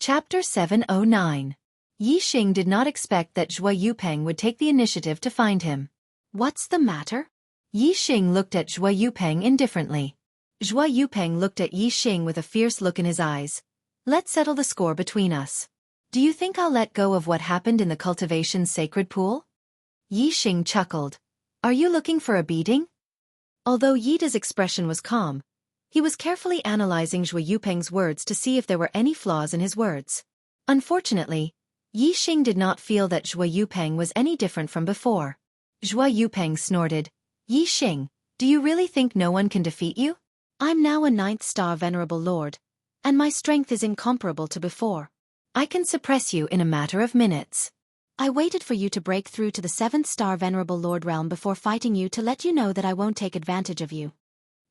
Chapter 709. Yi Xing did not expect that Zhuo Yupeng would take the initiative to find him. What's the matter? Yi Xing looked at Zhuo Yupeng indifferently. Zhuo Yupeng looked at Yi Xing with a fierce look in his eyes. Let's settle the score between us. Do you think I'll let go of what happened in the Cultivation's sacred pool? Yi Xing chuckled. Are you looking for a beating? Although Yida's expression was calm, he was carefully analyzing Zhuo Yupeng's words to see if there were any flaws in his words. Unfortunately, Yi Xing did not feel that Zhuo Yupeng was any different from before. Zhuo Yupeng snorted. Yi Xing, do you really think no one can defeat you? I'm now a 9th-star venerable lord, and my strength is incomparable to before. I can suppress you in a matter of minutes. I waited for you to break through to the 7th-star venerable lord realm before fighting you to let you know that I won't take advantage of you.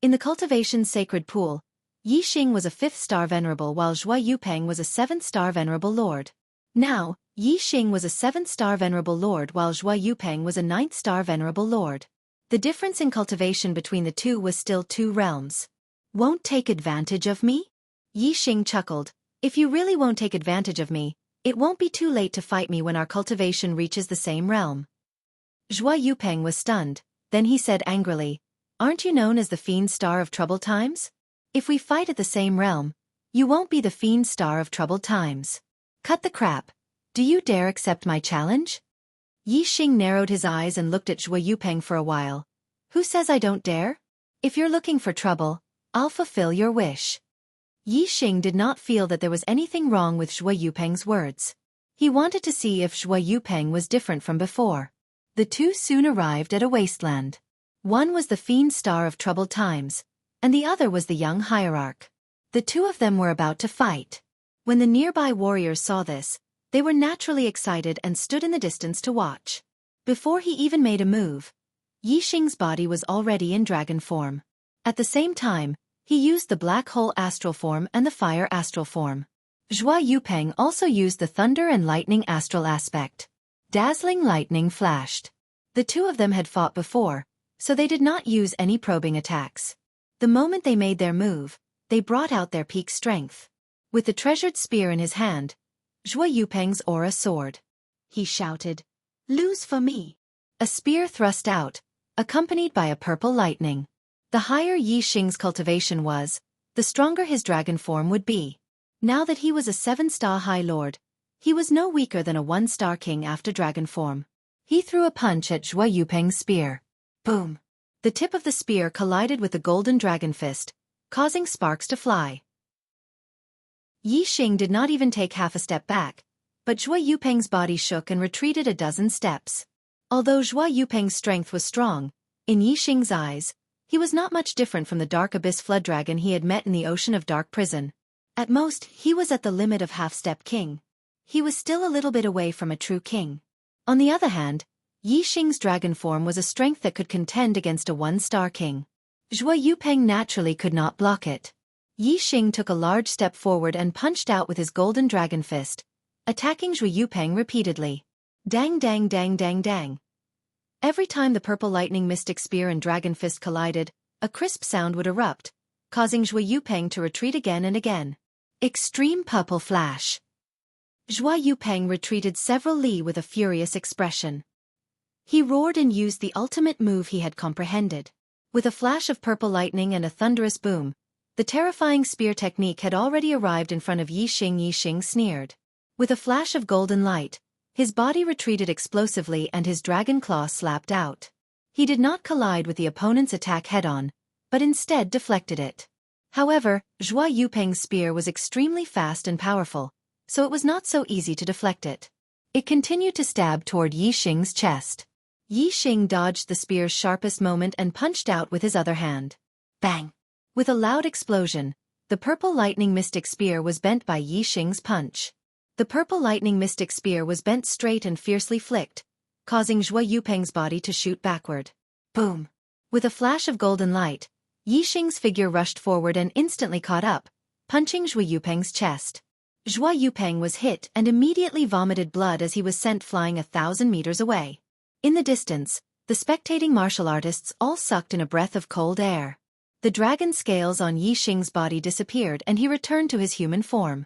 In the Cultivation's sacred pool, Yi Xing was a 5th-star venerable while Zhuo Yupeng was a 7th-star venerable lord. Now, Yi Xing was a 7th-star venerable lord while Zhuo Yupeng was a 9th-star venerable lord. The difference in cultivation between the two was still 2 realms. Won't take advantage of me? Yi Xing chuckled. If you really won't take advantage of me, it won't be too late to fight me when our cultivation reaches the same realm. Zhuo Yupeng was stunned, then he said angrily, Aren't you known as the Fiend Star of Troubled Times? If we fight at the same realm, you won't be the Fiend Star of Troubled Times. Cut the crap. Do you dare accept my challenge? Yi Xing narrowed his eyes and looked at Zhuo Yupeng for a while. Who says I don't dare? If you're looking for trouble, I'll fulfill your wish. Yi Xing did not feel that there was anything wrong with Zhuo Yupeng's words. He wanted to see if Zhuo Yupeng was different from before. The two soon arrived at a wasteland. One was the Fiend Star of Troubled Times, and the other was the young hierarch. The two of them were about to fight. When the nearby warriors saw this, they were naturally excited and stood in the distance to watch. Before he even made a move, Yi Xing's body was already in dragon form. At the same time, he used the black hole astral form and the fire astral form. Zhuo Yupeng also used the thunder and lightning astral aspect. Dazzling lightning flashed. The two of them had fought before, so they did not use any probing attacks. The moment they made their move, they brought out their peak strength. With the treasured spear in his hand, Zhuo Yupeng's aura soared. He shouted, Lose for me. A spear thrust out, accompanied by a purple lightning. The higher Yi Xing's cultivation was, the stronger his dragon form would be. Now that he was a 7-star high lord, he was no weaker than a 1-star king after dragon form. He threw a punch at Zhuo Yupeng's spear. Boom! The tip of the spear collided with the golden dragon fist, causing sparks to fly. Yi Xing did not even take half a step back, but Zhuo Yupeng's body shook and retreated a dozen steps. Although Zhuo Yupeng's strength was strong, in Yi Xing's eyes, he was not much different from the Dark Abyss Flood Dragon he had met in the Ocean of Dark Prison. At most, he was at the limit of half-step king. He was still a little bit away from a true king. On the other hand, Yi Xing's dragon form was a strength that could contend against a 1-star king. Zhuo Yupeng naturally could not block it. Yi Xing took a large step forward and punched out with his golden dragon fist, attacking Zhuo Yupeng repeatedly. Dang dang dang dang dang. Every time the purple lightning mystic spear and dragon fist collided, a crisp sound would erupt, causing Zhuo Yupeng to retreat again and again. Extreme purple flash. Zhuo Yupeng retreated several li with a furious expression. He roared and used the ultimate move he had comprehended. With a flash of purple lightning and a thunderous boom, the terrifying spear technique had already arrived in front of Yi Xing. Yi Xing sneered. With a flash of golden light, his body retreated explosively and his dragon claw slapped out. He did not collide with the opponent's attack head-on, but instead deflected it. However, Zhuo Yupeng's spear was extremely fast and powerful, so it was not so easy to deflect it. It continued to stab toward Yi Xing's chest. Yi Xing dodged the spear's sharpest moment and punched out with his other hand. Bang! With a loud explosion, the purple lightning mystic spear was bent by Yi Xing's punch. The purple lightning mystic spear was bent straight and fiercely flicked, causing Zhuo Yupeng's body to shoot backward. Boom! With a flash of golden light, Yi Xing's figure rushed forward and instantly caught up, punching Zhuo Yupeng's chest. Zhuo Yupeng was hit and immediately vomited blood as he was sent flying 1,000 meters away. In the distance, the spectating martial artists all sucked in a breath of cold air. The dragon scales on Yi Xing's body disappeared and he returned to his human form.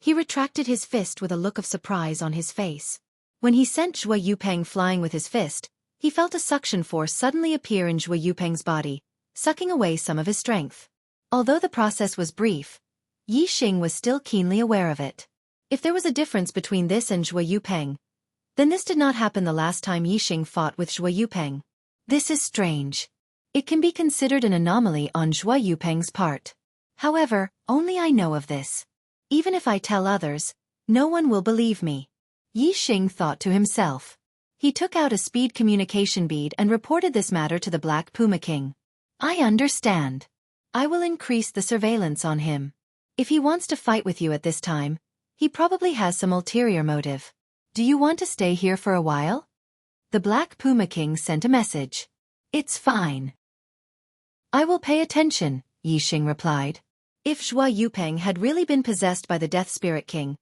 He retracted his fist with a look of surprise on his face. When he sent Zhuo Yupeng flying with his fist, he felt a suction force suddenly appear in Zhuo Yupeng's body, sucking away some of his strength. Although the process was brief, Yixing was still keenly aware of it. If there was a difference between this and Zhuo Yupeng, then this did not happen the last time Yixing fought with Zhuo Yupeng. This is strange. It can be considered an anomaly on Zhuo Yupeng's part. However, only I know of this. Even if I tell others, no one will believe me. Yixing thought to himself. He took out a speed communication bead and reported this matter to the Black Puma King. I understand. I will increase the surveillance on him. If he wants to fight with you at this time, he probably has some ulterior motive. Do you want to stay here for a while? The Black Puma King sent a message. It's fine. I will pay attention, Yixing replied. If Zhuo Yupeng had really been possessed by the Death Spirit King,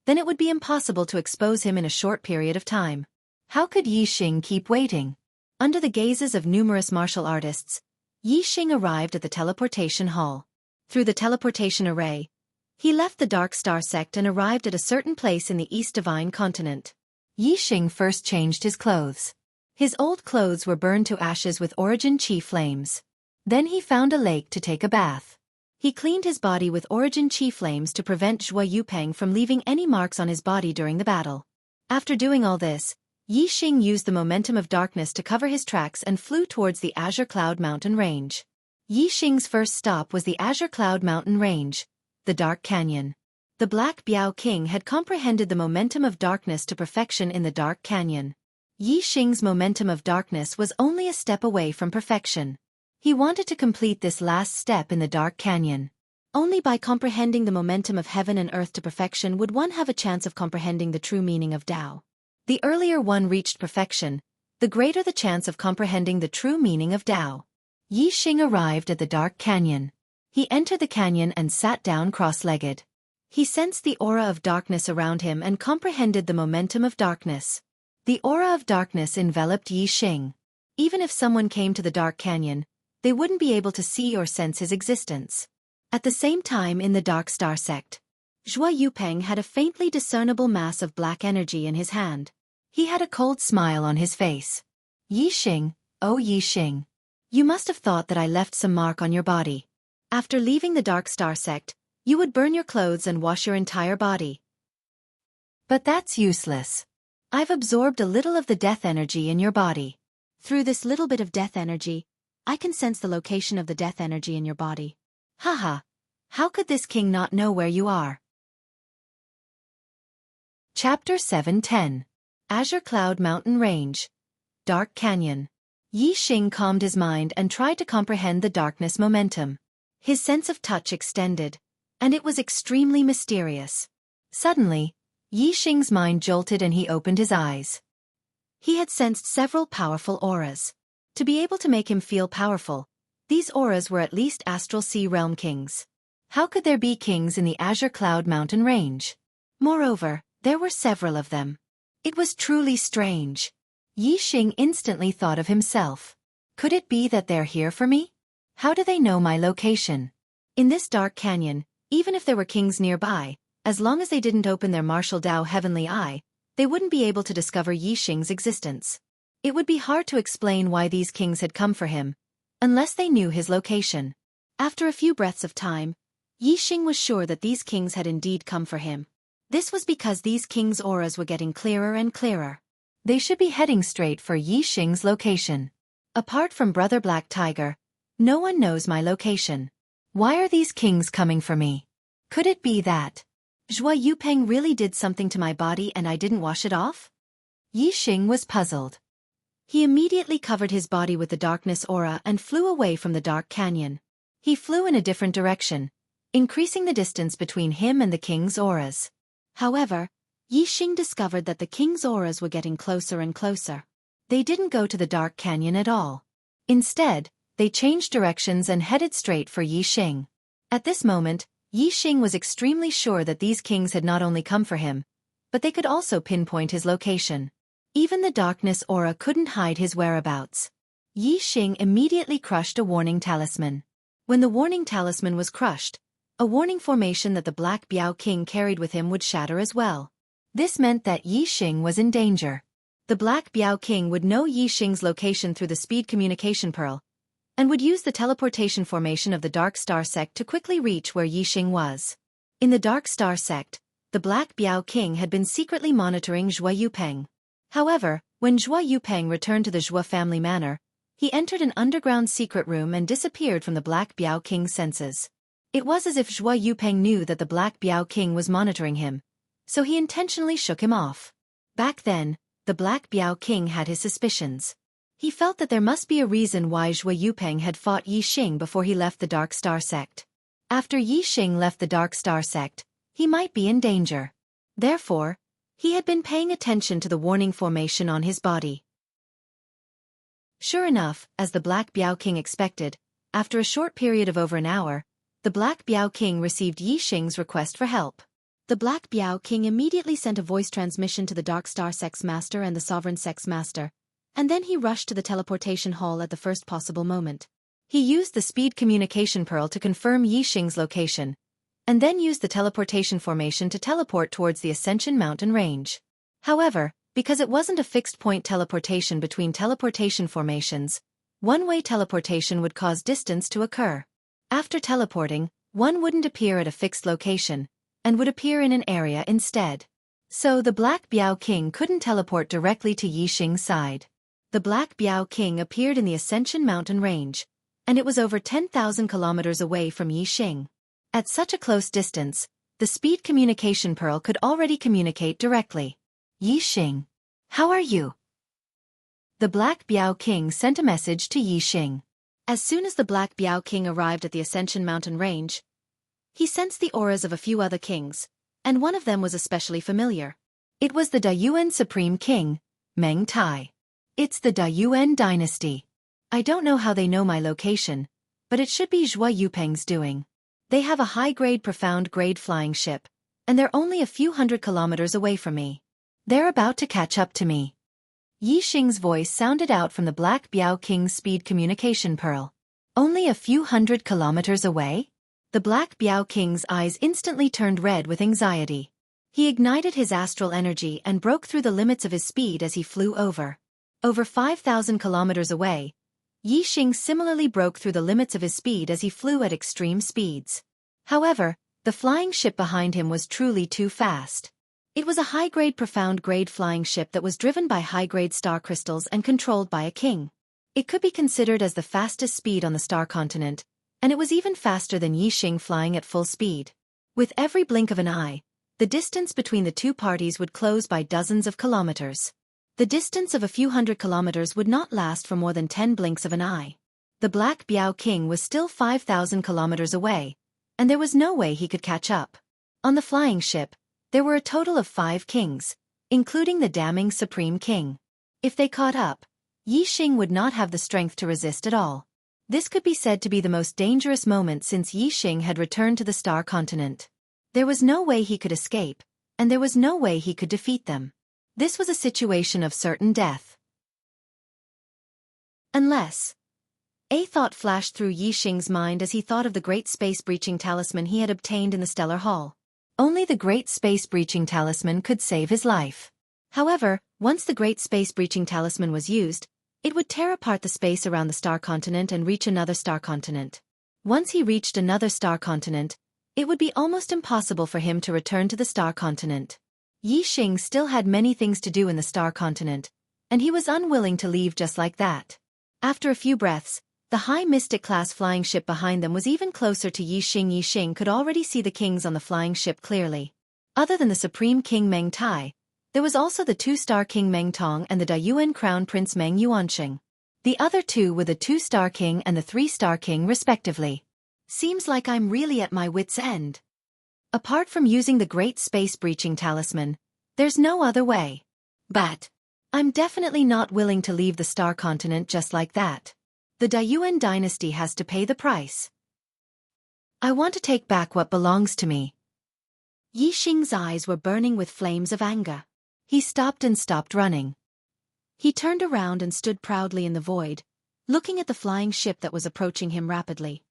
then it would be impossible to expose him in a short period of time. How could Yixing keep waiting? Under the gazes of numerous martial artists, Yixing arrived at the teleportation hall. Through the teleportation array, he left the Dark Star sect and arrived at a certain place in the East Divine Continent. Yixing first changed his clothes. His old clothes were burned to ashes with Origin Chi flames. Then he found a lake to take a bath. He cleaned his body with Origin Chi flames to prevent Zhuo Yupeng from leaving any marks on his body during the battle. After doing all this, Yixing used the momentum of darkness to cover his tracks and flew towards the Azure Cloud Mountain Range. Yixing's first stop was the Azure Cloud Mountain Range, the Dark Canyon. The Black Biao King had comprehended the momentum of darkness to perfection in the Dark Canyon. Yixing's momentum of darkness was only a step away from perfection. He wanted to complete this last step in the Dark Canyon. Only by comprehending the momentum of heaven and earth to perfection would one have a chance of comprehending the true meaning of Tao. The earlier one reached perfection, the greater the chance of comprehending the true meaning of Tao. Yixing arrived at the Dark Canyon. He entered the canyon and sat down cross-legged. He sensed the aura of darkness around him and comprehended the momentum of darkness. The aura of darkness enveloped Yixing. Even if someone came to the Dark Canyon, they wouldn't be able to see or sense his existence. At the same time in the Dark Star sect, Zhuo Yupeng had a faintly discernible mass of black energy in his hand. He had a cold smile on his face. Yixing, oh Yixing. You must have thought that I left some mark on your body. After leaving the Dark Star sect, you would burn your clothes and wash your entire body. But that's useless. I've absorbed a little of the death energy in your body. Through this little bit of death energy, I can sense the location of the death energy in your body. Haha, how could this king not know where you are? Chapter 7:10. Azure Cloud Mountain Range. Dark Canyon. Yixing calmed his mind and tried to comprehend the darkness momentum. His sense of touch extended, and it was extremely mysterious. Suddenly, Yixing's mind jolted and he opened his eyes. He had sensed several powerful auras. To be able to make him feel powerful, these auras were at least Astral Sea Realm kings. How could there be kings in the Azure Cloud Mountain Range? Moreover, there were several of them. It was truly strange. Yixing instantly thought of himself. Could it be that they're here for me? How do they know my location? In this dark canyon, even if there were kings nearby, as long as they didn't open their martial Dao heavenly eye, they wouldn't be able to discover Yixing's existence. It would be hard to explain why these kings had come for him, unless they knew his location. After a few breaths of time, Yixing was sure that these kings had indeed come for him. This was because these kings' auras were getting clearer and clearer. They should be heading straight for Yixing's location. Apart from Brother Black Tiger, no one knows my location. Why are these kings coming for me? Could it be that Zhuo Yupeng really did something to my body and I didn't wash it off? Yixing was puzzled. He immediately covered his body with the darkness aura and flew away from the Dark Canyon. He flew in a different direction, increasing the distance between him and the king's auras. However, Yixing discovered that the king's auras were getting closer and closer. They didn't go to the Dark Canyon at all. Instead, they changed directions and headed straight for Yixing. At this moment, Yixing was extremely sure that these kings had not only come for him, but they could also pinpoint his location. Even the darkness aura couldn't hide his whereabouts. Yixing immediately crushed a warning talisman. When the warning talisman was crushed, A warning formation that the Black Biao King carried with him would shatter as well. This meant that Yixing was in danger. The Black Biao King would know Yixing's location through the speed communication pearl, and would use the teleportation formation of the Dark Star Sect to quickly reach where Yixing was. In the Dark Star Sect, the Black Biao King had been secretly monitoring Zhuo Yupeng. However, when Zhuo Yupeng returned to the Zhuo family manor, he entered an underground secret room and disappeared from the Black Biao King's senses. It was as if Zhuo Yupeng knew that the Black Biao King was monitoring him, so he intentionally shook him off. Back then, the Black Biao King had his suspicions. He felt that there must be a reason why Zhuo Yupeng had fought Yixing before he left the Dark Star Sect. After Yixing left the Dark Star Sect, he might be in danger. Therefore, he had been paying attention to the warning formation on his body. Sure enough, as the Black Biao King expected, after a short period of over an hour, the Black Biao King received Yixing's request for help. The Black Biao King immediately sent a voice transmission to the Dark Star Sect's master and the Sovereign Sect's master, and then he rushed to the teleportation hall at the first possible moment. He used the speed communication pearl to confirm Yixing's location, and then used the teleportation formation to teleport towards the Ascension Mountain range. However, because it wasn't a fixed-point teleportation between teleportation formations, one-way teleportation would cause distance to occur. After teleporting, one wouldn't appear at a fixed location, and would appear in an area instead. So the Black Biao King couldn't teleport directly to Yixing's side. The Black Biao King appeared in the Ascension Mountain range, and it was over 10,000 kilometers away from Yixing. At such a close distance, the speed communication pearl could already communicate directly. Yixing, how are you? The Black Biao King sent a message to Yixing. As soon as the Black Biao King arrived at the Ascension Mountain range, he sensed the auras of a few other kings, and one of them was especially familiar. It was the Dayuan Supreme King, Meng Tai. It's the Dayuan dynasty. I don't know how they know my location, but it should be Zhuo Yupeng's doing. They have a high-grade profound-grade flying ship, and they're only a few hundred kilometers away from me. They're about to catch up to me. Yixing's voice sounded out from the Black Biao King's speed communication pearl. Only a few hundred kilometers away? The Black Biao King's eyes instantly turned red with anxiety. He ignited his astral energy and broke through the limits of his speed as he flew over. Over 5,000 kilometers away, Yixing similarly broke through the limits of his speed as he flew at extreme speeds. However, the flying ship behind him was truly too fast. It was a high-grade profound-grade flying ship that was driven by high-grade star crystals and controlled by a king. It could be considered as the fastest speed on the star continent, and it was even faster than Yixing flying at full speed. With every blink of an eye, the distance between the two parties would close by dozens of kilometers. The distance of a few hundred kilometers would not last for more than 10 blinks of an eye. The Black Biao King was still 5,000 kilometers away, and there was no way he could catch up. On the flying ship, there were a total of 5 kings, including the damning Supreme King. If they caught up, Yixing would not have the strength to resist at all. This could be said to be the most dangerous moment since Yixing had returned to the Star Continent. There was no way he could escape, and there was no way he could defeat them. This was a situation of certain death. Unless... A thought flashed through Yixing's mind as he thought of the great space-breaching talisman he had obtained in the Stellar Hall. Only the great space-breaching talisman could save his life. However, once the great space-breaching talisman was used, it would tear apart the space around the star continent and reach another star continent. Once he reached another star continent, it would be almost impossible for him to return to the star continent. Yixing still had many things to do in the star continent, and he was unwilling to leave just like that. After a few breaths, the high mystic-class flying ship behind them was even closer to Yixing. Yixing could already see the kings on the flying ship clearly. Other than the Supreme King Meng Tai, there was also the 2-star King Meng Tong and the Dayuan Crown Prince Meng Yuansheng. The other two were the 2-star King and the 3-star King respectively. Seems like I'm really at my wit's end. Apart from using the great space-breaching talisman, there's no other way. But I'm definitely not willing to leave the star continent just like that. The Dayuan dynasty has to pay the price. I want to take back what belongs to me. Yixing's eyes were burning with flames of anger. He stopped running. He turned around and stood proudly in the void, looking at the flying ship that was approaching him rapidly.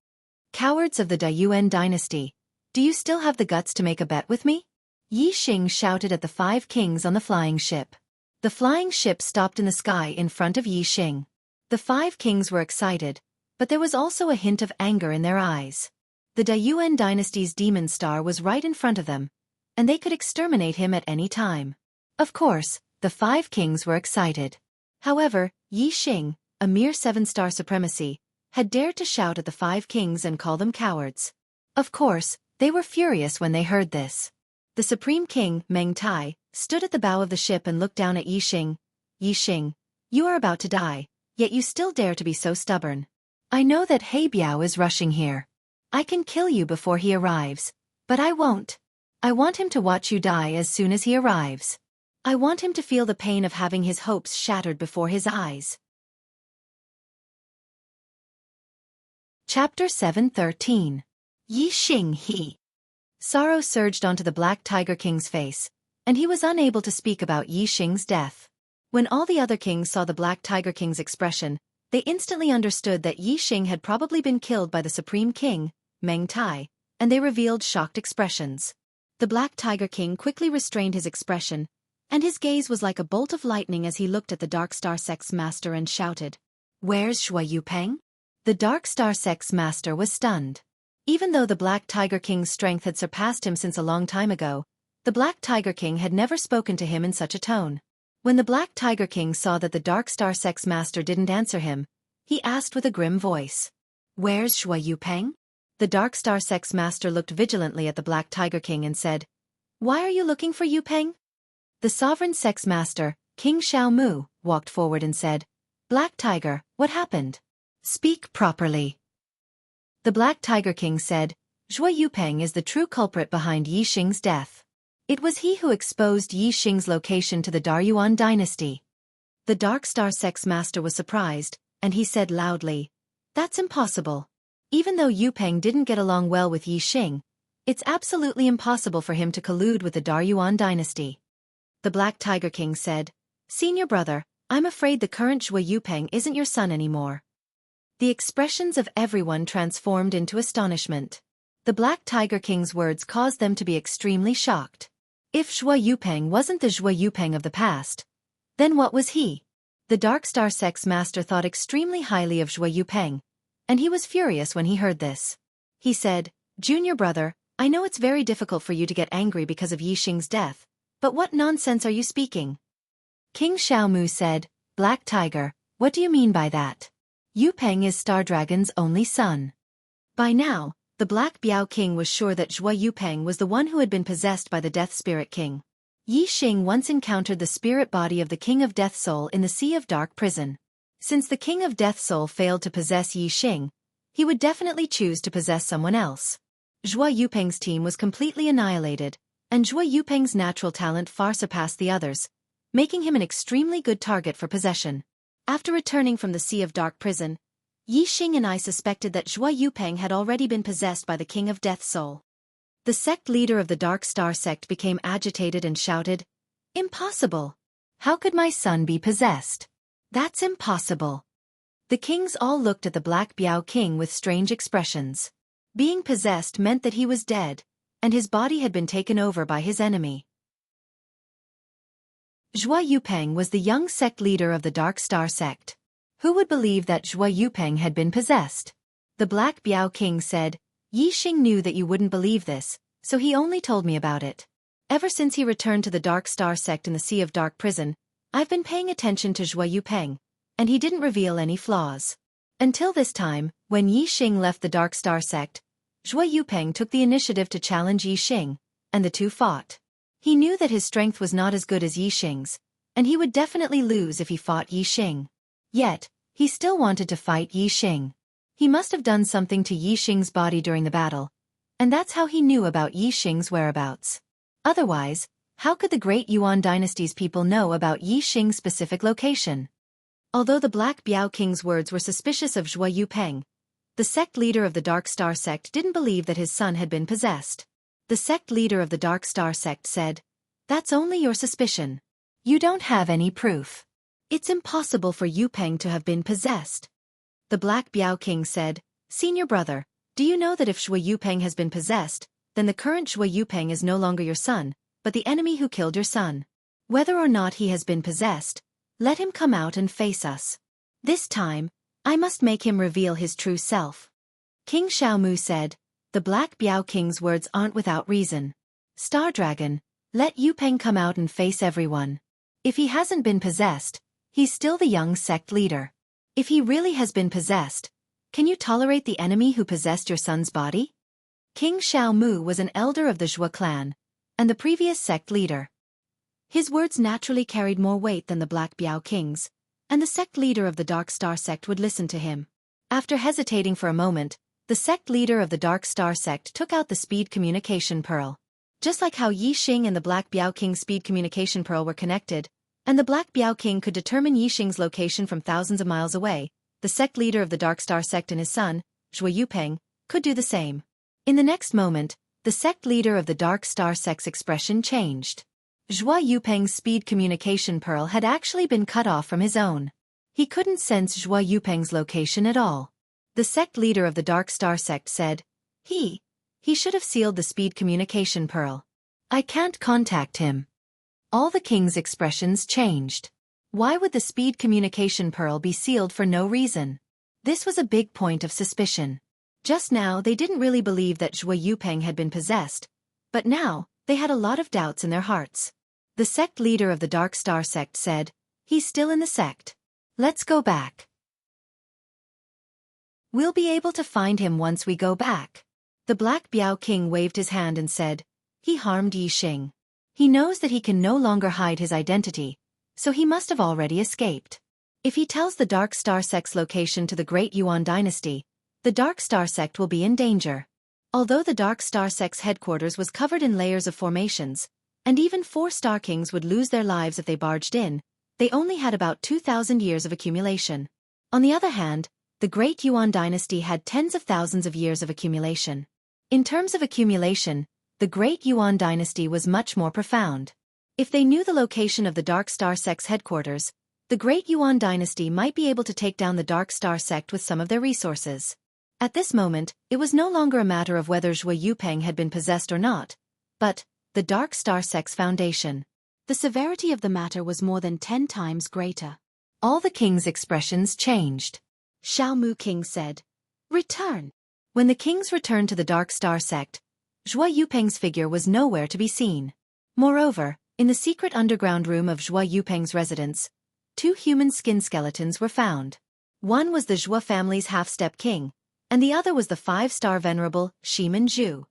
Cowards of the Dayuan dynasty, Do you still have the guts to make a bet with me? Yixing shouted at the 5 kings on the flying ship. The flying ship stopped in the sky in front of Yixing. The 5 kings were excited, but there was also a hint of anger in their eyes. The Dayuan dynasty's demon star was right in front of them, and they could exterminate him at any time. Of course, the 5 kings were excited. However, Yixing, a mere 7-star supremacy, had dared to shout at the 5 kings and call them cowards. Of course, they were furious when they heard this. The Supreme King, Meng Tai, stood at the bow of the ship and looked down at Yixing. Yixing, you are about to die, yet you still dare to be so stubborn. I know that He Biao is rushing here. I can kill you before he arrives, but I won't. I want him to watch you die as soon as he arrives. I want him to feel the pain of having his hopes shattered before his eyes. Chapter 7:13. Yixing He. Sorrow surged onto the Black Tiger King's face, and he was unable to speak about Yixing's death. When all the other kings saw the Black Tiger King's expression, they instantly understood that Yixing had probably been killed by the Supreme King, Meng Tai, and they revealed shocked expressions. The Black Tiger King quickly restrained his expression, and his gaze was like a bolt of lightning as he looked at the Dark Star Sect's master and shouted, "Where's Shui Yupeng?" The Dark Star Sect's master was stunned. Even though the Black Tiger King's strength had surpassed him since a long time ago, the Black Tiger King had never spoken to him in such a tone. When the Black Tiger King saw that the Dark Star Sect's master didn't answer him, he asked with a grim voice, "Where's Shui Yupeng?" The Dark Star Sect's master looked vigilantly at the Black Tiger King and said, "Why are you looking for Yupeng?" The Sovereign Sect's master, King Xiaomu, walked forward and said, "Black Tiger, what happened? Speak properly." The Black Tiger King said, "Shui Yupeng is the true culprit behind Yixing's death. It was he who exposed Yixing's location to the Daryuan dynasty." The Dark Star Sect's master was surprised, and he said loudly, "That's impossible. Even though Yupeng didn't get along well with Yixing, it's absolutely impossible for him to collude with the Daryuan dynasty." The Black Tiger King said, "Senior brother, I'm afraid the current Shui Yupeng isn't your son anymore." The expressions of everyone transformed into astonishment. The Black Tiger King's words caused them to be extremely shocked. If Shui Yupeng wasn't the Shui Yupeng of the past, then what was he? The Dark Star Sect's master thought extremely highly of Shui Yupeng, and he was furious when he heard this. He said, "Junior brother, I know it's very difficult for you to get angry because of Yixing's death, but what nonsense are you speaking?" King Xiaomu said, "Black Tiger, what do you mean by that? Yupeng is Star Dragon's only son." By now, the Black Biao King was sure that Shui Yupeng was the one who had been possessed by the Death Spirit King. Yixing once encountered the spirit body of the King of Death Soul in the Sea of Dark Prison. Since the King of Death Soul failed to possess Yixing, he would definitely choose to possess someone else. Shui Yupeng's team was completely annihilated, and Shui Yupeng's natural talent far surpassed the others, making him an extremely good target for possession. After returning from the Sea of Dark Prison, Yixing and I suspected that Shui Yupeng had already been possessed by the King of Death Soul. The sect leader of the Dark Star Sect became agitated and shouted, "Impossible! How could my son be possessed? That's impossible." The kings all looked at the Black Biao King with strange expressions. Being possessed meant that he was dead, and his body had been taken over by his enemy. Shui Yupeng was the young sect leader of the Dark Star Sect. Who would believe that Shui Yupeng had been possessed? The Black Biao King said, "Yixing knew that you wouldn't believe this, so he only told me about it. Ever since he returned to the Dark Star Sect in the Sea of Dark Prison, I've been paying attention to Shui Yupeng, and he didn't reveal any flaws. Until this time, when Yixing left the Dark Star Sect, Shui Yupeng took the initiative to challenge Yixing, and the two fought. He knew that his strength was not as good as Yixing's, and he would definitely lose if he fought Yixing. Yet, he still wanted to fight Yixing. He must have done something to Yixing's body during the battle, and that's how he knew about Yixing's whereabouts. Otherwise, how could the Great Yuan Dynasty's people know about Yixing's specific location? Although the Black Biao King's words were suspicious of Shui Yupeng, the sect leader of the Dark Star Sect didn't believe that his son had been possessed. The sect leader of the Dark Star Sect said, "That's only your suspicion. You don't have any proof. It's impossible for Yupeng to have been possessed." The Black Biao King said, "Senior brother, do you know that if Shui Yupeng has been possessed, then the current Zhuo Yupeng is no longer your son, but the enemy who killed your son. Whether or not he has been possessed, let him come out and face us. This time, I must make him reveal his true self." King Xiaomu said. The Black Biao King's words aren't without reason. "Star Dragon, let Yupeng come out and face everyone. If he hasn't been possessed, he's still the young sect leader. If he really has been possessed, can you tolerate the enemy who possessed your son's body?" King Xiaomu was an elder of the Zhuo clan, and the previous sect leader. His words naturally carried more weight than the Black Biao King's, and the sect leader of the Dark Star sect would listen to him. After hesitating for a moment, the sect leader of the Dark Star sect took out the speed communication pearl. Just like how Yixing and the Black Biao King's speed communication pearl were connected, and the Black Biao King could determine Yixing's location from thousands of miles away, the sect leader of the Dark Star sect and his son, Zhuo Yupeng, could do the same. In the next moment, the sect leader of the Dark Star sect's expression changed. Zhuo Yupeng's speed communication pearl had actually been cut off from his own. He couldn't sense Zhuo Yupeng's location at all. The sect leader of the Dark Star sect said, He should have sealed the speed communication pearl. I can't contact him." All the king's expressions changed. Why would the speed communication pearl be sealed for no reason? This was a big point of suspicion. Just now they didn't really believe that Zhuo Yupeng had been possessed, but now they had a lot of doubts in their hearts. The sect leader of the Dark Star sect said, "He's still in the sect. Let's go back. We'll be able to find him once we go back." The Black Biao King waved his hand and said, "He harmed Yixing. He knows that he can no longer hide his identity, so he must have already escaped. If he tells the Dark Star sect's location to the Great Yuan dynasty, the Dark Star sect will be in danger." Although the Dark Star sect's headquarters was covered in layers of formations, and even 4 Star Kings would lose their lives if they barged in, they only had about 2,000 years of accumulation. On the other hand, the Great Yuan dynasty had tens of thousands of years of accumulation. In terms of accumulation, the Great Yuan dynasty was much more profound. If they knew the location of the Dark Star sect's headquarters, the Great Yuan dynasty might be able to take down the Dark Star sect with some of their resources. At this moment, it was no longer a matter of whether Zhuo Yupeng had been possessed or not, but the Dark Star sect's foundation. The severity of the matter was more than 10 times greater. All the king's expressions changed. Xiaomu King said, "Return." When the kings returned to the Dark Star sect, Zhuo Yupeng's figure was nowhere to be seen. Moreover, in the secret underground room of Zhuo Yupeng's residence, 2 human skin skeletons were found. One was the Zhuo family's half-step king, and the other was the 5-star venerable Shimen Zhu.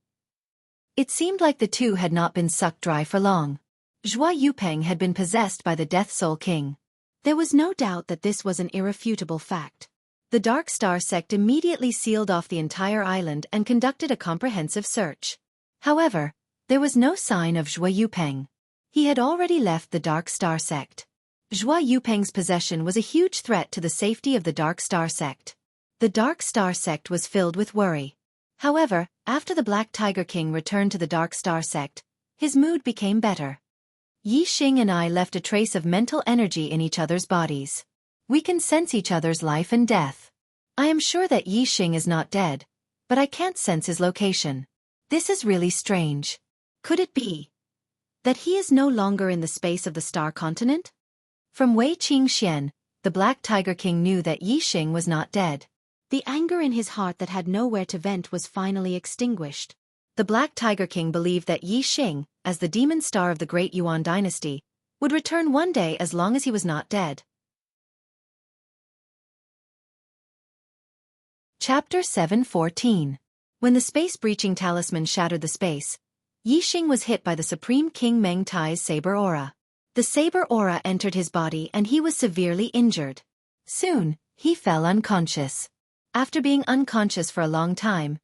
It seemed like the two had not been sucked dry for long. Zhuo Yupeng had been possessed by the Death Soul King. There was no doubt that this was an irrefutable fact. The Dark Star sect immediately sealed off the entire island and conducted a comprehensive search. However, there was no sign of Zhuo Yupeng. He had already left the Dark Star sect. Zhuo Yupeng's possession was a huge threat to the safety of the Dark Star sect. The Dark Star sect was filled with worry. However, after the Black Tiger King returned to the Dark Star sect, his mood became better. Yixing and I left a trace of mental energy in each other's bodies. We can sense each other's life and death. I am sure that Yixing is not dead, but I can't sense his location. This is really strange. Could it be that he is no longer in the space of the Star Continent? From Wei Qingxian, the Black Tiger King knew that Yixing was not dead. The anger in his heart that had nowhere to vent was finally extinguished. The Black Tiger King believed that Yixing, as the demon star of the Great Yuan dynasty, would return one day as long as he was not dead. Chapter 7:14. When the space-breaching talisman shattered the space, Yixing was hit by the Supreme King Meng Tai's saber aura. The saber aura entered his body and he was severely injured. Soon, he fell unconscious. After being unconscious for a long time,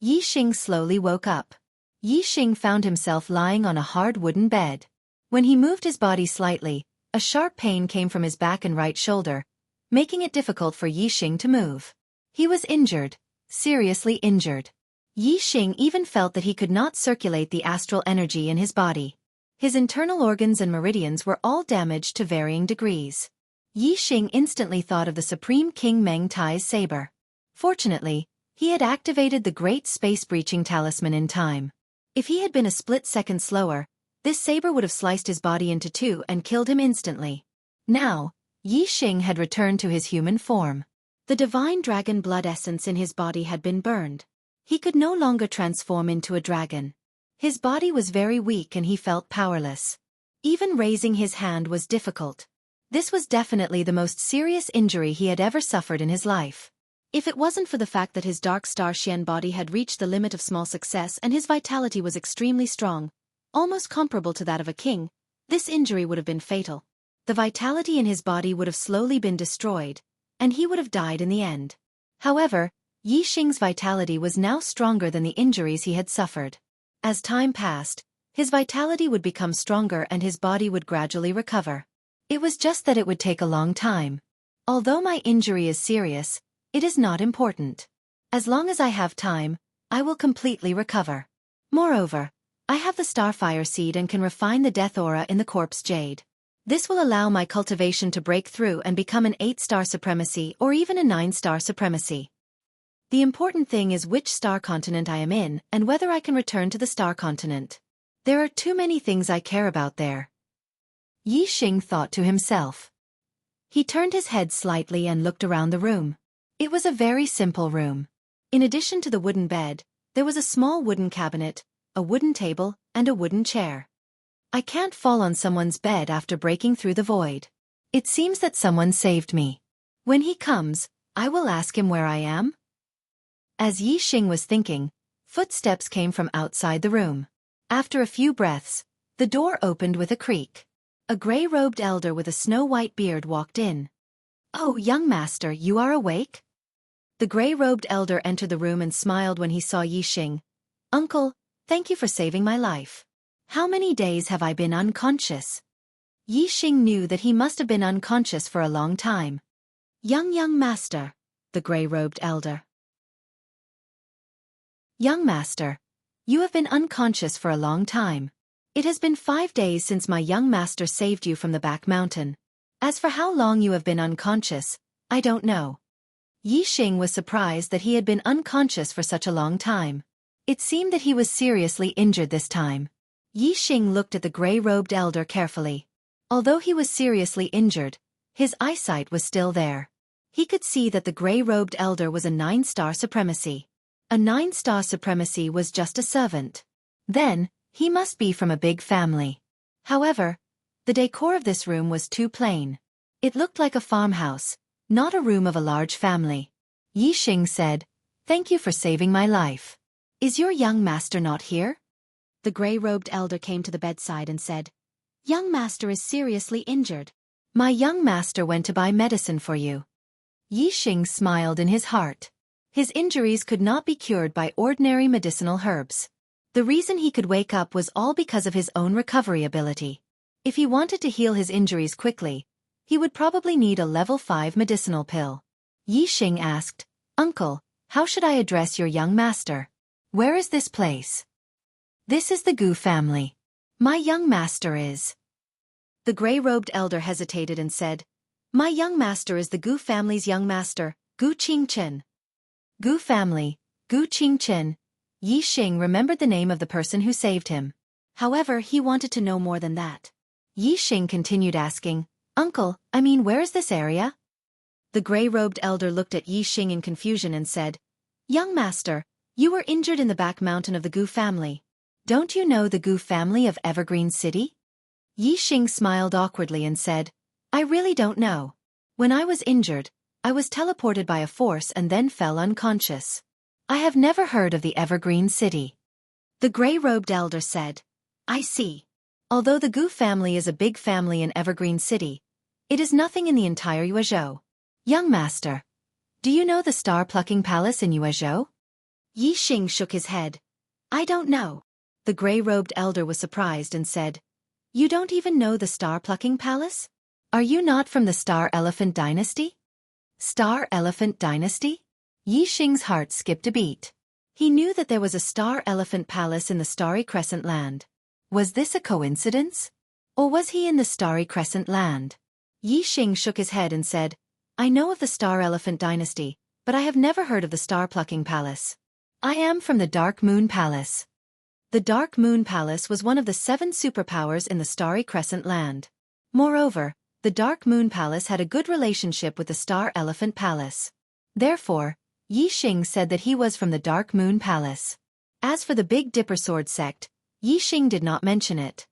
Yixing slowly woke up. Yixing found himself lying on a hard wooden bed. When he moved his body slightly, a sharp pain came from his back and right shoulder, making it difficult for Yixing to move. He was injured, seriously injured. Yixing even felt that he could not circulate the astral energy in his body. His internal organs and meridians were all damaged to varying degrees. Yixing instantly thought of the Supreme King Meng Tai's saber. Fortunately, he had activated the Great Space-Breaching Talisman in time. If he had been a split second slower, this saber would have sliced his body into two and killed him instantly. Now, Yixing had returned to his human form. The divine dragon blood essence in his body had been burned. He could no longer transform into a dragon. His body was very weak and he felt powerless. Even raising his hand was difficult. This was definitely the most serious injury he had ever suffered in his life. If it wasn't for the fact that his dark star Xian body had reached the limit of small success and his vitality was extremely strong, almost comparable to that of a king, this injury would have been fatal. The vitality in his body would have slowly been destroyed, and he would have died in the end. However, Yixing's vitality was now stronger than the injuries he had suffered. As time passed, his vitality would become stronger and his body would gradually recover. It was just that it would take a long time. Although my injury is serious, it is not important. As long as I have time, I will completely recover. Moreover, I have the Starfire Seed and can refine the Death Aura in the Corpse Jade. This will allow my cultivation to break through and become an 8-star supremacy or even a 9-star supremacy. The important thing is which star continent I am in and whether I can return to the star continent. There are too many things I care about there. Yixing thought to himself. He turned his head slightly and looked around the room. It was a very simple room. In addition to the wooden bed, there was a small wooden cabinet, a wooden table, and a wooden chair. I can't fall on someone's bed after breaking through the void. It seems that someone saved me. When he comes, I will ask him where I am. As Yixing was thinking, footsteps came from outside the room. After a few breaths, the door opened with a creak. A gray-robed elder with a snow-white beard walked in. "Oh, young master, you are awake?" The gray-robed elder entered the room and smiled when he saw Yixing. "Uncle, thank you for saving my life. How many days have I been unconscious?" Yixing knew that he must have been unconscious for a long time. Young master," the gray-robed elder. "Young master, you have been unconscious for a long time. It has been 5 days since my young master saved you from the back mountain. As for how long you have been unconscious, I don't know." Yixing was surprised that he had been unconscious for such a long time. It seemed that he was seriously injured this time. Yixing looked at the gray-robed elder carefully. Although he was seriously injured, his eyesight was still there. He could see that the gray-robed elder was a 9-star supremacy. A 9-star supremacy was just a servant. Then, he must be from a big family. However, the decor of this room was too plain. It looked like a farmhouse, not a room of a large family. Yixing said, "Thank you for saving my life. Is your young master not here?" The gray-robed elder came to the bedside and said, "Young master is seriously injured. My young master went to buy medicine for you." Yixing smiled in his heart. His injuries could not be cured by ordinary medicinal herbs. The reason he could wake up was all because of his own recovery ability. If he wanted to heal his injuries quickly, he would probably need a level 5 medicinal pill. Yixing asked, "Uncle, how should I address your young master? Where is this place?" "This is the Gu family. My young master is..." The gray-robed elder hesitated and said, "My young master is the Gu family's young master, Gu Qingchen." Gu family, Gu Qingchen. Yixing remembered the name of the person who saved him. However, he wanted to know more than that. Yixing continued asking, "Uncle, where is this area?" The gray-robed elder looked at Yixing in confusion and said, "Young master, you were injured in the back mountain of the Gu family. Don't you know the Gu family of Evergreen City?" Yixing smiled awkwardly and said, "I really don't know. When I was injured, I was teleported by a force and then fell unconscious. I have never heard of the Evergreen City." The gray-robed elder said, "I see. Although the Gu family is a big family in Evergreen City, it is nothing in the entire Yuezhou. Young master, do you know the star-plucking palace in Yuezhou?" Yixing shook his head. "I don't know." The gray-robed elder was surprised and said, "You don't even know the star-plucking palace? Are you not from the Star Elephant Dynasty?" Star Elephant Dynasty? Yixing's heart skipped a beat. He knew that there was a Star Elephant Palace in the Starry Crescent Land. Was this a coincidence? Or was he in the Starry Crescent Land? Yixing shook his head and said, "I know of the Star Elephant Dynasty, but I have never heard of the Star Plucking Palace. I am from the Dark Moon Palace." The Dark Moon Palace was one of the 7 superpowers in the Starry Crescent Land. Moreover, the Dark Moon Palace had a good relationship with the Star Elephant Palace. Therefore, Yixing said that he was from the Dark Moon Palace. As for the Big Dipper Sword sect, Yixing did not mention it.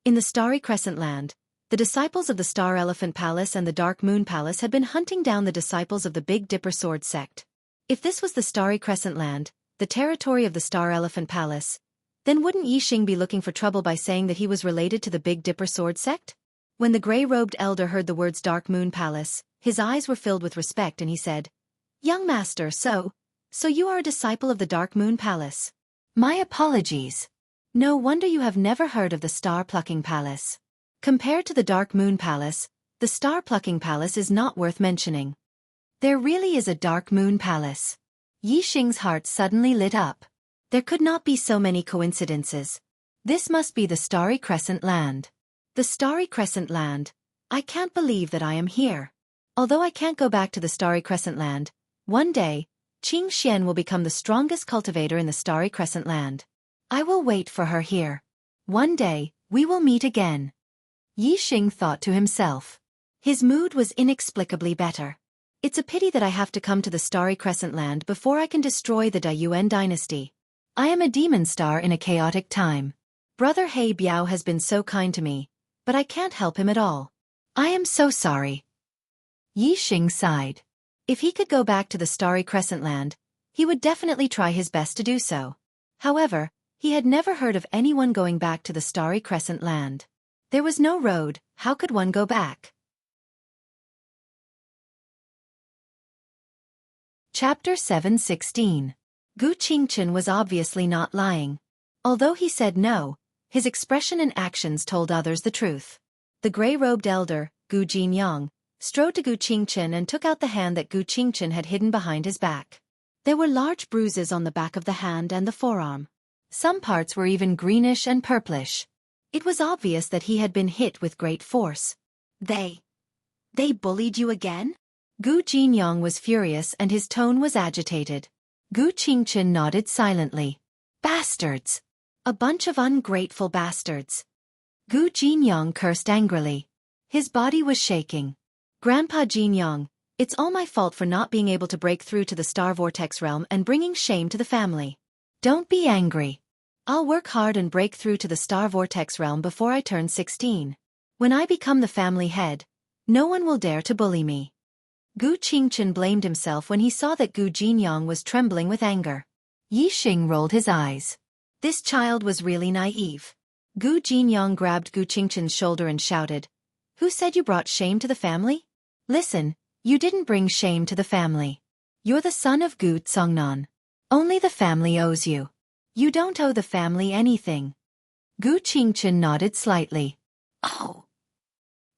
In the Starry Crescent Land, the disciples of the Star Elephant Palace and the Dark Moon Palace had been hunting down the disciples of the Big Dipper Sword sect. If this was the Starry Crescent Land, the territory of the Star Elephant Palace, then wouldn't Yixing be looking for trouble by saying that he was related to the Big Dipper Sword sect? When the gray-robed elder heard the words Dark Moon Palace, his eyes were filled with respect and he said, "Young master, so you are a disciple of the Dark Moon Palace. My apologies. No wonder you have never heard of the Star-Plucking Palace. Compared to the Dark Moon Palace, the Star-Plucking Palace is not worth mentioning. There really is a Dark Moon Palace." Yixing's heart suddenly lit up. There could not be so many coincidences. This must be the Starry Crescent Land. The Starry Crescent Land. I can't believe that I am here. Although I can't go back to the Starry Crescent Land, one day, Xianxia will become the strongest cultivator in the Starry Crescent Land. I will wait for her here. One day, we will meet again. Yixing thought to himself. His mood was inexplicably better. It's a pity that I have to come to the Starry Crescent Land before I can destroy the Dayuan dynasty. I am a demon star in a chaotic time. Brother He Biao has been so kind to me, but I can't help him at all. I am so sorry. Yixing sighed. If he could go back to the Starry Crescent Land, he would definitely try his best to do so. However, he had never heard of anyone going back to the Starry Crescent Land. There was no road, how could one go back? Chapter 7:16. Gu Qingchen was obviously not lying. Although he said no, his expression and actions told others the truth. The gray-robed elder, Gu Jinyang, strode to Gu Qingchen and took out the hand that Gu Qingchen had hidden behind his back. There were large bruises on the back of the hand and the forearm. Some parts were even greenish and purplish. It was obvious that he had been hit with great force. They bullied you again? Gu Jinyang was furious and his tone was agitated. Gu Qingchen nodded silently. Bastards! A bunch of ungrateful bastards. Gu Jinyang cursed angrily. His body was shaking. Grandpa Jinyang, it's all my fault for not being able to break through to the Star Vortex realm and bringing shame to the family. Don't be angry. I'll work hard and break through to the Star Vortex realm before I turn 16. When I become the family head, no one will dare to bully me. Gu Qingchen blamed himself when he saw that Gu Jinyang was trembling with anger. Yixing rolled his eyes. This child was really naive. Gu Jinyang grabbed Gu Qingchen's shoulder and shouted, "Who said you brought shame to the family? Listen, you didn't bring shame to the family. You're the son of Gu Tsongnan. Only the family owes you. You don't owe the family anything." Gu Qingchen nodded slightly. Oh.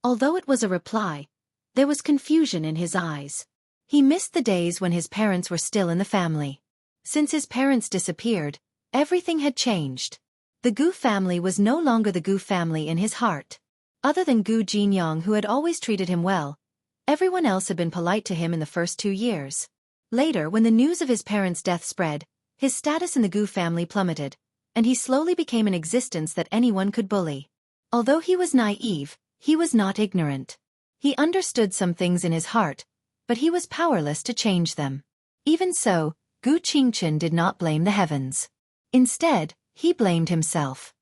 Although it was a reply, there was confusion in his eyes. He missed the days when his parents were still in the family. Since his parents disappeared, everything had changed. The Gu family was no longer the Gu family in his heart. Other than Gu Jinyang, who had always treated him well, everyone else had been polite to him in the first 2 years. Later, when the news of his parents' death spread, his status in the Gu family plummeted, and he slowly became an existence that anyone could bully. Although he was naive, he was not ignorant. He understood some things in his heart, but he was powerless to change them. Even so, Gu Qingchen did not blame the heavens. Instead, he blamed himself.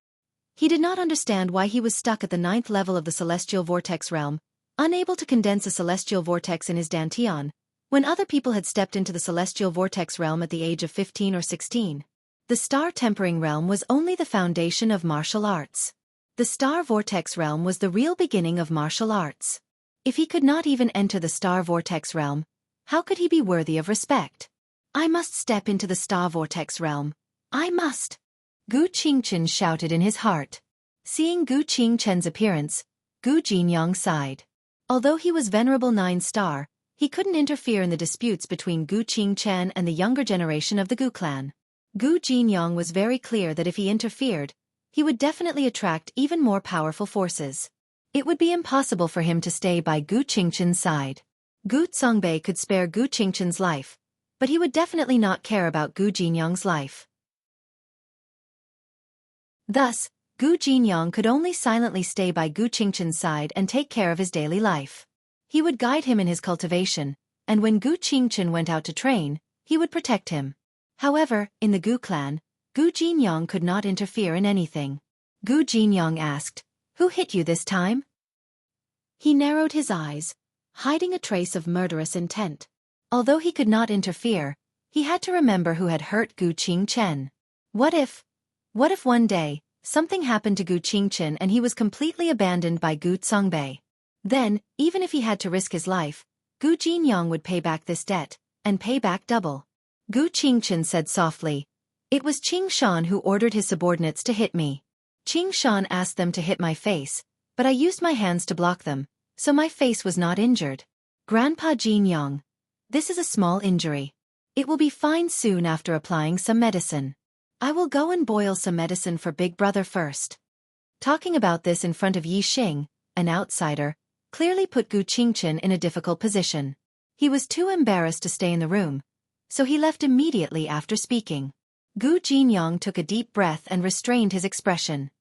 He did not understand why he was stuck at the 9th level of the celestial vortex realm, unable to condense a celestial vortex in his dantian, when other people had stepped into the celestial vortex realm at the age of 15 or 16. The star-tempering realm was only the foundation of martial arts. The star vortex realm was the real beginning of martial arts. If he could not even enter the star vortex realm, how could he be worthy of respect? I must step into the star vortex realm. I must! Gu Qingchen shouted in his heart. Seeing Gu Qingchen's appearance, Gu Jinyang sighed. Although he was Venerable 9-star, he couldn't interfere in the disputes between Gu Qingchen and the younger generation of the Gu clan. Gu Jinyang was very clear that if he interfered, he would definitely attract even more powerful forces. It would be impossible for him to stay by Gu Qingchen's side. Gu Zongbei could spare Gu Qingchen's life, but he would definitely not care about Gu Jinyang's life. Thus, Gu Jinyong could only silently stay by Gu Qingchen's side and take care of his daily life. He would guide him in his cultivation, and when Gu Qingchen went out to train, he would protect him. However, in the Gu clan, Gu Jinyong could not interfere in anything. Gu Jinyong asked, "Who hit you this time?" He narrowed his eyes, hiding a trace of murderous intent. Although he could not interfere, he had to remember who had hurt Gu Qingchen. What if one day, something happened to Gu Qingchen and he was completely abandoned by Gu Songbei? Then, even if he had to risk his life, Gu Jinyong would pay back this debt, and pay back double. Gu Qingchen said softly, "It was Qing Shan who ordered his subordinates to hit me. Qing Shan asked them to hit my face, but I used my hands to block them, so my face was not injured. Grandpa Jinyong, this is a small injury. It will be fine soon after applying some medicine. I will go and boil some medicine for Big Brother first." Talking about this in front of Yi Xing, an outsider, clearly put Gu Qingchen in a difficult position. He was too embarrassed to stay in the room, so he left immediately after speaking. Gu Jinyong took a deep breath and restrained his expression.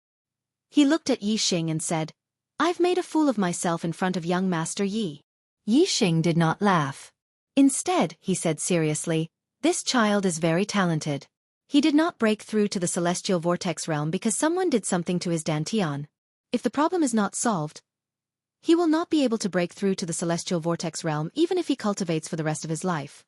He looked at Yi Xing and said, "I've made a fool of myself in front of young Master Yi." Yi Xing did not laugh. Instead, he said seriously, "This child is very talented. He did not break through to the celestial vortex realm because someone did something to his dantian. If the problem is not solved, he will not be able to break through to the celestial vortex realm even if he cultivates for the rest of his life."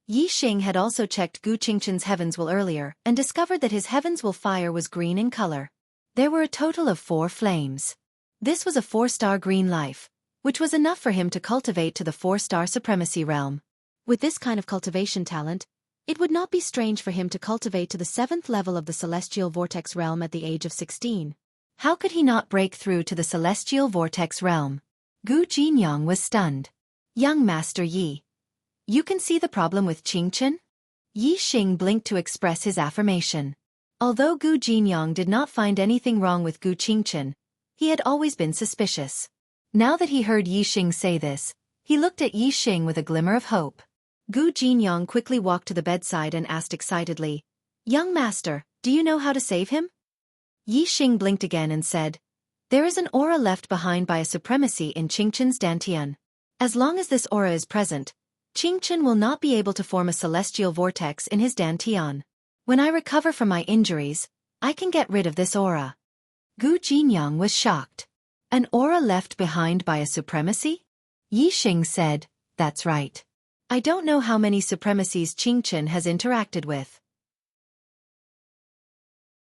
Yi Xing had also checked Gu Qingchen's heavens will earlier and discovered that his heavens will fire was green in color. There were a total of 4 flames. This was a 4-star green life, which was enough for him to cultivate to the 4-star supremacy realm. With this kind of cultivation talent, it would not be strange for him to cultivate to the 7th level of the celestial vortex realm at the age of 16. How could he not break through to the celestial vortex realm? Gu Jinyong was stunned. "Young Master Yi, you can see the problem with Qingchen?" Yi Xing blinked to express his affirmation. Although Gu Jinyong did not find anything wrong with Gu Qingchen, he had always been suspicious. Now that he heard Yi Xing say this, he looked at Yi Xing with a glimmer of hope. Gu Jinyong quickly walked to the bedside and asked excitedly, "Young master, do you know how to save him?" Yi Xing blinked again and said, "There is an aura left behind by a supremacy in Qingchen's dantian. As long as this aura is present, Qingchen will not be able to form a celestial vortex in his dantian. When I recover from my injuries, I can get rid of this aura." Gu Jinyong was shocked. "An aura left behind by a supremacy?" Yi Xing said, "That's right. I don't know how many supremacies Qingchen has interacted with.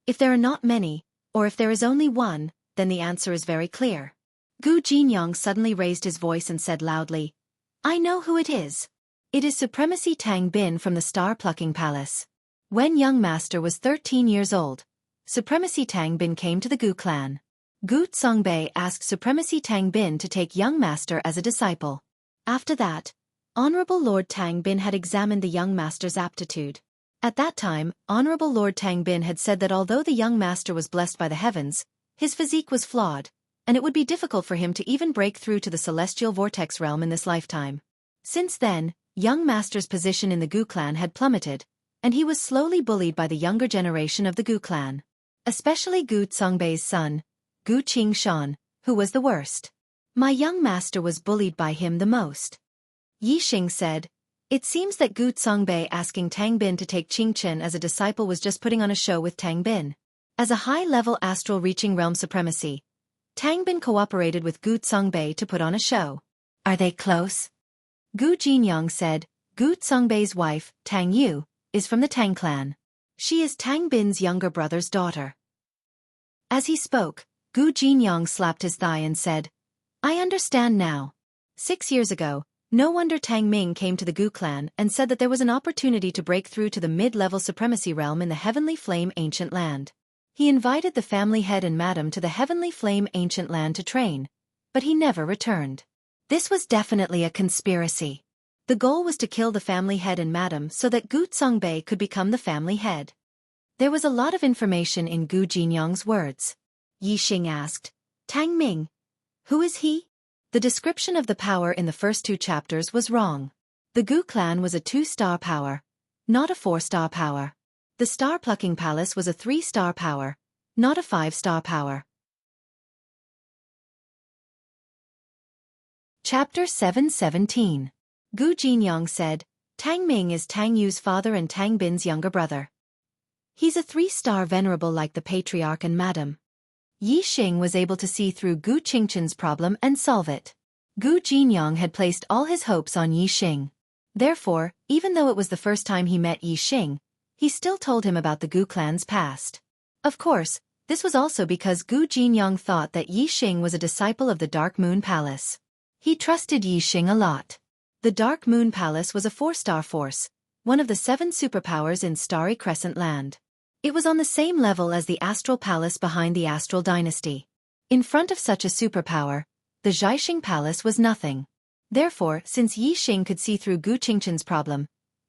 If there are not many, or if there is only one, then the answer is very clear." Gu Jinyong suddenly raised his voice and said loudly, "I know who it is. It is Supremacy Tang Bin from the Star-Plucking Palace. When young master was 13 years old, Supremacy Tang Bin came to the Gu clan. Gu Songbei asked Supremacy Tang Bin to take young master as a disciple. After that, Honorable Lord Tang Bin had examined the young master's aptitude. At that time, Honorable Lord Tang Bin had said that although the young master was blessed by the heavens, his physique was flawed, and it would be difficult for him to even break through to the celestial vortex realm in this lifetime. Since then, young master's position in the Gu clan had plummeted, and he was slowly bullied by the younger generation of the Gu clan. Especially Gu Songbei's son, Gu Qingshan, who was the worst. My young master was bullied by him the most." Yi Xing said, "It seems that Gu Songbei asking Tang Bin to take Qingchen as a disciple was just putting on a show with Tang Bin. As a high-level astral reaching realm supremacy, Tang Bin cooperated with Gu Songbei to put on a show. Are they close?" Gu Jinyong said, "Gu Songbei's wife, Tang Yu, is from the Tang clan. She is Tang Bin's younger brother's daughter." As he spoke, Gu Jinyong slapped his thigh and said, "I understand now. 6 years ago, no wonder Tang Ming came to the Gu clan and said that there was an opportunity to break through to the mid-level supremacy realm in the Heavenly Flame Ancient Land. He invited the family head and madam to the Heavenly Flame Ancient Land to train, but he never returned. This was definitely a conspiracy. The goal was to kill the family head and madam so that Gu Songbei could become the family head." There was a lot of information in Gu Jinyong's words. Yi Xing asked, "Tang Ming, who is he?" The description of the power in the first 2 chapters was wrong. The Gu clan was a 2-star power, not a 4-star power. The Star-Plucking Palace was a 3-star power, not a 5-star power. Chapter 717. Gu Jinyang said, Tang Ming is Tang Yu's father and Tang Bin's younger brother. He's a 3-star venerable like the patriarch and madam. Yi Xing was able to see through Gu Qingchen's problem and solve it. Gu Jinyang had placed all his hopes on Yi Xing. Therefore, even though it was the first time he met Yi Xing, he still told him about the Gu clan's past. Of course, this was also because Gu Jinyang thought that Yi Xing was a disciple of the Dark Moon Palace. He trusted Yi Xing a lot. The Dark Moon Palace was a 4-star force, one of the 7 superpowers in Starry Crescent Land. It was on the same level as the Astral Palace behind the Astral Dynasty. In front of such a superpower, the Xianxia Palace was nothing. Therefore, since Yi Xing could see through Gu Qingchen's problem,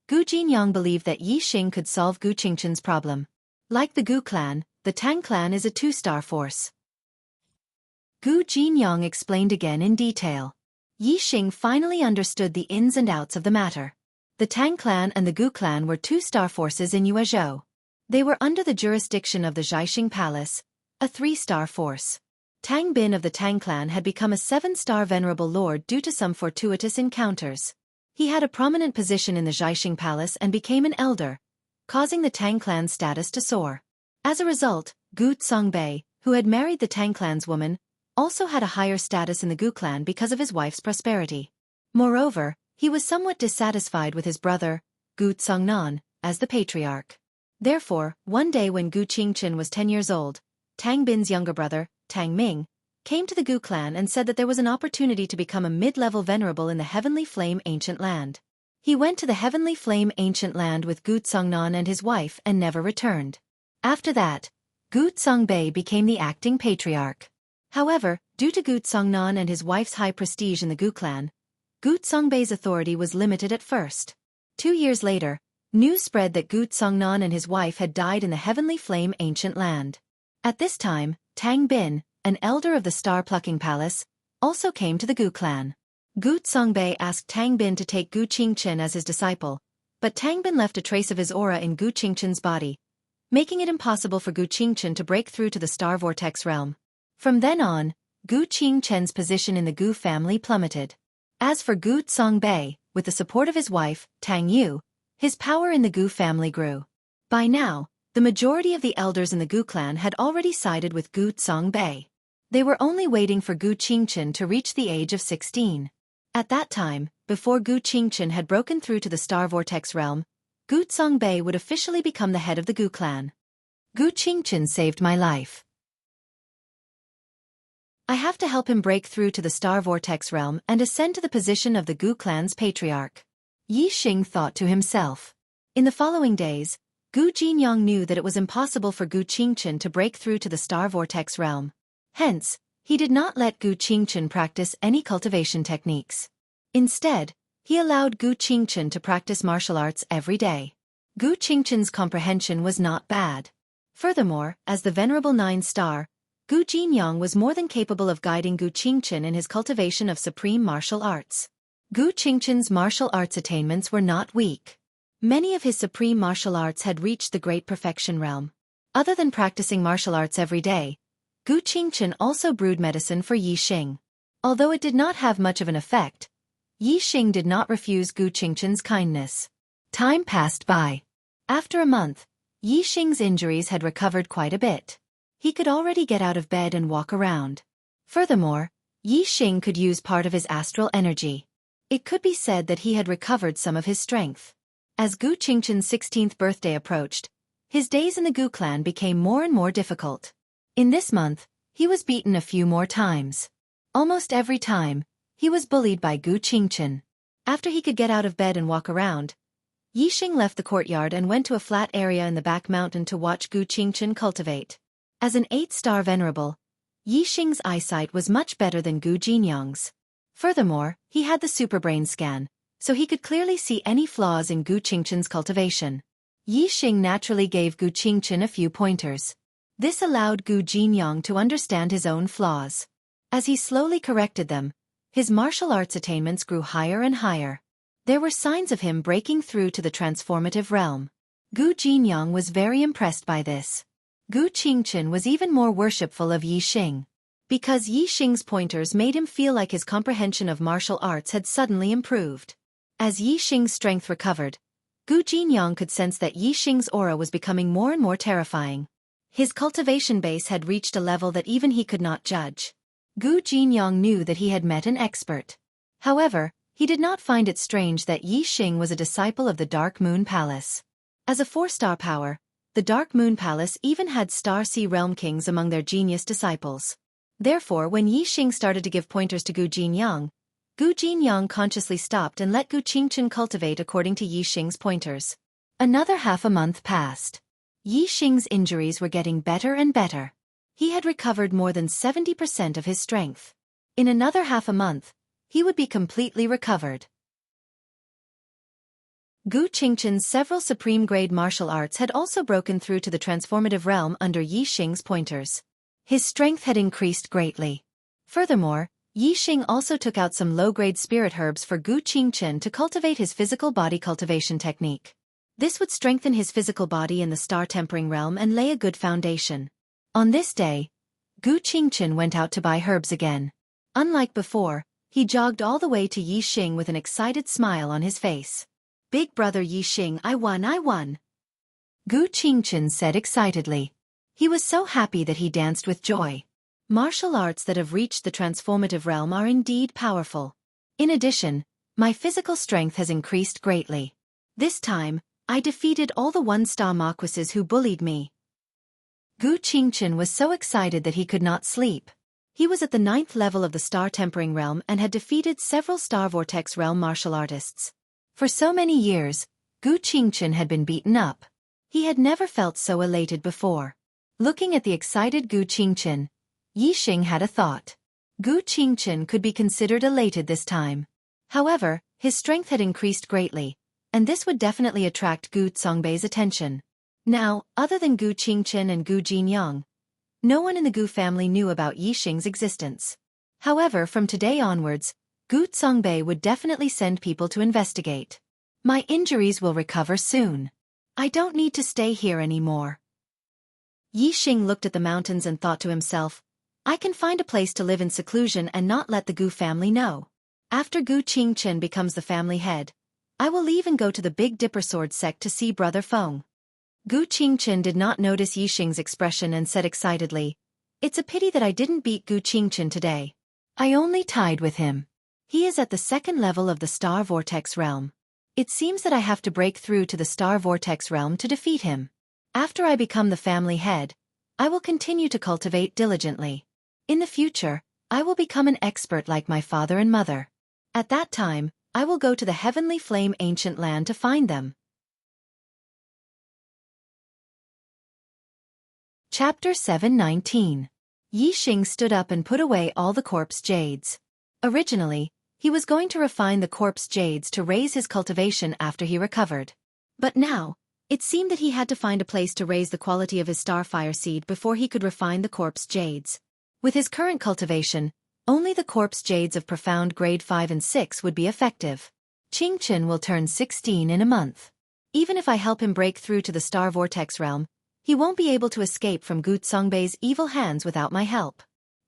Gu Jinyang believed that Yi Xing could solve Gu Qingchen's problem. Like the Gu clan, the Tang clan is a 2-star force. Gu Jinyang explained again in detail. Yi Xing finally understood the ins and outs of the matter. The Tang clan and the Gu clan were 2-star forces in Yuezhou. They were under the jurisdiction of the Xianxia Palace, a 3-star force. Tang Bin of the Tang clan had become a 7-star venerable lord due to some fortuitous encounters. He had a prominent position in the Xianxia Palace and became an elder, causing the Tang clan's status to soar. As a result, Gu Songbei, who had married the Tang clan's woman, also had a higher status in the Gu clan because of his wife's prosperity. Moreover, he was somewhat dissatisfied with his brother, Gu Songnan, as the patriarch. Therefore, one day when Gu Qingchen was 10 years old, Tang Bin's younger brother, Tang Ming, came to the Gu clan and said that there was an opportunity to become a mid-level venerable in the Heavenly Flame Ancient Land. He went to the Heavenly Flame Ancient Land with Gu Songnan and his wife and never returned. After that, Gu Songbei became the acting patriarch. However, due to Gu Songnan and his wife's high prestige in the Gu clan, Gu Songbei's authority was limited at first. 2 years later, news spread that Gu Songnan and his wife had died in the Heavenly Flame Ancient Land. At this time, Tang Bin, an elder of the Star-Plucking Palace, also came to the Gu clan. Gu Songbei asked Tang Bin to take Gu Qingchen as his disciple, but Tang Bin left a trace of his aura in Gu Qingchen's body, making it impossible for Gu Qingchen to break through to the Star Vortex realm. From then on, Gu Qingchen's position in the Gu family plummeted. As for Gu Songbei, with the support of his wife, Tang Yu, his power in the Gu family grew. By now, the majority of the elders in the Gu clan had already sided with Gu Songbei. They were only waiting for Gu Qingchen to reach the age of 16. At that time, before Gu Qingchen had broken through to the Star Vortex realm, Gu Songbei would officially become the head of the Gu clan. Gu Qingchen saved my life. I have to help him break through to the Star Vortex realm and ascend to the position of the Gu clan's patriarch. Yi Xing thought to himself. In the following days, Gu Jinyang knew that it was impossible for Gu Qingchen to break through to the Star Vortex realm. Hence, he did not let Gu Qingchen practice any cultivation techniques. Instead, he allowed Gu Qingchen to practice martial arts every day. Gu Qingchen's comprehension was not bad. Furthermore, as the Venerable 9-star, Gu Jinyang was more than capable of guiding Gu Qingchen in his cultivation of supreme martial arts. Gu Qingchen's martial arts attainments were not weak. Many of his supreme martial arts had reached the great perfection realm. Other than practicing martial arts every day, Gu Qingchen also brewed medicine for Yi Xing. Although it did not have much of an effect, Yi Xing did not refuse Gu Qingchen's kindness. Time passed by. After a month, Yi Xing's injuries had recovered quite a bit. He could already get out of bed and walk around. Furthermore, Yi Xing could use part of his astral energy. It could be said that he had recovered some of his strength. As Gu Qingchen's 16th birthday approached, his days in the Gu clan became more and more difficult. In this month, he was beaten a few more times. Almost every time, he was bullied by Gu Qingchen. After he could get out of bed and walk around, Yi Xing left the courtyard and went to a flat area in the back mountain to watch Gu Qingchen cultivate. As an 8-star venerable, Yi Xing's eyesight was much better than Gu Jinyang's. Furthermore, he had the superbrain scan, so he could clearly see any flaws in Gu Qingchen's cultivation. Yi Xing naturally gave Gu Qingchen a few pointers. This allowed Gu Jinyang to understand his own flaws. As he slowly corrected them, his martial arts attainments grew higher and higher. There were signs of him breaking through to the transformative realm. Gu Jinyang was very impressed by this. Gu Qingchen was even more worshipful of Yi Xing. Because Yi Xing's pointers made him feel like his comprehension of martial arts had suddenly improved. As Yi Xing's strength recovered, Gu Jinyang could sense that Yi Xing's aura was becoming more and more terrifying. His cultivation base had reached a level that even he could not judge. Gu Jinyang knew that he had met an expert. However, he did not find it strange that Yi Xing was a disciple of the Dark Moon Palace. As a 4-star power, the Dark Moon Palace even had Star Sea Realm Kings among their genius disciples. Therefore, when Yi Xing started to give pointers to Gu Jinyang consciously stopped and let Gu Qingchen cultivate according to Yi Xing's pointers. Another half a month passed. Yi Xing's injuries were getting better and better. He had recovered more than 70% of his strength. In another half a month, he would be completely recovered. Gu Qingchen's several supreme-grade martial arts had also broken through to the transformative realm under Yi Xing's pointers. His strength had increased greatly. Furthermore, Yi Xing also took out some low-grade spirit herbs for Gu Qingchen to cultivate his physical body cultivation technique. This would strengthen his physical body in the star-tempering realm and lay a good foundation. On this day, Gu Qingchen went out to buy herbs again. Unlike before, he jogged all the way to Yi Xing with an excited smile on his face. "Big brother Yi Xing, I won. Gu Qingchen said excitedly. He was so happy that he danced with joy. Martial arts that have reached the transformative realm are indeed powerful. In addition, my physical strength has increased greatly. This time, I defeated all the 1-star marquises who bullied me." Gu Qingchen was so excited that he could not sleep. He was at the 9th level of the star-tempering realm and had defeated several Star Vortex realm martial artists. For so many years, Gu Qingchen had been beaten up. He had never felt so elated before. Looking at the excited Gu Qingchen, Yi Xing had a thought. Gu Qingchen could be considered elated this time. However, his strength had increased greatly, and this would definitely attract Gu Songbei's attention. Now, other than Gu Qingchen and Gu Jinyang, no one in the Gu family knew about Yi Xing's existence. However, from today onwards, Gu Songbei would definitely send people to investigate. My injuries will recover soon. I don't need to stay here anymore. Yi Xing looked at the mountains and thought to himself, I can find a place to live in seclusion and not let the Gu family know. After Gu Qingchen becomes the family head, I will leave and go to the Big Dipper Sword sect to see Brother Feng. Gu Qingchen did not notice Yi Xing's expression and said excitedly, It's a pity that I didn't beat Gu Qingchen today. I only tied with him. He is at the 2nd level of the Star Vortex realm. It seems that I have to break through to the Star Vortex realm to defeat him. After I become the family head, I will continue to cultivate diligently. In the future, I will become an expert like my father and mother. At that time, I will go to the Heavenly Flame Ancient Land to find them. Chapter 719. Yi Xing stood up and put away all the corpse jades. Originally, he was going to refine the corpse jades to raise his cultivation after he recovered. But now, it seemed that he had to find a place to raise the quality of his starfire seed before he could refine the corpse jades. With his current cultivation, only the corpse jades of profound grade 5 and 6 would be effective. Qingchen will turn 16 in a month. Even if I help him break through to the Star Vortex realm, he won't be able to escape from Gu Songbei's evil hands without my help.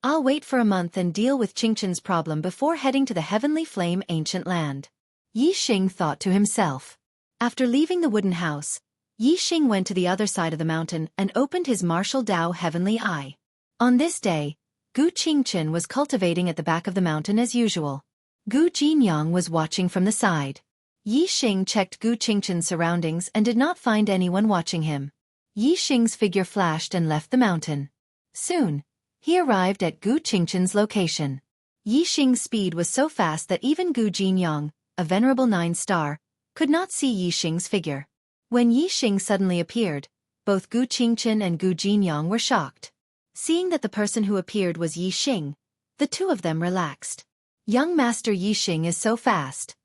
I'll wait for a month and deal with Qingchen's problem before heading to the Heavenly Flame Ancient Land. Yi Xing thought to himself. After leaving the wooden house, Yi Xing went to the other side of the mountain and opened his martial Dao Heavenly Eye. On this day, Gu Qingchen was cultivating at the back of the mountain as usual. Gu Jinyang was watching from the side. Yi Xing checked Gu Qingchen's surroundings and did not find anyone watching him. Yi Xing's figure flashed and left the mountain. Soon, he arrived at Gu Qingchen's location. Yi Xing's speed was so fast that even Gu Jinyang, a venerable 9-star, could not see Yi Xing's figure. When Yi Xing suddenly appeared, both Gu Qingchen and Gu Jinyang were shocked. Seeing that the person who appeared was Yi Xing, the two of them relaxed. Young Master Yi Xing is so fast.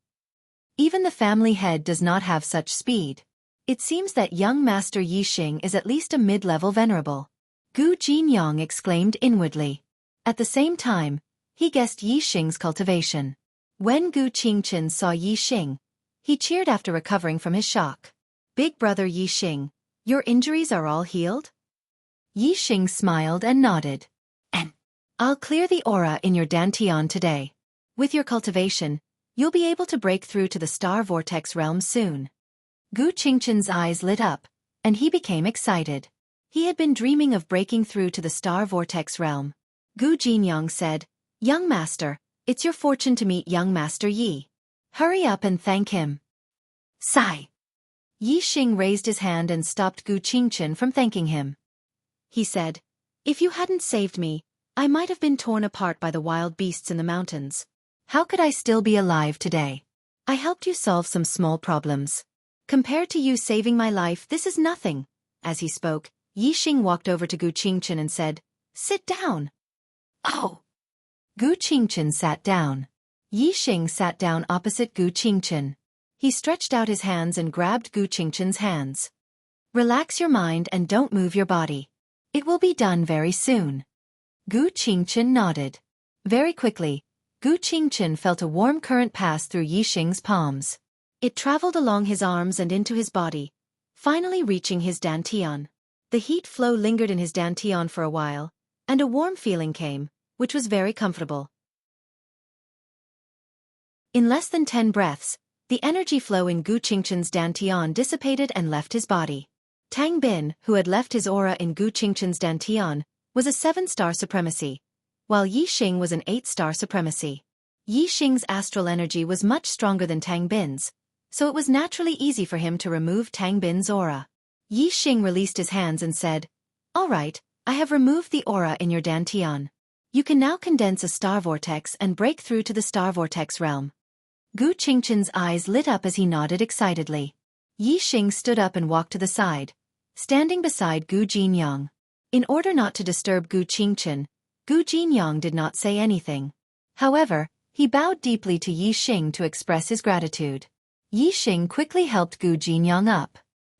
Even the family head does not have such speed. It seems that young Master Yi Xing is at least a mid-level venerable. Gu Jinyang exclaimed inwardly. At the same time, he guessed Yi Xing's cultivation. When Gu Qingchen saw Yi Xing, he cheered after recovering from his shock. Big brother Yi Xing, your injuries are all healed? Yixing smiled and nodded. And I'll clear the aura in your dantian today. With your cultivation, you'll be able to break through to the star vortex realm soon. Gu Qingchen's eyes lit up, and he became excited. He had been dreaming of breaking through to the star vortex realm. Gu Jinyang said, "Young master, it's your fortune to meet young master Yi. Hurry up and thank him." Sigh. Yixing raised his hand and stopped Gu Qingchen from thanking him. He said, "If you hadn't saved me, I might have been torn apart by the wild beasts in the mountains. How could I still be alive today? I helped you solve some small problems. Compared to you saving my life, this is nothing." As he spoke, Yixing walked over to Gu Qingchen and said, "Sit down." "Oh." Gu Qingchen sat down. Yixing sat down opposite Gu Qingchen. He stretched out his hands and grabbed Gu Qingchen's hands. "Relax your mind and don't move your body. It will be done very soon." Gu Qingchen nodded. Very quickly, Gu Qingchen felt a warm current pass through Yixing's palms. It traveled along his arms and into his body, finally reaching his dantian. The heat flow lingered in his dantian for a while, and a warm feeling came, which was very comfortable. In less than 10 breaths, the energy flow in Gu Qingchen's dantian dissipated and left his body. Tang Bin, who had left his aura in Gu Qingchen's dantian, was a 7-star supremacy, while Yixing was an 8-star supremacy. Yixing's astral energy was much stronger than Tang Bin's, so it was naturally easy for him to remove Tang Bin's aura. Yixing released his hands and said, "All right, I have removed the aura in your dantian. You can now condense a star vortex and break through to the star vortex realm." Gu Qingchen's eyes lit up as he nodded excitedly. Yixing stood up and walked to the side, standing beside Gu Jinyang. In order not to disturb Gu Qingchen, Gu Jinyang did not say anything. However, he bowed deeply to Yixing to express his gratitude. Yixing quickly helped Gu Jinyang up.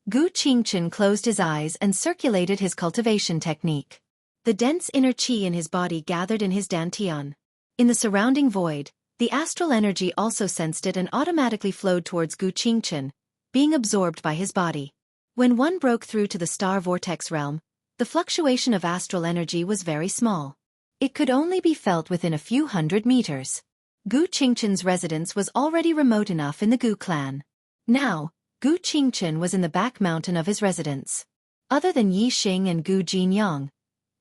Gu Qingchen closed his eyes and circulated his cultivation technique. The dense inner qi in his body gathered in his dantian. In the surrounding void, the astral energy also sensed it and automatically flowed towards Gu Qingchen, being absorbed by his body. When one broke through to the star vortex realm, the fluctuation of astral energy was very small. It could only be felt within a few hundred meters. Gu Qingchen's residence was already remote enough in the Gu clan. Now, Gu Qingchen was in the back mountain of his residence. Other than Yixing and Gu Jinyang,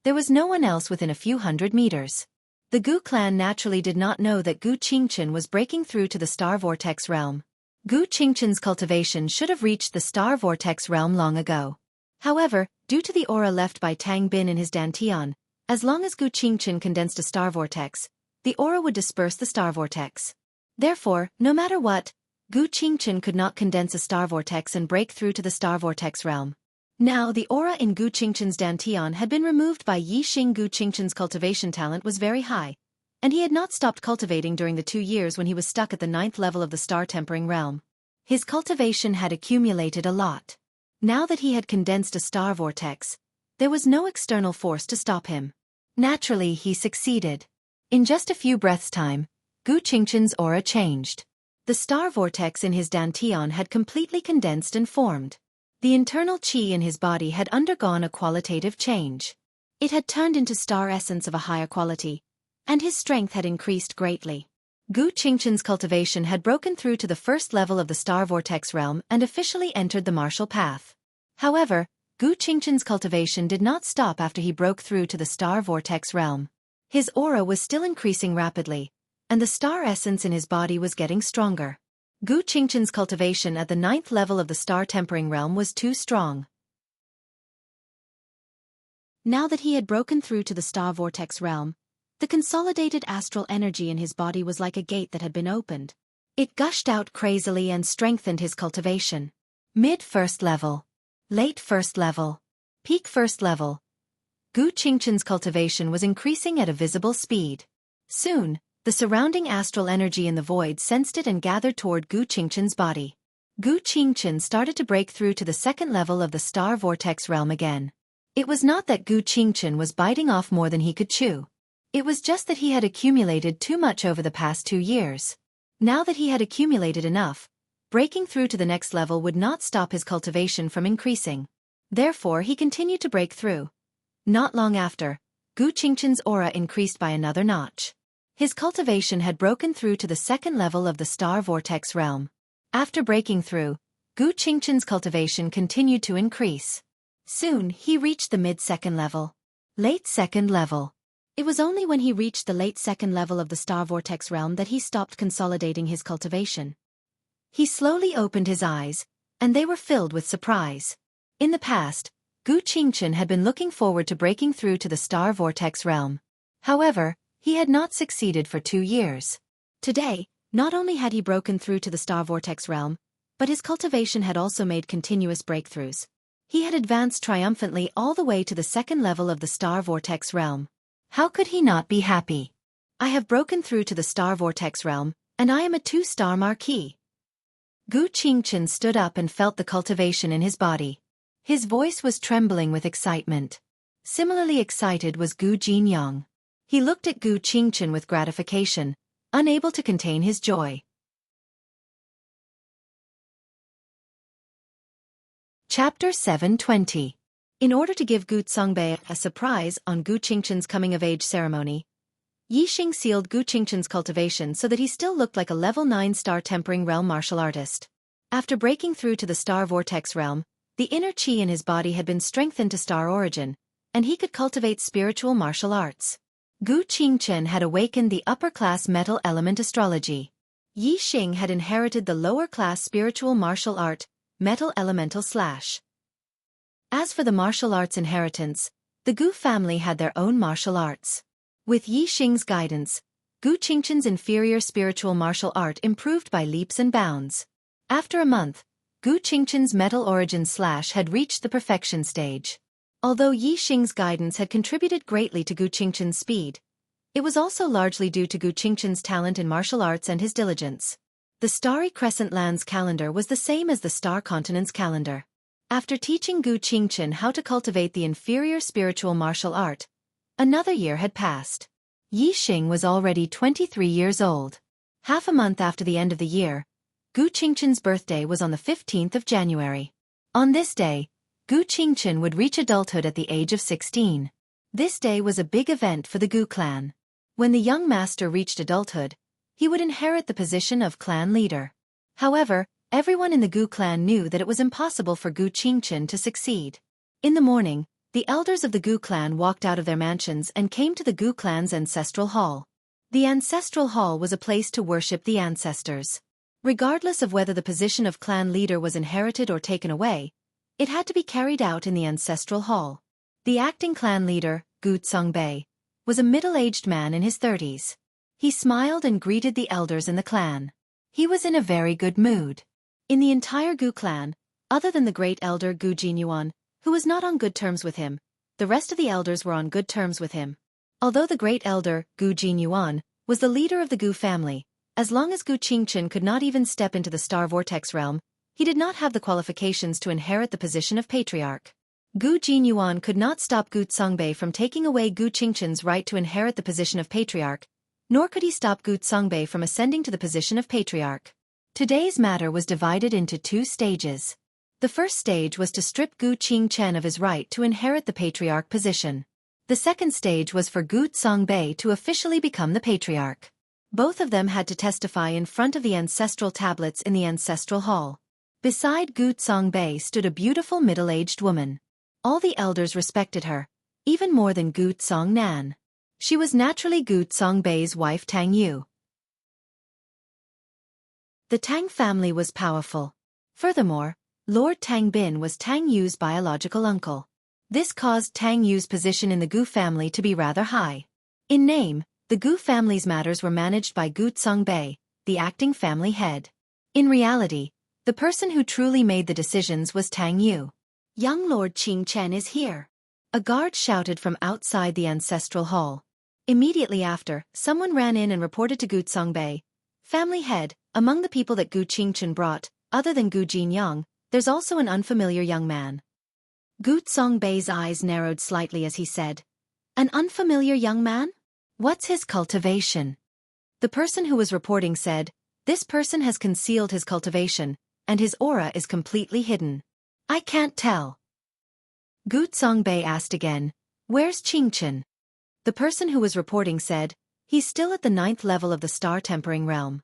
there was no one else within a few hundred meters. The Gu clan naturally did not know that Gu Qingchen was breaking through to the star vortex realm. Gu Qingchen's cultivation should have reached the star vortex realm long ago. However, due to the aura left by Tang Bin in his dantian, as long as Gu Qingchen condensed a star vortex, the aura would disperse the star vortex. Therefore, no matter what, Gu Qingchen could not condense a star vortex and break through to the star vortex realm. Now the aura in Gu Qingchen's dantian had been removed by Yixing. Gu Qingchen's cultivation talent was very high, and he had not stopped cultivating during the 2 years when he was stuck at the 9th level of the star-tempering realm. His cultivation had accumulated a lot. Now that he had condensed a star vortex, there was no external force to stop him. Naturally, he succeeded. In just a few breaths' time, Gu Qingchen's aura changed. The star vortex in his dantian had completely condensed and formed. The internal qi in his body had undergone a qualitative change. It had turned into star essence of a higher quality, and his strength had increased greatly. Gu Qingchen's cultivation had broken through to the 1st level of the star vortex realm and officially entered the martial path. However, Gu Qingchen's cultivation did not stop after he broke through to the star vortex realm. His aura was still increasing rapidly, and the star essence in his body was getting stronger. Gu Qingchen's cultivation at the 9th level of the star-tempering realm was too strong. Now that he had broken through to the star vortex realm, the consolidated astral energy in his body was like a gate that had been opened. It gushed out crazily and strengthened his cultivation. Mid-1st level. Late 1st level. Peak 1st level. Gu Qingchen's cultivation was increasing at a visible speed. Soon, the surrounding astral energy in the void sensed it and gathered toward Gu Qingchen's body. Gu Qingchen started to break through to the 2nd level of the star vortex realm again. It was not that Gu Qingchen was biting off more than he could chew. It was just that he had accumulated too much over the past 2 years. Now that he had accumulated enough, breaking through to the next level would not stop his cultivation from increasing. Therefore, he continued to break through. Not long after, Gu Qingchen's aura increased by another notch. His cultivation had broken through to the second level of the star vortex realm. After breaking through, Gu Qingchen's cultivation continued to increase. Soon, he reached the mid-second level. Late second level. It was only when he reached the late second level of the star vortex realm that he stopped consolidating his cultivation. He slowly opened his eyes, and they were filled with surprise. In the past, Gu Qingchen had been looking forward to breaking through to the star vortex realm. However, he had not succeeded for 2 years. Today, not only had he broken through to the star vortex realm, but his cultivation had also made continuous breakthroughs. He had advanced triumphantly all the way to the second level of the star vortex realm. How could he not be happy? I have broken through to the star vortex realm, and I am a 2-star marquis. Gu Qingchen stood up and felt the cultivation in his body. His voice was trembling with excitement. Similarly excited was Gu Jinyang. He looked at Gu Qingchen with gratification, unable to contain his joy. Chapter 720. In order to give Gu Songbei a surprise on Gu Qingchen's coming-of-age ceremony, Yixing sealed Gu Qingchen's cultivation so that he still looked like a level 9-star tempering realm martial artist. After breaking through to the star vortex realm, the inner qi in his body had been strengthened to star origin, and he could cultivate spiritual martial arts. Gu Qingchen had awakened the upper-class metal element astrology. Yixing had inherited the lower-class spiritual martial art, metal elemental /. As for the martial arts inheritance, the Gu family had their own martial arts. With Yixing's guidance, Gu Qingchen's inferior spiritual martial art improved by leaps and bounds. After a month, Gu Qingchen's metal origin / had reached the perfection stage. Although Yixing's guidance had contributed greatly to Gu Qingchen's speed, it was also largely due to Gu Qingchen's talent in martial arts and his diligence. The Starry Crescent Land's calendar was the same as the Star Continent's calendar. After teaching Gu Qingchen how to cultivate the inferior spiritual martial art, another year had passed. Yixing was already 23 years old. Half a month after the end of the year, Gu Qingchen's birthday was on the 15th of January. On this day, Gu Qingchen would reach adulthood at the age of 16. This day was a big event for the Gu clan. When the young master reached adulthood, he would inherit the position of clan leader. However, everyone in the Gu clan knew that it was impossible for Gu Qingchen to succeed. In the morning, the elders of the Gu clan walked out of their mansions and came to the Gu clan's ancestral hall. The ancestral hall was a place to worship the ancestors. Regardless of whether the position of clan leader was inherited or taken away, it had to be carried out in the ancestral hall. The acting clan leader, Gu Songbei, was a middle-aged man in his 30s. He smiled and greeted the elders in the clan. He was in a very good mood. In the entire Gu clan, other than the great elder Gu Jinyuan, who was not on good terms with him, the rest of the elders were on good terms with him. Although the great elder, Gu Jinyuan, was the leader of the Gu family, as long as Gu Qingchen could not even step into the star vortex realm, he did not have the qualifications to inherit the position of patriarch. Gu Jinyuan could not stop Gu Songbei from taking away Gu Qingchen's right to inherit the position of patriarch, nor could he stop Gu Songbei from ascending to the position of patriarch. Today's matter was divided into 2 stages. The first stage was to strip Gu Qingchen of his right to inherit the patriarch position. The second stage was for Gu Songbei to officially become the patriarch. Both of them had to testify in front of the ancestral tablets in the ancestral hall. Beside Gu Songbei stood a beautiful middle-aged woman. All the elders respected her, even more than Gu Songnan. She was naturally Gu Songbei's wife Tang Yu. The Tang family was powerful. Furthermore, Lord Tang Bin was Tang Yu's biological uncle. This caused Tang Yu's position in the Gu family to be rather high. In name, the Gu family's matters were managed by Gu Songbei, the acting family head. In reality, the person who truly made the decisions was Tang Yu. Young Lord Qingchen is here. A guard shouted from outside the ancestral hall. Immediately after, someone ran in and reported to Gu Songbei, family head, among the people that Gu Qingchen brought, other than Gu Jinyang, there's also an unfamiliar young man. Gu Songbei's eyes narrowed slightly as he said, an unfamiliar young man? What's his cultivation? The person who was reporting said, this person has concealed his cultivation, and his aura is completely hidden. I can't tell. Gu Songbei asked again, Where's Qingchen? The person who was reporting said, he's still at the 9th level of the star tempering realm.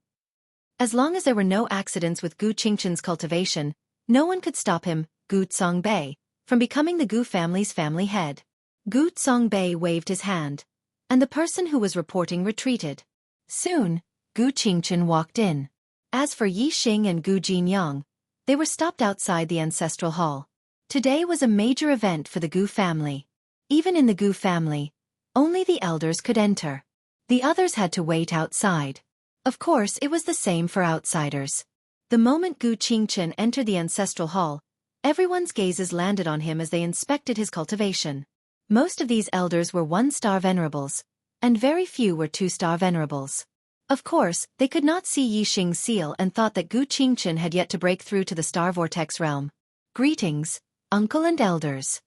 As long as there were no accidents with Gu Qingchen's cultivation, no one could stop him, Gu Songbei, from becoming the Gu family's family head. Gu Songbei waved his hand, and the person who was reporting retreated. Soon, Gu Qingchen walked in. As for Yi Xing and Gu Jinyang, they were stopped outside the ancestral hall. Today was a major event for the Gu family. Even in the Gu family, only the elders could enter. The others had to wait outside. Of course, it was the same for outsiders. The moment Gu Qingchen entered the ancestral hall, everyone's gazes landed on him as they inspected his cultivation. Most of these elders were 1-star venerables, and very few were 2-star venerables. Of course, they could not see Yi Xing's seal and thought that Gu Qingchen had yet to break through to the star vortex realm. Greetings, uncle and elders.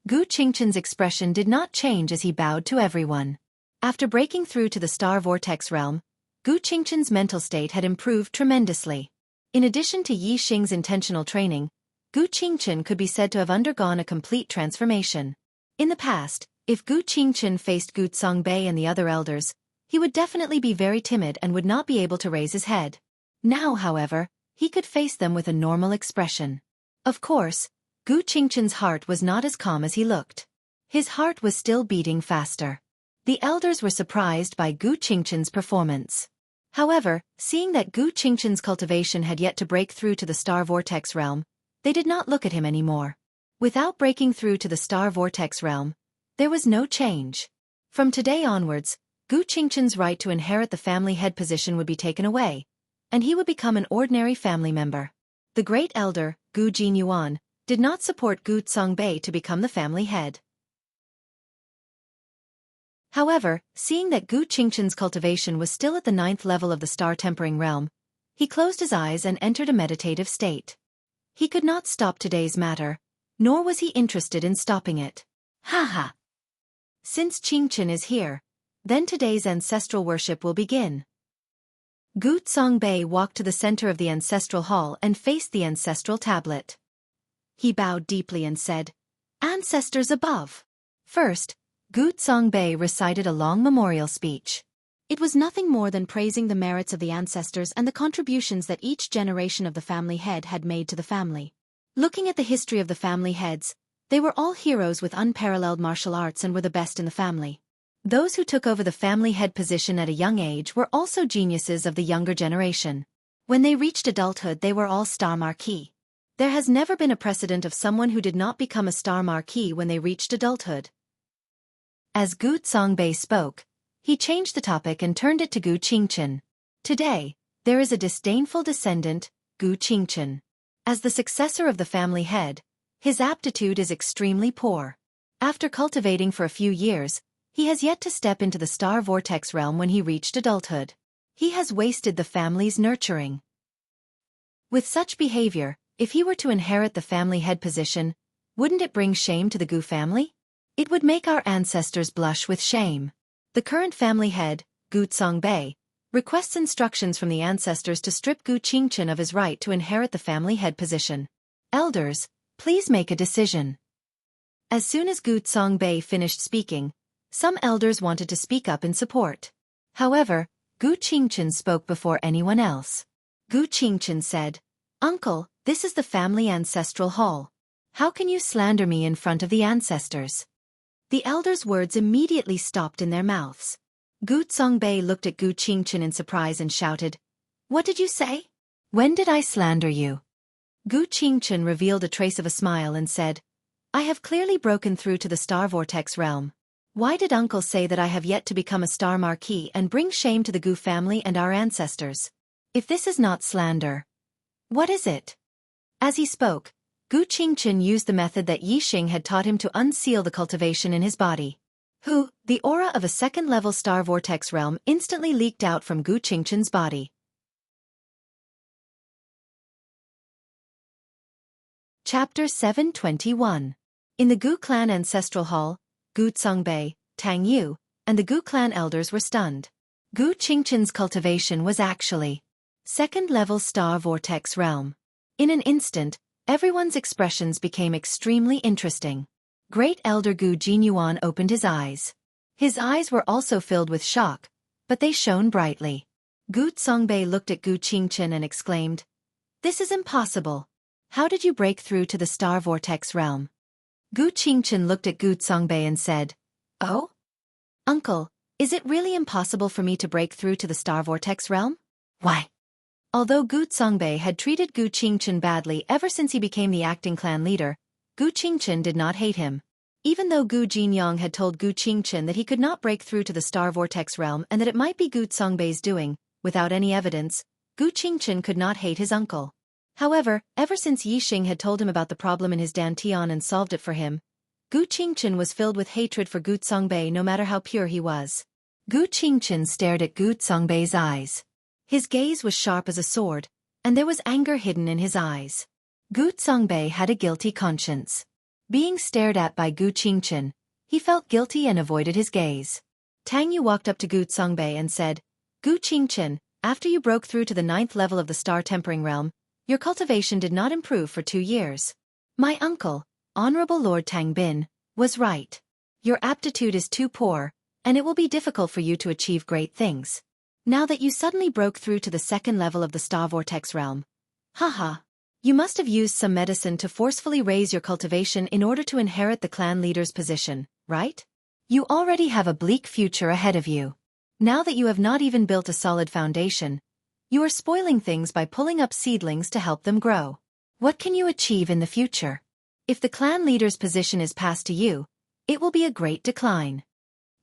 Gu Qingchen's expression did not change as he bowed to everyone. After breaking through to the star vortex realm, Gu Qingchen's mental state had improved tremendously. In addition to Yi Xing's intentional training, Gu Qingchen could be said to have undergone a complete transformation. In the past, if Gu Qingchen faced Gu Songbei and the other elders, he would definitely be very timid and would not be able to raise his head. Now, however, he could face them with a normal expression. Of course, Gu Qingchen's heart was not as calm as he looked. His heart was still beating faster. The elders were surprised by Gu Qingchen's performance. However, seeing that Gu Qingchen's cultivation had yet to break through to the star vortex realm, they did not look at him anymore. Without breaking through to the star vortex realm, there was no change. From today onwards, Gu Qingchen's right to inherit the family head position would be taken away, and he would become an ordinary family member. The great elder, Gu Jinyuan, did not support Gu Songbei to become the family head. However, seeing that Gu Qingchen's cultivation was still at the 9th level of the star tempering realm, he closed his eyes and entered a meditative state. He could not stop today's matter, nor was he interested in stopping it. Ha! Since Qingchen is here, then today's ancestral worship will begin. Gu Songbei walked to the center of the ancestral hall and faced the ancestral tablet. He bowed deeply and said, "Ancestors above." First, Gu Songbei recited a long memorial speech. It was nothing more than praising the merits of the ancestors and the contributions that each generation of the family head had made to the family. Looking at the history of the family heads, they were all heroes with unparalleled martial arts and were the best in the family. Those who took over the family head position at a young age were also geniuses of the younger generation. When they reached adulthood, they were all star marquis. There has never been a precedent of someone who did not become a star marquis when they reached adulthood. As Gu Songbei spoke, he changed the topic and turned it to Gu Qingchen. Today, there is a disdainful descendant, Gu Qingchen. As the successor of the family head, his aptitude is extremely poor. After cultivating for a few years, he has yet to step into the star vortex realm when he reached adulthood. He has wasted the family's nurturing. With such behavior, if he were to inherit the family head position, wouldn't it bring shame to the Gu family? It would make our ancestors blush with shame. The current family head, Gu Songbei, requests instructions from the ancestors to strip Gu Qingchen of his right to inherit the family head position. Elders, please make a decision. As soon as Gu Songbei finished speaking, some elders wanted to speak up in support. However, Gu Qingchen spoke before anyone else. Gu Qingchen said, "Uncle, this is the family ancestral hall. How can you slander me in front of the ancestors?" The elders' words immediately stopped in their mouths. Gu Songbei looked at Gu Qingchen in surprise and shouted, "What did you say? When did I slander you?" Gu Qingchen revealed a trace of a smile and said, "I have clearly broken through to the star vortex realm. Why did uncle say that I have yet to become a star marquis and bring shame to the Gu family and our ancestors? If this is not slander, what is it?" As he spoke, Gu Qingchen used the method that Yi Xing had taught him to unseal the cultivation in his body. The aura of a second-level star vortex realm instantly leaked out from Gu Qingchen's body. Chapter 721. In the Gu clan ancestral hall, Gu Songbei, Tang Yu, and the Gu clan elders were stunned. Gu Qingchen's cultivation was actually second-level star vortex realm. In an instant, everyone's expressions became extremely interesting. Great Elder Gu Jinyuan opened his eyes. His eyes were also filled with shock, but they shone brightly. Gu Songbei looked at Gu Qingchen and exclaimed, "This is impossible. How did you break through to the star vortex realm?" Gu Qingchen looked at Gu Songbei and said, "Oh? Uncle, is it really impossible for me to break through to the star vortex realm?" "Why?" Although Gu Songbei had treated Gu Qingchen badly ever since he became the acting clan leader, Gu Qingchen did not hate him. Even though Gu Jinyang had told Gu Qingchen that he could not break through to the star vortex realm and that it might be Gu Songbei's doing, without any evidence, Gu Qingchen could not hate his uncle. However, ever since Yixing had told him about the problem in his dantian and solved it for him, Gu Qingchen was filled with hatred for Gu Songbei no matter how pure he was. Gu Qingchen stared at Gu Songbei's eyes. His gaze was sharp as a sword, and there was anger hidden in his eyes. Gu Songbei had a guilty conscience. Being stared at by Gu Qingchen, he felt guilty and avoided his gaze. Tang Yu walked up to Gu Songbei and said, "Gu Qingchen, after you broke through to the 9th level of the star tempering realm, your cultivation did not improve for 2 years. My uncle, Honorable Lord Tang Bin, was right. Your aptitude is too poor, and it will be difficult for you to achieve great things. Now that you suddenly broke through to the 2nd level of the star vortex realm. Haha. You must have used some medicine to forcefully raise your cultivation in order to inherit the clan leader's position, right? You already have a bleak future ahead of you. Now that you have not even built a solid foundation, you are spoiling things by pulling up seedlings to help them grow. What can you achieve in the future? If the clan leader's position is passed to you, it will be a great decline."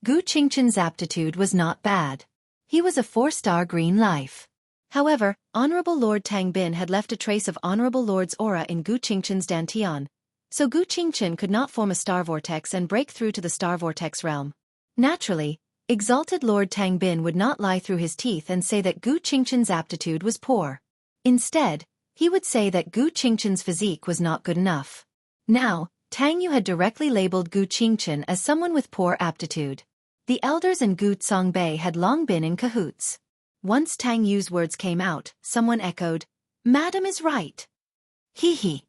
Gu Qingchen's aptitude was not bad. He was a 4-star green life. However, Honorable Lord Tang Bin had left a trace of Honorable Lord's aura in Gu Qingchen's dantian, so Gu Qingchen could not form a star vortex and break through to the star vortex realm. Naturally, exalted Lord Tang Bin would not lie through his teeth and say that Gu Qingchen's aptitude was poor. Instead, he would say that Gu Qingchen's physique was not good enough. Now, Tang Yu had directly labeled Gu Qingchen as someone with poor aptitude. The elders and Gu Songbei had long been in cahoots. Once Tang Yu's words came out, someone echoed, "Madam is right." Hee hee.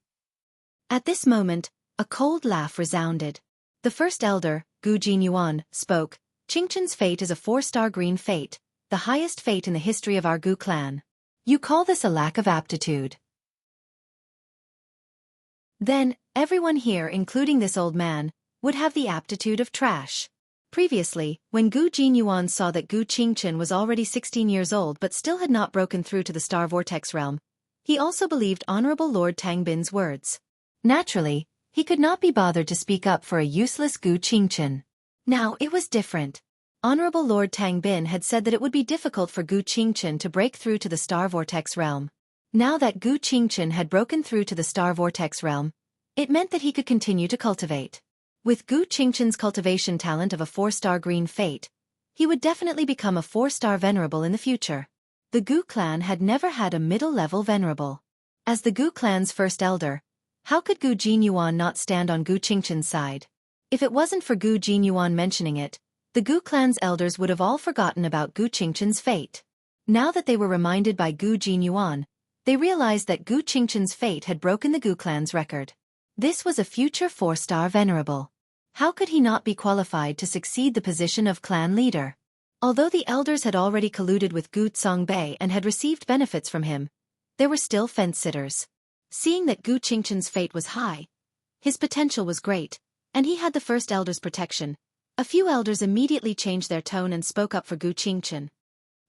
At this moment, a cold laugh resounded. The first elder, Gu Jinyuan, spoke, "Qingchen's fate is a 4-star green fate, the highest fate in the history of our Gu clan. You call this a lack of aptitude?" Then, everyone here including this old man, would have the aptitude of trash. Previously, when Gu Jinyuan saw that Gu Qingchen was already 16 years old but still had not broken through to the star vortex realm, he also believed Honorable Lord Tang Bin's words. Naturally, he could not be bothered to speak up for a useless Gu Qingchen. Now it was different. Honorable Lord Tang Bin had said that it would be difficult for Gu Qingchen to break through to the star vortex realm. Now that Gu Qingchen had broken through to the star vortex realm, it meant that he could continue to cultivate. With Gu Qingchen's cultivation talent of a 4-star green fate, he would definitely become a 4-star venerable in the future. The Gu clan had never had a middle-level venerable. As the Gu clan's first elder, how could Gu Jinyuan not stand on Gu Qingchen's side? If it wasn't for Gu Jinyuan mentioning it, the Gu clan's elders would have all forgotten about Gu Qingchen's fate. Now that they were reminded by Gu Jinyuan, they realized that Gu Qingchen's fate had broken the Gu clan's record. This was a future 4-star venerable. How could he not be qualified to succeed the position of clan leader? Although the elders had already colluded with Gu Songbei and had received benefits from him, there were still fence-sitters. Seeing that Gu Qingchen's fate was high, his potential was great, and he had the first elder's protection, a few elders immediately changed their tone and spoke up for Gu Qingchen.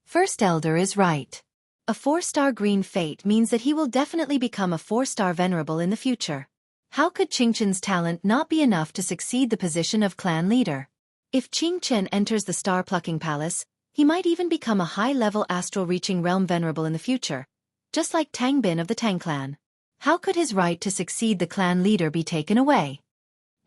First elder is right. A 4-star green fate means that he will definitely become a 4-star venerable in the future. How could Qingchen's talent not be enough to succeed the position of clan leader? If Qingchen enters the star-plucking palace, he might even become a high-level astral-reaching realm venerable in the future, just like Tang Bin of the Tang clan. How could his right to succeed the clan leader be taken away?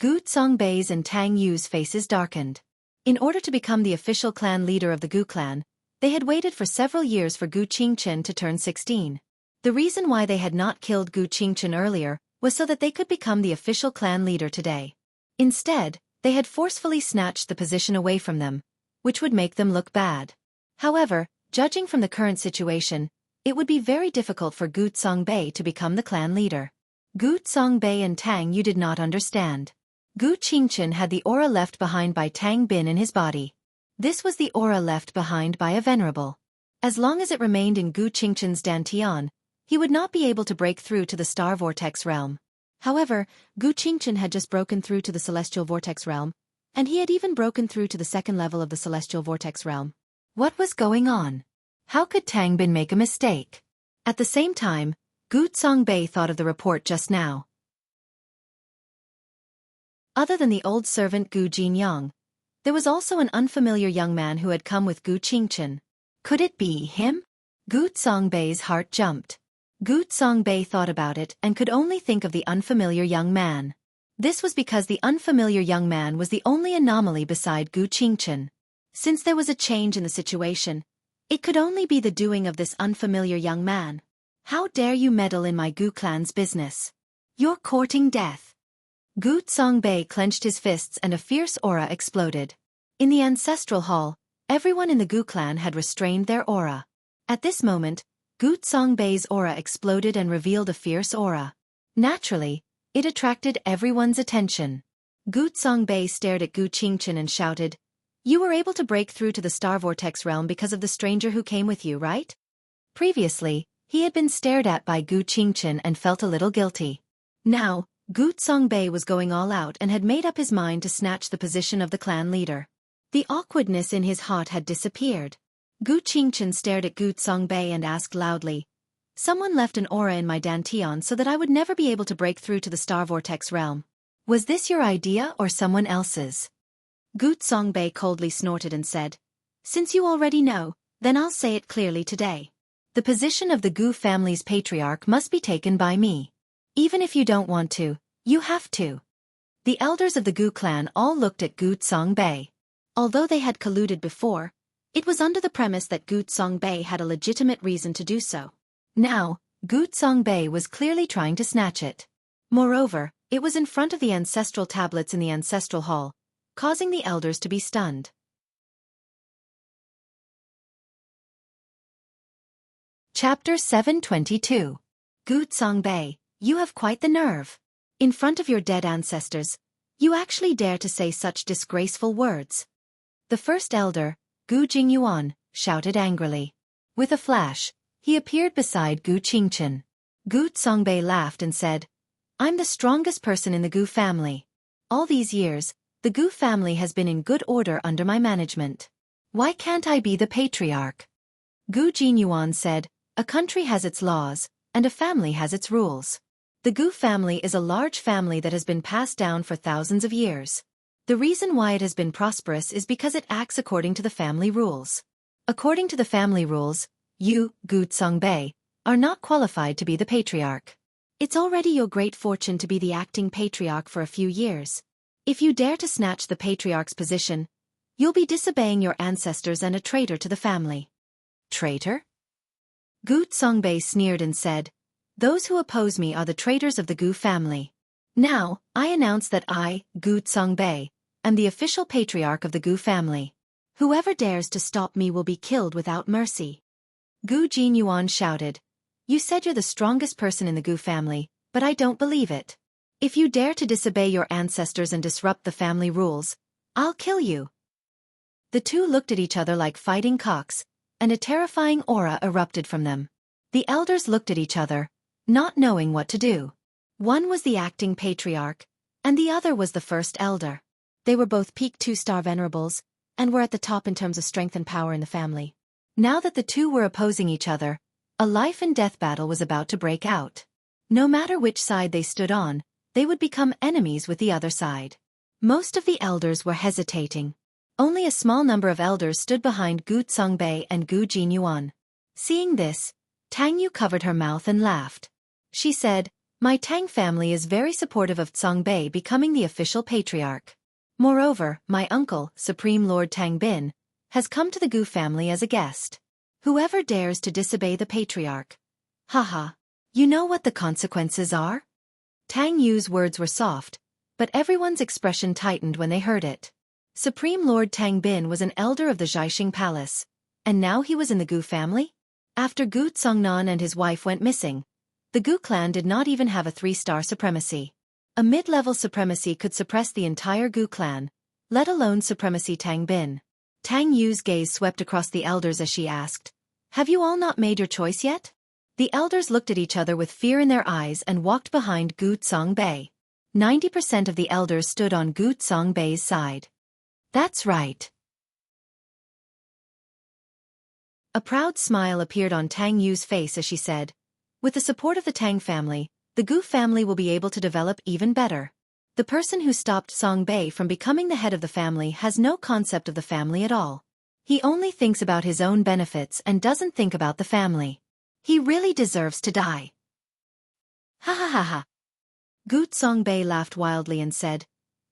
Gu Songbei's and Tang Yu's faces darkened. In order to become the official clan leader of the Gu clan, they had waited for several years for Gu Qingchen to turn 16. The reason why they had not killed Gu Qingchen earlier was so that they could become the official clan leader today. Instead, they had forcefully snatched the position away from them, which would make them look bad. However, judging from the current situation, it would be very difficult for Gu Songbei to become the clan leader. Gu Songbei and Tang Yu did not understand. Gu Qingchen had the aura left behind by Tang Bin in his body. This was the aura left behind by a venerable. As long as it remained in Gu Qingchen's dantian, he would not be able to break through to the star vortex realm. However, Gu Qingchen had just broken through to the celestial vortex realm, and he had even broken through to the second level of the celestial vortex realm. What was going on? How could Tang Bin make a mistake? At the same time, Gu Songbei thought of the report just now. Other than the old servant Gu Jinyang, there was also an unfamiliar young man who had come with Gu Qingchen. Could it be him? Gu Songbei's heart jumped. Gu Songbei thought about it and could only think of the unfamiliar young man. This was because the unfamiliar young man was the only anomaly beside Gu Qingchen. Since there was a change in the situation, it could only be the doing of this unfamiliar young man. How dare you meddle in my Gu clan's business? You're courting death. Gu Songbei clenched his fists and a fierce aura exploded. In the ancestral hall, everyone in the Gu clan had restrained their aura. At this moment, Gu Songbei's aura exploded and revealed a fierce aura. Naturally, it attracted everyone's attention. Gu Songbei stared at Gu Qingchen and shouted, "You were able to break through to the star vortex realm because of the stranger who came with you, right?" Previously, he had been stared at by Gu Qingchen and felt a little guilty. Now, Gu Songbei was going all out and had made up his mind to snatch the position of the clan leader. The awkwardness in his heart had disappeared. Gu Qingchen stared at Gu Songbei and asked loudly, "Someone left an aura in my dantian so that I would never be able to break through to the star vortex realm. Was this your idea or someone else's?" Gu Songbei coldly snorted and said, "Since you already know, then I'll say it clearly today. The position of the Gu family's patriarch must be taken by me. Even if you don't want to, you have to." The elders of the Gu clan all looked at Gu Songbei. Although they had colluded before, it was under the premise that Gu Songbei had a legitimate reason to do so. Now, Gu Songbei was clearly trying to snatch it. Moreover, it was in front of the ancestral tablets in the ancestral hall, causing the elders to be stunned. Chapter 722. Gu Songbei, you have quite the nerve. In front of your dead ancestors, you actually dare to say such disgraceful words. The first elder, Gu Jingyuan, shouted angrily. With a flash, he appeared beside Gu Qingchen. Gu Songbei laughed and said, "I'm the strongest person in the Gu family. All these years, the Gu family has been in good order under my management. Why can't I be the patriarch?" Gu Jinyuan said, "A country has its laws, and a family has its rules. The Gu family is a large family that has been passed down for thousands of years. The reason why it has been prosperous is because it acts according to the family rules. According to the family rules, you, Gu Songbei, are not qualified to be the patriarch. It's already your great fortune to be the acting patriarch for a few years. If you dare to snatch the patriarch's position, you'll be disobeying your ancestors and a traitor to the family." Traitor? Gu Songbei sneered and said, "Those who oppose me are the traitors of the Gu family. Now, I announce that I, Gu Songbei, am the official patriarch of the Gu family. Whoever dares to stop me will be killed without mercy." Gu Jinyuan shouted, "You said you're the strongest person in the Gu family, but I don't believe it. If you dare to disobey your ancestors and disrupt the family rules, I'll kill you." The two looked at each other like fighting cocks, and a terrifying aura erupted from them. The elders looked at each other, not knowing what to do. One was the acting patriarch, and the other was the first elder. They were both peak 2-star venerables, and were at the top in terms of strength and power in the family. Now that the two were opposing each other, a life-and-death battle was about to break out. No matter which side they stood on, they would become enemies with the other side. Most of the elders were hesitating. Only a small number of elders stood behind Gu Songbei and Gu Jinyuan. Seeing this, Tang Yu covered her mouth and laughed. She said, "My Tang family is very supportive of Songbei becoming the official patriarch. Moreover, my uncle, Supreme Lord Tang Bin, has come to the Gu family as a guest. Whoever dares to disobey the patriarch. Haha. You know what the consequences are?" Tang Yu's words were soft, but everyone's expression tightened when they heard it. Supreme Lord Tang Bin was an elder of the Xianxia Palace, and now he was in the Gu family? After Gu Tsongnan and his wife went missing, the Gu clan did not even have a 3-star supremacy. A mid-level supremacy could suppress the entire Gu clan, let alone supremacy Tang Bin. Tang Yu's gaze swept across the elders as she asked, "Have you all not made your choice yet?" The elders looked at each other with fear in their eyes and walked behind Gu Songbei. 90% of the elders stood on Gu Songbei's side. That's right. A proud smile appeared on Tang Yu's face as she said, "With the support of the Tang family, the Gu family will be able to develop even better. The person who stopped Songbei from becoming the head of the family has no concept of the family at all. He only thinks about his own benefits and doesn't think about the family. He really deserves to die." Ha ha ha ha. Gu Songbei laughed wildly and said,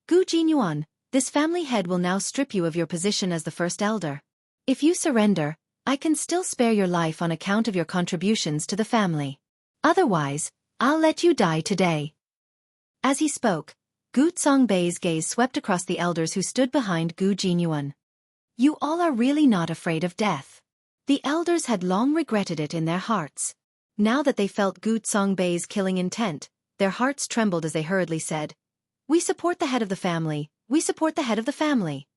"Gu Jinyuan, this family head will now strip you of your position as the first elder. If you surrender, I can still spare your life on account of your contributions to the family. Otherwise, I'll let you die today." As he spoke, Gu Songbei's gaze swept across the elders who stood behind Gu Jinyuan. "You all are really not afraid of death." The elders had long regretted it in their hearts. Now that they felt Gu Songbei's killing intent, their hearts trembled as they hurriedly said, "We support the head of the family, we support the head of the family."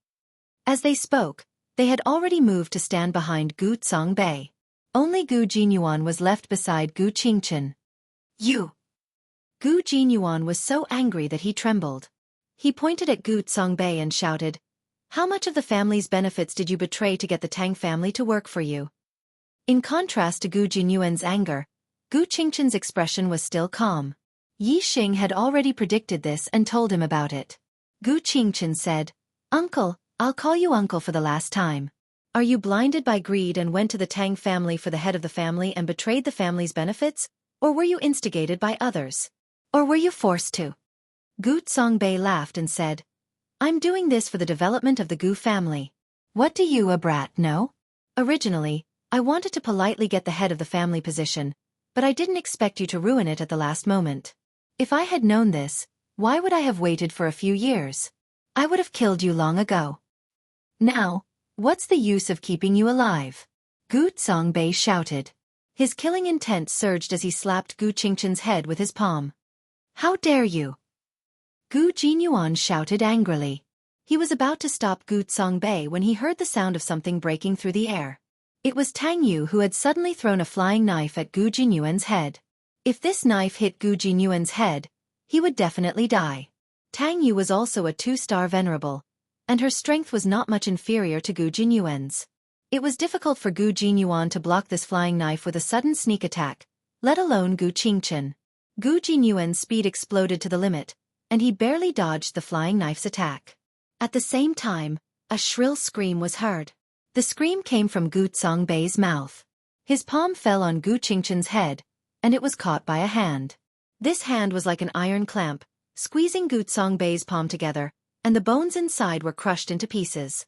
As they spoke, they had already moved to stand behind Gu Songbei. Only Gu Jinyuan was left beside Gu Qingchen. "You!" Gu Jinyuan was so angry that he trembled. He pointed at Gu Songbei and shouted, "How much of the family's benefits did you betray to get the Tang family to work for you?" In contrast to Gu Jinyuan's anger, Gu Qingchen's expression was still calm. Yi Xing had already predicted this and told him about it. Gu Qingchen said, "Uncle, I'll call you uncle for the last time. Are you blinded by greed and went to the Tang family for the head of the family and betrayed the family's benefits? Or were you instigated by others? Or were you forced to?" Gu Songbei laughed and said, "I'm doing this for the development of the Gu family. What do you, a brat, know? Originally, I wanted to politely get the head of the family position, but I didn't expect you to ruin it at the last moment. If I had known this, why would I have waited for a few years? I would have killed you long ago. Now, what's the use of keeping you alive?" Gu Songbei shouted. His killing intent surged as he slapped Gu Qingchen's head with his palm. "How dare you!" Gu Jinyuan shouted angrily. He was about to stop Gu Songbei when he heard the sound of something breaking through the air. It was Tang Yu who had suddenly thrown a flying knife at Gu Jinyuan's head. If this knife hit Gu Jinyuan's head, he would definitely die. Tang Yu was also a 2-star venerable, and her strength was not much inferior to Gu Jinyuan's. It was difficult for Gu Jinyuan to block this flying knife with a sudden sneak attack, let alone Gu Qingchen. Gu Jinyuan's speed exploded to the limit, and he barely dodged the flying knife's attack. At the same time, a shrill scream was heard. The scream came from Gu Songbei's mouth. His palm fell on Gu Qingchen's head, and it was caught by a hand. This hand was like an iron clamp, squeezing Gu Songbei's palm together, and the bones inside were crushed into pieces.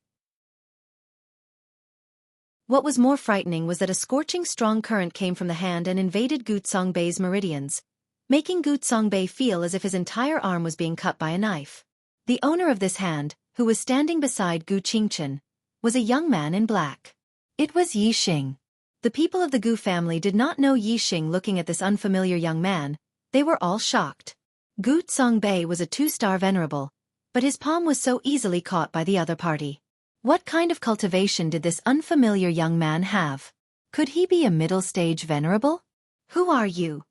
What was more frightening was that a scorching strong current came from the hand and invaded Gu Songbei's meridians, making Gu Songbei feel as if his entire arm was being cut by a knife. The owner of this hand, who was standing beside Gu Qingchen, was a young man in black. It was Yi Xing. The people of the Gu family did not know Yi Xing. Looking at this unfamiliar young man, they were all shocked. Gu Songbei was a 2-star venerable, but his palm was so easily caught by the other party. What kind of cultivation did this unfamiliar young man have? Could he be a middle-stage venerable? "Who are you?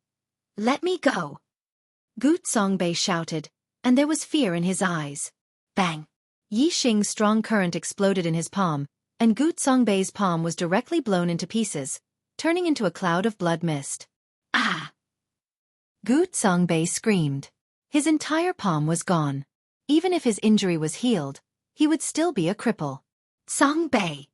Let me go!" Gu Songbei shouted, and there was fear in his eyes. Bang! Yi Xing's strong current exploded in his palm, and Gu Songbei's palm was directly blown into pieces, turning into a cloud of blood mist. Ah! Gu Songbei screamed. His entire palm was gone. Even if his injury was healed, he would still be a cripple. Songbei!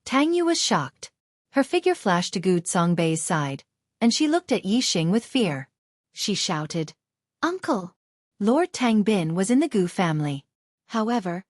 Tang Yu was shocked. Her figure flashed to Gu Songbei's side, and she looked at Yi Xing with fear. She shouted, "Uncle!" Lord Tang Bin was in the Gu family. However,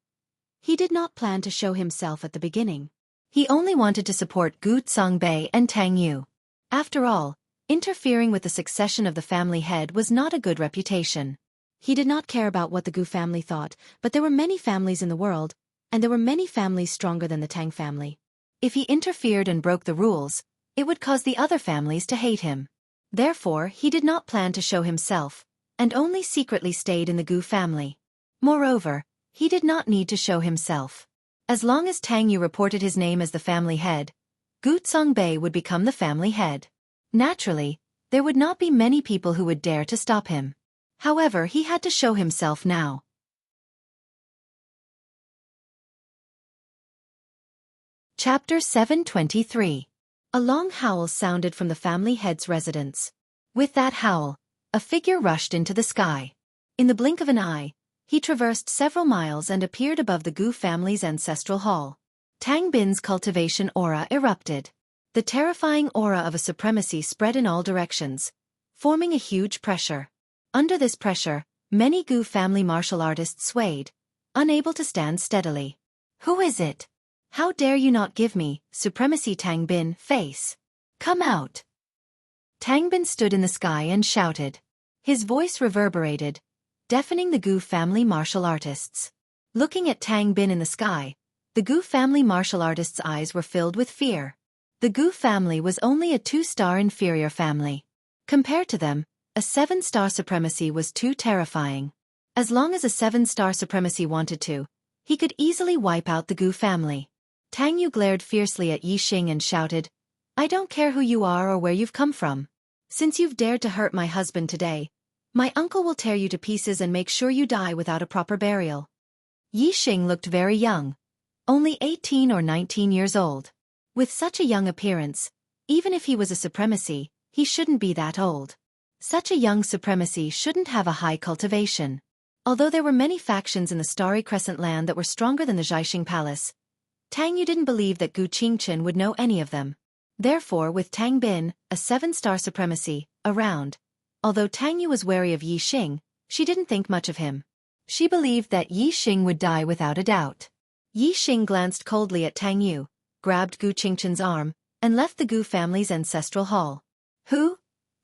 he did not plan to show himself at the beginning. He only wanted to support Gu Songbei and Tang Yu. After all, interfering with the succession of the family head was not a good reputation. He did not care about what the Gu family thought, but there were many families in the world, and there were many families stronger than the Tang family. If he interfered and broke the rules, it would cause the other families to hate him. Therefore, he did not plan to show himself, and only secretly stayed in the Gu family. Moreover, he did not need to show himself. As long as Tang Yu reported his name as the family head, Gu Zongbei would become the family head. Naturally, there would not be many people who would dare to stop him. However, he had to show himself now. Chapter 723. A long howl sounded from the family head's residence. With that howl, a figure rushed into the sky. In the blink of an eye, he traversed several miles and appeared above the Gu family's ancestral hall. Tang Bin's cultivation aura erupted. The terrifying aura of a supremacy spread in all directions, forming a huge pressure. Under this pressure, many Gu family martial artists swayed, unable to stand steadily. Who is it? How dare you not give me, supremacy Tang Bin, face? Come out! Tang Bin stood in the sky and shouted. His voice reverberated, deafening the Gu family martial artists. Looking at Tang Bin in the sky, the Gu family martial artists' eyes were filled with fear. The Gu family was only a 2-star inferior family. Compared to them, a 7-star supremacy was too terrifying. As long as a 7-star supremacy wanted to, he could easily wipe out the Gu family. Tang Yu glared fiercely at Yixing and shouted, I don't care who you are or where you've come from. Since you've dared to hurt my husband today, my uncle will tear you to pieces and make sure you die without a proper burial. Yixing looked very young, only 18 or 19 years old. With such a young appearance, even if he was a supremacy, he shouldn't be that old. Such a young supremacy shouldn't have a high cultivation. Although there were many factions in the Starry Crescent land that were stronger than the Xianxia Palace, Tang Yu didn't believe that Gu Qingchen would know any of them. Therefore, with Tang Bin, a 7-star supremacy, around, although Tang Yu was wary of Yixing, she didn't think much of him. She believed that Yixing would die without a doubt. Yixing glanced coldly at Tang Yu, grabbed Gu Qingchen's arm, and left the Gu family's ancestral hall. Who?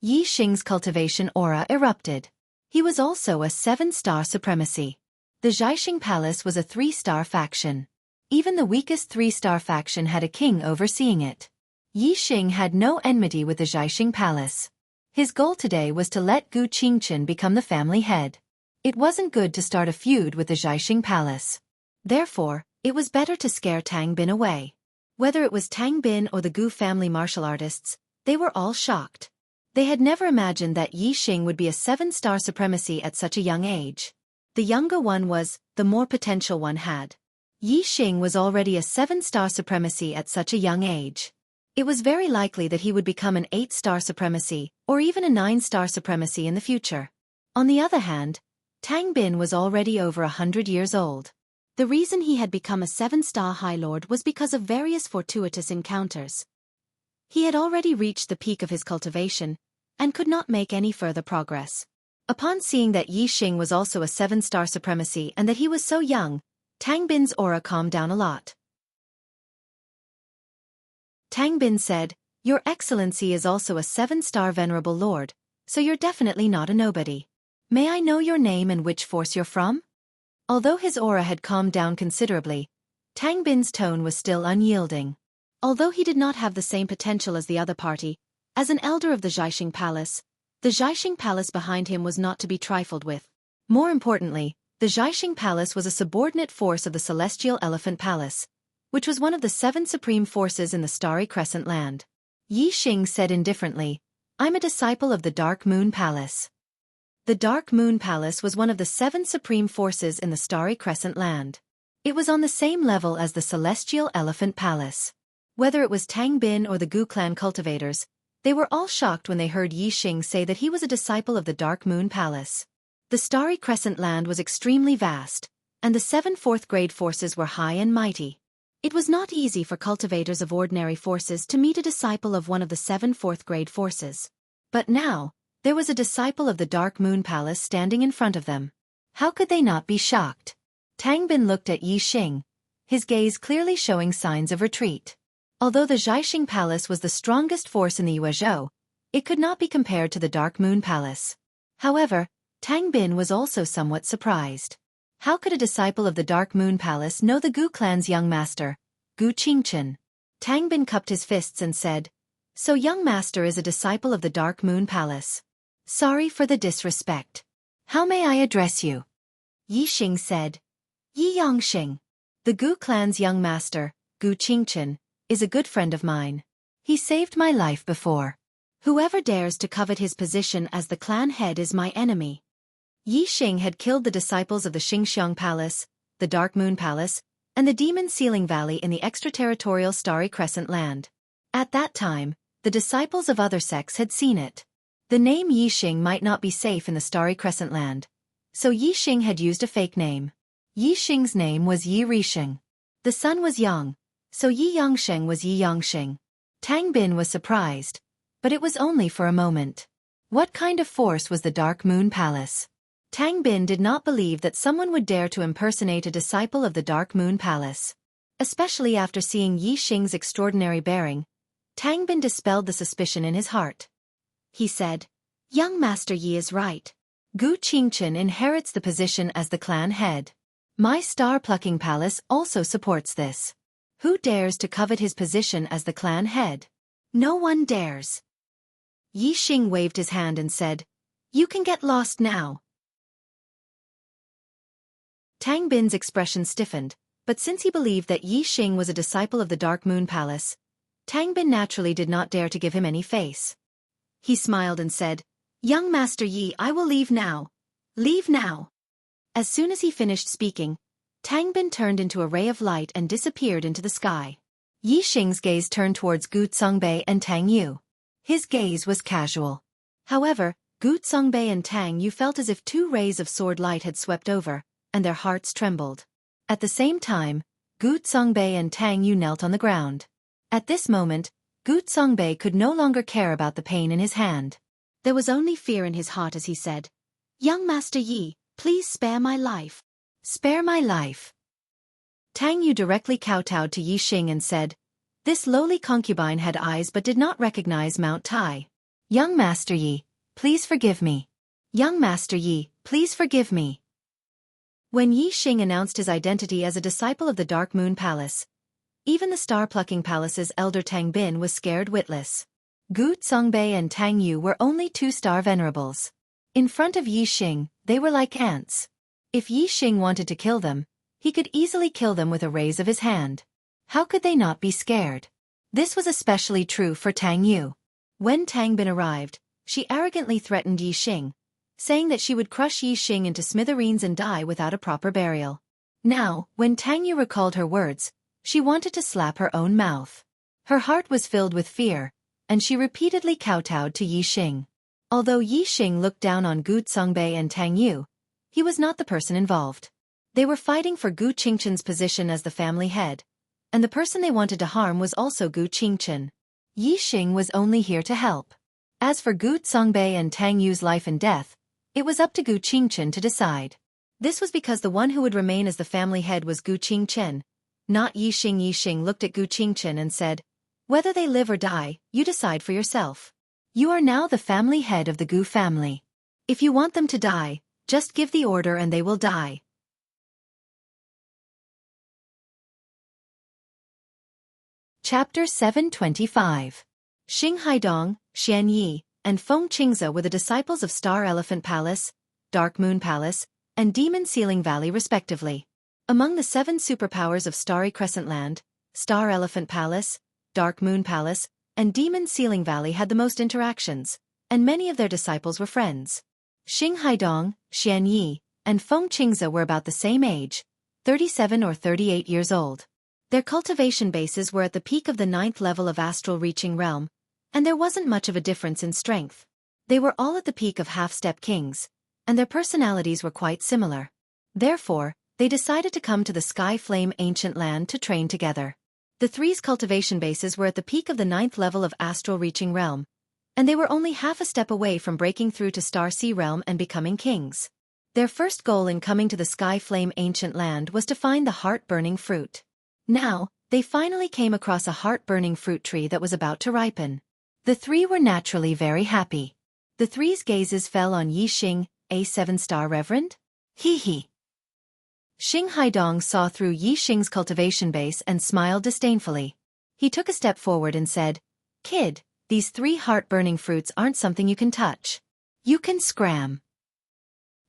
Yixing's cultivation aura erupted. He was also a 7-star supremacy. The Xianxia Palace was a 3-star faction. Even the weakest 3-star faction had a king overseeing it. Yixing had no enmity with the Xianxia Palace. His goal today was to let Gu Qingchen become the family head. It wasn't good to start a feud with the Xianxia Palace. Therefore, it was better to scare Tang Bin away. Whether it was Tang Bin or the Gu family martial artists, they were all shocked. They had never imagined that Yixing would be a 7-star supremacy at such a young age. The younger one was, the more potential one had. Yixing was already a 7-star supremacy at such a young age. It was very likely that he would become an 8-star supremacy, or even a 9-star supremacy in the future. On the other hand, Tang Bin was already over 100 years old. The reason he had become a 7-star High Lord was because of various fortuitous encounters. He had already reached the peak of his cultivation, and could not make any further progress. Upon seeing that Yixing was also a 7-star supremacy and that he was so young, Tang Bin's aura calmed down a lot. Tang Bin said, Your Excellency is also a 7-star venerable lord, so you're definitely not a nobody. May I know your name and which force you're from? Although his aura had calmed down considerably, Tang Bin's tone was still unyielding. Although he did not have the same potential as the other party, as an elder of the Xianxia Palace, the Xianxia Palace behind him was not to be trifled with. More importantly, the Xianxia Palace was a subordinate force of the Celestial Elephant Palace, which was one of the 7 supreme forces in the Starry Crescent land. Yixing said indifferently, I'm a disciple of the Dark Moon Palace. The Dark Moon Palace was one of the 7 supreme forces in the Starry Crescent land. It was on the same level as the Celestial Elephant Palace. Whether it was Tang Bin or the Gu clan cultivators, they were all shocked when they heard Yixing say that he was a disciple of the Dark Moon Palace. The Starry Crescent land was extremely vast, and the 7 4th-grade forces were high and mighty. It was not easy for cultivators of ordinary forces to meet a disciple of one of the 7 4th-grade forces. But now, there was a disciple of the Dark Moon Palace standing in front of them. How could they not be shocked? Tang Bin looked at Yixing, his gaze clearly showing signs of retreat. Although the Xianxia Palace was the strongest force in the Yuezhou, it could not be compared to the Dark Moon Palace. However, Tang Bin was also somewhat surprised. How could a disciple of the Dark Moon Palace know the Gu clan's young master, Gu Qingchen? Tang Bin cupped his fists and said, So young master is a disciple of the Dark Moon Palace. Sorry for the disrespect. How may I address you? Yixing said. Yi Yangxing. The Gu clan's young master, Gu Qingchen, is a good friend of mine. He saved my life before. Whoever dares to covet his position as the clan head is my enemy. Yixing had killed the disciples of the Xianxia Palace, the Dark Moon Palace, and the Demon Sealing Valley in the extraterritorial Starry Crescent land. At that time, the disciples of other sects had seen it. The name Yixing might not be safe in the Starry Crescent land, so Yixing had used a fake name. Yixing's name was Yi Rixing. The sun was young, so Yi Yangsheng was Yi Yangxing. Tang Bin was surprised, but it was only for a moment. What kind of force was the Dark Moon Palace? Tang Bin did not believe that someone would dare to impersonate a disciple of the Dark Moon Palace. Especially after seeing Yixing's extraordinary bearing, Tang Bin dispelled the suspicion in his heart. He said, Young Master Yi is right. Gu Qingchen inherits the position as the clan head. My star-plucking palace also supports this. Who dares to covet his position as the clan head? No one dares. Yixing waved his hand and said, You can get lost now. Tang Bin's expression stiffened, but since he believed that Yixing was a disciple of the Dark Moon Palace, Tang Bin naturally did not dare to give him any face. He smiled and said, Young Master Yi, I will leave now. Leave now. As soon as he finished speaking, Tang Bin turned into a ray of light and disappeared into the sky. Yixing's gaze turned towards Gu Songbei and Tang Yu. His gaze was casual. However, Gu Songbei and Tang Yu felt as if two rays of sword light had swept over, and their hearts trembled. At the same time, Gu Songbei and Tang Yu knelt on the ground. At this moment, Gu Songbei could no longer care about the pain in his hand. There was only fear in his heart as he said, Young Master Yi, please spare my life. Spare my life. Tang Yu directly kowtowed to Yixing and said, This lowly concubine had eyes but did not recognize Mount Tai. Young Master Yi, please forgive me. Young Master Yi, please forgive me. When Yixing announced his identity as a disciple of the Dark Moon Palace, even the Star-Plucking Palace's elder Tang Bin was scared witless. Gu Songbei and Tang Yu were only two-star venerables. In front of Yixing, they were like ants. If Yixing wanted to kill them, he could easily kill them with a raise of his hand. How could they not be scared? This was especially true for Tang Yu. When Tang Bin arrived, she arrogantly threatened Yixing, saying that she would crush Yixing into smithereens and die without a proper burial. Now, when Tang Yu recalled her words, she wanted to slap her own mouth. Her heart was filled with fear, and she repeatedly kowtowed to Yixing. Although Yixing looked down on Gu Songbei and Tang Yu, he was not the person involved. They were fighting for Gu Qingchen's position as the family head, and the person they wanted to harm was also Gu Qingchen. Yixing was only here to help. As for Gu Songbei and Tang Yu's life and death, it was up to Gu Qingchen to decide. This was because the one who would remain as the family head was Gu Qingchen, not Yixing. Yixing looked at Gu Qingchen and said, Whether they live or die, you decide for yourself. You are now the family head of the Gu family. If you want them to die, just give the order and they will die. Chapter 725. Xing Haidong, Xian Yi, and Feng Qingze were the disciples of Star Elephant Palace, Dark Moon Palace, and Demon Sealing Valley respectively. Among the 7 superpowers of Starry Crescent Land, Star Elephant Palace, Dark Moon Palace, and Demon Sealing Valley had the most interactions, and many of their disciples were friends. Xing Haidong, Xian Yi, and Feng Qingze were about the same age, 37 or 38 years old. Their cultivation bases were at the peak of the 9th level of astral reaching realm, and there wasn't much of a difference in strength. They were all at the peak of half-step kings, and their personalities were quite similar. Therefore, they decided to come to the Sky Flame Ancient Land to train together. The three's cultivation bases were at the peak of the 9th level of astral reaching realm, and they were only half a step away from breaking through to Star Sea realm and becoming kings. Their first goal in coming to the Sky Flame Ancient Land was to find the heart-burning fruit. Now, they finally came across a heart-burning fruit tree that was about to ripen. The three were naturally very happy. The three's gazes fell on Yixing, a 7-star reverend. Hee hee. Xing Haidong saw through Yixing's cultivation base and smiled disdainfully. He took a step forward and said, Kid, these 3 heart-burning fruits aren't something you can touch. You can scram.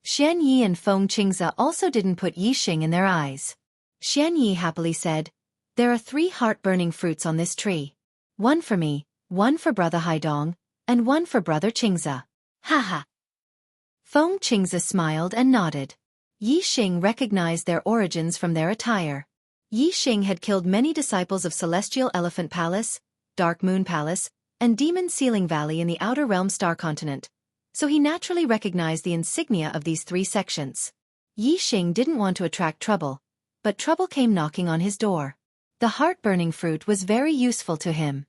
Xianyi and Feng Qingze also didn't put Yixing in their eyes. Xianyi happily said, "There are 3 heart-burning fruits on this tree. One for me, one for Brother Haidong, and one for Brother Qingze." Haha. Feng Qingze smiled and nodded. Yixing recognized their origins from their attire. Yixing had killed many disciples of Celestial Elephant Palace, Dark Moon Palace, and Demon Ceiling Valley in the Outer Realm Star Continent, so he naturally recognized the insignia of these 3 sections. Yixing didn't want to attract trouble, but trouble came knocking on his door. The heart-burning fruit was very useful to him.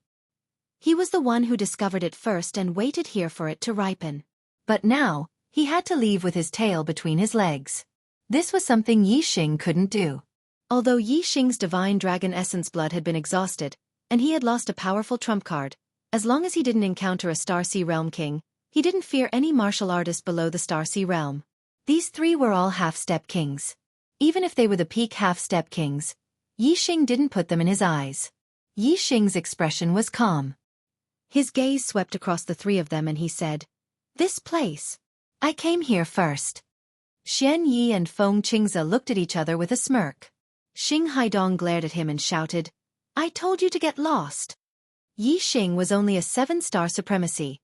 He was the one who discovered it first and waited here for it to ripen. But now, he had to leave with his tail between his legs. This was something Yixing couldn't do. Although Yixing's divine dragon essence blood had been exhausted, and he had lost a powerful trump card, as long as he didn't encounter a Star Sea Realm king, he didn't fear any martial artist below the Star Sea Realm. These 3 were all half-step kings. Even if they were the peak half-step kings, Yixing didn't put them in his eyes. Yixing's expression was calm. His gaze swept across the 3 of them and he said, "This place. I came here first." Xianyi and Feng Qingze looked at each other with a smirk. Xing Haidong glared at him and shouted, "I told you to get lost." Yixing was only a 7-star supremacy,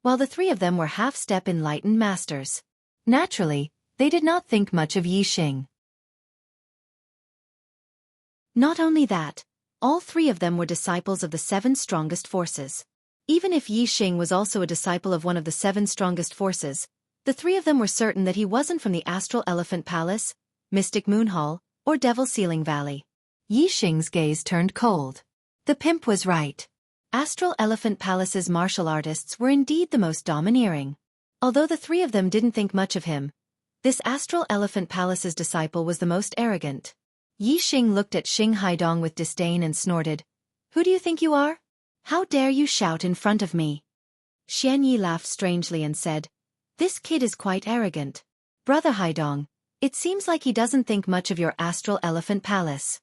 while the 3 of them were half-step enlightened masters. Naturally, they did not think much of Yixing. Not only that, all 3 of them were disciples of the 7 strongest forces. Even if Yixing was also a disciple of one of the 7 strongest forces, the 3 of them were certain that he wasn't from the Astral Elephant Palace, Mystic Moon Hall, or Devil Ceiling Valley. Yixing's gaze turned cold. The pimp was right. Astral Elephant Palace's martial artists were indeed the most domineering. Although the 3 of them didn't think much of him, this Astral Elephant Palace's disciple was the most arrogant. Yixing looked at Xing Haidong with disdain and snorted, "Who do you think you are? How dare you shout in front of me?" Xianyi laughed strangely and said, "This kid is quite arrogant. Brother Haidong, it seems like he doesn't think much of your Astral Elephant Palace."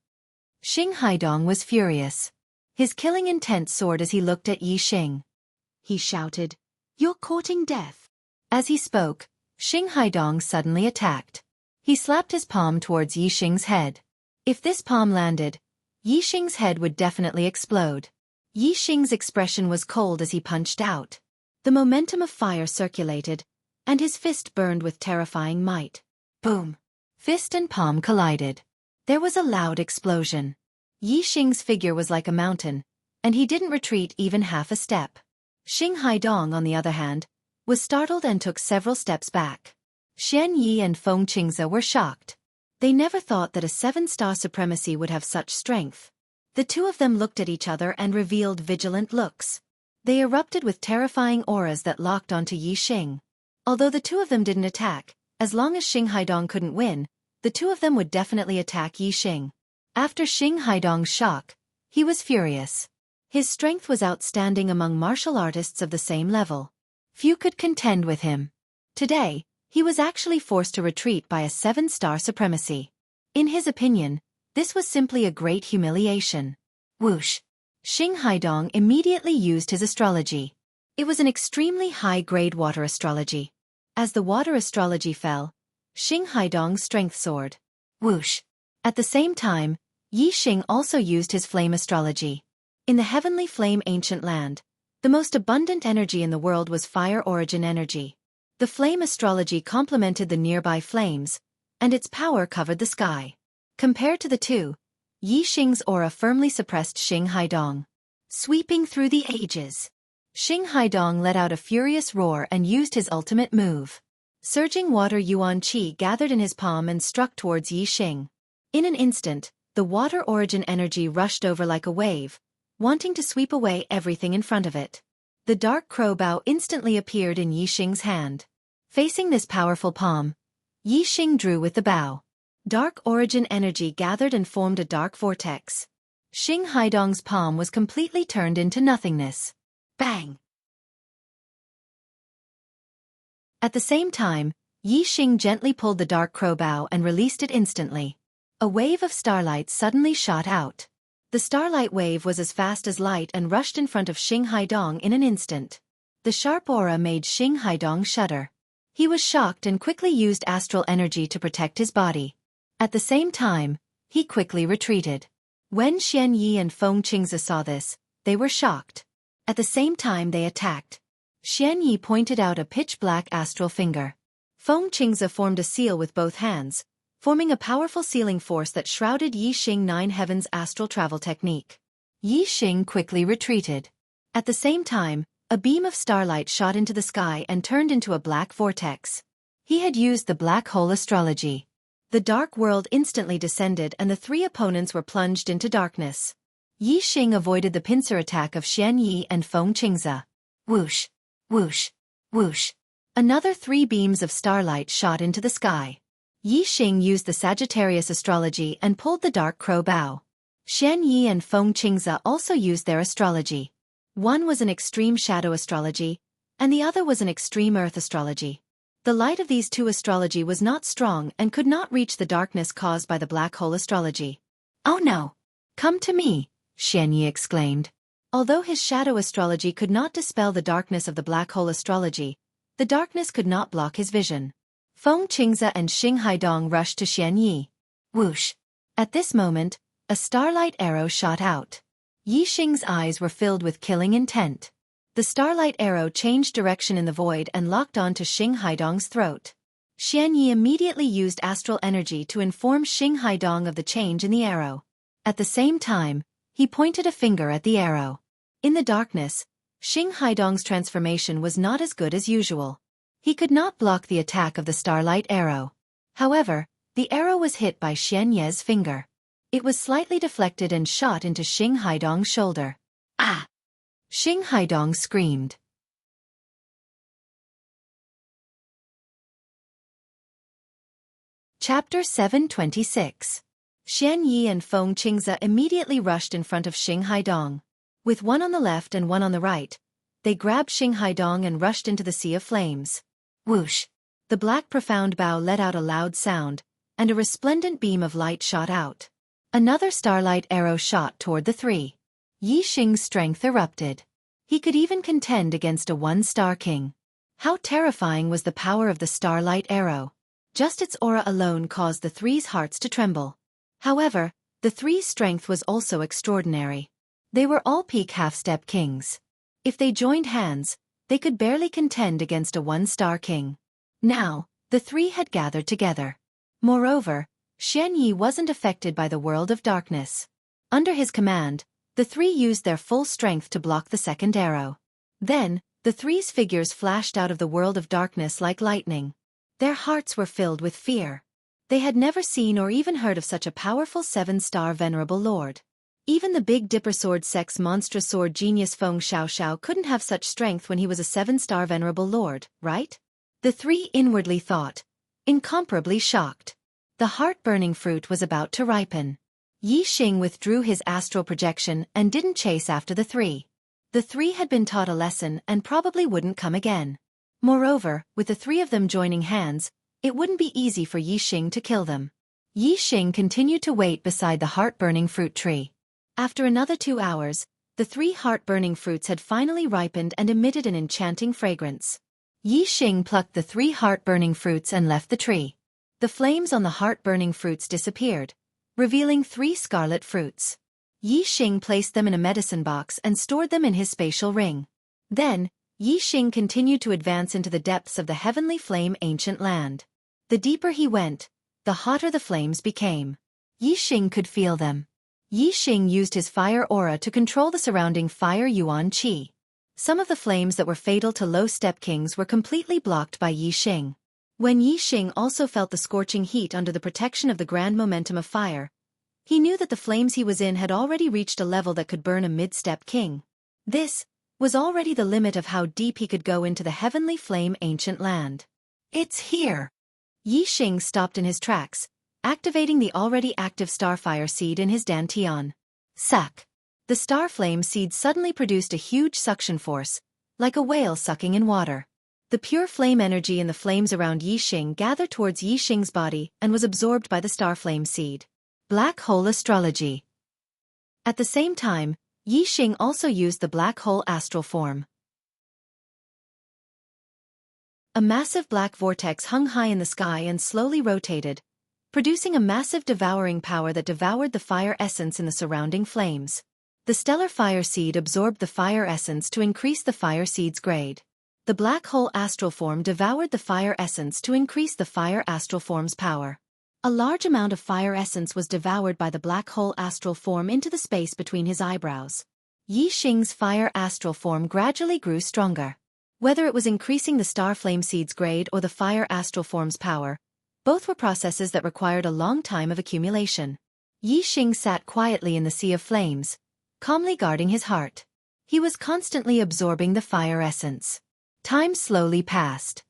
Xing Haidong was furious. His killing intent soared as he looked at Yixing. He shouted, "You're courting death." As he spoke, Xing Haidong suddenly attacked. He slapped his palm towards Yixing's head. If this palm landed, Yixing's head would definitely explode. Yixing's expression was cold as he punched out. The momentum of fire circulated, and his fist burned with terrifying might. Boom! Fist and palm collided. There was a loud explosion. Yixing's figure was like a mountain, and he didn't retreat even half a step. Xing Haidong, on the other hand, was startled and took several steps back. Xianyi and Feng Qingze were shocked. They never thought that a 7-star supremacy would have such strength. The 2 of them looked at each other and revealed vigilant looks. They erupted with terrifying auras that locked onto Yixing. Although the 2 of them didn't attack, as long as Xing Haidong couldn't win, the 2 of them would definitely attack Yixing. After Xing Haidong's shock, he was furious. His strength was outstanding among martial artists of the same level. Few could contend with him. Today, he was actually forced to retreat by a 7-star supremacy. In his opinion, this was simply a great humiliation. Whoosh! Xing Haidong immediately used his astrology. It was an extremely high-grade water astrology. As the water astrology fell, Xing Haidong's strength soared. Whoosh! At the same time, Yixing also used his flame astrology. In the heavenly flame ancient land, the most abundant energy in the world was fire origin energy. The flame astrology complemented the nearby flames, and its power covered the sky. Compared to the 2, Yixing's aura firmly suppressed Xing Haidong. Sweeping through the ages, Xing Haidong let out a furious roar and used his ultimate move. Surging water yuan qi gathered in his palm and struck towards Yixing. In an instant, the water origin energy rushed over like a wave, wanting to sweep away everything in front of it. The dark crow bow instantly appeared in Yixing's hand. Facing this powerful palm, Yixing drew with the bow. Dark origin energy gathered and formed a dark vortex. Xing Haidong's palm was completely turned into nothingness. Bang! At the same time, Yixing gently pulled the dark crow bow and released it instantly. A wave of starlight suddenly shot out. The starlight wave was as fast as light and rushed in front of Xing Haidong in an instant. The sharp aura made Xing Haidong shudder. He was shocked and quickly used astral energy to protect his body. At the same time, he quickly retreated. When Xianyi and Feng Qingze saw this, they were shocked. At the same time they attacked. Xianyi pointed out a pitch-black astral finger. Feng Qingze formed a seal with both hands, forming a powerful sealing force that shrouded Yi Xing Nine Heavens' astral travel technique. Yi Xing quickly retreated. At the same time, a beam of starlight shot into the sky and turned into a black vortex. He had used the black hole astrology. The dark world instantly descended and the three opponents were plunged into darkness. Yi Xing avoided the pincer attack of Xianyi and Feng Qingze. Whoosh, whoosh, whoosh. Another 3 beams of starlight shot into the sky. Yi Xing used the Sagittarius astrology and pulled the dark crow bow. Xianyi and Feng Qingze also used their astrology. One was an extreme shadow astrology, and the other was an extreme earth astrology. The light of these two astrology was not strong and could not reach the darkness caused by the black hole astrology. "Oh no! Come to me," Xianyi exclaimed. Although his shadow astrology could not dispel the darkness of the black hole astrology, the darkness could not block his vision. Feng Qingze and Xing Haidong rushed to Xianyi. Whoosh! At this moment, a starlight arrow shot out. Yi Xing's eyes were filled with killing intent. The starlight arrow changed direction in the void and locked onto Xing Haidong's throat. Xianyi immediately used astral energy to inform Xing Haidong of the change in the arrow. At the same time, he pointed a finger at the arrow. In the darkness, Xing Haidong's transformation was not as good as usual. He could not block the attack of the starlight arrow. However, the arrow was hit by Xianyi's finger. It was slightly deflected and shot into Xing Haidong's shoulder. Ah! Xing Haidong screamed. Chapter 726. Xianyi and Feng Qingze immediately rushed in front of Xing Haidong. With one on the left and one on the right, they grabbed Xing Haidong and rushed into the sea of flames. Whoosh! The black profound bow let out a loud sound, and a resplendent beam of light shot out. Another starlight arrow shot toward the three. Yi Xing's strength erupted. He could even contend against a one-star king. How terrifying was the power of the starlight arrow. Just its aura alone caused the three's hearts to tremble. However, the three's strength was also extraordinary. They were all peak half-step kings. If they joined hands, they could barely contend against a one-star king. Now, the three had gathered together. Moreover, Xianyi wasn't affected by the world of darkness. Under his command, the three used their full strength to block the second arrow. Then, the three's figures flashed out of the world of darkness like lightning. Their hearts were filled with fear. They had never seen or even heard of such a powerful 7-star venerable lord. Even the Big Dipper sword sex monstrous sword genius Feng Xiaoxiao couldn't have such strength when he was a 7-star venerable lord, right? The three inwardly thought, incomparably shocked. The heart-burning fruit was about to ripen. Yi Xing withdrew his astral projection and didn't chase after the three. The three had been taught a lesson and probably wouldn't come again. Moreover, with the three of them joining hands, it wouldn't be easy for Yi Xing to kill them. Yi Xing continued to wait beside the heart-burning fruit tree. After another 2 hours, the 3 heart-burning fruits had finally ripened and emitted an enchanting fragrance. Yi Xing plucked the 3 heart-burning fruits and left the tree. The flames on the heart-burning fruits disappeared, revealing 3 scarlet fruits. Yi Xing placed them in a medicine box and stored them in his spatial ring. Then, Yi Xing continued to advance into the depths of the heavenly flame ancient land. The deeper he went, the hotter the flames became. Yi Xing could feel them. Yi Xing used his fire aura to control the surrounding fire yuan qi. Some of the flames that were fatal to low-step kings were completely blocked by Yi Xing. When Yi Xing also felt the scorching heat under the protection of the grand momentum of fire, he knew that the flames he was in had already reached a level that could burn a mid-step king. This was already the limit of how deep he could go into the heavenly flame ancient land. It's here! Yi Xing stopped in his tracks, activating the already active starfire seed in his dantian. Suck! The starflame seed suddenly produced a huge suction force, like a whale sucking in water. The pure flame energy in the flames around Yi Xing gathered towards Yi Xing's body and was absorbed by the starflame seed. Black hole astrology. At the same time, Yi Xing also used the black hole astral form. A massive black vortex hung high in the sky and slowly rotated, producing a massive devouring power that devoured the fire essence in the surrounding flames. The stellar fire seed absorbed the fire essence to increase the fire seed's grade. The black hole astral form devoured the fire essence to increase the fire astral form's power. A large amount of fire essence was devoured by the black hole astral form into the space between his eyebrows. Yixing's fire astral form gradually grew stronger. Whether it was increasing the star flame seed's grade or the fire astral form's power, both were processes that required a long time of accumulation. Yixing sat quietly in the sea of flames, calmly guarding his heart. He was constantly absorbing the fire essence. Time slowly passed.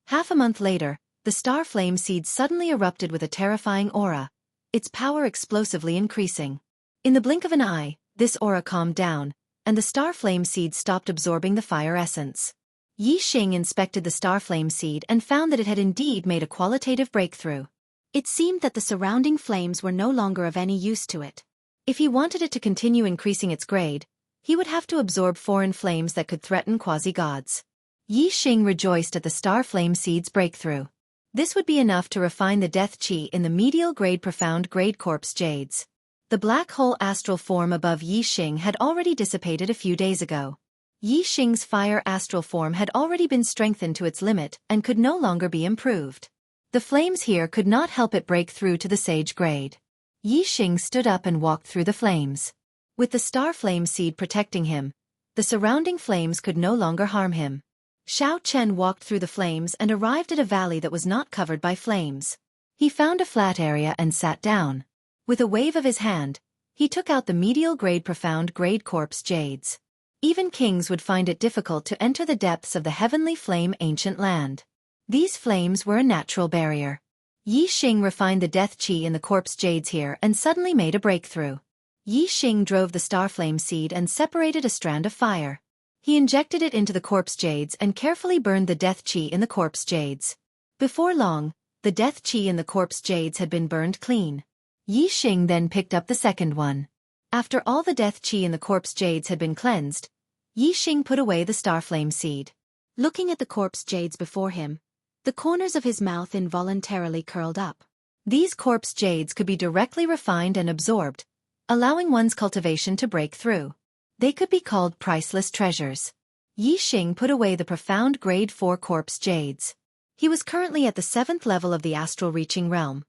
Half a month later, the star flame seed suddenly erupted with a terrifying aura, its power explosively increasing. In the blink of an eye, this aura calmed down, and the star flame seed stopped absorbing the fire essence. Yixing inspected the star flame seed and found that it had indeed made a qualitative breakthrough. It seemed that the surrounding flames were no longer of any use to it. If he wanted it to continue increasing its grade, he would have to absorb foreign flames that could threaten quasi-gods. Yixing rejoiced at the star flame seed's breakthrough. This would be enough to refine the death chi in the medial grade profound grade corpse jades. The black hole astral form above Yixing had already dissipated a few days ago. Yixing's fire astral form had already been strengthened to its limit and could no longer be improved. The flames here could not help it break through to the sage grade. Yixing stood up and walked through the flames. With the star flame seed protecting him, the surrounding flames could no longer harm him. Xiao Chen walked through the flames and arrived at a valley that was not covered by flames. He found a flat area and sat down. With a wave of his hand, he took out the medial grade profound grade corpse jades. Even kings would find it difficult to enter the depths of the heavenly flame ancient land. These flames were a natural barrier. Yixing refined the death chi in the corpse jades here and suddenly made a breakthrough. Yixing drove the star flame seed and separated a strand of fire. He injected it into the corpse jades and carefully burned the death chi in the corpse jades. Before long, the death chi in the corpse jades had been burned clean. Yixing then picked up the second one. After all the death chi in the corpse jades had been cleansed, Yixing put away the star flame seed. Looking at the corpse jades before him, the corners of his mouth involuntarily curled up. These corpse jades could be directly refined and absorbed, allowing one's cultivation to break through. They could be called priceless treasures. Yixing put away the profound grade 4 corpse jades. He was currently at the 7th level of the astral reaching realm.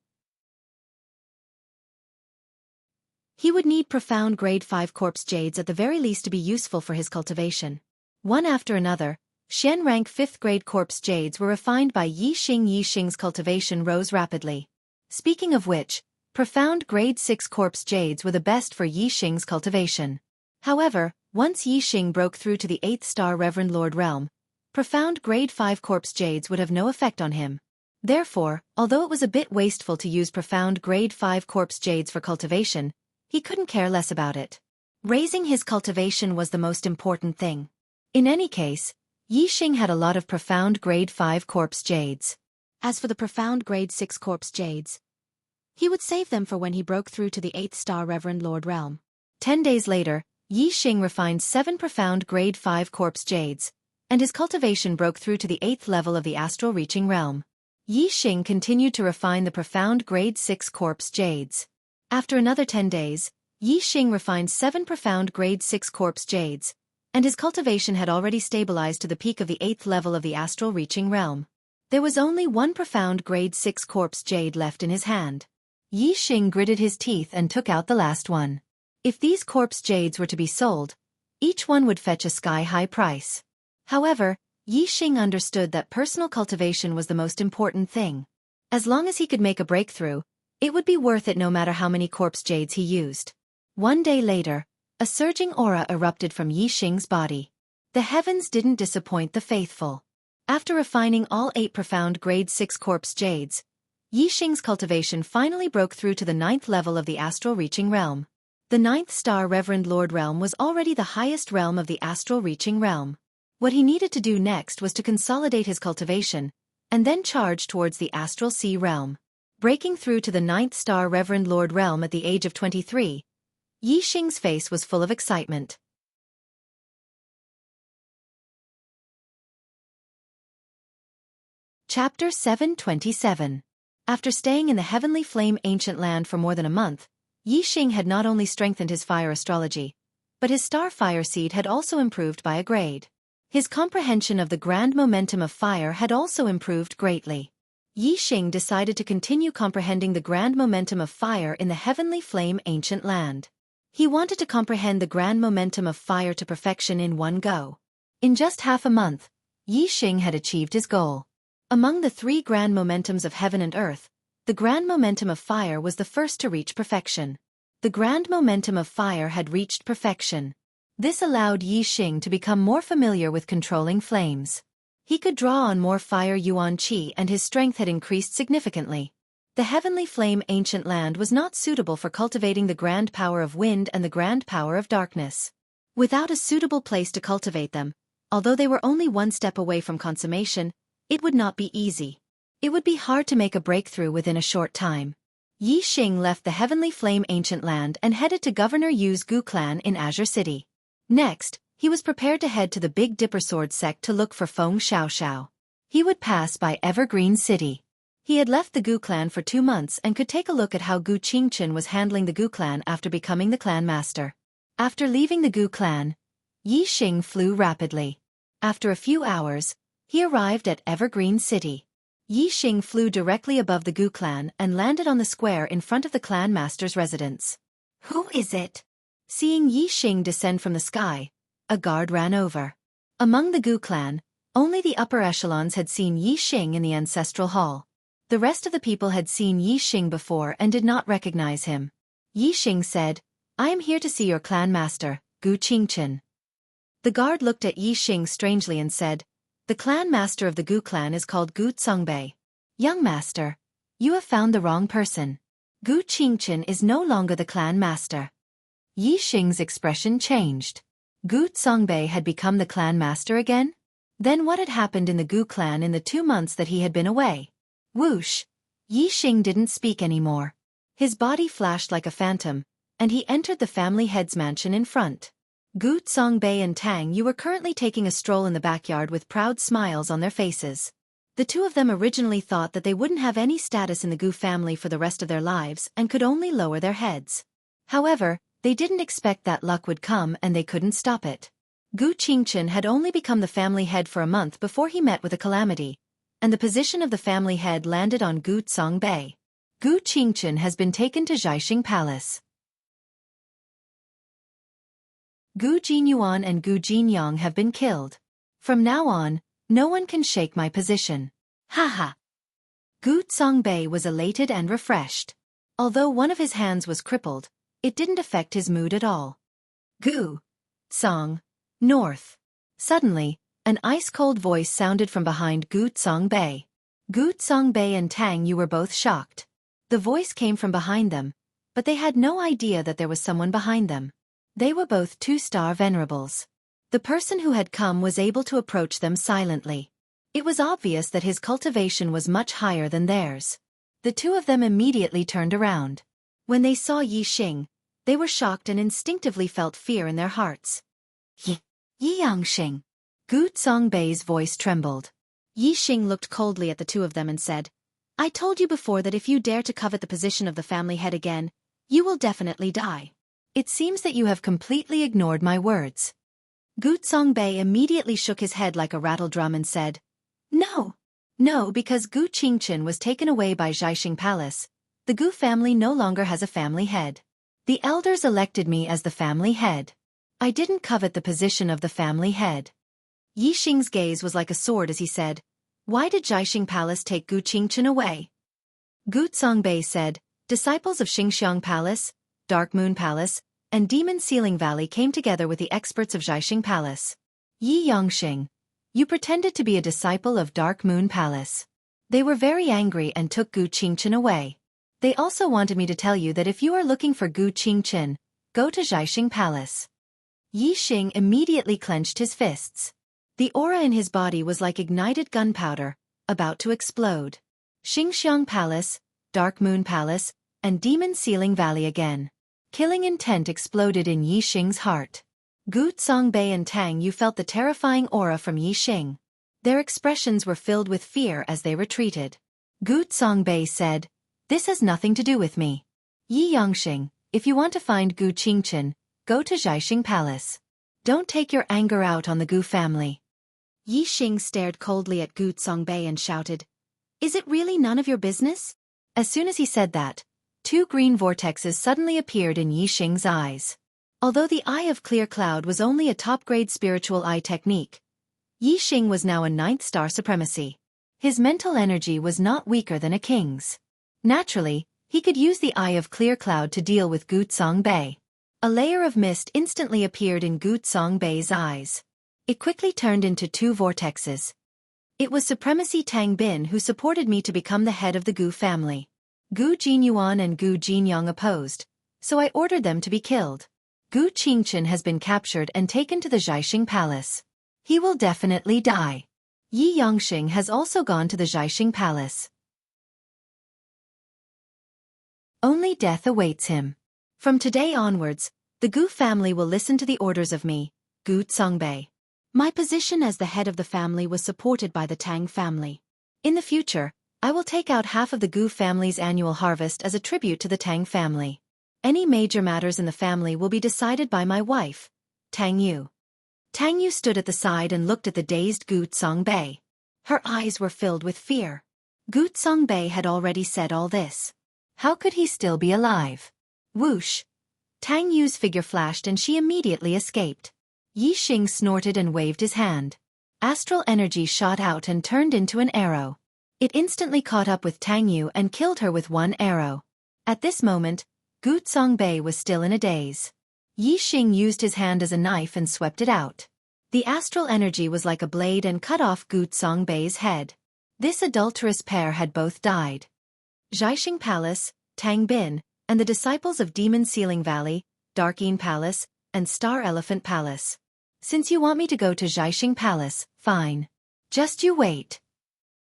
He would need profound grade 5 corpse jades at the very least to be useful for his cultivation. One after another, Shen rank 5th grade corpse jades were refined by Yixing. Yixing's cultivation rose rapidly. Speaking of which, profound grade 6 corpse jades were the best for Yixing's cultivation. However, once Yixing broke through to the 8th star Reverend Lord realm, profound grade 5 corpse jades would have no effect on him. Therefore, although it was a bit wasteful to use profound grade 5 corpse jades for cultivation, he couldn't care less about it. Raising his cultivation was the most important thing. In any case, Yixing had a lot of profound grade 5 corpse jades. As for the profound grade 6 corpse jades, he would save them for when he broke through to the 8th star Reverend Lord realm. 10 days later, Yixing refined 7 profound grade 5 corpse jades, and his cultivation broke through to the 8th level of the astral reaching realm. Yixing continued to refine the profound grade 6 corpse jades. After another 10 days, Yixing refined 7 profound grade 6 corpse jades, and his cultivation had already stabilized to the peak of the 8th level of the astral reaching realm. There was only 1 profound grade 6 corpse jade left in his hand. Yixing gritted his teeth and took out the last one. If these corpse jades were to be sold, each one would fetch a sky-high price. However, Yixing understood that personal cultivation was the most important thing. As long as he could make a breakthrough, it would be worth it no matter how many corpse jades he used. One day later, a surging aura erupted from Yixing's body. The heavens didn't disappoint the faithful. After refining all 8 profound grade 6 corpse jades, Yixing's cultivation finally broke through to the 9th level of the astral reaching realm. The 9th star Reverend Lord realm was already the highest realm of the astral reaching realm. What he needed to do next was to consolidate his cultivation, and then charge towards the astral sea realm. Breaking through to the 9th star Reverend Lord realm at the age of 23, Yixing's face was full of excitement. Chapter 727. After staying in the Heavenly Flame Ancient Land for more than a month, Yixing had not only strengthened his fire astrology, but his star fire seed had also improved by a grade. His comprehension of the grand momentum of fire had also improved greatly. Yixing decided to continue comprehending the grand momentum of fire in the Heavenly Flame Ancient Land. He wanted to comprehend the grand momentum of fire to perfection in one go. In just half a month, Yixing had achieved his goal. Among the three grand momentums of heaven and earth, the grand momentum of fire was the first to reach perfection. The grand momentum of fire had reached perfection. This allowed Yixing to become more familiar with controlling flames. He could draw on more fire yuan qi and his strength had increased significantly. The Heavenly Flame Ancient Land was not suitable for cultivating the grand power of wind and the grand power of darkness. Without a suitable place to cultivate them, although they were only one step away from consummation, it would not be easy. It would be hard to make a breakthrough within a short time. Yixing left the Heavenly Flame Ancient Land and headed to Governor Yu's Gu clan in Azure City. Next, he was prepared to head to the Big Dipper Sword sect to look for Feng Xiaoxiao. He would pass by Evergreen City. He had left the Gu clan for 2 months and could take a look at how Gu Qingchen was handling the Gu clan after becoming the clan master. After leaving the Gu clan, Yixing flew rapidly. After a few hours, he arrived at Evergreen City. Yixing flew directly above the Gu clan and landed on the square in front of the clan master's residence. "Who is it?" Seeing Yixing descend from the sky, a guard ran over. Among the Gu clan, only the upper echelons had seen Yixing in the ancestral hall. The rest of the people had seen Yixing before and did not recognize him. Yixing said, "I am here to see your clan master, Gu Qingchen." The guard looked at Yixing strangely and said, "The clan master of the Gu clan is called Gu Songbei. Young master, you have found the wrong person. Gu Qingchen is no longer the clan master." Yixing's expression changed. Gu Songbei had become the clan master again? Then what had happened in the Gu clan in the 2 months that he had been away? Whoosh! Yixing didn't speak anymore. His body flashed like a phantom, and he entered the family head's mansion in front. Gu Songbei and Tang Yu were currently taking a stroll in the backyard with proud smiles on their faces. The two of them originally thought that they wouldn't have any status in the Gu family for the rest of their lives and could only lower their heads. However, they didn't expect that luck would come and they couldn't stop it. Gu Qingchen had only become the family head for a month before he met with a calamity, and the position of the family head landed on Gu Songbei. Gu Qingchen has been taken to Xianxia Palace. Gu Jinyuan and Gu Jinyang have been killed. From now on, no one can shake my position. Haha. Gu Songbei was elated and refreshed. Although one of his hands was crippled, it didn't affect his mood at all. Gu Song North. Suddenly, an ice-cold voice sounded from behind Gu Songbei. Gu Songbei and Tang Yu were both shocked. The voice came from behind them, but they had no idea that there was someone behind them. They were both 2-star venerables. The person who had come was able to approach them silently. It was obvious that his cultivation was much higher than theirs. The two of them immediately turned around. When they saw Yixing, they were shocked and instinctively felt fear in their hearts. Xianxia. Gu Songbei's voice trembled. Yixing looked coldly at the two of them and said, "I told you before that if you dare to covet the position of the family head again, you will definitely die. It seems that you have completely ignored my words." Gu Songbei immediately shook his head like a rattle drum and said, No, because Gu Qingchen was taken away by Xianxia Palace, the Gu family no longer has a family head. The elders elected me as the family head. I didn't covet the position of the family head." Yixing's gaze was like a sword as he said, "Why did Xianxia Palace take Gu Qingchen away?" Gu Songbei said, "Disciples of Xianxia Palace, Dark Moon Palace, and Demon Ceiling Valley came together with the experts of Xianxia Palace. Xianxia, you pretended to be a disciple of Dark Moon Palace. They were very angry and took Gu Qingchen away. They also wanted me to tell you that if you are looking for Gu Qingchen, go to Xianxia Palace." Yixing immediately clenched his fists. The aura in his body was like ignited gunpowder, about to explode. Xianxia Palace, Dark Moon Palace, and Demon Ceiling Valley again. Killing intent exploded in Yixing's heart. Gu Songbei and Tang Yu felt the terrifying aura from Yixing. Their expressions were filled with fear as they retreated. Gu Songbei said, "This has nothing to do with me. Yi Yangxing, if you want to find Gu Qingchen, go to Xiaxing Palace. Don't take your anger out on the Gu family." Yi Xing stared coldly at Gu Songbei and shouted, "Is it really none of your business?" As soon as he said that, 2 green vortexes suddenly appeared in Yi Xing's eyes. Although the Eye of Clear Cloud was only a top-grade spiritual eye technique, Yi Xing was now a 9th star supremacy. His mental energy was not weaker than a king's. Naturally, he could use the Eye of Clear Cloud to deal with Gu Songbei. A layer of mist instantly appeared in Gu Songbei's eyes. It quickly turned into 2 vortexes. It was Supremacy Tang Bin who supported me to become the head of the Gu family. Gu Jinyuan and Gu Jinyang opposed, so I ordered them to be killed. Gu Qingchen has been captured and taken to the Xiaxing Palace. He will definitely die. Yi Yangxing has also gone to the Xiaxing Palace. Only death awaits him. From today onwards, the Gu family will listen to the orders of me, Gu Songbei. My position as the head of the family was supported by the Tang family. In the future, I will take out half of the Gu family's annual harvest as a tribute to the Tang family. Any major matters in the family will be decided by my wife, Tang Yu. Tang Yu stood at the side and looked at the dazed Gu Songbei. Her eyes were filled with fear. Gu Songbei had already said all this. How could he still be alive? Whoosh! Tang Yu's figure flashed and she immediately escaped. Yi Xing snorted and waved his hand. Astral energy shot out and turned into an arrow. It instantly caught up with Tang Yu and killed her with 1 arrow. At this moment, Gu Songbei was still in a daze. Yi Xing used his hand as a knife and swept it out. The astral energy was like a blade and cut off Gu Songbei's head. This adulterous pair had both died. Xiaxing Palace, Tang Bin, and the disciples of Demon Ceiling Valley, Darkeen Palace, and Star Elephant Palace. Since you want me to go to Xiaxing Palace, fine. Just you wait.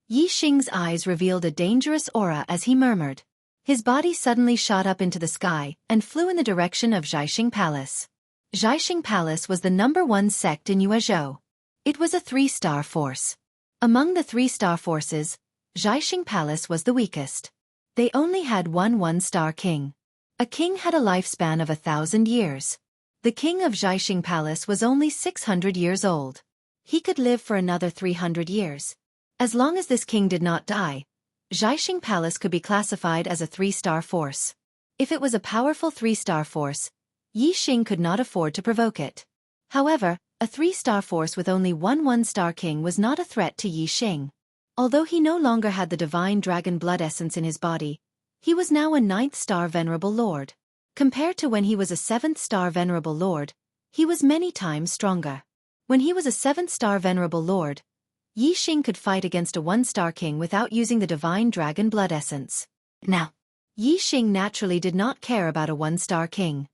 Yi Xing's eyes revealed a dangerous aura as he murmured. His body suddenly shot up into the sky and flew in the direction of Xiaxing Palace. Xiaxing Palace was the #1 sect in Yuezhou. It was a 3-star force. Among the 3-star forces, Xiaxing Palace was the weakest. They only had 1 1-star king. A king had a lifespan of 1,000 years. The king of Xiaxing Palace was only 600 years old. He could live for another 300 years. As long as this king did not die, Xiaxing Palace could be classified as a 3-star force. If it was a powerful 3-star force, Yi Xing could not afford to provoke it. However, a 3-star force with only 1 1-star king was not a threat to Yi Xing. Although he no longer had the divine dragon blood essence in his body, he was now a 9th-star venerable lord. Compared to when he was a 7th-star venerable lord, he was many times stronger. When he was a 7th-star venerable lord, Yi Xing could fight against a 1-star king without using the divine dragon blood essence. Now, Yi Xing naturally did not care about a 1-star king.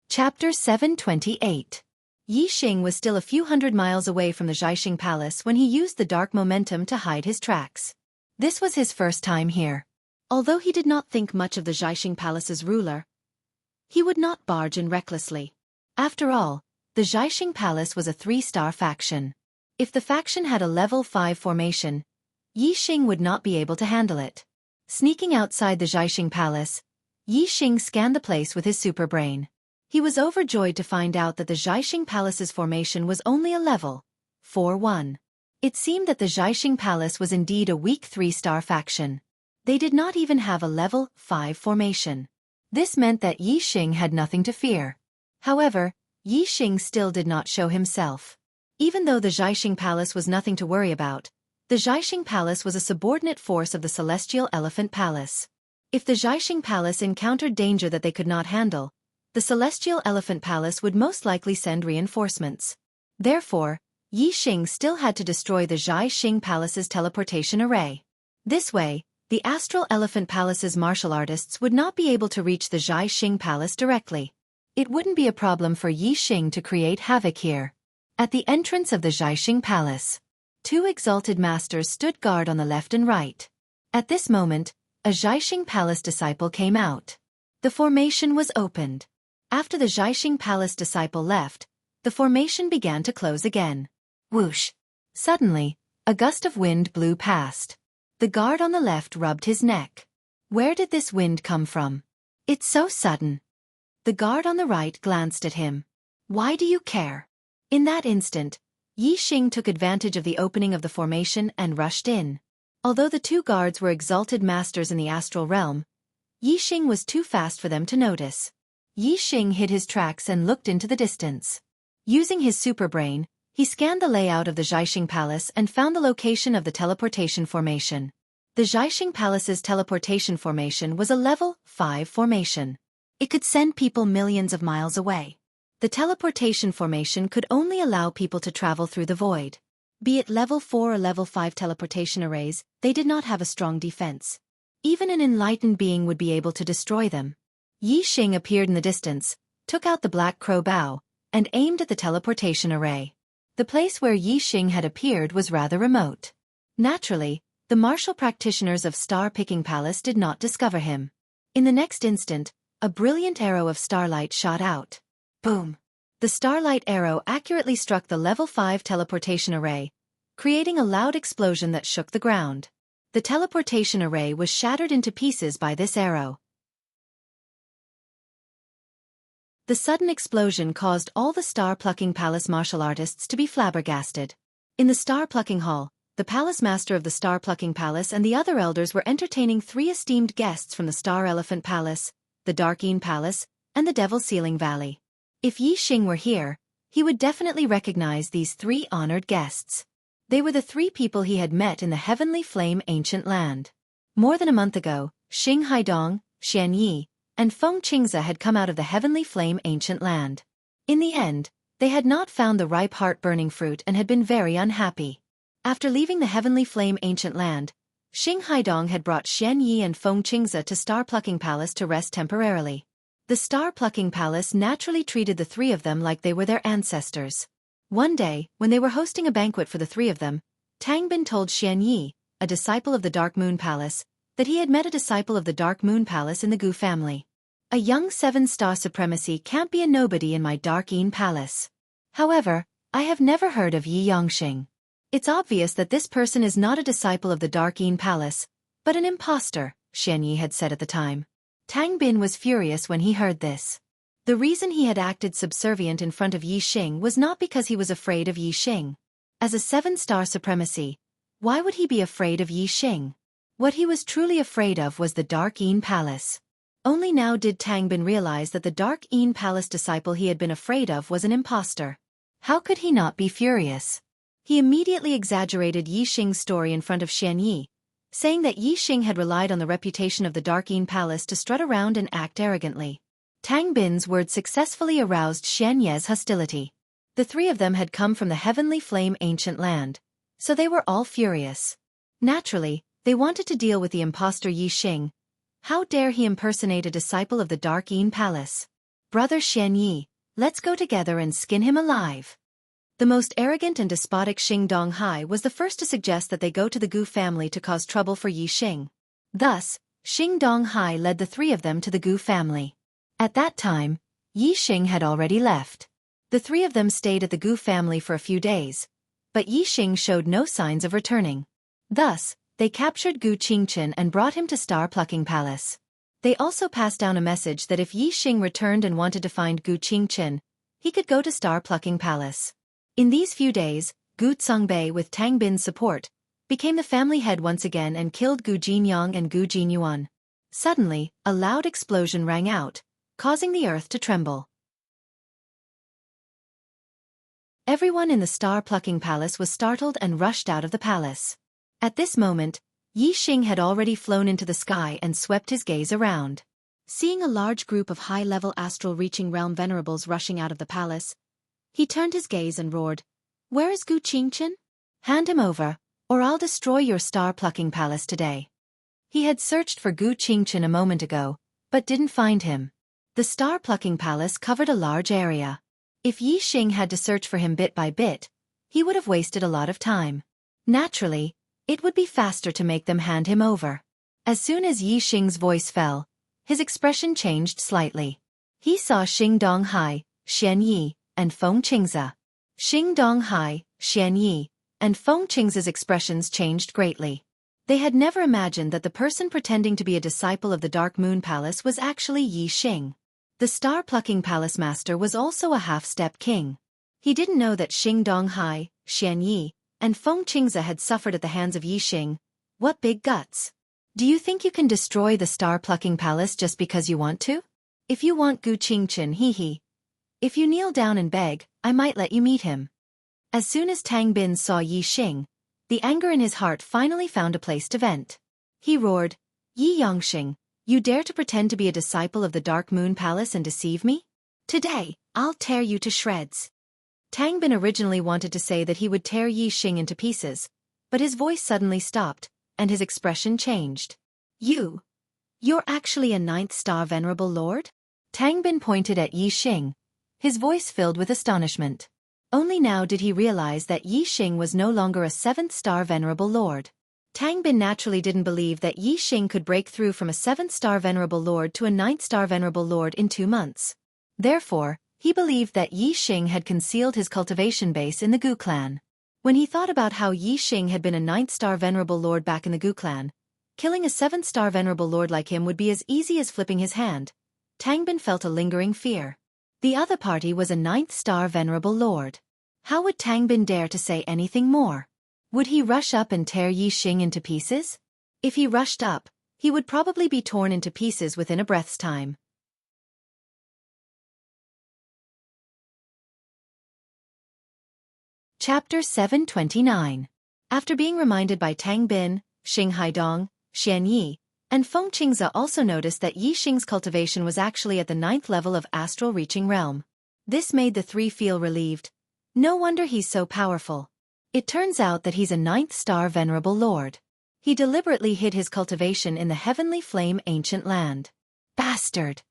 Chapter 728. Yi Xing was still a few hundred miles away from the Xiaxing Palace when he used the dark momentum to hide his tracks. This was his first time here. Although he did not think much of the Xiaxing Palace's ruler, he would not barge in recklessly. After all, the Xiaxing Palace was a 3-star faction. If the faction had a level 5 formation, Yi Xing would not be able to handle it. Sneaking outside the Xiaxing Palace, Yi Xing scanned the place with his super brain. He was overjoyed to find out that the Xiaxing Palace's formation was only a level 4-1. It seemed that the Xiaxing Palace was indeed a weak 3-star faction. They did not even have a level 5 formation. This meant that Yi Xing had nothing to fear. However, Yi Xing still did not show himself. Even though the Xiaxing Palace was nothing to worry about, the Xiaxing Palace was a subordinate force of the Celestial Elephant Palace. If the Xiaxing Palace encountered danger that they could not handle, the Celestial Elephant Palace would most likely send reinforcements. Therefore, Yi Xing still had to destroy the Xiaxing Palace's teleportation array. This way, the Astral Elephant Palace's martial artists would not be able to reach the Xiaxing Palace directly. It wouldn't be a problem for Yi Xing to create havoc here. At the entrance of the Xiaxing Palace, 2 exalted masters stood guard on the left and right. At this moment, a Xiaxing Palace disciple came out. The formation was opened. After the Xianxia Palace disciple left, the formation began to close again. Whoosh! Suddenly, a gust of wind blew past. The guard on the left rubbed his neck. Where did this wind come from? It's so sudden. The guard on the right glanced at him. Why do you care? In that instant, Yixing took advantage of the opening of the formation and rushed in. Although the two guards were exalted masters in the astral realm, Yixing was too fast for them to notice. Yixing hid his tracks and looked into the distance. Using his superbrain, he scanned the layout of the Xianxia Palace and found the location of the teleportation formation. The Xianxia Palace's teleportation formation was a level 5 formation. It could send people millions of miles away. The teleportation formation could only allow people to travel through the void. Be it level 4 or level 5 teleportation arrays, they did not have a strong defense. Even an enlightened being would be able to destroy them. Yixing appeared in the distance, took out the black crow bow, and aimed at the teleportation array. The place where Yixing had appeared was rather remote. Naturally, the martial practitioners of Star Picking Palace did not discover him. In the next instant, a brilliant arrow of starlight shot out. Boom! The starlight arrow accurately struck the level 5 teleportation array, creating a loud explosion that shook the ground. The teleportation array was shattered into pieces by this arrow. The sudden explosion caused all the star-plucking palace martial artists to be flabbergasted. In the star-plucking hall, the palace master of the star-plucking palace and the other elders were entertaining 3 esteemed guests from the Star Elephant Palace, the Darkeen Palace, and the Devil Ceiling Valley. If Yixing were here, he would definitely recognize these 3 honored guests. They were the 3 people he had met in the Heavenly Flame Ancient Land. More than a month ago, Xing Haidong, Xianyi, and Feng Qingze had come out of the Heavenly Flame Ancient Land. In the end, they had not found the ripe heart-burning fruit and had been very unhappy. After leaving the Heavenly Flame Ancient Land, Xing Haidong had brought Xianyi and Feng Qingze to Star Plucking Palace to rest temporarily. The Star Plucking Palace naturally treated the 3 of them like they were their ancestors. One day, when they were hosting a banquet for the 3 of them, Tang Bin told Xianyi, a disciple of the Dark Moon Palace, that he had met a disciple of the Dark Moon Palace in the Gu family. A young 7-star supremacy can't be a nobody in my Darkeen Palace. However, I have never heard of Yi Yongxing. It's obvious that this person is not a disciple of the Darkeen Palace, but an impostor, Xianyi had said at the time. Tang Bin was furious when he heard this. The reason he had acted subservient in front of Yixing was not because he was afraid of Yixing. As a 7-star supremacy, why would he be afraid of Yixing? What he was truly afraid of was the Darkeen Palace. Only now did Tang Bin realize that the Darkeen Palace disciple he had been afraid of was an impostor. How could he not be furious? He immediately exaggerated Yixing's story in front of Xianyi, saying that Yixing had relied on the reputation of the Darkeen Palace to strut around and act arrogantly. Tang Bin's words successfully aroused Xianye's hostility. The 3 of them had come from the Heavenly Flame Ancient Land, so they were all furious. Naturally, they wanted to deal with the impostor Yixing. How dare he impersonate a disciple of the Darkeen Palace? Brother Xianyi, let's go together and skin him alive. The most arrogant and despotic Xing Donghai was the first to suggest that they go to the Gu family to cause trouble for Yixing. Thus, Xing Donghai led the 3 of them to the Gu family. At that time, Yixing had already left. The 3 of them stayed at the Gu family for a few days, but Yixing showed no signs of returning. Thus, they captured Gu Qingchen and brought him to Star Plucking Palace. They also passed down a message that if Yixing returned and wanted to find Gu Qingchen, he could go to Star Plucking Palace. In these few days, Gu Songbei, with Tang Bin's support, became the family head once again and killed Gu Jinyang and Gu Jinyuan. Suddenly, a loud explosion rang out, causing the earth to tremble. Everyone in the Star Plucking Palace was startled and rushed out of the palace. At this moment, Yixing had already flown into the sky and swept his gaze around. Seeing a large group of high-level astral-reaching realm venerables rushing out of the palace, he turned his gaze and roared, "Where is Gu Qingchen? Hand him over, or I'll destroy your Star-Plucking Palace today." He had searched for Gu Qingchen a moment ago, but didn't find him. The Star-Plucking Palace covered a large area. If Yixing had to search for him bit by bit, he would have wasted a lot of time. Naturally, it would be faster to make them hand him over. As soon as Yixing's voice fell, his expression changed slightly. He saw Xing Donghai, Xian Yi, and Feng Qingze. Xing Donghai, Xian Yi, and Feng Qingze's expressions changed greatly. They had never imagined that the person pretending to be a disciple of the Dark Moon Palace was actually Yi Xing. The star-plucking palace master was also a half-step king. He didn't know that Xing Donghai, Xian Yi, and Feng Qingze had suffered at the hands of Yi Xing. What big guts! Do you think you can destroy the star-plucking palace just because you want to? If you want Gu Qingchen, hee. If you kneel down and beg, I might let you meet him. As soon as Tang Bin saw Yi Xing, the anger in his heart finally found a place to vent. He roared, Yi Yongxing, you dare to pretend to be a disciple of the Dark Moon Palace and deceive me? Today, I'll tear you to shreds. Tang Bin originally wanted to say that he would tear Yi Xing into pieces, but his voice suddenly stopped, and his expression changed. You're actually a 9th-star venerable lord? Tang Bin pointed at Yi Xing, his voice filled with astonishment. Only now did he realize that Yi Xing was no longer a 7th-star venerable lord. Tang Bin naturally didn't believe that Yi Xing could break through from a 7th-star venerable lord to a 9th-star venerable lord in 2 months. Therefore, he believed that Yi Xing had concealed his cultivation base in the Gu clan. When he thought about how Yi Xing had been a 9th-star venerable lord back in the Gu clan, killing a 7th-star venerable lord like him would be as easy as flipping his hand. Tang Bin felt a lingering fear. The other party was a 9th-star venerable lord. How would Tang Bin dare to say anything more? Would he rush up and tear Yi Xing into pieces? If he rushed up, he would probably be torn into pieces within a breath's time. Chapter 729. After being reminded by Tang Bin, Xing Haidong, Xian Yi, and Feng Qingze also noticed that Yi Xing's cultivation was actually at the 9th level of astral reaching realm. This made the three feel relieved. No wonder he's so powerful. It turns out that he's a 9th-star venerable lord. He deliberately hid his cultivation in the Heavenly Flame Ancient Land. Bastard!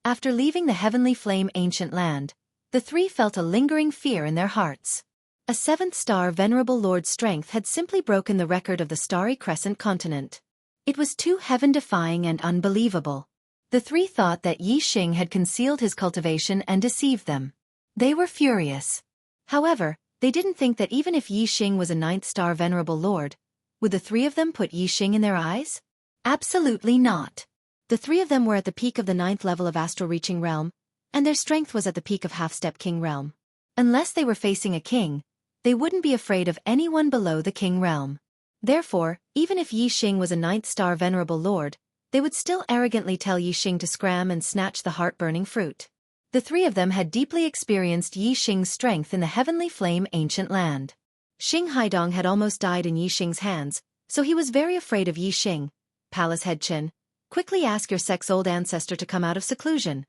After leaving the Heavenly Flame Ancient Land, the three felt a lingering fear in their hearts. A 7th-star venerable lord's strength had simply broken the record of the Starry Crescent continent. It was too heaven-defying and unbelievable. The three thought that Yi Xing had concealed his cultivation and deceived them. They were furious. However, they didn't think that even if Yi Xing was a 9th-star venerable lord, would the three of them put Yi Xing in their eyes? Absolutely not. The three of them were at the peak of the 9th level of astral reaching realm, and their strength was at the peak of half-step king realm. Unless they were facing a king, they wouldn't be afraid of anyone below the king realm. Therefore, even if Yi Xing was a 9th-star venerable lord, they would still arrogantly tell Yi Xing to scram and snatch the heart-burning fruit. The three of them had deeply experienced Yi Xing's strength in the Heavenly Flame Ancient Land. Xing Haidong had almost died in Yi Xing's hands, so he was very afraid of Yi Xing. Palace head Chen, quickly ask your sex-old ancestor to come out of seclusion.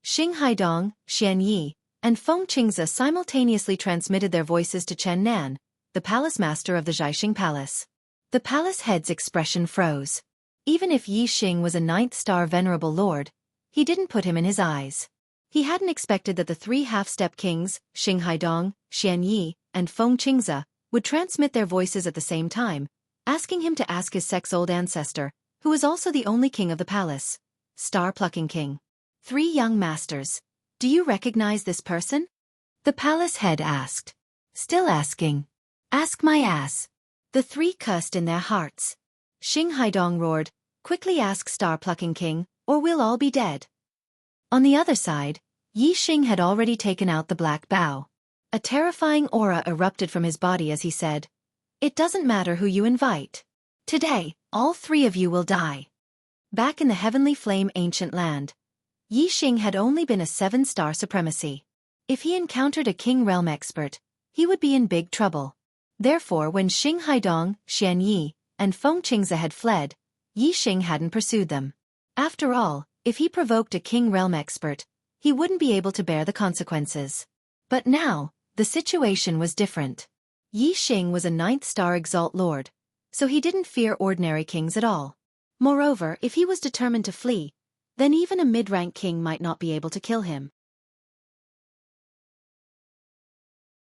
Xing Haidong, Xian Yi, and Feng Qingze simultaneously transmitted their voices to Chen Nan, the palace master of the Zhaixing Palace. The palace head's expression froze. Even if Yi Xing was a 9th-star venerable lord, he didn't put him in his eyes. He hadn't expected that the three half-step kings, Xing Haidong, Xian Yi, and Feng Qingze, would transmit their voices at the same time, asking him to ask his sex-old ancestor, who was also the only king of the palace. Star-plucking king. Three young masters. Do you recognize this person? The palace head asked. Still asking. Ask my ass. The three cursed in their hearts. Xing Haidong roared, quickly ask star-plucking king, or we'll all be dead. On the other side, Yi Xing had already taken out the black bow. A terrifying aura erupted from his body as he said, It doesn't matter who you invite. Today, all three of you will die. Back in the Heavenly Flame Ancient Land, Yi Xing had only been a 7-star supremacy. If he encountered a king realm expert, he would be in big trouble. Therefore, when Xing Haidong, Xian Yi, and Feng Qingze had fled, Yi Xing hadn't pursued them. After all, if he provoked a king realm expert, he wouldn't be able to bear the consequences. But now, the situation was different. Yi Xing was a 9th-star exalt lord, so he didn't fear ordinary kings at all. Moreover, if he was determined to flee, then even a mid-rank king might not be able to kill him.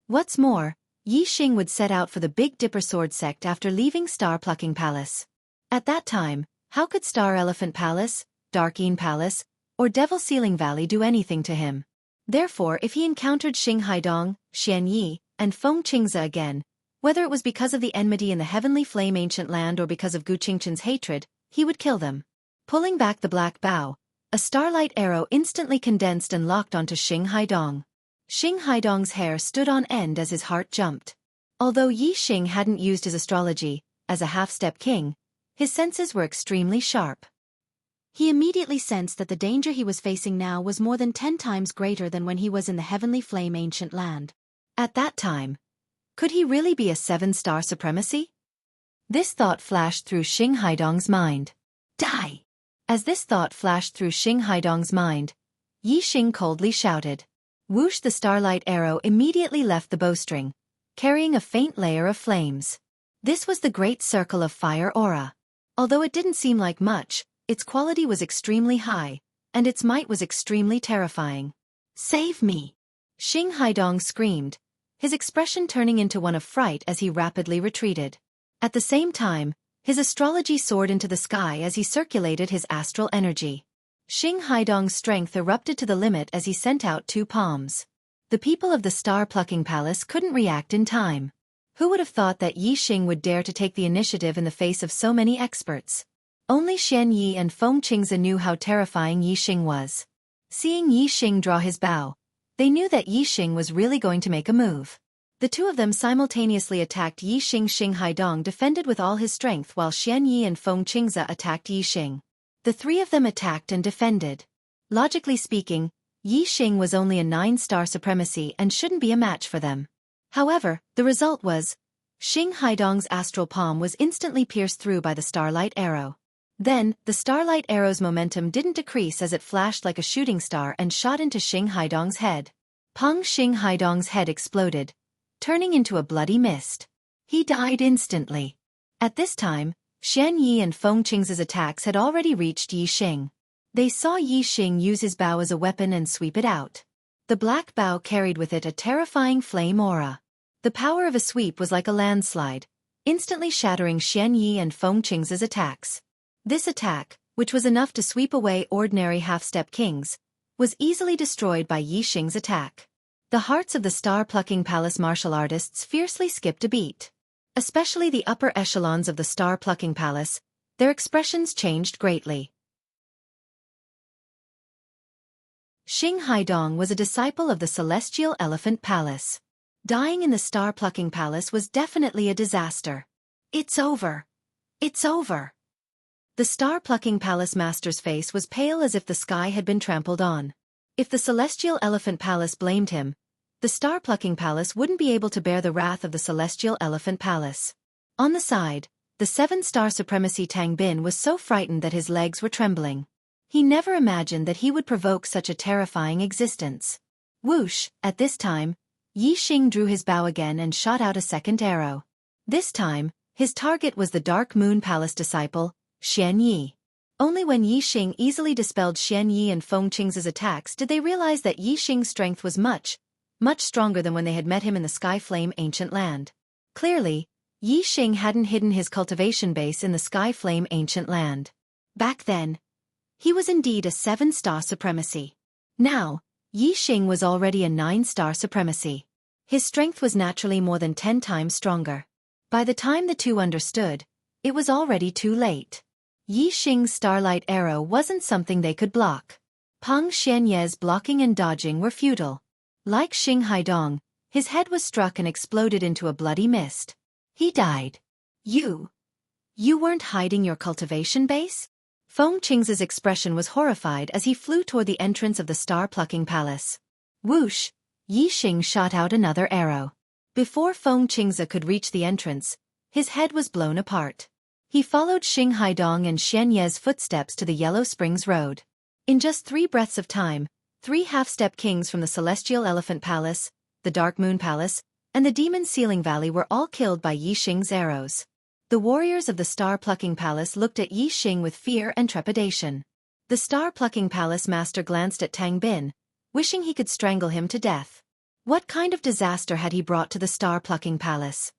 What's more, Yi Xing would set out for the Big Dipper Sword sect after leaving Star Plucking Palace. At that time, how could Star Elephant Palace, Darkeen Palace, or Devil Sealing Valley do anything to him. Therefore, if he encountered Xing Haidong, Xianyi, and Feng Qingze again, whether it was because of the enmity in the Heavenly Flame Ancient Land or because of Gu Qingchen's hatred, he would kill them. Pulling back the black bow, a starlight arrow instantly condensed and locked onto Xing Haidong. Xing Haidong's hair stood on end as his heart jumped. Although Yi Xing hadn't used his astrology, as a half-step king, his senses were extremely sharp. He immediately sensed that the danger he was facing now was more than 10 times greater than when he was in the Heavenly Flame Ancient Land. At that time, could he really be a 7-star supremacy? This thought flashed through Xing Haidong's mind. Die! As this thought flashed through Xing Haidong's mind, Yi Xing coldly shouted. Whoosh! The starlight arrow immediately left the bowstring, carrying a faint layer of flames. This was the great circle of fire aura. Although it didn't seem like much, its quality was extremely high, and its might was extremely terrifying. Save me! Xing Haidong screamed, his expression turning into one of fright as he rapidly retreated. At the same time, his astrology soared into the sky as he circulated his astral energy. Xing Haidong's strength erupted to the limit as he sent out 2 palms. The people of the Star-Plucking Palace couldn't react in time. Who would have thought that Yi Xing would dare to take the initiative in the face of so many experts? Only Xianyi and Feng Qingze knew how terrifying Yi Xing was. Seeing Yi Xing draw his bow, they knew that Yi Xing was really going to make a move. The two of them simultaneously attacked Yi Xing. Xing Haidong defended with all his strength while Xianyi and Feng Qingze attacked Yi Xing. The 3 of them attacked and defended. Logically speaking, Yi Xing was only a 9-star supremacy and shouldn't be a match for them. However, the result was, Xing Haidong's astral palm was instantly pierced through by the starlight arrow. Then, the starlight arrow's momentum didn't decrease as it flashed like a shooting star and shot into Xing Haidong's head. Peng! Xing Haidong's head exploded, turning into a bloody mist. He died instantly. At this time, Xianyi and Feng Qingze's attacks had already reached Yi Xing. They saw Yi Xing use his bow as a weapon and sweep it out. The black bow carried with it a terrifying flame aura. The power of a sweep was like a landslide, instantly shattering Xianyi and Feng Qingze's attacks. This attack, which was enough to sweep away ordinary half-step kings, was easily destroyed by Yi Xing's attack. The hearts of the Star-Plucking Palace martial artists fiercely skipped a beat. Especially the upper echelons of the Star-Plucking Palace, their expressions changed greatly. Xing Haidong was a disciple of the Celestial Elephant Palace. Dying in the Star-Plucking Palace was definitely a disaster. It's over. It's over. The Star-Plucking Palace master's face was pale as if the sky had been trampled on. If the Celestial Elephant Palace blamed him, the Star-Plucking Palace wouldn't be able to bear the wrath of the Celestial Elephant Palace. On the side, the 7-star supremacy Tang Bin was so frightened that his legs were trembling. He never imagined that he would provoke such a terrifying existence. Whoosh! At this time, Yi Xing drew his bow again and shot out a second arrow. This time, his target was the Dark Moon Palace disciple, Xianyi. Only when Yi Xing easily dispelled Xianyi and Feng Qingze's attacks did they realize that Yi Xing's strength was much stronger than when they had met him in the Skyflame Ancient Land. Clearly, Yi Xing hadn't hidden his cultivation base in the Skyflame Ancient Land. Back then, he was indeed a 7-star supremacy. Now, Yi Xing was already a 9-star supremacy. His strength was naturally more than 10 times stronger. By the time the two understood, it was already too late. Yi Xing's starlight arrow wasn't something they could block. Peng Xianye's blocking and dodging were futile. Like Xing Haidong, his head was struck and exploded into a bloody mist. He died. You weren't hiding your cultivation base? Feng Qingze's expression was horrified as he flew toward the entrance of the Star-Plucking Palace. Whoosh! Yi Xing shot out another arrow. Before Feng Qingze could reach the entrance, his head was blown apart. He followed Xing Haidong and Xianye's footsteps to the Yellow Springs Road. In just 3 breaths of time, 3 half-step kings from the Celestial Elephant Palace, the Dark Moon Palace, and the Demon Sealing Valley were all killed by Yi Xing's arrows. The warriors of the Star-Plucking Palace looked at Yi Xing with fear and trepidation. The Star-Plucking Palace master glanced at Tang Bin, wishing he could strangle him to death. What kind of disaster had he brought to the Star-Plucking Palace?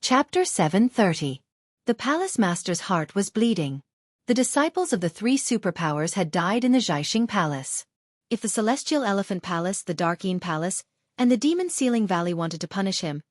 Chapter 730. The palace master's heart was bleeding. The disciples of the three superpowers had died in the Xianxia Palace. If the Celestial Elephant Palace, the Dark Yin Palace, and the Demon Ceiling Valley wanted to punish him,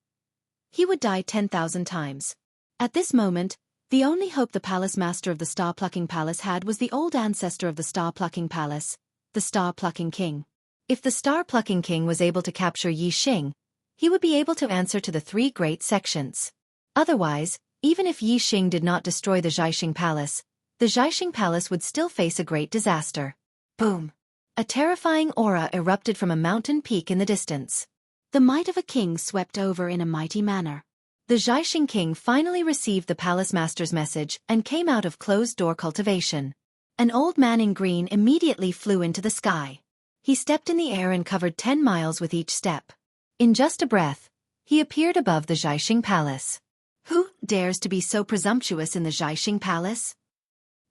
he would die 10,000 times. At this moment, the only hope the palace master of the Star-Plucking Palace had was the old ancestor of the Star-Plucking Palace, the Star-Plucking King. If the Star-Plucking King was able to capture Yixing, he would be able to answer to the three great sections. Otherwise, even if Yixing did not destroy the Xianxia Palace, the Xianxia Palace would still face a great disaster. Boom! A terrifying aura erupted from a mountain peak in the distance. The might of a king swept over in a mighty manner. The Xianxia King finally received the palace master's message and came out of closed-door cultivation. An old man in green immediately flew into the sky. He stepped in the air and covered 10 miles with each step. In just a breath, he appeared above the Xianxia Palace. Who dares to be so presumptuous in the Xianxia Palace?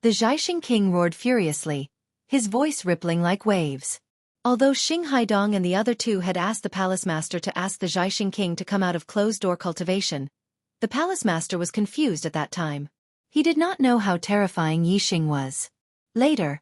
The Xianxia King roared furiously, his voice rippling like waves. Although Xing Haidong and the other two had asked the palace master to ask the Xianxia King to come out of closed-door cultivation, the palace master was confused at that time. He did not know how terrifying Yixing was. Later,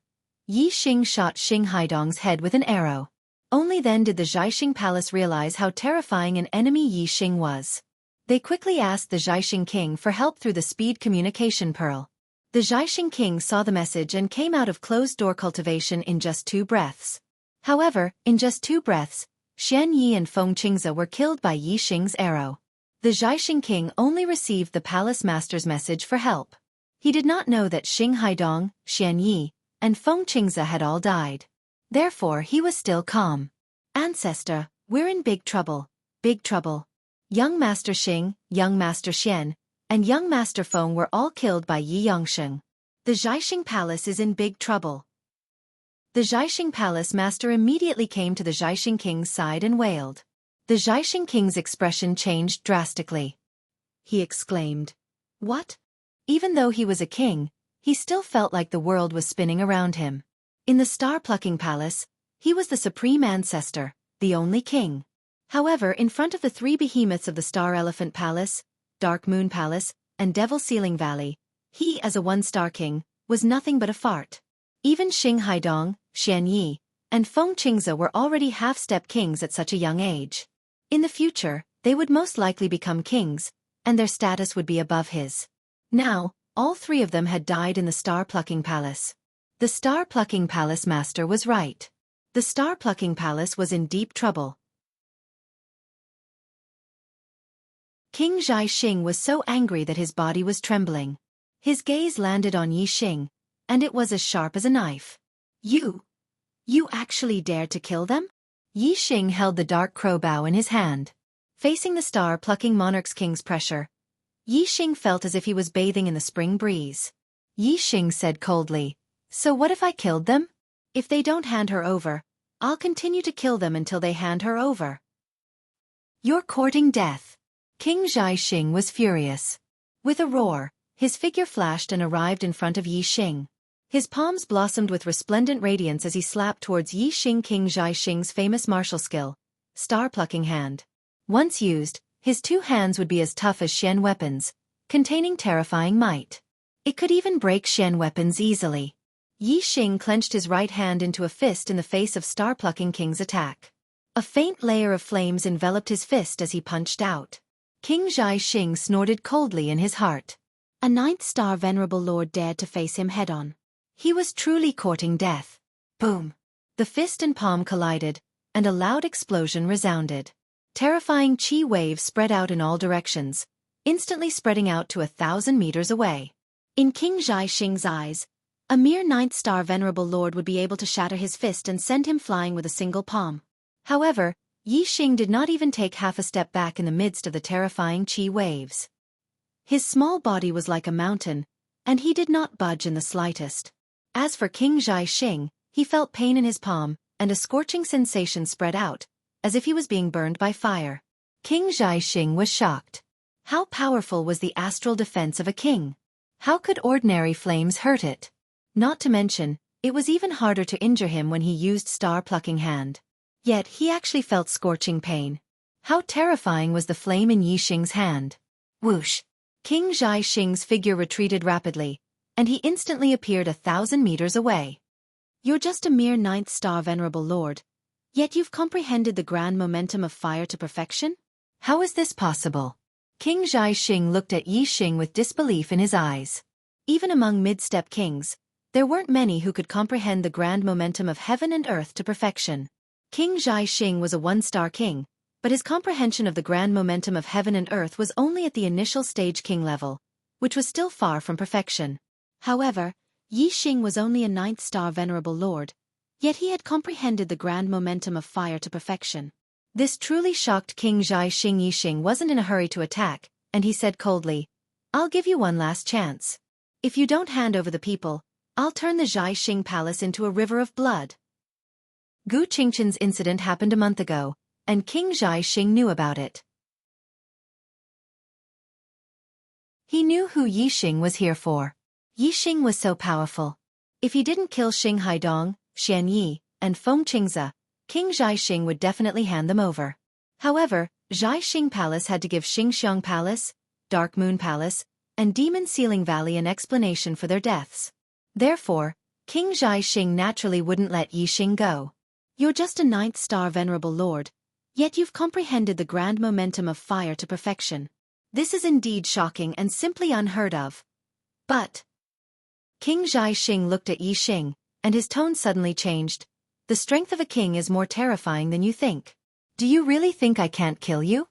Yixing shot Xing Haidong's head with an arrow. Only then did the Xianxia Palace realize how terrifying an enemy Yixing was. They quickly asked the Xianxia King for help through the speed communication pearl. The Xianxia King saw the message and came out of closed-door cultivation in just 2 breaths. However, in just 2 breaths, Xian Yi and Feng Qingze were killed by Yixing's arrow. The Xianxia King only received the palace master's message for help. He did not know that Xing Haidong, Xian Yi, and Feng Qingze had all died. Therefore he was still calm. Ancestor, we're in big trouble, big trouble. Young Master Xing, Young Master Xian, and Young Master Feng were all killed by Xianxia. The Xianxia Palace is in big trouble. The Xianxia Palace master immediately came to the Xianxia King's side and wailed. The Xianxia King's expression changed drastically. He exclaimed, "What?" Even though he was a king, he still felt like the world was spinning around him. In the Star-Plucking Palace, he was the supreme ancestor, the only king. However, in front of the 3 behemoths of the Star Elephant Palace, Dark Moon Palace, and Devil Ceiling Valley, he, as a one-star king, was nothing but a fart. Even Xing Haidong, Xian Yi, and Feng Qingze were already half-step kings at such a young age. In the future, they would most likely become kings, and their status would be above his. Now, all 3 of them had died in the Star-Plucking Palace. The Star-Plucking Palace master was right. The Star-Plucking Palace was in deep trouble. King Xianxia was so angry that his body was trembling. His gaze landed on Yixing, and it was as sharp as a knife. You actually dared to kill them? Yixing held the dark crow bow in his hand. Facing the Star-Plucking Monarch's king's pressure, Yixing felt as if he was bathing in the spring breeze. Yixing said coldly, "So what if I killed them? If they don't hand her over, I'll continue to kill them until they hand her over." "You're courting death." King Xianxia was furious. With a roar, his figure flashed and arrived in front of Yixing. His palms blossomed with resplendent radiance as he slapped towards Yixing. King Xianxia's famous martial skill, Star-Plucking Hand. Once used, his 2 hands would be as tough as Xian weapons, containing terrifying might. It could even break Xian weapons easily. Yixing clenched his right hand into a fist in the face of Star-Plucking King's attack. A faint layer of flames enveloped his fist as he punched out. King Xianxia snorted coldly in his heart. A 9th-star venerable lord dared to face him head-on. He was truly courting death. Boom! The fist and palm collided, and a loud explosion resounded. Terrifying chi waves spread out in all directions, instantly spreading out to 1,000 meters away. In King Xianxia's eyes, a mere 9th-star venerable lord would be able to shatter his fist and send him flying with a single palm. However, Yixing did not even take half a step back in the midst of the terrifying chi waves. His small body was like a mountain, and he did not budge in the slightest. As for King Xianxia, he felt pain in his palm, and a scorching sensation spread out, as if he was being burned by fire. King Xianxia was shocked. How powerful was the astral defense of a king? How could ordinary flames hurt it? Not to mention, it was even harder to injure him when he used Star-Plucking Hand. Yet he actually felt scorching pain. How terrifying was the flame in Yixing's hand. Whoosh! King Xing's figure retreated rapidly, and he instantly appeared 1,000 meters away. You're just a mere 9th star venerable lord, yet you've comprehended the grand momentum of fire to perfection? How is this possible? King Xing looked at Yixing with disbelief in his eyes. Even among mid-step kings, there weren't many who could comprehend the grand momentum of heaven and earth to perfection. King Xing was a 1-star king, but his comprehension of the grand momentum of heaven and earth was only at the initial stage king level, which was still far from perfection. However, Yixing was only a 9th star venerable lord, yet he had comprehended the grand momentum of fire to perfection. This truly shocked King Xing. Yixing wasn't in a hurry to attack, and he said coldly, "I'll give you one last chance. If you don't hand over the people, I'll turn the Xing palace into a river of blood." Gu Qingqian's incident happened a month ago, and King Xing knew about it. He knew who Yixing was here for. Yixing was so powerful. If he didn't kill Xing Haidong, Xianyi, and Feng Qingzi, King Xing would definitely hand them over. However, Xing Palace had to give Xingxiang Palace, Dark Moon Palace, and Demon Ceiling Valley an explanation for their deaths. Therefore, King Xing naturally wouldn't let Yixing go. You're just a 9th star venerable lord, yet you've comprehended the grand momentum of fire to perfection. This is indeed shocking and simply unheard of. But King Xing looked at Yixing, and his tone suddenly changed. The strength of a king is more terrifying than you think. Do you really think I can't kill you?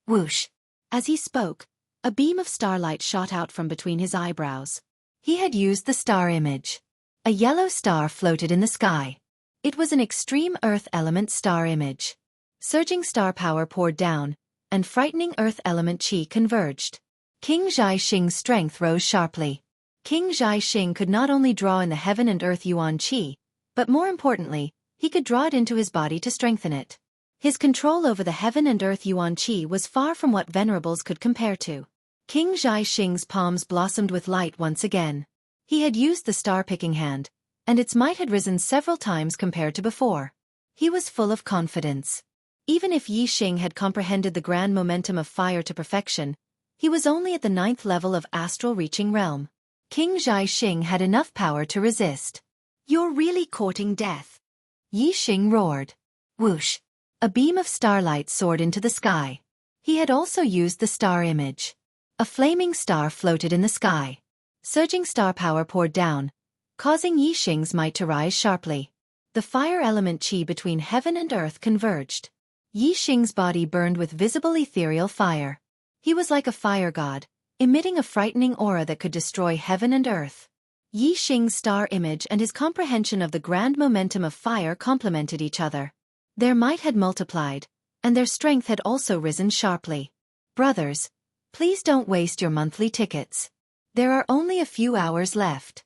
Whoosh! As he spoke, a beam of starlight shot out from between his eyebrows. He had used the star image. A yellow star floated in the sky. It was an extreme earth element star image. Surging star power poured down, and frightening earth element chi converged. King Xing's strength rose sharply. King Xing could not only draw in the heaven and earth yuan chi, but more importantly, he could draw it into his body to strengthen it. His control over the heaven and earth yuan chi was far from what venerables could compare to. King Xing's palms blossomed with light once again. He had used the star-picking hand, and its might had risen several times compared to before. He was full of confidence. Even if Yixing had comprehended the grand momentum of fire to perfection, he was only at the 9th level of astral reaching realm. King Xing had enough power to resist. You're really courting death. Yixing roared. Whoosh! A beam of starlight soared into the sky. He had also used the star image. A flaming star floated in the sky. Surging star power poured down, causing Yixing's might to rise sharply. The fire element chi between heaven and earth converged. Yixing's body burned with visible ethereal fire. He was like a fire god, emitting a frightening aura that could destroy heaven and earth. Yixing's star image and his comprehension of the grand momentum of fire complemented each other. Their might had multiplied, and their strength had also risen sharply. Brothers, please don't waste your monthly tickets. There are only a few hours left.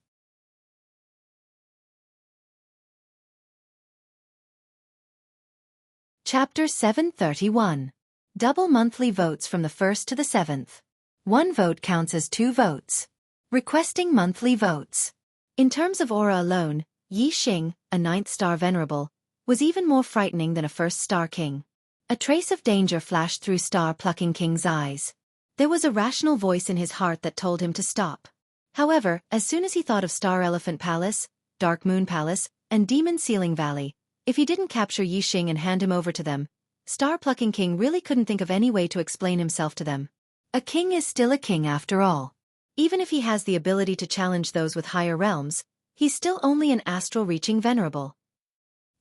Chapter 731. Double monthly votes from the 1st to the 7th. 1 vote counts as 2 votes. Requesting monthly votes. In terms of aura alone, Yixing, a 9th star venerable, was even more frightening than a 1st star king. A trace of danger flashed through star-plucking king's eyes. There was a rational voice in his heart that told him to stop. However, as soon as he thought of Star Elephant Palace, Dark Moon Palace, and Demon Ceiling Valley, if he didn't capture Yixing and hand him over to them, Star-plucking king really couldn't think of any way to explain himself to them. A king is still a king after all. Even if he has the ability to challenge those with higher realms, he's still only an astral-reaching venerable.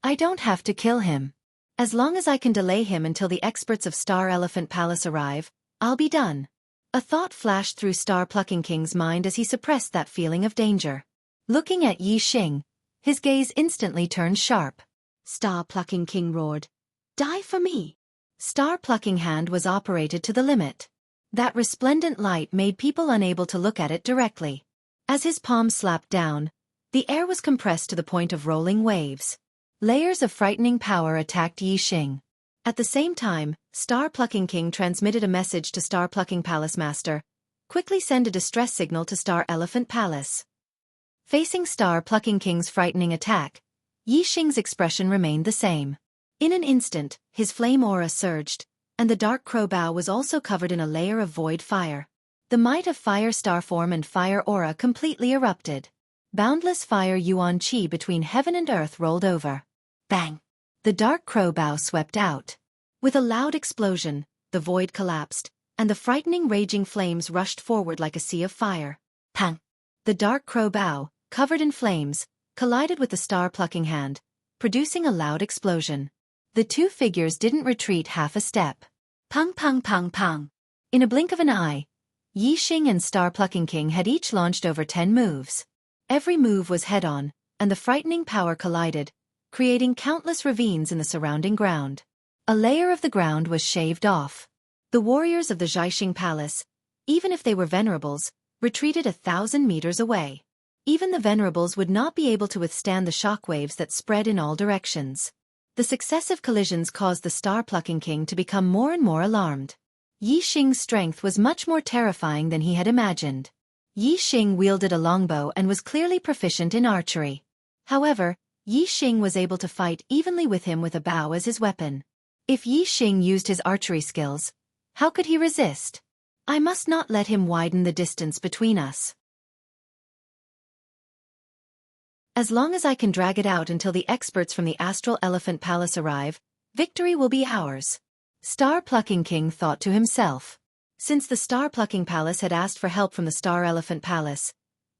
I don't have to kill him. As long as I can delay him until the experts of Star Elephant Palace arrive, I'll be done. A thought flashed through Star-plucking king's mind as he suppressed that feeling of danger. Looking at Yixing, his gaze instantly turned sharp. Star-plucking king roared, "Die for me!" Star-plucking hand was operated to the limit. That resplendent light made people unable to look at it directly. As his palm slapped down, the air was compressed to the point of rolling waves. Layers of frightening power attacked Yixing. At the same time, Star-plucking king transmitted a message to Star-plucking Palace Master. Quickly send a distress signal to Star Elephant Palace. Facing Star-plucking king's frightening attack, Yixing's expression remained the same. In an instant, his flame aura surged, and the dark crow bow was also covered in a layer of void fire. The might of fire star form and fire aura completely erupted. Boundless fire yuan qi between heaven and earth rolled over. Bang! The dark crow bow swept out. With a loud explosion, the void collapsed, and the frightening raging flames rushed forward like a sea of fire. Pang! The dark crow bow, covered in flames, collided with the star-plucking hand, producing a loud explosion. The two figures didn't retreat half a step. Pang pang pang pang. In a blink of an eye, Yixing and Star-Plucking King had each launched over 10 moves. Every move was head-on, and the frightening power collided, creating countless ravines in the surrounding ground. A layer of the ground was shaved off. The warriors of the Zhaixing Palace, even if they were venerables, retreated 1,000 meters away. Even the venerables would not be able to withstand the shockwaves that spread in all directions. The successive collisions caused the Star-Plucking King to become more and more alarmed. Yixing's strength was much more terrifying than he had imagined. Yixing wielded a longbow and was clearly proficient in archery. However, Yixing was able to fight evenly with him with a bow as his weapon. If Yixing used his archery skills, how could he resist? I must not let him widen the distance between us. As long as I can drag it out until the experts from the Astral Elephant Palace arrive, victory will be ours. Star-Plucking King thought to himself. Since the Star-Plucking Palace had asked for help from the Star Elephant Palace,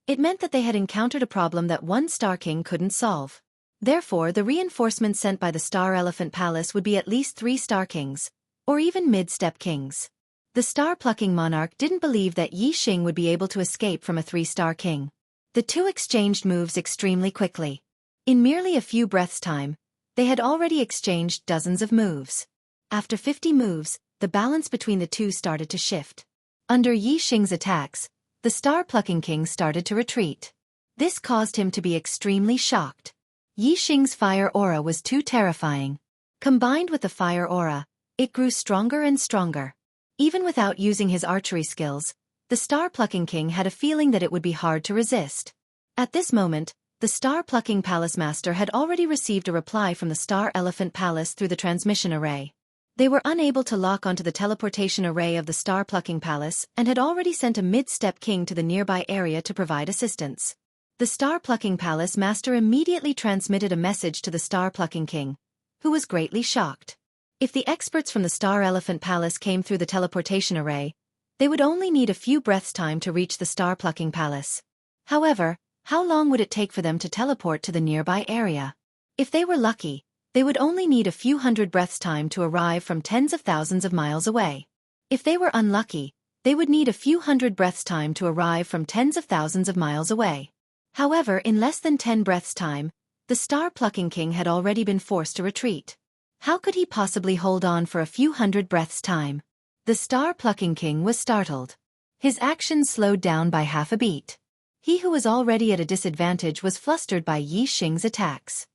it meant that they had encountered a problem that one Star King couldn't solve. Therefore, the reinforcements sent by the Star Elephant Palace would be at least 3 Star Kings, or even mid-step kings. The Star-Plucking Monarch didn't believe that Yixing would be able to escape from a 3-star king. The two exchanged moves extremely quickly. In merely a few breaths' time, they had already exchanged dozens of moves. After 50 moves, the balance between the two started to shift. Under Yixing's attacks, the Star-Plucking King started to retreat. This caused him to be extremely shocked. Yixing's fire aura was too terrifying. Combined with the fire aura, it grew stronger and stronger. Even without using his archery skills, the Star-Plucking King had a feeling that it would be hard to resist. At this moment, the Star-Plucking Palace Master had already received a reply from the Star Elephant Palace through the transmission array. They were unable to lock onto the teleportation array of the Star-Plucking Palace and had already sent a mid-step king to the nearby area to provide assistance. The Star-Plucking Palace Master immediately transmitted a message to the Star-Plucking King, who was greatly shocked. If the experts from the Star Elephant Palace came through the teleportation array, they would only need a few breaths' time to reach the Star-Plucking Palace. However, how long would it take for them to teleport to the nearby area? If they were lucky, they would only need a few hundred breaths' time to arrive from tens of thousands of miles away. If they were unlucky, they would need a few hundred breaths' time to arrive from tens of thousands of miles away. However, in less than 10 breaths' time, the Star-Plucking King had already been forced to retreat. How could he possibly hold on for a few hundred breaths' time? The Star-Plucking King was startled. His actions slowed down by half a beat. He who was already at a disadvantage was flustered by Yixing's attacks.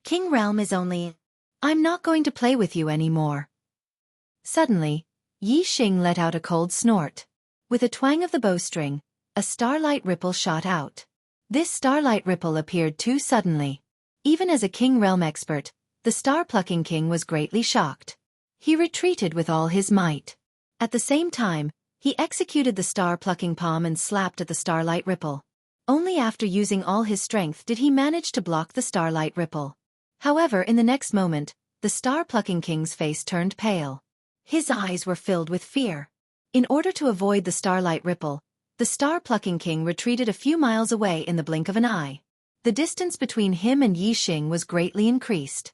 King Realm is only... I'm not going to play with you anymore. Suddenly, Yixing let out a cold snort. With a twang of the bowstring, a starlight ripple shot out. This starlight ripple appeared too suddenly. Even as a King Realm expert, the Star-Plucking King was greatly shocked. He retreated with all his might. At the same time, he executed the Star-Plucking Palm and slapped at the starlight ripple. Only after using all his strength did he manage to block the starlight ripple. However, in the next moment, the Star-Plucking King's face turned pale. His eyes were filled with fear. In order to avoid the starlight ripple, the Star-Plucking King retreated a few miles away in the blink of an eye. The distance between him and Yixing was greatly increased.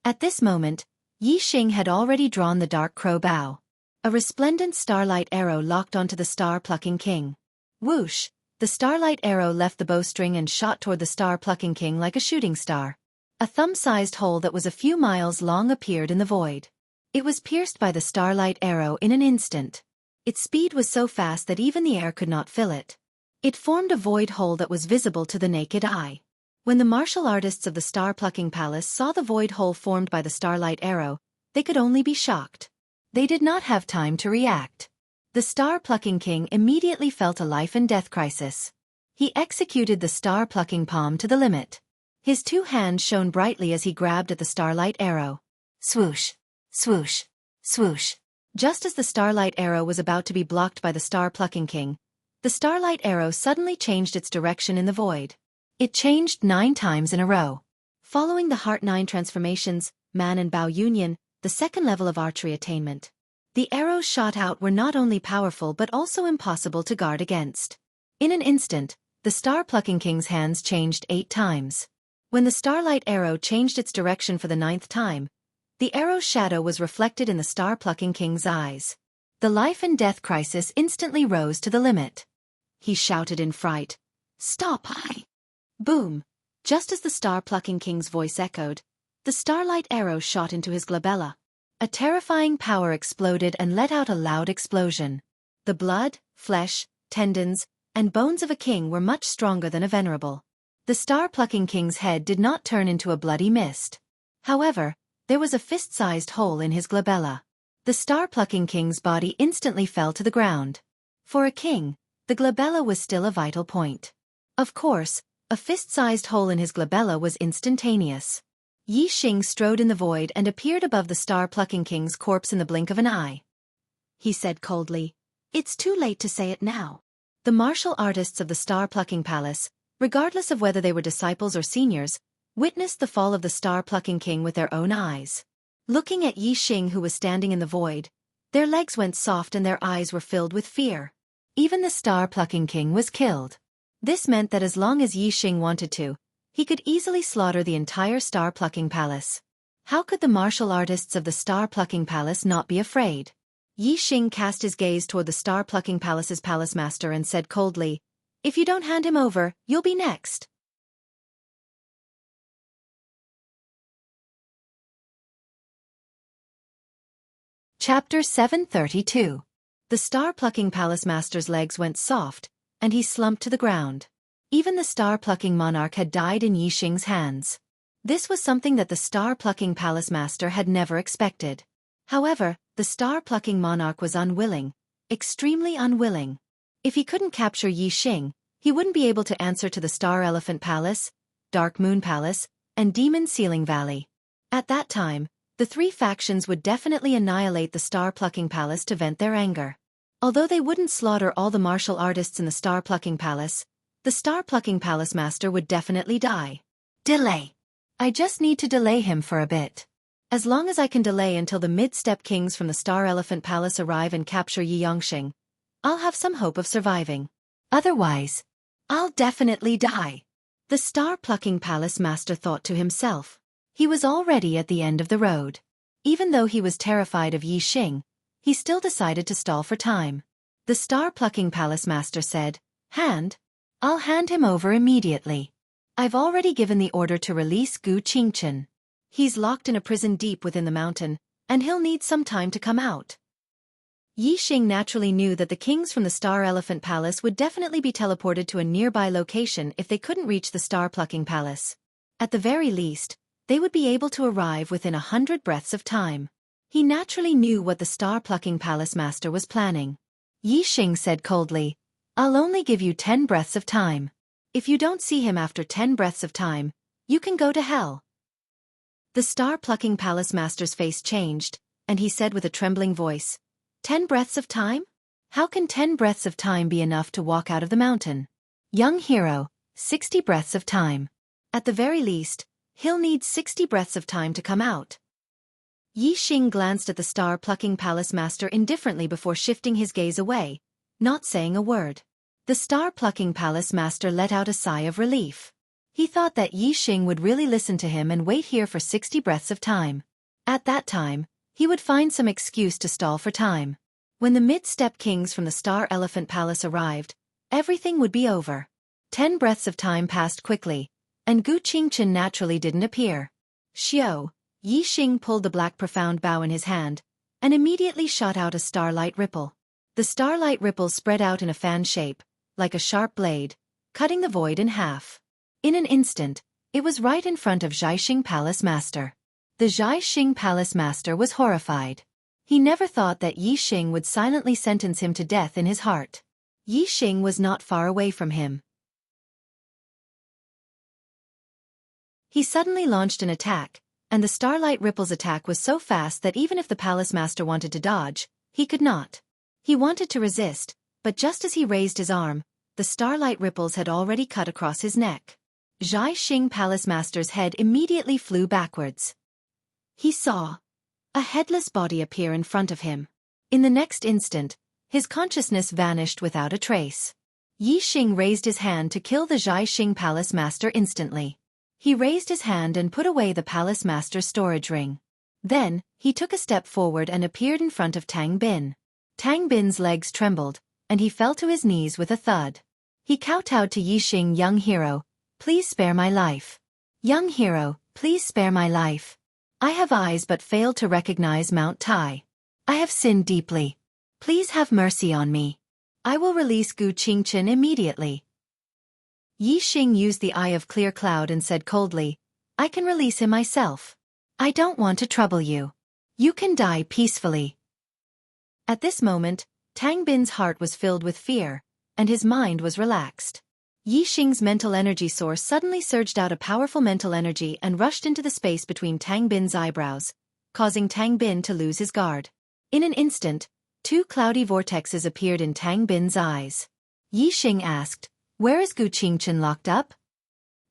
At this moment, Yixing had already drawn the dark crow bow. A resplendent starlight arrow locked onto the Star-Plucking King. Whoosh! The starlight arrow left the bowstring and shot toward the Star-Plucking King like a shooting star. A thumb-sized hole that was a few miles long appeared in the void. It was pierced by the starlight arrow in an instant. Its speed was so fast that even the air could not fill it. It formed a void hole that was visible to the naked eye. When the martial artists of the Star-Plucking Palace saw the void hole formed by the starlight arrow, they could only be shocked. They did not have time to react. The Star-Plucking King immediately felt a life-and-death crisis. He executed the Star-Plucking Palm to the limit. His two hands shone brightly as he grabbed at the starlight arrow. Swoosh! Swoosh! Swoosh! Just as the starlight arrow was about to be blocked by the star-plucking king, the starlight arrow suddenly changed its direction in the void. It changed 9 times in a row. Following the Heart 9 transformations, Man and Bao Union, the second level of archery attainment. The arrows shot out were not only powerful but also impossible to guard against. In an instant, the star-plucking king's hands changed 8 times. When the starlight arrow changed its direction for the 9th time, the arrow's shadow was reflected in the star-plucking king's eyes. The life and death crisis instantly rose to the limit. He shouted in fright, "Stop, I!" Boom! Just as the star-plucking king's voice echoed, the starlight arrow shot into his glabella. A terrifying power exploded and let out a loud explosion. The blood, flesh, tendons, and bones of a king were much stronger than a venerable. The star-plucking king's head did not turn into a bloody mist. However, there was a fist-sized hole in his glabella. The star-plucking king's body instantly fell to the ground. For a king, the glabella was still a vital point. Of course, a fist-sized hole in his glabella was instantaneous. Yixing strode in the void and appeared above the star-plucking king's corpse in the blink of an eye. He said coldly, "It's too late to say it now." The martial artists of the star-plucking palace, regardless of whether they were disciples or seniors, witnessed the fall of the star-plucking king with their own eyes. Looking at Yixing, who was standing in the void, their legs went soft and their eyes were filled with fear. Even the star-plucking king was killed. This meant that as long as Yixing wanted to, he could easily slaughter the entire star-plucking palace. How could the martial artists of the star-plucking palace not be afraid? Yixing cast his gaze toward the star-plucking palace's palace master and said coldly, "If you don't hand him over, you'll be next." Chapter 732. The star-plucking palace master's legs went soft, and he slumped to the ground. Even the star-plucking monarch had died in Yixing's hands. This was something that the star-plucking palace master had never expected. However, the star-plucking monarch was unwilling, extremely unwilling. If he couldn't capture Yixing, he wouldn't be able to answer to the Star Elephant Palace, Dark Moon Palace, and Demon Ceiling Valley. At that time, the 3 factions would definitely annihilate the star-plucking palace to vent their anger. Although they wouldn't slaughter all the martial artists in the star-plucking palace, the star-plucking palace master would definitely die. Delay. I just need to delay him for a bit. As long as I can delay until the mid-step kings from the Star Elephant Palace arrive and capture Xianxia, I'll have some hope of surviving. Otherwise, I'll definitely die. The star-plucking palace master thought to himself. He was already at the end of the road. Even though he was terrified of Yixing, he still decided to stall for time. The star-plucking palace master said, I'll hand him over immediately. I've already given the order to release Gu Qingchen. He's locked in a prison deep within the mountain, and he'll need some time to come out." Yixing naturally knew that the kings from the Star Elephant Palace would definitely be teleported to a nearby location if they couldn't reach the star-plucking palace. At the very least, they would be able to arrive within 100 breaths of time. He naturally knew what the star-plucking palace master was planning. Yixing said coldly, "I'll only give you 10 breaths of time. If you don't see him after 10 breaths of time, you can go to hell." The star-plucking palace master's face changed, and he said with a trembling voice, 10 breaths of time? How can 10 breaths of time be enough to walk out of the mountain? Young hero, 60 breaths of time. At the very least, he'll need 60 breaths of time to come out. Yixing glanced at the star-plucking palace master indifferently before shifting his gaze away, not saying a word. The star-plucking palace master let out a sigh of relief. He thought that Yixing would really listen to him and wait here for 60 breaths of time. At that time, he would find some excuse to stall for time. When the mid-step kings from the Star Elephant Palace arrived, everything would be over. 10 breaths of time passed quickly, and Gu Qingchen naturally didn't appear. Xiao, Yixing pulled the black profound bow in his hand, and immediately shot out a starlight ripple. The starlight ripple spread out in a fan shape, like a sharp blade, cutting the void in half. In an instant, it was right in front of Xianxia Palace Master. The Xianxia Palace Master was horrified. He never thought that Yixing would silently sentence him to death in his heart. Yixing was not far away from him. He suddenly launched an attack, and the starlight ripple's attack was so fast that even if the palace master wanted to dodge, He could not. He wanted to resist, but just as he raised his arm, the starlight ripples had already cut across his neck. Xianxia Palace Master's head immediately flew backwards. He saw a headless body appear in front of him. In the next instant, his consciousness vanished without a trace. Yixing raised his hand to kill the Xianxia Palace Master instantly. He raised his hand and put away the Palace Master's storage ring. Then, he took a step forward and appeared in front of Tang Bin. Tang Bin's legs trembled, and he fell to his knees with a thud. He kowtowed to Yixing, "Young hero, please spare my life. Young hero, please spare my life. I have eyes but fail to recognize Mount Tai. I have sinned deeply. Please have mercy on me. I will release Gu Qingchen immediately." Yixing used the Eye of Clear Cloud and said coldly, "I can release him myself. I don't want to trouble you. You can die peacefully." At this moment, Tang Bin's heart was filled with fear, and his mind was relaxed. Yixing's mental energy source suddenly surged out a powerful mental energy and rushed into the space between Tang Bin's eyebrows, causing Tang Bin to lose his guard. In an instant, two cloudy vortexes appeared in Tang Bin's eyes. Yixing asked, "Where is Gu Qingchen locked up?"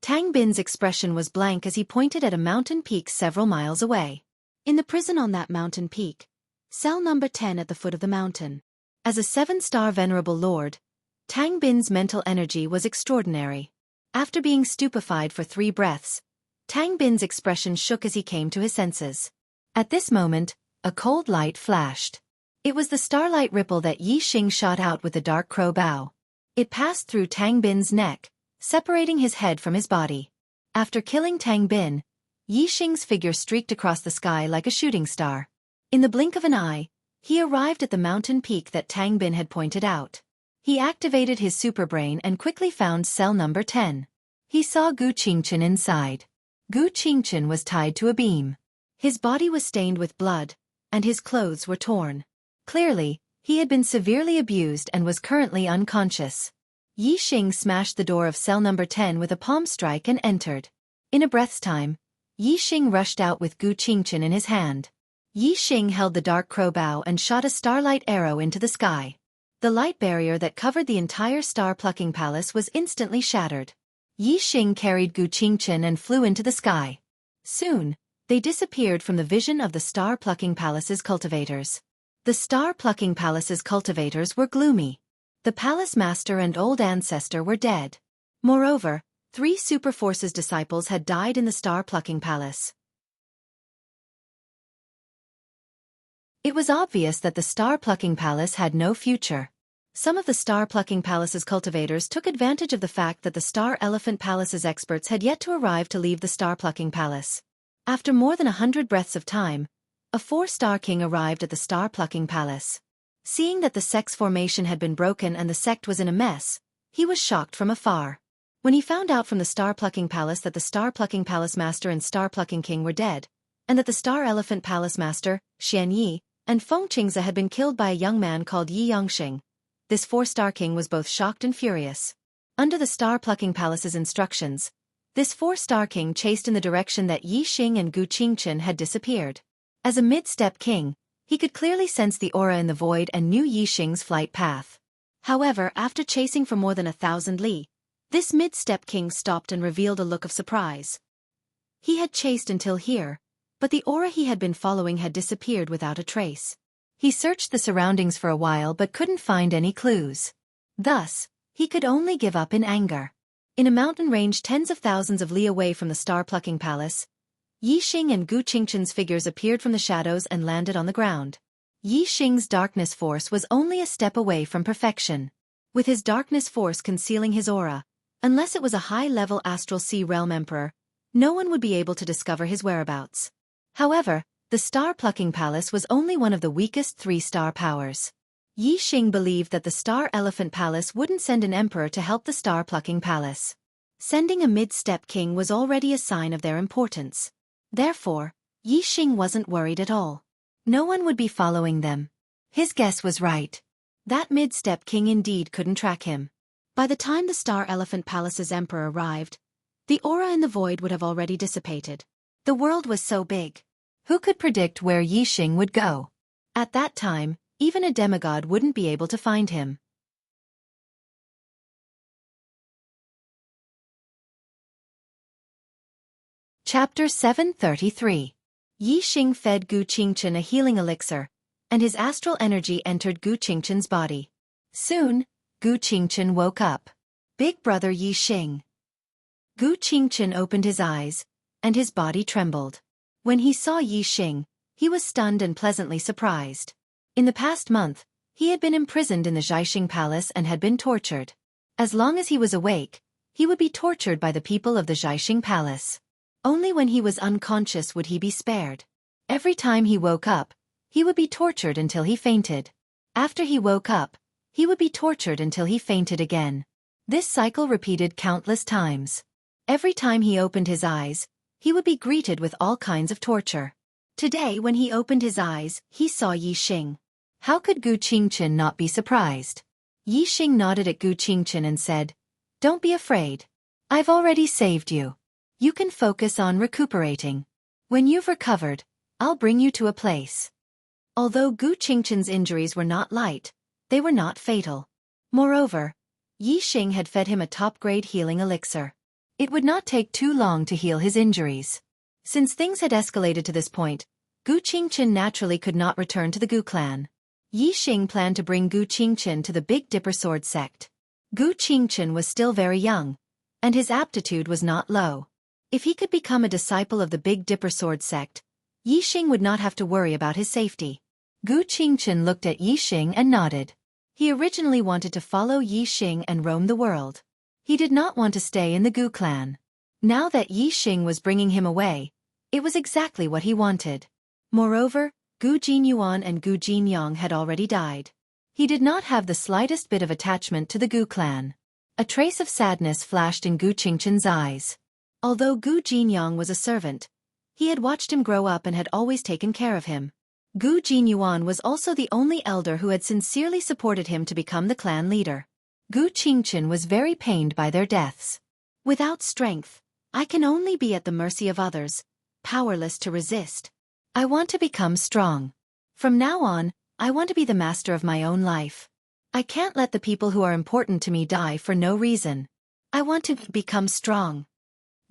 Tang Bin's expression was blank as he pointed at a mountain peak several miles away. "In the prison on that mountain peak. Cell number 10 at the foot of the mountain." As a 7-star venerable lord, Tang Bin's mental energy was extraordinary. After being stupefied for 3 breaths, Tang Bin's expression shook as he came to his senses. At this moment, a cold light flashed. It was the starlight ripple that Yixing shot out with the dark crow bow. It passed through Tang Bin's neck, separating his head from his body. After killing Tang Bin, Yixing's figure streaked across the sky like a shooting star. In the blink of an eye, he arrived at the mountain peak that Tang Bin had pointed out. He activated his superbrain and quickly found cell number 10. He saw Gu Qingchen inside. Gu Qingchen was tied to a beam. His body was stained with blood, and his clothes were torn. Clearly, he had been severely abused and was currently unconscious. Yixing smashed the door of cell number 10 with a palm strike and entered. In a breath's time, Yixing rushed out with Gu Qingchen in his hand. Yixing held the dark crow bow and shot a starlight arrow into the sky. The light barrier that covered the entire star-plucking palace was instantly shattered. Yixing carried Gu Qingchen and flew into the sky. Soon, they disappeared from the vision of the star-plucking palace's cultivators. The star-plucking palace's cultivators were gloomy. The palace master and old ancestor were dead. Moreover, 3 Super Forces disciples had died in the star-plucking palace. It was obvious that the star-plucking palace had no future. Some of the star-plucking palace's cultivators took advantage of the fact that the Star Elephant Palace's experts had yet to arrive to leave the star-plucking palace. After more than 100 breaths of time, a 4-star king arrived at the star-plucking palace. Seeing that the sect's formation had been broken and the sect was in a mess, he was shocked from afar. When he found out from the star-plucking palace that the star-plucking palace master and star-plucking king were dead, and that the Star Elephant Palace Master, Xianxia, and Xianxia had been killed by a young man called Jianghu, this 4-star king was both shocked and furious. Under the star-plucking palace's instructions, this 4-star king chased in the direction that Yixing and Gu Qingchen had disappeared. As a mid-step king, he could clearly sense the aura in the void and knew Yixing's flight path. However, after chasing for more than 1,000 li, this mid-step king stopped and revealed a look of surprise. He had chased until here, but the aura he had been following had disappeared without a trace. He searched the surroundings for a while but couldn't find any clues. Thus, he could only give up in anger. In a mountain range tens of thousands of li away from the star-plucking palace, Yixing and Gu Qingchen's figures appeared from the shadows and landed on the ground. Yixing's darkness force was only a step away from perfection. With his darkness force concealing his aura, unless it was a high-level astral sea realm emperor, no one would be able to discover his whereabouts. However, the star-plucking palace was only one of the weakest 3-star powers. Yixing believed that the Star Elephant Palace wouldn't send an emperor to help the star-plucking palace. Sending a mid-step king was already a sign of their importance. Therefore, Yixing wasn't worried at all. No one would be following them. His guess was right. That mid-step king indeed couldn't track him. By the time the Star Elephant Palace's emperor arrived, the aura in the void would have already dissipated. The world was so big. Who could predict where Yixing would go? At that time, Even a demigod wouldn't be able to find him. Chapter 733. Yi Xing fed Gu Qingchen a healing elixir, and his astral energy entered Gu Qingchen's body. Soon, Gu Qingchen woke up. Big brother Yi Xing. Gu Qingchen opened his eyes, and his body trembled. When he saw Yi Xing, he was stunned and pleasantly surprised. In the past month, he had been imprisoned in the Xianxia palace and had been tortured. As long as he was awake, he would be tortured by the people of the Xianxia palace. Only when he was unconscious would he be spared. Every time he woke up, he would be tortured until he fainted. After he woke up, he would be tortured until he fainted again. This cycle repeated countless times. Every time he opened his eyes, he would be greeted with all kinds of torture. Today when he opened his eyes, he saw Yi Xing. How could Gu Qingchen not be surprised? Yi Xing nodded at Gu Qingchen and said, "Don't be afraid. I've already saved you. You can focus on recuperating. When you've recovered, I'll bring you to a place." Although Gu Qingchen's injuries were not light, they were not fatal. Moreover, Yi Xing had fed him a top-grade healing elixir. It would not take too long to heal his injuries. Since things had escalated to this point, Gu Qingchen naturally could not return to the Gu clan. Yi Xing planned to bring Gu Qingchen to the Big Dipper Sword sect. Gu Qingchen was still very young, and his aptitude was not low. If he could become a disciple of the Big Dipper Sword sect, Yi Xing would not have to worry about his safety. Gu Qingchen looked at Yi Xing and nodded. He originally wanted to follow Yi Xing and roam the world. He did not want to stay in the Gu clan. Now that Yi Xing was bringing him away, it was exactly what he wanted. Moreover, Gu Jinyuan and Gu Jinyang had already died. He did not have the slightest bit of attachment to the Gu clan. A trace of sadness flashed in Gu Qingchen's eyes. Although Gu Jinyang was a servant, he had watched him grow up and had always taken care of him. Gu Jinyuan was also the only elder who had sincerely supported him to become the clan leader. Gu Qingchen was very pained by their deaths. Without strength, I can only be at the mercy of others, powerless to resist. I want to become strong. From now on, I want to be the master of my own life. I can't let the people who are important to me die for no reason. I want to become strong.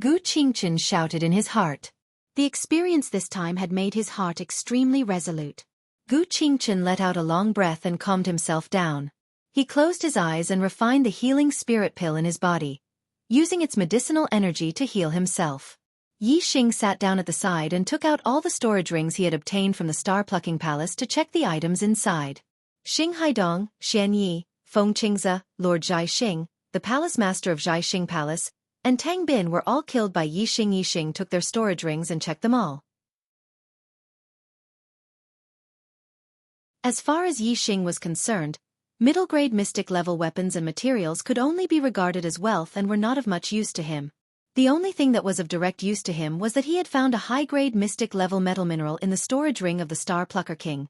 Gu Qingchen shouted in his heart. The experience this time had made his heart extremely resolute. Gu Qingchen let out a long breath and calmed himself down. He closed his eyes and refined the healing spirit pill in his body, using its medicinal energy to heal himself. Yi Xing sat down at the side and took out all the storage rings he had obtained from the star-plucking palace to check the items inside. Xing Haidong, Xian Yi, Feng Qingze, Lord Zhai Xing, the palace master of Xianxia Palace, and Tang Bin were all killed by Yi Xing. Yi Xing took their storage rings and checked them all. As far as Yi Xing was concerned, middle-grade mystic-level weapons and materials could only be regarded as wealth and were not of much use to him. The only thing that was of direct use to him was that he had found a high-grade mystic-level metal mineral in the storage ring of the Star Plucker King.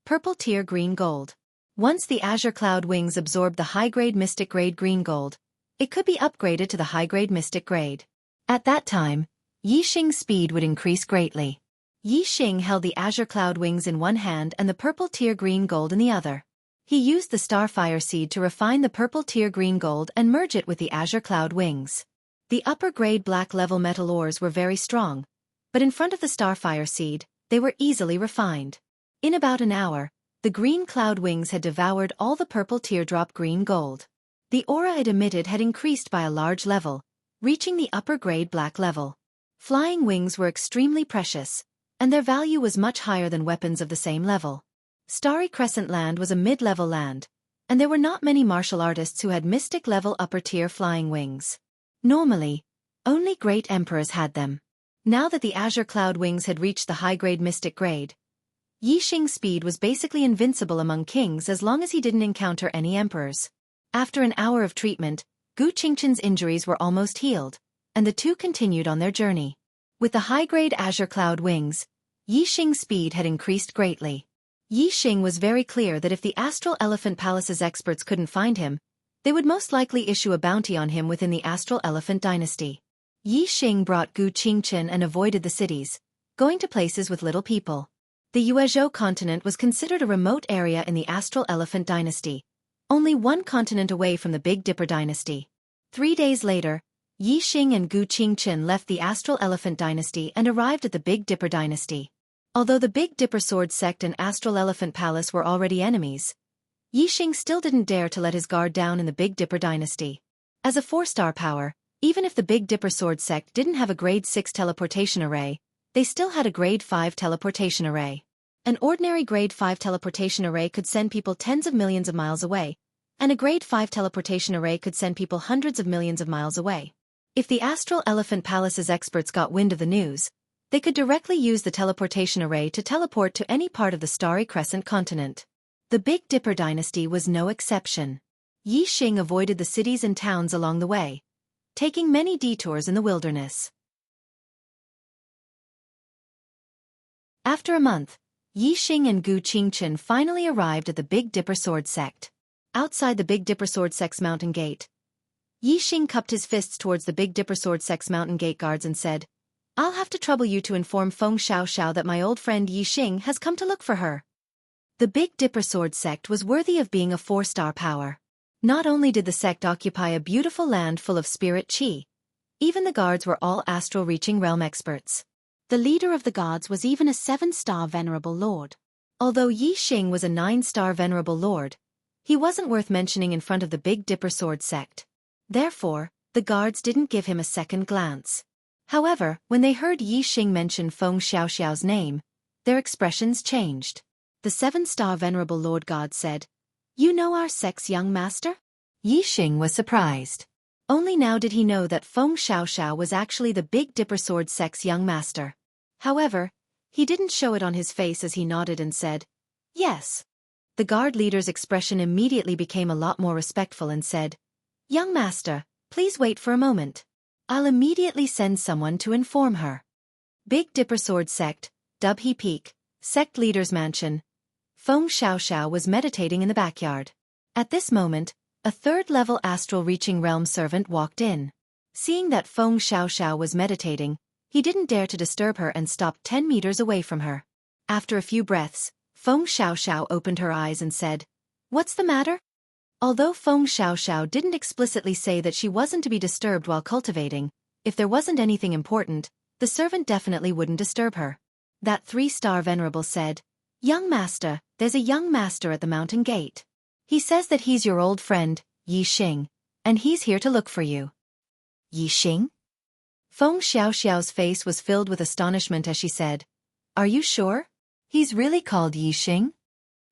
Purple tier green gold. Once the Azure Cloud Wings absorbed the high-grade mystic-grade green gold, it could be upgraded to the high-grade mystic grade. At that time, Yi Xing's speed would increase greatly. Yi Xing held the Azure Cloud Wings in one hand and the purple tier green gold in the other. He used the Starfire Seed to refine the purple tier green gold and merge it with the Azure Cloud Wings. The upper-grade black-level metal ores were very strong, but in front of the Starfire Seed, they were easily refined. In about an hour, the green cloud wings had devoured all the purple teardrop green gold. The aura it emitted had increased by a large level, reaching the upper-grade black level. Flying wings were extremely precious, and their value was much higher than weapons of the same level. Starry Crescent Land was a mid-level land, and there were not many martial artists who had mystic-level upper-tier flying wings. Normally, only great emperors had them. Now that the Azure Cloud Wings had reached the high-grade mystic grade, Yi Xing's speed was basically invincible among kings as long as he didn't encounter any emperors. After an hour of treatment, Gu Qingchen's injuries were almost healed, and the two continued on their journey. With the high-grade Azure Cloud Wings, Yi Xing's speed had increased greatly. Yi Xing was very clear that if the Astral Elephant Palace's experts couldn't find him, they would most likely issue a bounty on him within the Astral Elephant dynasty. Yi Xing brought Gu Qingchen and avoided the cities, going to places with little people. The Yuezhou continent was considered a remote area in the Astral Elephant dynasty, only one continent away from the Big Dipper dynasty. 3 days later, Yixing and Gu Qingchen left the Astral Elephant dynasty and arrived at the Big Dipper dynasty. Although the Big Dipper Sword sect and Astral Elephant Palace were already enemies, Yixing still didn't dare to let his guard down in the Big Dipper dynasty. As a 4-star power, even if the Big Dipper Sword sect didn't have a grade 6 teleportation array, they still had a grade 5 teleportation array. An ordinary grade 5 teleportation array could send people tens of millions of miles away, and a grade 5 teleportation array could send people hundreds of millions of miles away. If the Astral Elephant Palace's experts got wind of the news, they could directly use the teleportation array to teleport to any part of the Starry Crescent continent. The Big Dipper dynasty was no exception. Yixing avoided the cities and towns along the way, taking many detours in the wilderness. After a month, Yixing and Gu Qingchen finally arrived at the Big Dipper Sword sect. Outside the Big Dipper Sword sect's mountain gate, Yixing cupped his fists towards the Big Dipper Sword sect's mountain gate guards and said, "I'll have to trouble you to inform Feng Xiaoxiao that my old friend Yixing has come to look for her." The Big Dipper Sword sect was worthy of being a 4-star power. Not only did the sect occupy a beautiful land full of spirit qi, even the guards were all astral-reaching realm experts. The leader of the gods was even a 7-star venerable lord. Although Yixing was a 9-star venerable lord, he wasn't worth mentioning in front of the Big Dipper Sword sect. Therefore, the guards didn't give him a second glance. However, when they heard Yixing mention Feng Xiaoxiao's name, their expressions changed. The 7-star venerable lord god said, "You know our sect's young master?" Yixing was surprised. Only now did he know that Feng Xiaoxiao was actually the Big Dipper Sword sect's young master. However, he didn't show it on his face as he nodded and said, "Yes." The guard leader's expression immediately became a lot more respectful and said, "Young master, please wait for a moment. I'll immediately send someone to inform her." Big Dipper Sword sect, Dubhe Peak, sect leader's mansion. Feng Xiaoxiao was meditating in the backyard. At this moment, a 3rd-level astral-reaching realm servant walked in. Seeing that Feng Xiaoxiao was meditating, he didn't dare to disturb her and stopped 10 meters away from her. After a few breaths, Feng Xiaoxiao opened her eyes and said, "What's the matter?" Although Feng Xiaoxiao didn't explicitly say that she wasn't to be disturbed while cultivating, if there wasn't anything important, the servant definitely wouldn't disturb her. That 3-star venerable said, "Young master, there's a young master at the mountain gate. He says that he's your old friend, Yixing, and he's here to look for you." "Yixing?" Feng Xiaoxiao's face was filled with astonishment as she said, "Are you sure? He's really called Yixing?"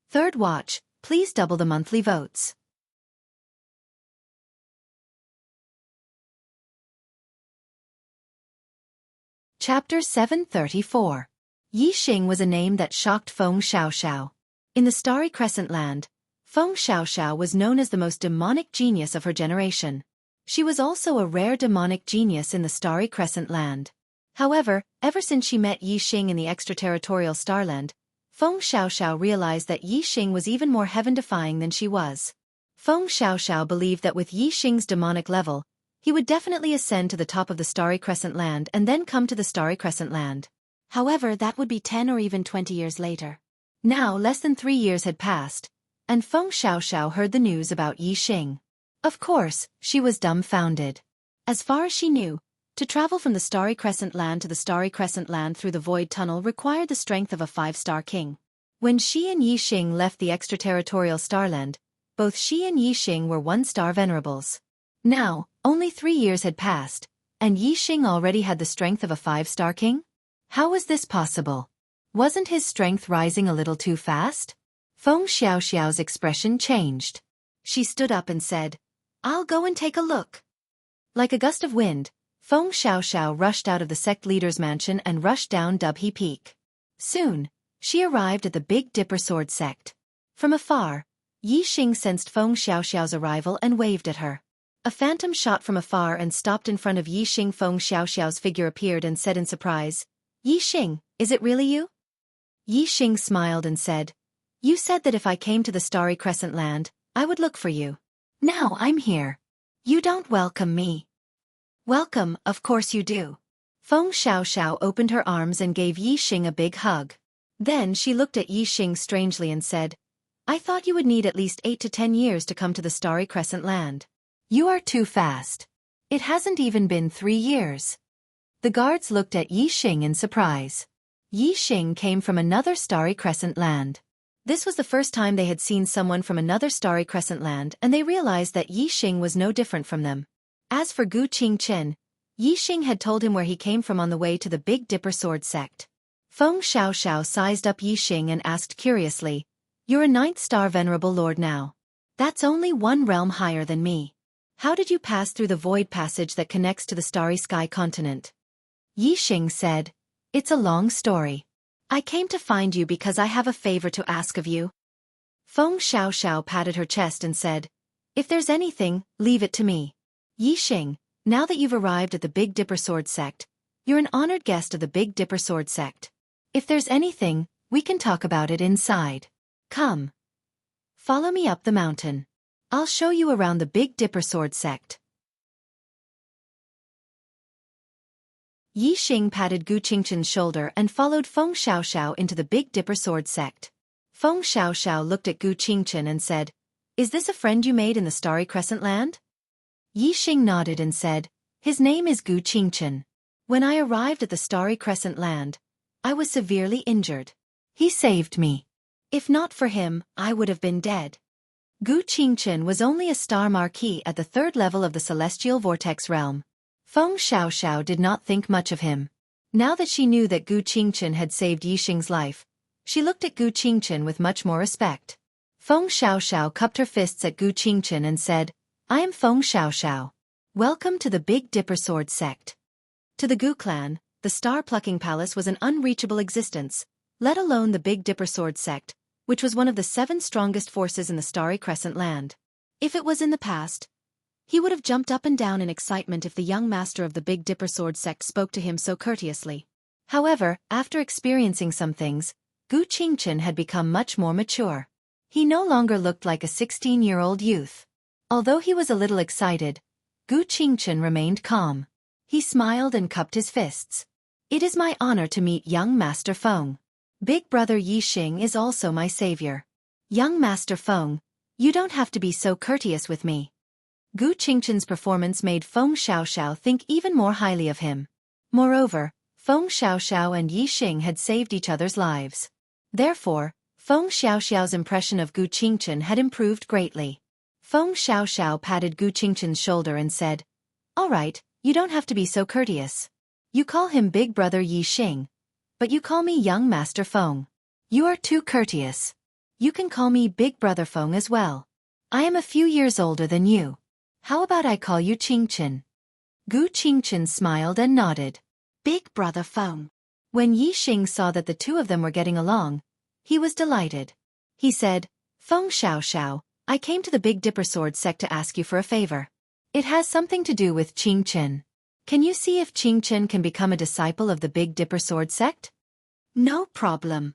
3rd watch, please double the monthly votes. Chapter 734. Yixing was a name that shocked Feng Xiaoxiao. In the Starry Crescent land, Feng Xiaoxiao was known as the most demonic genius of her generation. She was also a rare demonic genius in the Starry Crescent land. However, ever since she met Yixing in the extraterritorial starland, Feng Xiaoxiao realized that Yixing was even more heaven-defying than she was. Feng Xiaoxiao believed that with Yixing's demonic level, he would definitely ascend to the top of the Starry Crescent land and then come to the Starry Crescent land. However, that would be 10 or even 20 years later. Now less than 3 years had passed, and Feng Xiaoxiao heard the news about Yixing. Of course, she was dumbfounded. As far as she knew, to travel from the Starry Crescent land to the Starry Crescent land through the Void Tunnel required the strength of a 5-star king. When she and Yixing left the extraterritorial starland, both she and Yixing were 1-star venerables. Now, only 3 years had passed, and Yixing already had the strength of a 5-star king? How was this possible? Wasn't his strength rising a little too fast? Feng Xiaoxiao's expression changed. She stood up and said, "I'll go and take a look." Like a gust of wind, Feng Xiaoxiao rushed out of the sect leader's mansion and rushed down Dubhe Peak. Soon, she arrived at the Big Dipper Sword sect. From afar, Yixing sensed Feng Xiaoxiao's arrival and waved at her. A phantom shot from afar and stopped in front of Yixing. Feng Xiaoxiao's figure appeared and said in surprise, "Yixing, is it really you?" Yixing smiled and said, "You said that if I came to the Starry Crescent land, I would look for you. Now I'm here. You don't welcome me." "Welcome, of course you do." Feng Xiaoxiao opened her arms and gave Yixing a big hug. Then she looked at Yixing strangely and said, I thought you would need at least 8 to 10 years to come to the Starry Crescent land. You are too fast. It hasn't even been 3 years. The guards looked at Yixing in surprise. Yixing came from another Starry Crescent land. This was the first time they had seen someone from another Starry Crescent land, and they realized that Yixing was no different from them. As for Gu Qingchen, Yixing had told him where he came from on the way to the Big Dipper Sword sect. Feng Xiaoxiao sized up Yixing and asked curiously, You're a 9th star venerable lord now. That's only 1 realm higher than me. How did you pass through the void passage that connects to the Starry Sky continent? Yixing said, It's a long story. I came to find you because I have a favor to ask of you. Feng Xiaoxiao patted her chest and said, If there's anything, leave it to me. Yixing, now that you've arrived at the Big Dipper Sword sect, you're an honored guest of the Big Dipper Sword sect. If there's anything, we can talk about it inside. Come. Follow me up the mountain. I'll show you around the Big Dipper Sword sect. Yixing patted Gu Qingchen's shoulder and followed Feng Xiaoxiao into the Big Dipper Sword sect. Feng Xiaoxiao looked at Gu Qingchen and said, Is this a friend you made in the Starry Crescent land? Yixing nodded and said, His name is Gu Qingchen. When I arrived at the Starry Crescent land, I was severely injured. He saved me. If not for him, I would have been dead. Gu Qingchen was only a star marquis at the 3rd level of the Celestial Vortex realm. Feng Xiaoxiao did not think much of him. Now that she knew that Gu Qingchen had saved Yixing's life, she looked at Gu Qingchen with much more respect. Feng Xiaoxiao cupped her fists at Gu Qingchen and said, I am Feng Xiaoxiao. Welcome to the Big Dipper Sword sect. To the Gu clan, the star-plucking palace was an unreachable existence, let alone the Big Dipper Sword sect, which was one of the 7 strongest forces in the Starry Crescent land. If it was in the past, he would have jumped up and down in excitement if the young master of the Big Dipper Sword sect spoke to him so courteously. However, after experiencing some things, Gu Qingchen had become much more mature. He no longer looked like a 16-year-old youth. Although he was a little excited, Gu Qingchen remained calm. He smiled and cupped his fists. It is my honor to meet young Master Feng. Big brother Yixing is also my savior. Young Master Feng, you don't have to be so courteous with me. Gu Qingchen's performance made Feng Xiaoxiao think even more highly of him. Moreover, Feng Xiaoxiao and Yixing had saved each other's lives. Therefore, Feng Xiaoxiao's impression of Gu Qingchen had improved greatly. Feng Xiaoxiao patted Gu Qingchen's shoulder and said, All right, you don't have to be so courteous. You call him Big Brother Yixing, but you call me Young Master Feng. You are too courteous. You can call me Big Brother Feng as well. I am a few years older than you. How about I call you Qingchen? Gu Qingchen smiled and nodded. Big Brother Feng. When Yixing saw that the two of them were getting along, he was delighted. He said, Feng Xiaoxiao, I came to the Big Dipper Sword sect to ask you for a favor. It has something to do with Qingchen. Can you see if Qingchen can become a disciple of the Big Dipper Sword sect? No problem.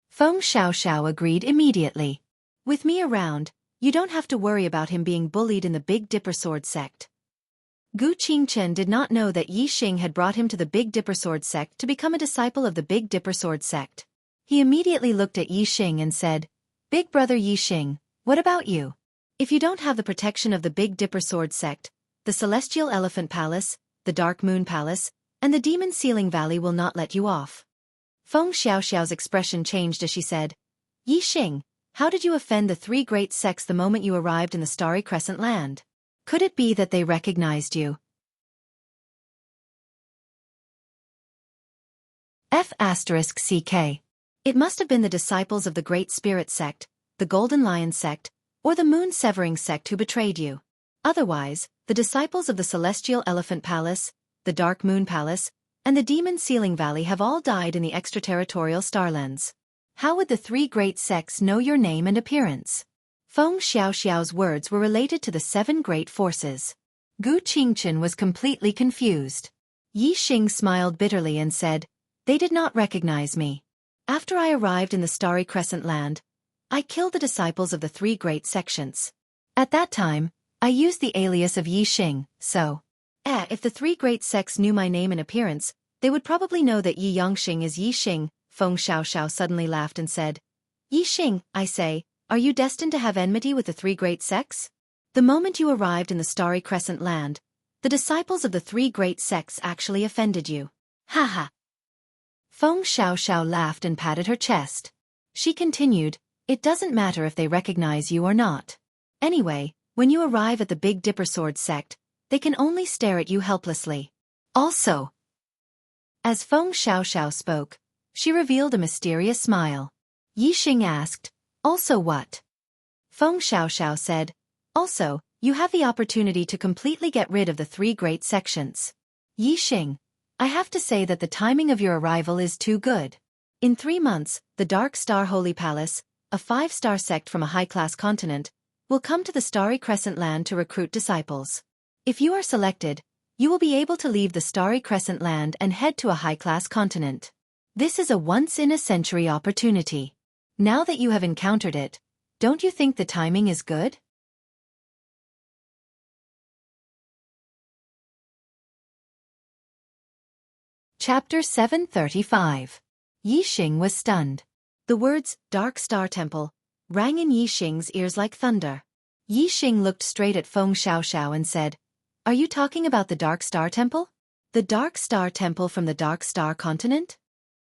Feng Xiaoxiao agreed immediately. With me around, you don't have to worry about him being bullied in the Big Dipper Sword sect. Gu Qingchen did not know that Yixing had brought him to the Big Dipper Sword sect to become a disciple of the Big Dipper Sword sect. He immediately looked at Yixing and said, Big brother Yixing, what about you? If you don't have the protection of the Big Dipper Sword sect, the Celestial Elephant Palace, the Dark Moon Palace, and the Demon Ceiling Valley will not let you off. Feng Xiaoxiao's expression changed as she said, Yixing, how did you offend the 3 great sects the moment you arrived in the Starry Crescent land? Could it be that they recognized you? F***CK. It must have been the disciples of the Great Spirit sect, the Golden Lion sect, or the Moon Severing sect who betrayed you. Otherwise, the disciples of the Celestial Elephant Palace, the Dark Moon Palace, and the Demon Ceiling Valley have all died in the extraterritorial starlands. How would the 3 great sects know your name and appearance? Feng Xiaoxiao's words were related to the 7 great forces. Gu Qingchen was completely confused. Yixing smiled bitterly and said, They did not recognize me. After I arrived in the Starry Crescent land, I killed the disciples of the 3 great sections. At that time, I used the alias of Yixing, so if the 3 great sects knew my name and appearance, they would probably know that Yi Yongxing is Yixing, Feng Xiaoxiao suddenly laughed and said, Yi Xing, I say, are you destined to have enmity with the three great sects? The moment you arrived in the Starry Crescent land, the disciples of the three great sects actually offended you. Ha ha. Feng Xiaoxiao laughed and patted her chest. She continued, it doesn't matter if they recognize you or not. Anyway, when you arrive at the Big Dipper Sword sect, they can only stare at you helplessly. Also, as Feng Xiaoxiao spoke, she revealed a mysterious smile. Yi Xing asked, also what? Feng Xiaoxiao said, also, you have the opportunity to completely get rid of the three great sections. Yi Xing, I have to say that the timing of your arrival is too good. In 3 months, the Dark Star Holy Palace, a 5-star sect from a high-class continent, will come to the Starry Crescent land to recruit disciples. If you are selected, you will be able to leave the Starry Crescent land and head to a high-class continent. This is a once-in-a-century opportunity. Now that you have encountered it, don't you think the timing is good? Chapter 735. Yi Xing was stunned. The words, Dark Star Temple, rang in Yi Xing's ears like thunder. Yi Xing looked straight at Feng Xiaoxiao and said, are you talking about the Dark Star Temple? The Dark Star Temple from the Dark Star continent?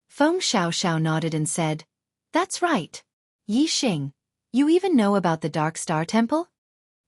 Feng Xiaoxiao nodded and said, that's right. Yi Xing, you even know about the Dark Star Temple?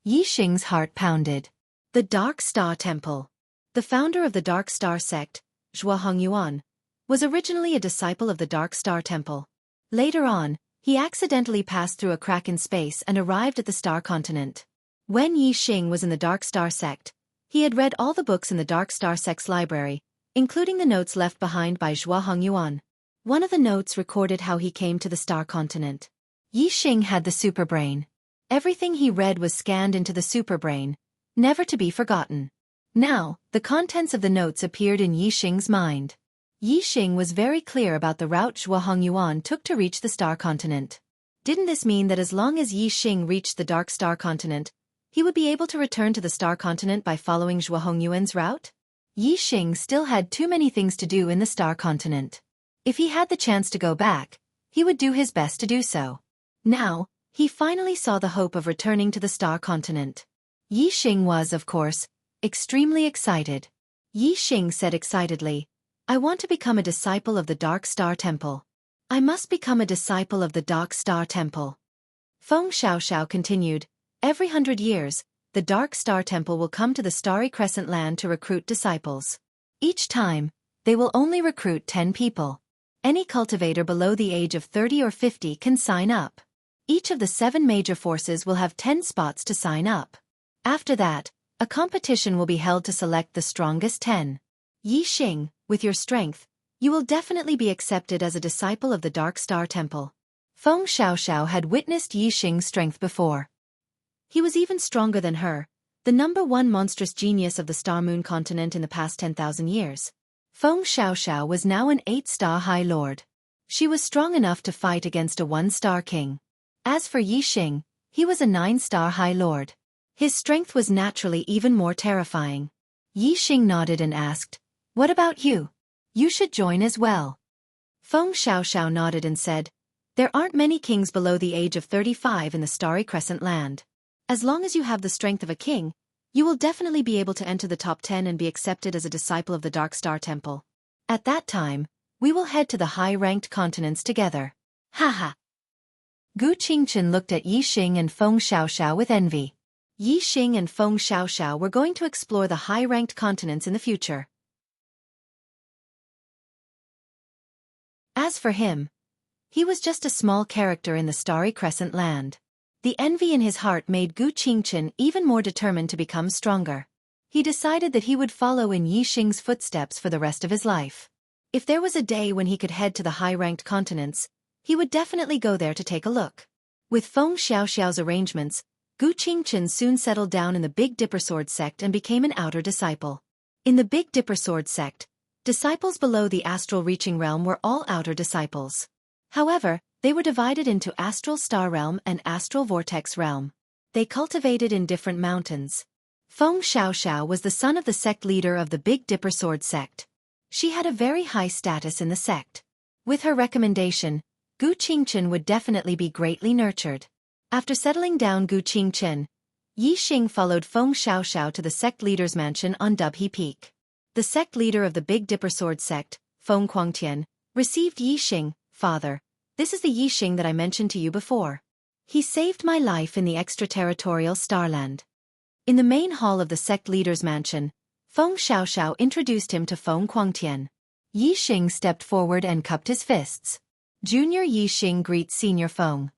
Yi Xing's heart pounded. The Dark Star Temple. The founder of the Dark Star sect, Zhuang, was originally a disciple of the Dark Star Temple. Later on, he accidentally passed through a crack in space and arrived at the Star Continent. When Yi Xing was in the Dark Star sect, he had read all the books in the Dark Star sect's library, including the notes left behind by Zhuang. One of the notes recorded how he came to the Star Continent. Yi Xing had the superbrain. Everything he read was scanned into the superbrain, never to be forgotten. Now, the contents of the notes appeared in Yi Xing's mind. Yi Xing was very clear about the route Zhuang took to reach the Star Continent. Didn't this mean that as long as Yi Xing reached the Dark Star Continent, he would be able to return to the Star Continent by following Zhuang route? Yi Xing still had too many things to do in the Star Continent. If he had the chance to go back, he would do his best to do so. Now, he finally saw the hope of returning to the Star Continent. Yi Xing was, of course, extremely excited. Yi Xing said excitedly, I want to become a disciple of the Dark Star Temple. I must become a disciple of the Dark Star Temple. Feng Xiaoxiao continued, every 100 years, the Dark Star Temple will come to the Starry Crescent land to recruit disciples. Each time, they will only recruit 10 people. Any cultivator below the age of 30 or 50 can sign up. Each of the 7 major forces will have 10 spots to sign up. After that, a competition will be held to select the strongest 10. Yi Xing, with your strength, you will definitely be accepted as a disciple of the Dark Star Temple. Feng Xiaoxiao had witnessed Yi Xing's strength before. He was even stronger than her, the #1 monstrous genius of the Star Moon continent in the past 10,000 years. Feng Xiaoxiao was now an 8-star High Lord. She was strong enough to fight against a 1-star king. As for Yi Xing, he was a 9-star High Lord. His strength was naturally even more terrifying. Yi Xing nodded and asked, what about you? You should join as well. Feng Xiaoxiao nodded and said, there aren't many kings below the age of 35 in the Starry Crescent land. As long as you have the strength of a king, you will definitely be able to enter the top 10 and be accepted as a disciple of the Dark Star Temple. At that time, we will head to the high-ranked continents together. Haha. Gu Qingchen looked at Yi Xing and Feng Xiaoxiao with envy. Yi Xing and Feng Xiaoxiao were going to explore the high-ranked continents in the future. As for him, he was just a small character in the Starry Crescent land. The envy in his heart made Gu Qingchen even more determined to become stronger. He decided that he would follow in Yi Xing's footsteps for the rest of his life. If there was a day when he could head to the high-ranked continents, he would definitely go there to take a look. With Feng Xiaoxiao's arrangements, Gu Qingchen soon settled down in the Big Dipper Sword sect and became an outer disciple. In the Big Dipper Sword sect, disciples below the astral reaching realm were all outer disciples. However, they were divided into Astral Star Realm and Astral Vortex Realm. They cultivated in different mountains. Feng Xiaoxiao was the son of the sect leader of the Big Dipper Sword sect. She had a very high status in the sect. With her recommendation, Gu Qingchen would definitely be greatly nurtured. After settling down Gu Qingchen, Yixing followed Feng Xiaoxiao to the sect leader's mansion on Dubhe Peak. The sect leader of the Big Dipper Sword sect, Feng Quangtian, received Yixing. Father, this is the Yixing that I mentioned to you before. He saved my life in the extraterritorial Starland. In the main hall of the sect leader's mansion, Feng Xiaoxiao introduced him to Feng Quangtian. Yixing stepped forward and cupped his fists. Junior Yixing greets Senior Feng.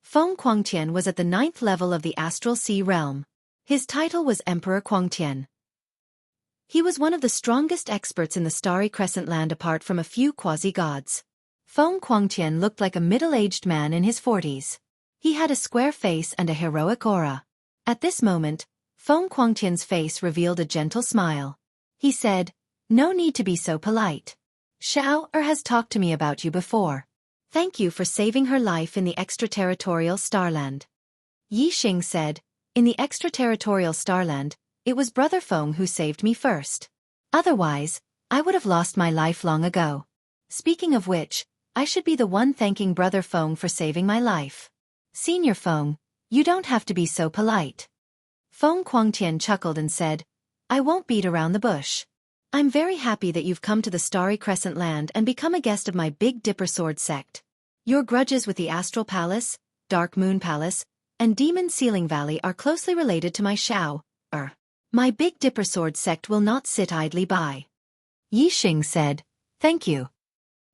Feng Quangtian was at the 9th level of the Astral Sea realm. His title was Emperor Quangtian. He was one of the strongest experts in the Starry Crescent Land apart from a few quasi-gods. Feng Quangtian looked like a middle-aged man in his 40s. He had a square face and a heroic aura. At this moment, Feng Quangtian's face revealed a gentle smile. He said, "No need to be so polite. Xiao has talked to me about you before. Thank you for saving her life in the extraterritorial Starland." Yixing said, "In the extraterritorial Starland, it was Brother Feng who saved me first. Otherwise, I would have lost my life long ago. Speaking of which, I should be the one thanking Brother Feng for saving my life. Senior Feng, you don't have to be so polite." Feng Quangtian chuckled and said, "I won't beat around the bush. I'm very happy that you've come to the Starry Crescent Land and become a guest of my Big Dipper Sword sect. Your grudges with the Astral Palace, Dark Moon Palace, and Demon Ceiling Valley are closely related to my My Big Dipper Sword sect will not sit idly by." Yixing said, "Thank you."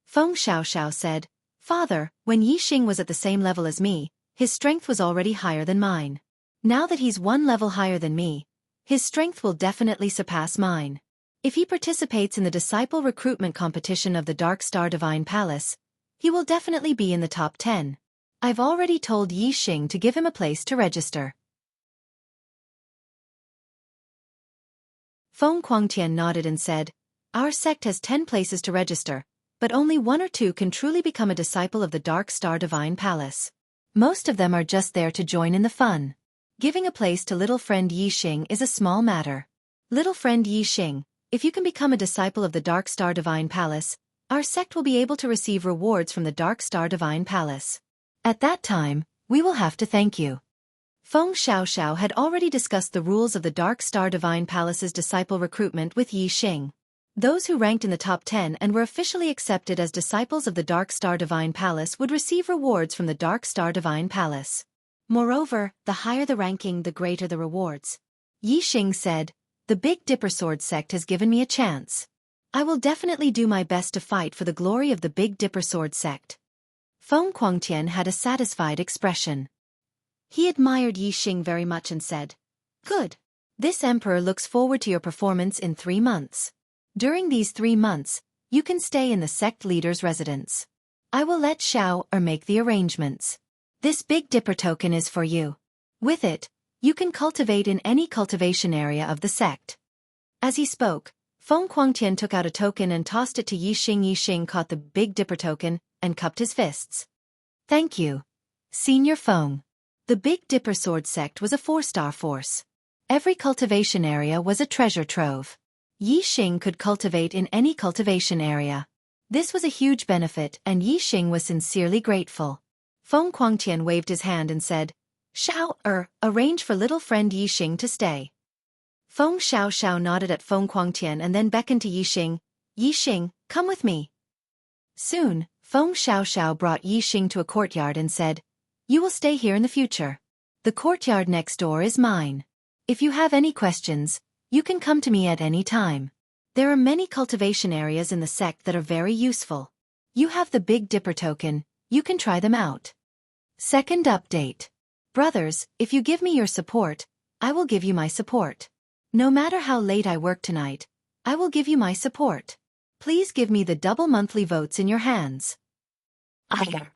Feng Xiaoxiao said, "Father, when Yixing was at the same level as me, his strength was already higher than mine. Now that he's one level higher than me, his strength will definitely surpass mine. If he participates in the disciple recruitment competition of the Dark Star Divine Palace, he will definitely be in the top 10. I've already told Yixing to give him a place to register." Feng Quangtian nodded and said, "Our sect has 10 places to register, but only 1 or 2 can truly become a disciple of the Dark Star Divine Palace. Most of them are just there to join in the fun. Giving a place to little friend Yixing is a small matter. Little friend Yixing, if you can become a disciple of the Dark Star Divine Palace, our sect will be able to receive rewards from the Dark Star Divine Palace. At that time, we will have to thank you." Feng Xiaoxiao had already discussed the rules of the Dark Star Divine Palace's disciple recruitment with Yixing. Those who ranked in the top 10 and were officially accepted as disciples of the Dark Star Divine Palace would receive rewards from the Dark Star Divine Palace. Moreover, the higher the ranking, the greater the rewards. Yixing said, "The Big Dipper Sword sect has given me a chance. I will definitely do my best to fight for the glory of the Big Dipper Sword sect." Feng Quangtian had a satisfied expression. He admired Yixing very much and said, "Good. This emperor looks forward to your performance in 3 months. During these 3 months, you can stay in the sect leader's residence. I will let Xiao make the arrangements. This Big Dipper token is for you. With it, you can cultivate in any cultivation area of the sect." As he spoke, Feng Quangtian took out a token and tossed it to Yixing. Yixing caught the Big Dipper token and cupped his fists. "Thank you, Senior Feng." The Big Dipper Sword sect was a 4-star force. Every cultivation area was a treasure trove. Yixing could cultivate in any cultivation area. This was a huge benefit and Yixing was sincerely grateful. Feng Quangtian waved his hand and said, "Xiao, arrange for little friend Yixing to stay." Feng Xiaoxiao nodded at Feng Quangtian and then beckoned to Yixing. "Yixing, come with me." Soon, Feng Xiaoxiao brought Yixing to a courtyard and said, "You will stay here in the future. The courtyard next door is mine. If you have any questions, you can come to me at any time. There are many cultivation areas in the sect that are very useful. You have the Big Dipper token, you can try them out." Second update. Brothers, if you give me your support, I will give you my support. No matter how late I work tonight, I will give you my support. Please give me the double monthly votes in your hands. Heir.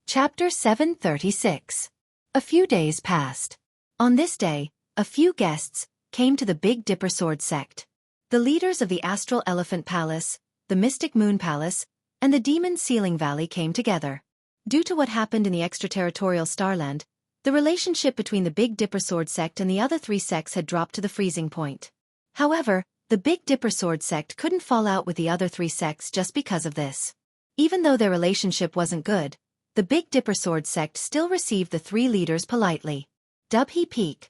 Chapter 736. A few days passed. On this day, a few guests came to the Big Dipper Sword sect. The leaders of the Astral Elephant Palace, the Mystic Moon Palace, and the Demon Ceiling Valley came together. Due to what happened in the extraterritorial Starland, The relationship between the Big Dipper Sword sect and the other three sects had dropped to the freezing point. However, the Big Dipper Sword sect couldn't fall out with the other three sects just because of this. Even though their relationship wasn't good, the Big Dipper Sword sect still received the three leaders politely. Dubhe Peak,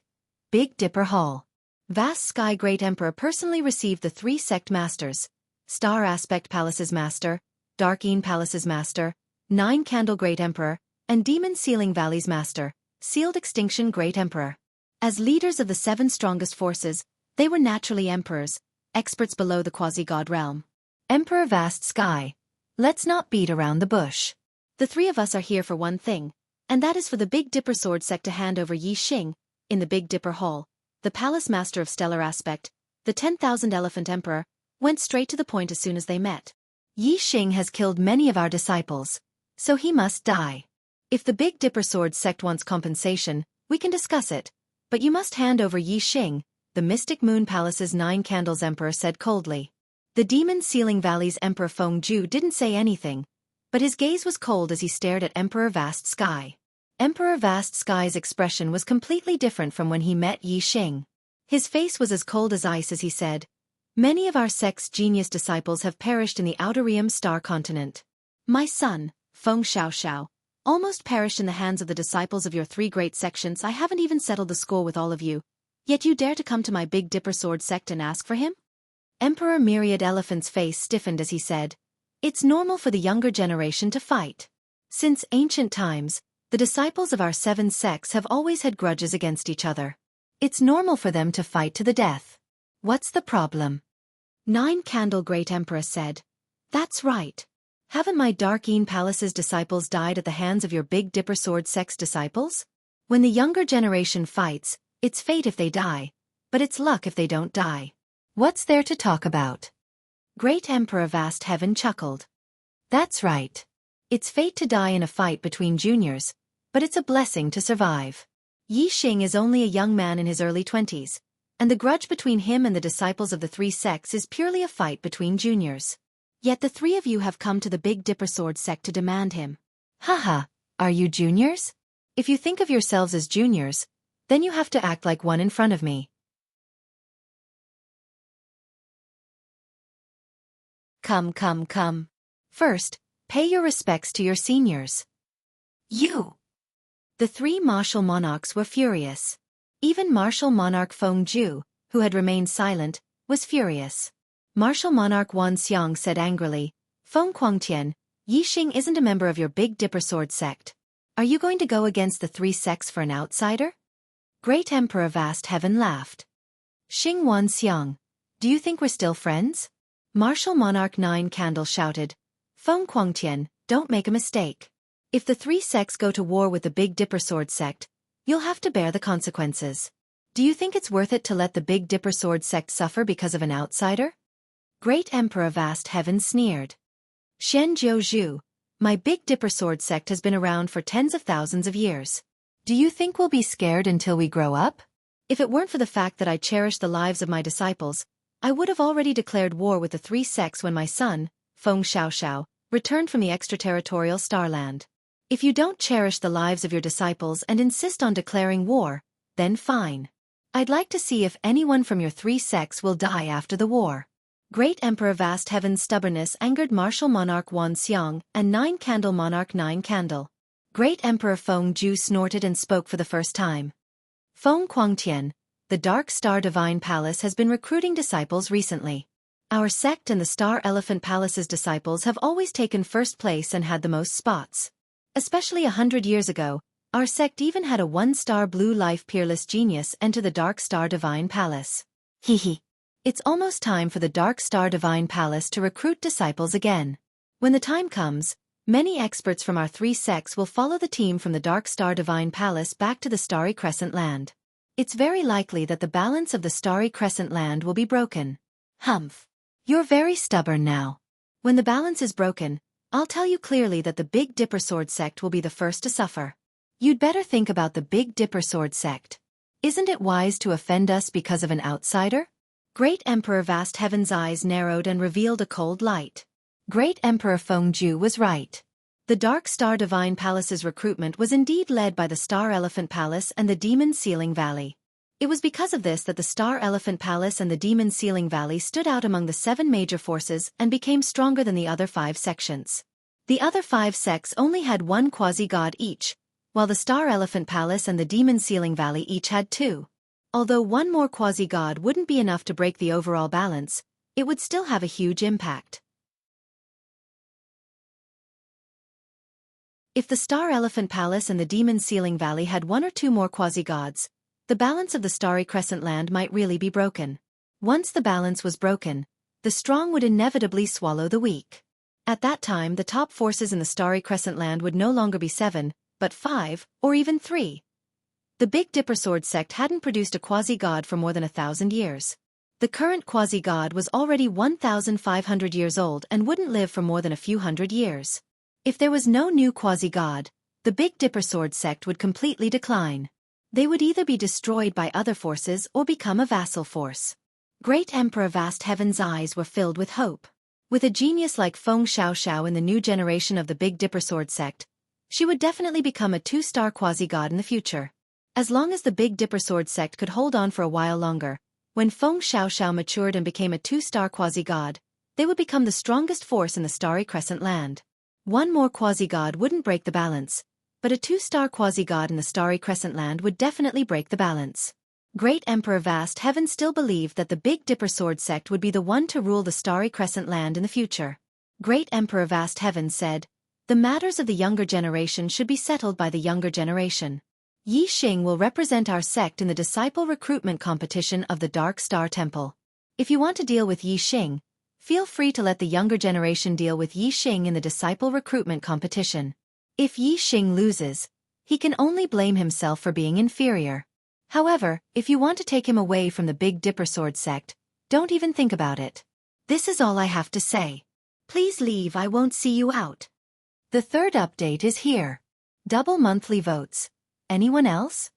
Big Dipper Hall. Vast Sky Great Emperor personally received the three sect masters, Star Aspect Palace's master, Darkeen Palace's master, Nine Candle Great Emperor, and Demon Sealing Valley's master, Sealed Extinction Great Emperor. As leaders of the seven strongest forces, they were naturally emperors, experts below the quasi-god realm. Emperor Vast Sky. Let's not beat around the bush. The three of us are here for one thing, and that is for the Big Dipper Sword sect to hand over Yixing, in the Big Dipper Hall, the Palace Master of Stellar Aspect, the 10,000 Elephant Emperor, went straight to the point as soon as they met. Yixing has killed many of our disciples, so he must die. If the Big Dipper Sword sect wants compensation, we can discuss it, but you must hand over Yixing, the Mystic Moon Palace's Nine Candles Emperor said coldly. The Demon Sealing Valley's Emperor Fengju didn't say anything, but his gaze was cold as he stared at Emperor Vast Sky. Emperor Vast Sky's expression was completely different from when he met Yixing. His face was as cold as ice as he said, "Many of our sect's genius disciples have perished in the Outer Realm Star Continent. My son, Feng Xiaoxiao, almost perished in the hands of the disciples of your three great sections. I haven't even settled the score with all of you, yet you dare to come to my Big Dipper Sword sect and ask for him?" Emperor Myriad Elephant's face stiffened as he said, "It's normal for the younger generation to fight. Since ancient times, the disciples of our seven sects have always had grudges against each other. It's normal for them to fight to the death. What's the problem?" Nine Candle Great Emperor said, "That's right. Haven't my Darkeen Palace's disciples died at the hands of your Big Dipper Sword sect's disciples? When the younger generation fights, it's fate if they die, but it's luck if they don't die. What's there to talk about?" Great Emperor Vast Heaven chuckled. "That's right. It's fate to die in a fight between juniors, but it's a blessing to survive. Yixing is only a young man in his early 20s, and the grudge between him and the disciples of the three sects is purely a fight between juniors. Yet the three of you have come to the Big Dipper Sword sect to demand him. Haha, are you juniors? If you think of yourselves as juniors, then you have to act like one in front of me. Come. First, pay your respects to your seniors." "You!" The three martial monarchs were furious. Even martial monarch Fengju, who had remained silent, was furious. Martial monarch Wan Xiang said angrily, "Feng Quangtian, Yixing isn't a member of your Big Dipper Sword sect. Are you going to go against the three sects for an outsider?" Great Emperor Vast Heaven laughed. "Xing Wan Xiang, do you think we're still friends?" Martial monarch Nine Candle shouted, "Feng Quangtian, don't make a mistake. If the three sects go to war with the Big Dipper Sword sect, you'll have to bear the consequences. Do you think it's worth it to let the Big Dipper Sword sect suffer because of an outsider?" Great Emperor Vast Heaven sneered. "Xianxia, my Big Dipper Sword sect has been around for tens of thousands of years. Do you think we'll be scared until we grow up? If it weren't for the fact that I cherish the lives of my disciples, I would have already declared war with the three sects when my son, Feng Xiaoxiao, returned from the extraterritorial Starland. If you don't cherish the lives of your disciples and insist on declaring war, then fine. I'd like to see if anyone from your three sects will die after the war." Great Emperor Vast Heaven's stubbornness angered martial monarch Wan Xiang and Nine Candle monarch Nine Candle. Great Emperor Fengju snorted and spoke for the first time. "Feng Quangtian, the Dark Star Divine Palace has been recruiting disciples recently. Our sect and the Star Elephant Palace's disciples have always taken first place and had the most spots. Especially 100 years ago, our sect even had a one-star blue life peerless genius enter the Dark Star Divine Palace. Hehe. It's almost time for the Dark Star Divine Palace to recruit disciples again. When the time comes, many experts from our three sects will follow the team from the Dark Star Divine Palace back to the Starry Crescent Land. It's very likely that the balance of the Starry Crescent Land will be broken." "Humph. You're very stubborn now. When the balance is broken, I'll tell you clearly that the Big Dipper Sword sect will be the first to suffer. You'd better think about the Big Dipper Sword sect. Isn't it wise to offend us because of an outsider?" Great Emperor Vast Heaven's eyes narrowed and revealed a cold light. Great Emperor Fengju was right. The Dark Star Divine Palace's recruitment was indeed led by the Star Elephant Palace and the Demon Ceiling Valley. It was because of this that the Star Elephant Palace and the Demon Ceiling Valley stood out among the 7 major forces and became stronger than the other 5 sections. The other 5 sects only had 1 quasi-god each, while the Star Elephant Palace and the Demon Ceiling Valley each had 2. Although 1 more quasi-god wouldn't be enough to break the overall balance, it would still have a huge impact. If the Star Elephant Palace and the Demon Ceiling Valley had 1 or 2 more quasi-gods, the balance of the Starry Crescent land might really be broken. Once the balance was broken, the strong would inevitably swallow the weak. At that time, the top forces in the Starry Crescent land would no longer be 7, but 5, or even 3. The Big Dipper Sword sect hadn't produced a quasi-god for more than 1,000 years. The current quasi-god was already 1,500 years old and wouldn't live for more than a few hundred years. If there was no new quasi-god, the Big Dipper Sword sect would completely decline. They would either be destroyed by other forces or become a vassal force. Great Emperor Vast Heaven's eyes were filled with hope. With a genius like Feng Xiaoxiao in the new generation of the Big Dipper Sword sect, she would definitely become a 2-star quasi-god in the future. As long as the Big Dipper Sword sect could hold on for a while longer, when Feng Xiaoxiao matured and became a 2-star quasi-god, they would become the strongest force in the Starry Crescent land. 1 more quasi-god wouldn't break the balance, but a 2-star quasi-god in the Starry Crescent land would definitely break the balance. Great Emperor Vast Heaven still believed that the Big Dipper Sword sect would be the one to rule the Starry Crescent land in the future. Great Emperor Vast Heaven said, "The matters of the younger generation should be settled by the younger generation. Yi Xing will represent our sect in the disciple recruitment competition of the Dark Star Temple. If you want to deal with Yi Xing, feel free to let the younger generation deal with Yi Xing in the disciple recruitment competition. If Yi Xing loses, he can only blame himself for being inferior. However, if you want to take him away from the Big Dipper Sword sect, don't even think about it. This is all I have to say. Please leave, I won't see you out." The third update is here. Double monthly votes. Anyone else?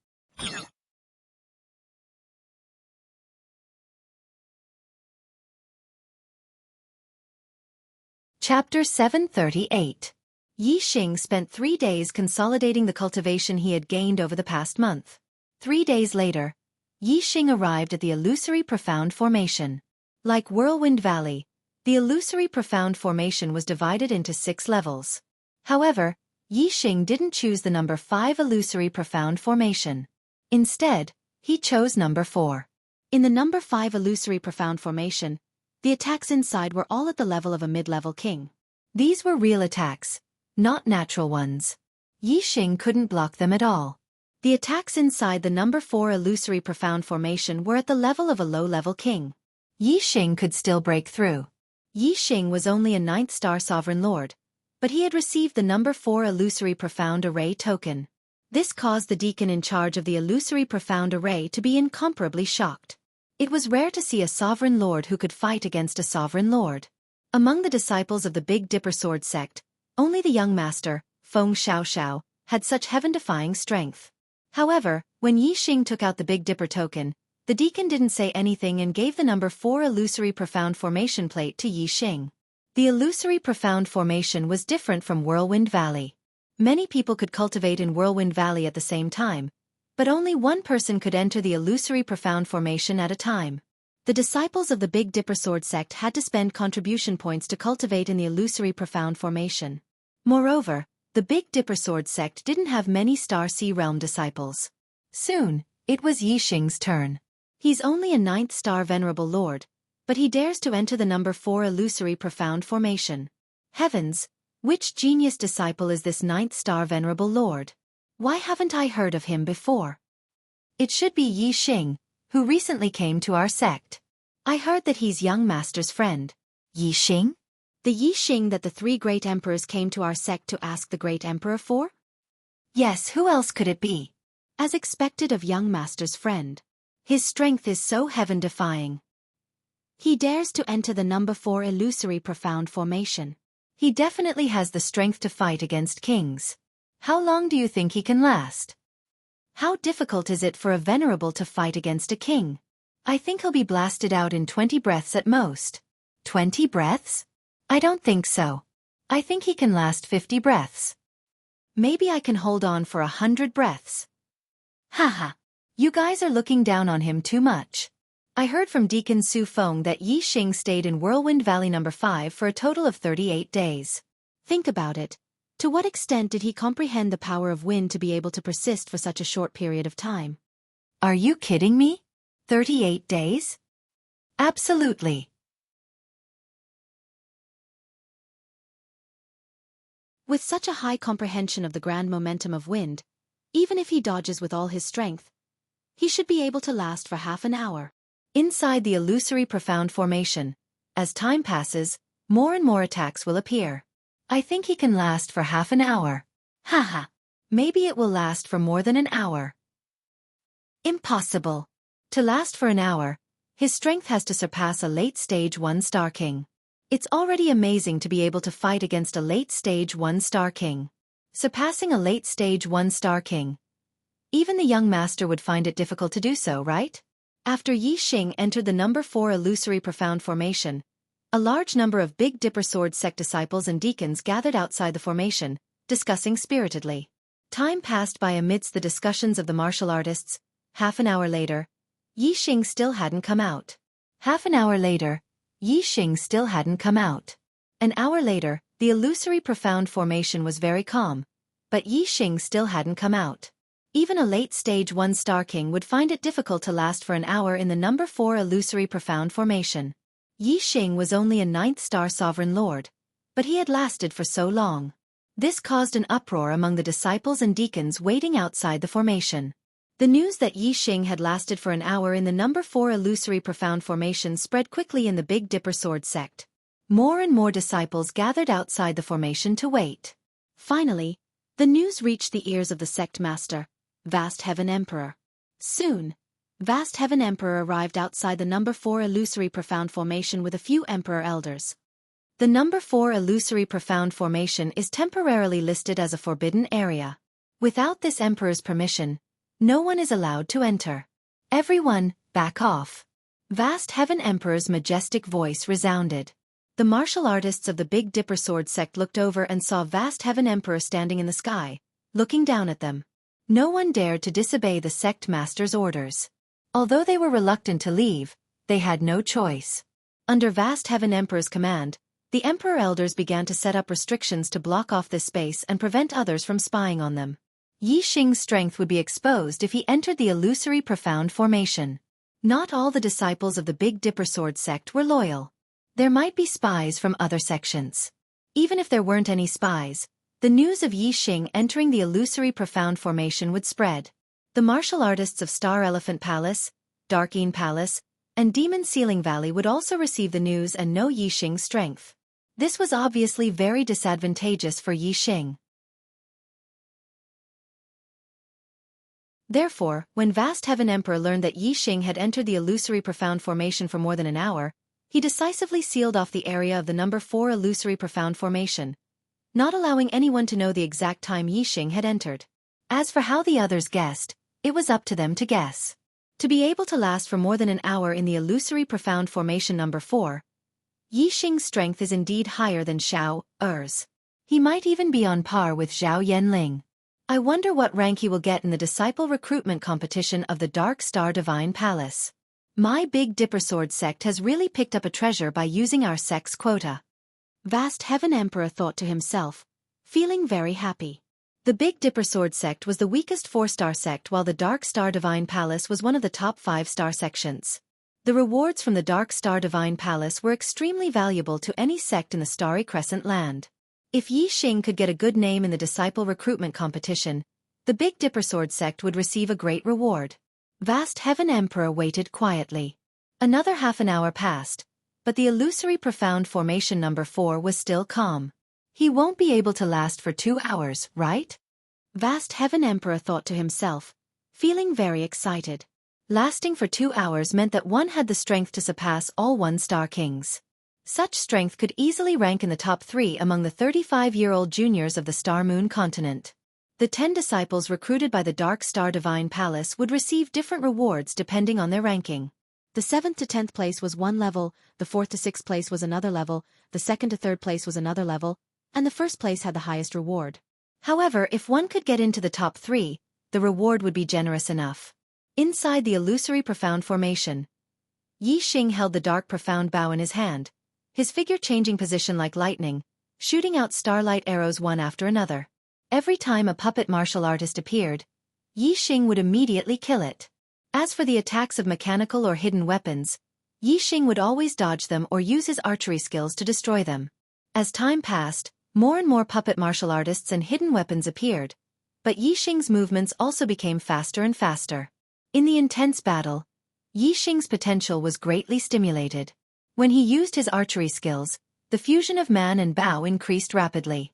Chapter 738. Yi Xing spent 3 days consolidating the cultivation he had gained over the past month. 3 days later, Yi Xing arrived at the Illusory Profound Formation. Like Whirlwind Valley, the Illusory Profound Formation was divided into 6 levels. However, Yi Xing didn't choose the number 5 Illusory Profound Formation. Instead, he chose number 4. In the number 5 Illusory Profound Formation, the attacks inside were all at the level of a mid-level king. These were real attacks, not natural ones. Yi Xing couldn't block them at all. The attacks inside the number 4 Illusory Profound Formation were at the level of a low-level king. Yi Xing could still break through. Yi Xing was only a 9th-star Sovereign Lord, but he had received the number 4 Illusory Profound Array token. This caused the deacon in charge of the Illusory Profound Array to be incomparably shocked. It was rare to see a Sovereign Lord who could fight against a Sovereign Lord. Among the disciples of the Big Dipper Sword sect, only the young master, Feng Xiaoxiao, had such heaven-defying strength. However, when Yi Xing took out the Big Dipper token, the deacon didn't say anything and gave the number 4 Illusory Profound Formation plate to Yi Xing. The Illusory Profound Formation was different from Whirlwind Valley. Many people could cultivate in Whirlwind Valley at the same time, but only one person could enter the Illusory Profound Formation at a time. The disciples of the Big Dipper Sword sect had to spend contribution points to cultivate in the Illusory Profound Formation. Moreover, the Big Dipper Sword sect didn't have many Star Sea Realm disciples. Soon, it was Yi Xing's turn. He's only a 9th-star Venerable Lord, but he dares to enter the number 4 Illusory Profound Formation. Heavens, which genius disciple is this 9th-star Venerable Lord? Why haven't I heard of him before? It should be Yi Xing, who recently came to our sect. I heard that he's young master's friend. Yi Xing? The Yi Xing that the 3 great emperors came to our sect to ask the great emperor for? Yes, who else could it be? As expected of young master's friend. His strength is so heaven-defying. He dares to enter the number 4 Illusory Profound Formation. He definitely has the strength to fight against kings. How long do you think he can last? How difficult is it for a venerable to fight against a king? I think he'll be blasted out in 20 breaths at most. 20 breaths? I don't think so. I think he can last 50 breaths. Maybe I can hold on for 100 breaths. Haha. You guys are looking down on him too much. I heard from Deacon Su Feng that Yixing stayed in Whirlwind Valley number 5 for a total of 38 days. Think about it. To what extent did he comprehend the power of wind to be able to persist for such a short period of time? Are you kidding me? 38 days? Absolutely. With such a high comprehension of the grand momentum of wind, even if he dodges with all his strength, he should be able to last for half an hour. Inside the illusory profound formation, as time passes, more and more attacks will appear. I think he can last for half an hour. Haha. Maybe it will last for more than an hour. Impossible. To last for an hour, his strength has to surpass a late-stage 1-star king. It's already amazing to be able to fight against a late-stage 1-star king. Surpassing a late-stage 1-star king. Even the young master would find it difficult to do so, right? After Yixing entered the number 4 illusory profound formation, a large number of Big Dipper Sword sect disciples and deacons gathered outside the formation, discussing spiritedly. Time passed by amidst the discussions of the martial artists. Half an hour later, Yixing still hadn't come out. Half an hour later, Yixing still hadn't come out. An hour later, the illusory profound formation was very calm, but Yixing still hadn't come out. Even a late-stage 1-star king would find it difficult to last for an hour in the number 4 illusory profound formation. Yixing was only a 9th-star sovereign lord, but he had lasted for so long. This caused an uproar among the disciples and deacons waiting outside the formation. The news that Yixing had lasted for an hour in the number 4 illusory profound formation spread quickly in the Big Dipper Sword sect. More and more disciples gathered outside the formation to wait. Finally, the news reached the ears of the sect master, Vast Heaven Emperor. Soon, Vast Heaven Emperor arrived outside the number 4 illusory profound formation with a few Emperor elders. The number 4 illusory profound formation is temporarily listed as a forbidden area. Without this emperor's permission, no one is allowed to enter. Everyone, back off. Vast Heaven Emperor's majestic voice resounded. The martial artists of the Big Dipper Sword sect looked over and saw Vast Heaven Emperor standing in the sky, looking down at them. No one dared to disobey the sect master's orders. Although they were reluctant to leave, they had no choice. Under Vast Heaven Emperor's command, the Emperor elders began to set up restrictions to block off this space and prevent others from spying on them. Yixing's strength would be exposed if he entered the illusory profound formation. Not all the disciples of the Big Dipper Sword sect were loyal. There might be spies from other sections. Even if there weren't any spies, the news of Yixing entering the illusory profound formation would spread. The martial artists of Star Elephant Palace, Darkeen Palace, and Demon Ceiling Valley would also receive the news and know Yixing's strength. This was obviously very disadvantageous for Yixing. Therefore, when Vast Heaven Emperor learned that Yixing had entered the illusory profound formation for more than an hour, he decisively sealed off the area of the number 4 illusory profound formation, not allowing anyone to know the exact time Yixing had entered. As for how the others guessed, it was up to them to guess. To be able to last for more than an hour in the illusory profound formation number 4, Yixing's strength is indeed higher than Xiao Er's. He might even be on par with Zhao Yanling. I wonder what rank he will get in the disciple recruitment competition of the Dark Star Divine Palace. My Big Dipper Sword sect has really picked up a treasure by using our sect's quota. Vast Heaven Emperor thought to himself, feeling very happy. The Big Dipper Sword sect was the weakest 4-star sect, while the Dark Star Divine Palace was one of the top 5-star sections. The rewards from the Dark Star Divine Palace were extremely valuable to any sect in the Starry Crescent land. If Yixing could get a good name in the disciple recruitment competition, the Big Dipper Sword sect would receive a great reward. Vast Heaven Emperor waited quietly. Another half an hour passed, but the illusory profound formation number 4 was still calm. He won't be able to last for 2 hours, right? Vast Heaven Emperor thought to himself, feeling very excited. Lasting for 2 hours meant that one had the strength to surpass all 1-star kings. Such strength could easily rank in the top 3 among the 35-year-old juniors of the Star Moon continent. The 10 disciples recruited by the Dark Star Divine Palace would receive different rewards depending on their ranking. The 7th to 10th place was one level, the 4th to 6th place was another level, the 2nd to 3rd place was another level, and the first place had the highest reward. However, if one could get into the top 3, the reward would be generous enough. Inside the illusory profound formation, Yixing held the dark profound bow in his hand, his figure changing position like lightning, shooting out starlight arrows one after another. Every time a puppet martial artist appeared, Yixing would immediately kill it. As for the attacks of mechanical or hidden weapons, Yixing would always dodge them or use his archery skills to destroy them. As time passed, more and more puppet martial artists and hidden weapons appeared, but Yixing's movements also became faster and faster. In the intense battle, Yixing's potential was greatly stimulated. When he used his archery skills, the fusion of man and bow increased rapidly.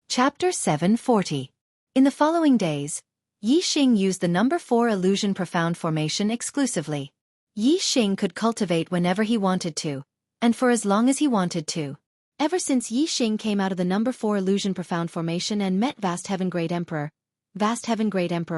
Chapter 740. In the following days, Yixing used the number 4 illusion profound formation exclusively. Yixing could cultivate whenever he wanted to, and for as long as he wanted to. Ever since Yixing came out of the number 4 illusion profound formation and met Vast Heaven Great Emperor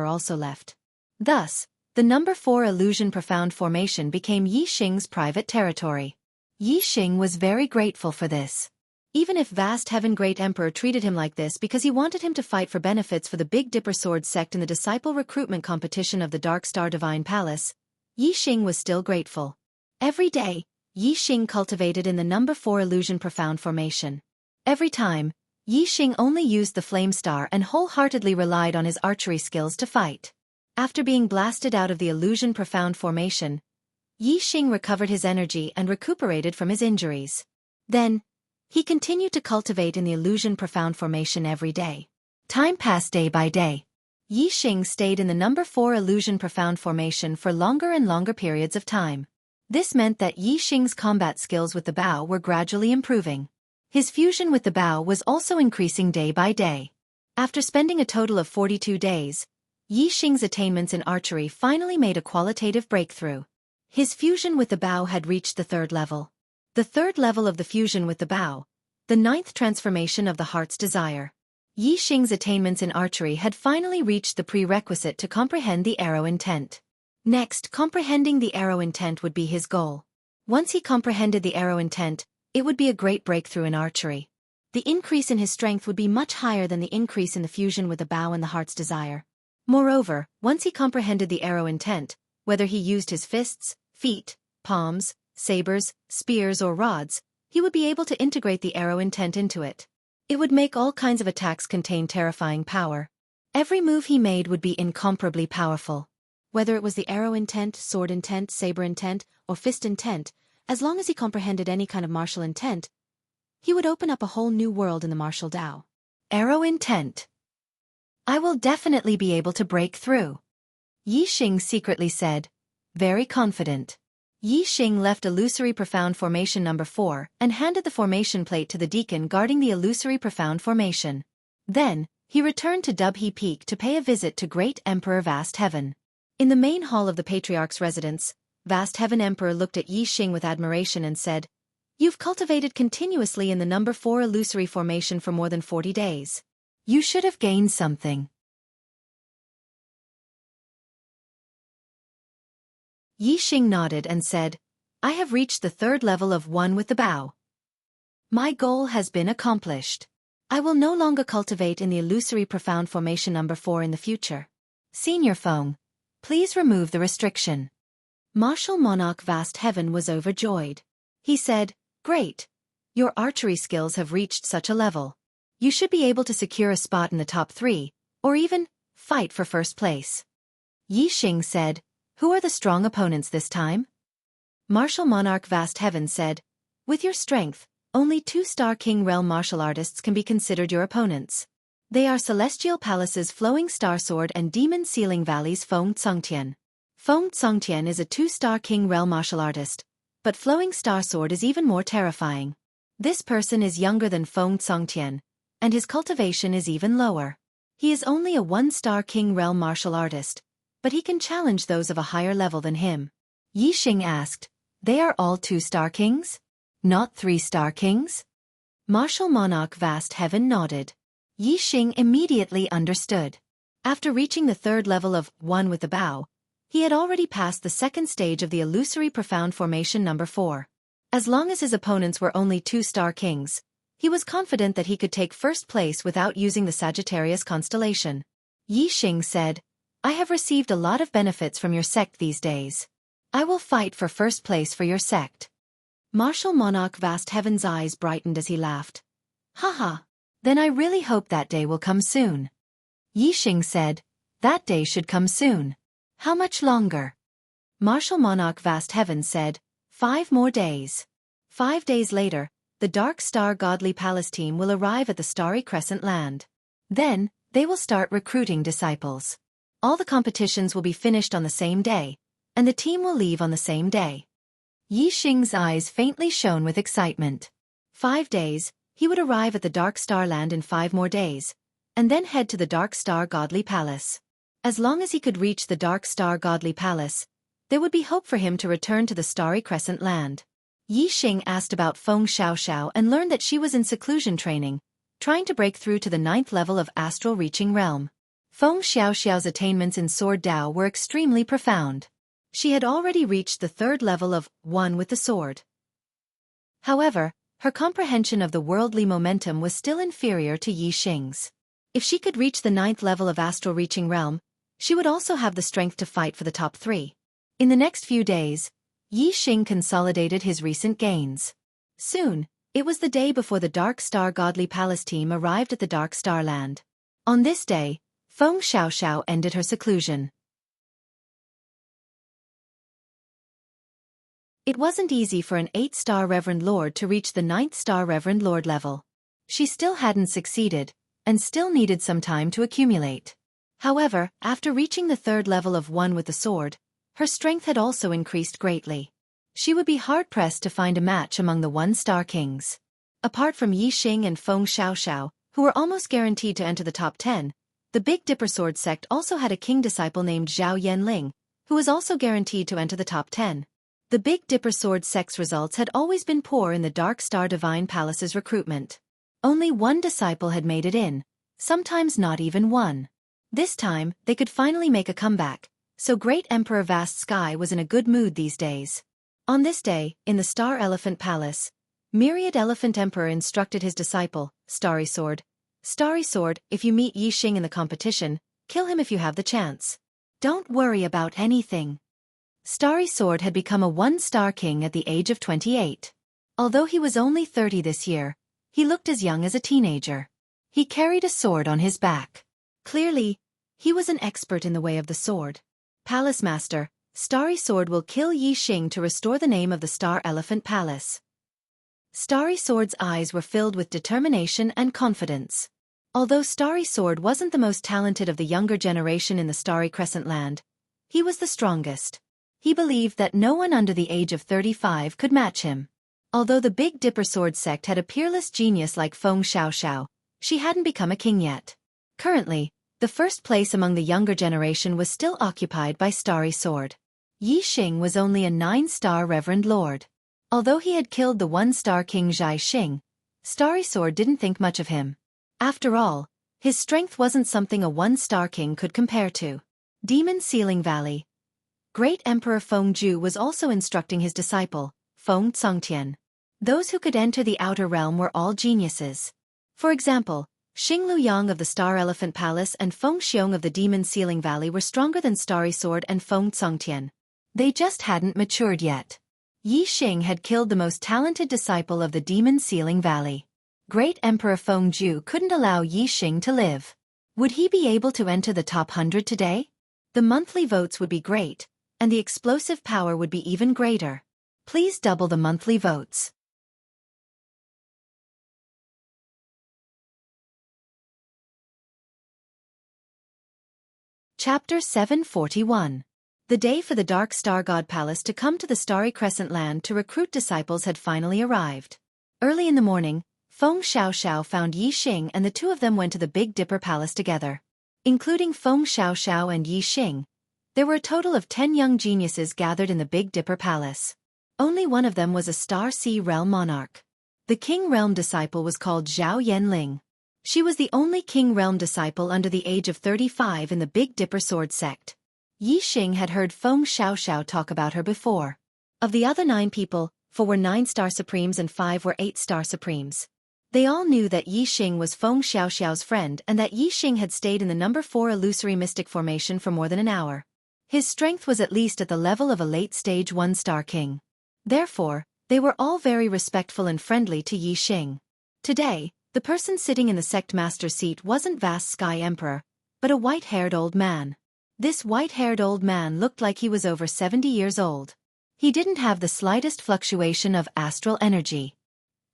also left. Thus, the number 4 illusion profound formation became Yixing's private territory. Yixing was very grateful for this. Even if Vast Heaven Great Emperor treated him like this because he wanted him to fight for benefits for the Big Dipper Sword sect in the disciple recruitment competition of the Dark Star Divine Palace, Yixing was still grateful. Every day, Yixing cultivated in the number 4 illusion profound formation. Every time, Yixing only used the flame star and wholeheartedly relied on his archery skills to fight. After being blasted out of the illusion profound formation, Yixing recovered his energy and recuperated from his injuries. Then, he continued to cultivate in the illusion profound formation every day. Time passed day by day. Yixing stayed in the number 4 illusion profound formation for longer and longer periods of time. This meant that Yixing's combat skills with the bow were gradually improving. His fusion with the bow was also increasing day by day. After spending a total of 42 days, Yixing's attainments in archery finally made a qualitative breakthrough. His fusion with the bow had reached the 3rd level. The 3rd level of the fusion with the bow, the 9th transformation of the heart's desire. Yixing's attainments in archery had finally reached the prerequisite to comprehend the arrow intent. Next, comprehending the arrow intent would be his goal. Once he comprehended the arrow intent, it would be a great breakthrough in archery. The increase in his strength would be much higher than the increase in the fusion with the bow and the heart's desire. Moreover, once he comprehended the arrow intent, whether he used his fists, feet, palms, sabers, spears or rods, he would be able to integrate the arrow intent into it. It would make all kinds of attacks contain terrifying power. Every move he made would be incomparably powerful. Whether it was the arrow intent, sword intent, saber intent, or fist intent, as long as he comprehended any kind of martial intent, he would open up a whole new world in the martial Tao. Arrow intent. I will definitely be able to break through, Yixing secretly said, very confident. Yixing left illusory profound formation number 4 and handed the formation plate to the deacon guarding the illusory profound formation. Then, he returned to Dubhe Peak to pay a visit to Great Emperor Vast Heaven. In the main hall of the Patriarch's residence, Vast Heaven Emperor looked at Yixing with admiration and said, "You've cultivated continuously in the number 4 illusory formation for more than 40 days. You should have gained something." Yixing nodded and said, "I have reached the 3rd level of 1 with the bow. My goal has been accomplished. I will no longer cultivate in the illusory profound formation number 4 in the future. Senior Feng, please remove the restriction." Martial Monarch Vast Heaven was overjoyed. He said, "Great. Your archery skills have reached such a level. You should be able to secure a spot in the top 3, or even fight for first place." Yixing said, "Who are the strong opponents this time?" Martial Monarch Vast Heaven said, "With your strength, only 2-star King Realm martial artists can be considered your opponents. They are Celestial Palace's Flowing Star Sword and Demon Sealing Valley's Feng Tsongtian. Feng Tsongtian is a 2-star King Realm martial artist, but Flowing Star Sword is even more terrifying. This person is younger than Feng Tsongtian, and his cultivation is even lower. He is only a 1-star King Realm martial artist, but he can challenge those of a higher level than him." Yixing asked, "They are all 2-star kings? Not 3-star kings?" Martial Monarch Vast Heaven nodded. Yixing immediately understood. After reaching the 3rd level of 1 with the bow, He had already passed the second stage of the illusory profound formation number 4. As long as his opponents were only 2-star kings, he was confident that he could take first place without using the Sagittarius constellation. Yixing said, "I have received a lot of benefits from your sect these days. I will fight for first place for your sect." Martial Monarch Vast Heaven's eyes brightened as he laughed. "Haha. Then I really hope that day will come soon." Yixing said, "That day should come soon. How much longer?" Martial Monarch Vast Heaven said, 5 more days. 5 days later, the Dark Star Godly Palace team will arrive at the Starry Crescent land. Then, they will start recruiting disciples. All the competitions will be finished on the same day, and the team will leave on the same day. Yixing's eyes faintly shone with excitement. 5 days, he would arrive at the Dark Star land in 5 more days, and then head to the Dark Star Godly Palace. As long as he could reach the Dark Star Godly Palace, there would be hope for him to return to the Starry Crescent land. Yixing asked about Feng Xiaoxiao and learned that she was in seclusion training, trying to break through to the 9th level of Astral Reaching Realm. Feng Xiaoxiao's attainments in Sword Dao were extremely profound. She had already reached the 3rd level of One with the Sword. However, her comprehension of the worldly momentum was still inferior to Yixing's. If she could reach the 9th level of Astral Reaching Realm, she would also have the strength to fight for the top 3. In the next few days, Yixing consolidated his recent gains. Soon, it was the day before the Dark Star Godly Palace team arrived at the Dark Star land. On this day, Feng Xiaoxiao ended her seclusion. It wasn't easy for an 8-star Reverend Lord to reach the 9th-star Reverend Lord level. She still hadn't succeeded, and still needed some time to accumulate. However, after reaching the 3rd level of One with the Sword, her strength had also increased greatly. She would be hard-pressed to find a match among the 1-star kings. Apart from Yixing and Feng Xiaoxiao, who were almost guaranteed to enter the top 10, the Big Dipper Sword sect also had a king disciple named Zhao Yanling, who was also guaranteed to enter the top 10. The Big Dipper Sword sect's results had always been poor in the Dark Star Divine Palace's recruitment. Only 1 disciple had made it in, sometimes not even 1. This time, they could finally make a comeback, so Great Emperor Vast Sky was in a good mood these days. On this day, in the Star Elephant Palace, Myriad Elephant Emperor instructed his disciple, Starry Sword, if you meet Yixing in the competition, kill him if you have the chance. Don't worry about anything. Starry Sword had become a 1-star king at the age of 28. Although he was only 30 this year, he looked as young as a teenager. He carried a sword on his back. Clearly, he was an expert in the way of the sword. Palace Master, Starry Sword will kill Yixing to restore the name of the Star Elephant Palace. Starry Sword's eyes were filled with determination and confidence. Although Starry Sword wasn't the most talented of the younger generation in the Starry Crescent land, he was the strongest. He believed that no one under the age of 35 could match him. Although the Big Dipper Sword sect had a peerless genius like Feng Xiaoxiao, she hadn't become a king yet. Currently, the first place among the younger generation was still occupied by Starry Sword. Yixing was only a 9-star Reverend Lord. Although he had killed the 1-star king Zhaixing, Starry Sword didn't think much of him. After all, his strength wasn't something a 1-star king could compare to. Demon Ceiling Valley. Great Emperor Feng Ju was also instructing his disciple, Feng Tsongtian. Those who could enter the outer realm were all geniuses. For example, Xing Luyang of the Star Elephant Palace and Feng Xiong of the Demon Ceiling Valley were stronger than Starry Sword and Feng Tsongtian. They just hadn't matured yet. Yixing had killed the most talented disciple of the Demon Ceiling Valley. Great Emperor Feng Ju couldn't allow Yixing to live. Would he be able to enter the top 100 today? The monthly votes would be great, and the explosive power would be even greater. Please double the monthly votes. Chapter 741. The day for the Dark Star God Palace to come to the Starry Crescent land to recruit disciples had finally arrived. Early in the morning, Feng Xiaoxiao found Yixing and the two of them went to the Big Dipper Palace together. Including Feng Xiaoxiao and Yixing, there were a total of 10 young geniuses gathered in the Big Dipper Palace. Only one of them was a Star Sea Realm monarch. The King Realm disciple was called Zhao Yanling. She was the only King Realm disciple under the age of 35 in the Big Dipper Sword sect. Yixing had heard Feng Xiaoxiao talk about her before. Of the other 9 people, 4 were 9-star supremes and 5 were 8-star supremes. They all knew that Yixing was Feng Xiaoxiao's friend and that Yixing had stayed in the number 4 illusory mystic formation for more than an hour. His strength was at least at the level of a late-stage 1-star king. Therefore, they were all very respectful and friendly to Yixing. Today, the person sitting in the sect master's seat wasn't Vast Sky Emperor, but a white-haired old man. This white-haired old man looked like he was over 70 years old. He didn't have the slightest fluctuation of astral energy.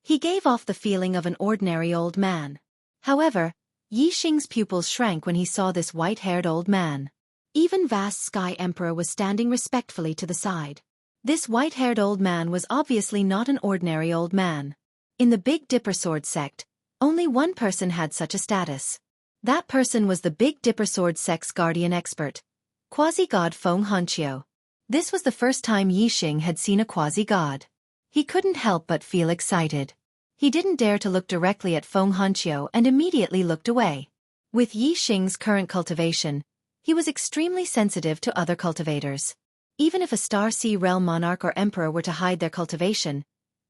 He gave off the feeling of an ordinary old man. However, Yixing's pupils shrank when he saw this white-haired old man. Even Vast Sky Emperor was standing respectfully to the side. This white-haired old man was obviously not an ordinary old man. In the Big Dipper Sword sect, only one person had such a status. That person was the Big Dipper Sword sect's guardian expert, quasi-god Feng Hanqiu. This was the first time Yixing had seen a quasi-god. He couldn't help but feel excited. He didn't dare to look directly at Feng Hanqiu and immediately looked away. With Yixing's current cultivation, he was extremely sensitive to other cultivators. Even if a Star Sea Realm monarch or emperor were to hide their cultivation,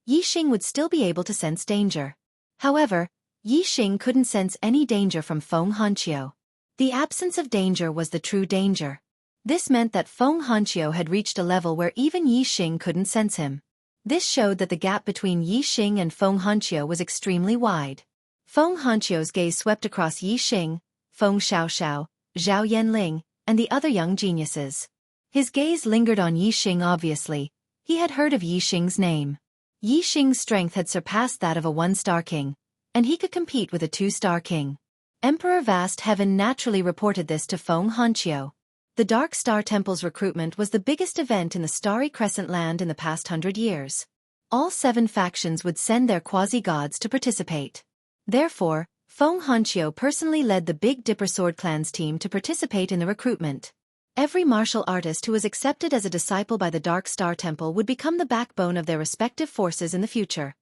Yixing would still be able to sense danger. However, Yixing couldn't sense any danger from Feng Hanqiu. The absence of danger was the true danger. This meant that Feng Hanqiu had reached a level where even Yixing couldn't sense him. This showed that the gap between Yixing and Feng Hanqiu was extremely wide. Feng Hanqiu's gaze swept across Yixing, Feng Xiaoxiao, Zhao Yanling, and the other young geniuses. His gaze lingered on Yixing obviously. He had heard of Yixing's name. Yixing's strength had surpassed that of a 1-star king, and he could compete with a 2-star king. Emperor Vast Heaven naturally reported this to Feng Hanqiu. The Dark Star Temple's recruitment was the biggest event in the Starry Crescent Land in the past 100 years. All 7 factions would send their quasi-gods to participate. Therefore, Feng Hanqiu personally led the Big Dipper Sword Clan's team to participate in the recruitment. Every martial artist who was accepted as a disciple by the Dark Star Temple would become the backbone of their respective forces in the future.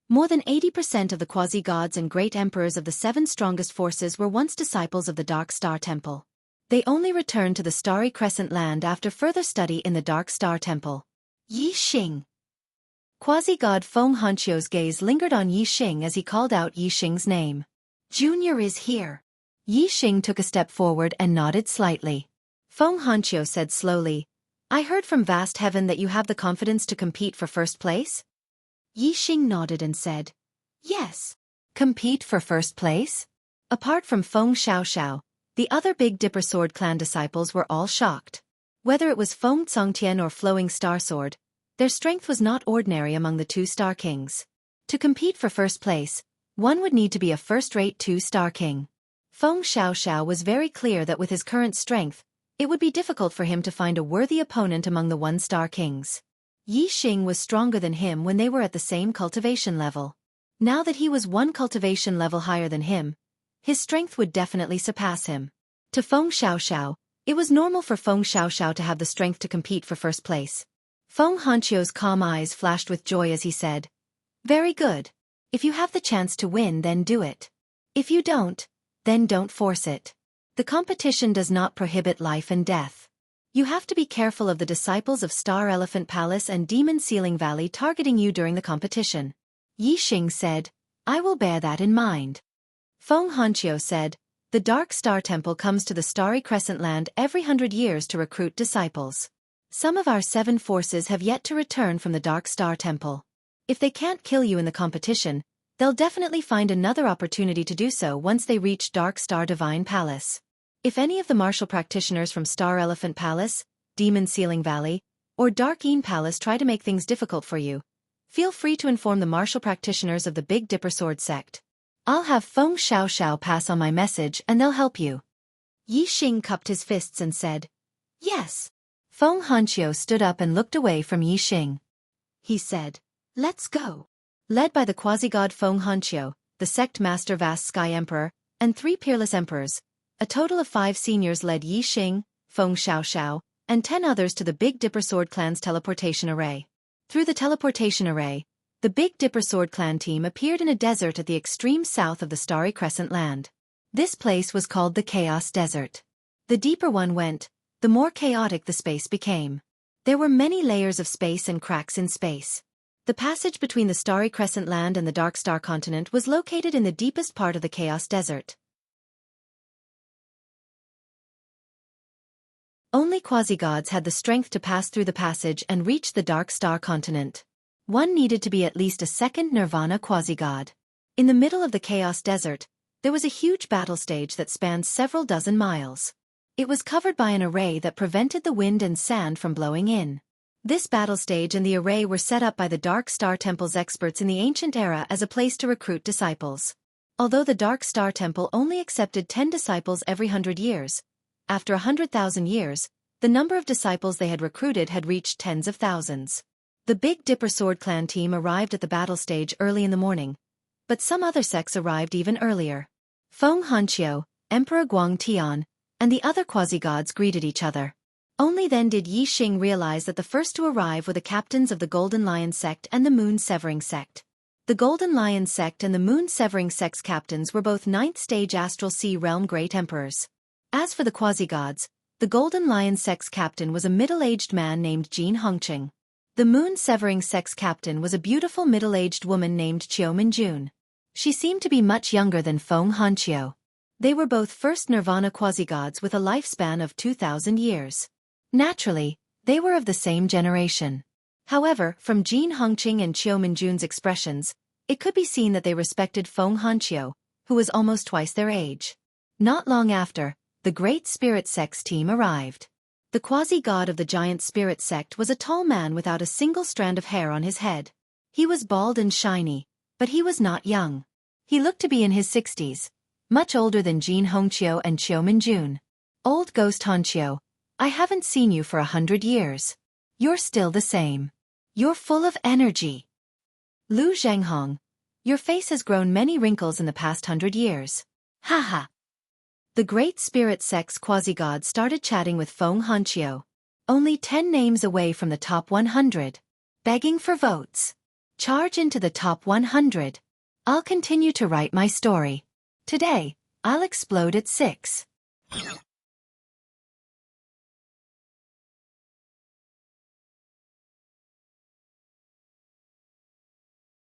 More than 80% of the quasi-gods and great emperors of the 7 strongest forces were once disciples of the Dark Star Temple. They only returned to the Starry Crescent Land after further study in the Dark Star Temple. Yixing. Quasi-god Feng Hanqiu's gaze lingered on Yixing as he called out Yixing's name. Junior is here. Yixing took a step forward and nodded slightly. Feng Hanqiu said slowly, I heard from Vast Heaven that you have the confidence to compete for first place? Yixing nodded and said, Yes. Compete for first place? Apart from Feng Xiaoxiao, the other Big Dipper Sword Clan disciples were all shocked. Whether it was Feng Congtian or Flowing Star Sword, their strength was not ordinary among the 2-star kings. To compete for first place, one would need to be a first-rate 2-star king. Feng Xiaoxiao was very clear that with his current strength, it would be difficult for him to find a worthy opponent among the 1-star kings. Yixing was stronger than him when they were at the same cultivation level. Now that he was 1 cultivation level higher than him, his strength would definitely surpass him. To Feng Xiaoxiao, it was normal for Feng Xiaoxiao to have the strength to compete for first place. Feng Hanqiu's calm eyes flashed with joy as he said, Very good. If you have the chance to win, then do it. If you don't, then don't force it. The competition does not prohibit life and death. You have to be careful of the disciples of Star Elephant Palace and Demon Ceiling Valley targeting you during the competition. Yixing said, I will bear that in mind. Feng Hanqiu said, The Dark Star Temple comes to the Starry Crescent Land every 100 years to recruit disciples. Some of our 7 forces have yet to return from the Dark Star Temple. If they can't kill you in the competition, they'll definitely find another opportunity to do so once they reach Dark Star Divine Palace. If any of the martial practitioners from Star Elephant Palace, Demon Ceiling Valley, or Dark Een Palace try to make things difficult for you, feel free to inform the martial practitioners of the Big Dipper Sword sect. I'll have Feng Xiaoxiao pass on my message and they'll help you. Yixing cupped his fists and said, Yes. Feng Hanqiu stood up and looked away from Yixing. He said, Let's go. Led by the quasi-god Feng Hanqiu, the sect master Vast Sky Emperor, and 3 peerless emperors, a total of 5 seniors led Yixing, Feng Xiaoxiao, and 10 others to the Big Dipper Sword Clan's teleportation array. Through the teleportation array, the Big Dipper Sword Clan team appeared in a desert at the extreme south of the Starry Crescent Land. This place was called the Chaos Desert. The deeper one went, the more chaotic the space became. There were many layers of space and cracks in space. The passage between the Starry Crescent Land and the Dark Star continent was located in the deepest part of the Chaos Desert. Only quasi-gods had the strength to pass through the passage and reach the Dark Star continent. One needed to be at least a second Nirvana quasi-god. In the middle of the Chaos Desert, there was a huge battle stage that spanned several dozen miles. It was covered by an array that prevented the wind and sand from blowing in. This battle stage and the array were set up by the Dark Star Temple's experts in the ancient era as a place to recruit disciples. Although the Dark Star Temple only accepted 10 disciples every 100 years, after 100,000 years, the number of disciples they had recruited had reached tens of thousands. The Big Dipper Sword Clan team arrived at the battle stage early in the morning, but some other sects arrived even earlier. Feng Hanqiu, Emperor Guang Tian, and the other quasi-gods greeted each other. Only then did Yi Xing realize that the first to arrive were the captains of the Golden Lion sect and the Moon Severing sect. The Golden Lion sect and the Moon Severing sect's captains were both 9th stage Astral Sea Realm Great Emperors. As for the quasi-gods, the Golden Lion sect's captain was a middle-aged man named Jianghu. The Moon Severing sect's captain was a beautiful middle-aged woman named Qiu Minjun. She seemed to be much younger than Feng Hanqiu. They were both first Nirvana quasi-gods with a lifespan of 2,000 years. Naturally, they were of the same generation. However, from Jianghu and Qiu Minjun's expressions, it could be seen that they respected Feng Hanqiu, who was almost twice their age. Not long after, the Great Spirit Sect's team arrived. The quasi-god of the Giant Spirit Sect was a tall man without a single strand of hair on his head. He was bald and shiny, but he was not young. He looked to be in his 60s, much older than Jianghu and Qiu Minjun. Old Ghost Hanqiu, I haven't seen you for 100 years. You're still the same. You're full of energy. Lu Zhenghong, your face has grown many wrinkles in the past 100 years. Haha. The Great Spirit Sect's quasi-god started chatting with Feng Hanqiu. Only 10 names away from the top 100. Begging for votes. Charge into the top 100. I'll continue to write my story. Today, I'll explode at 6.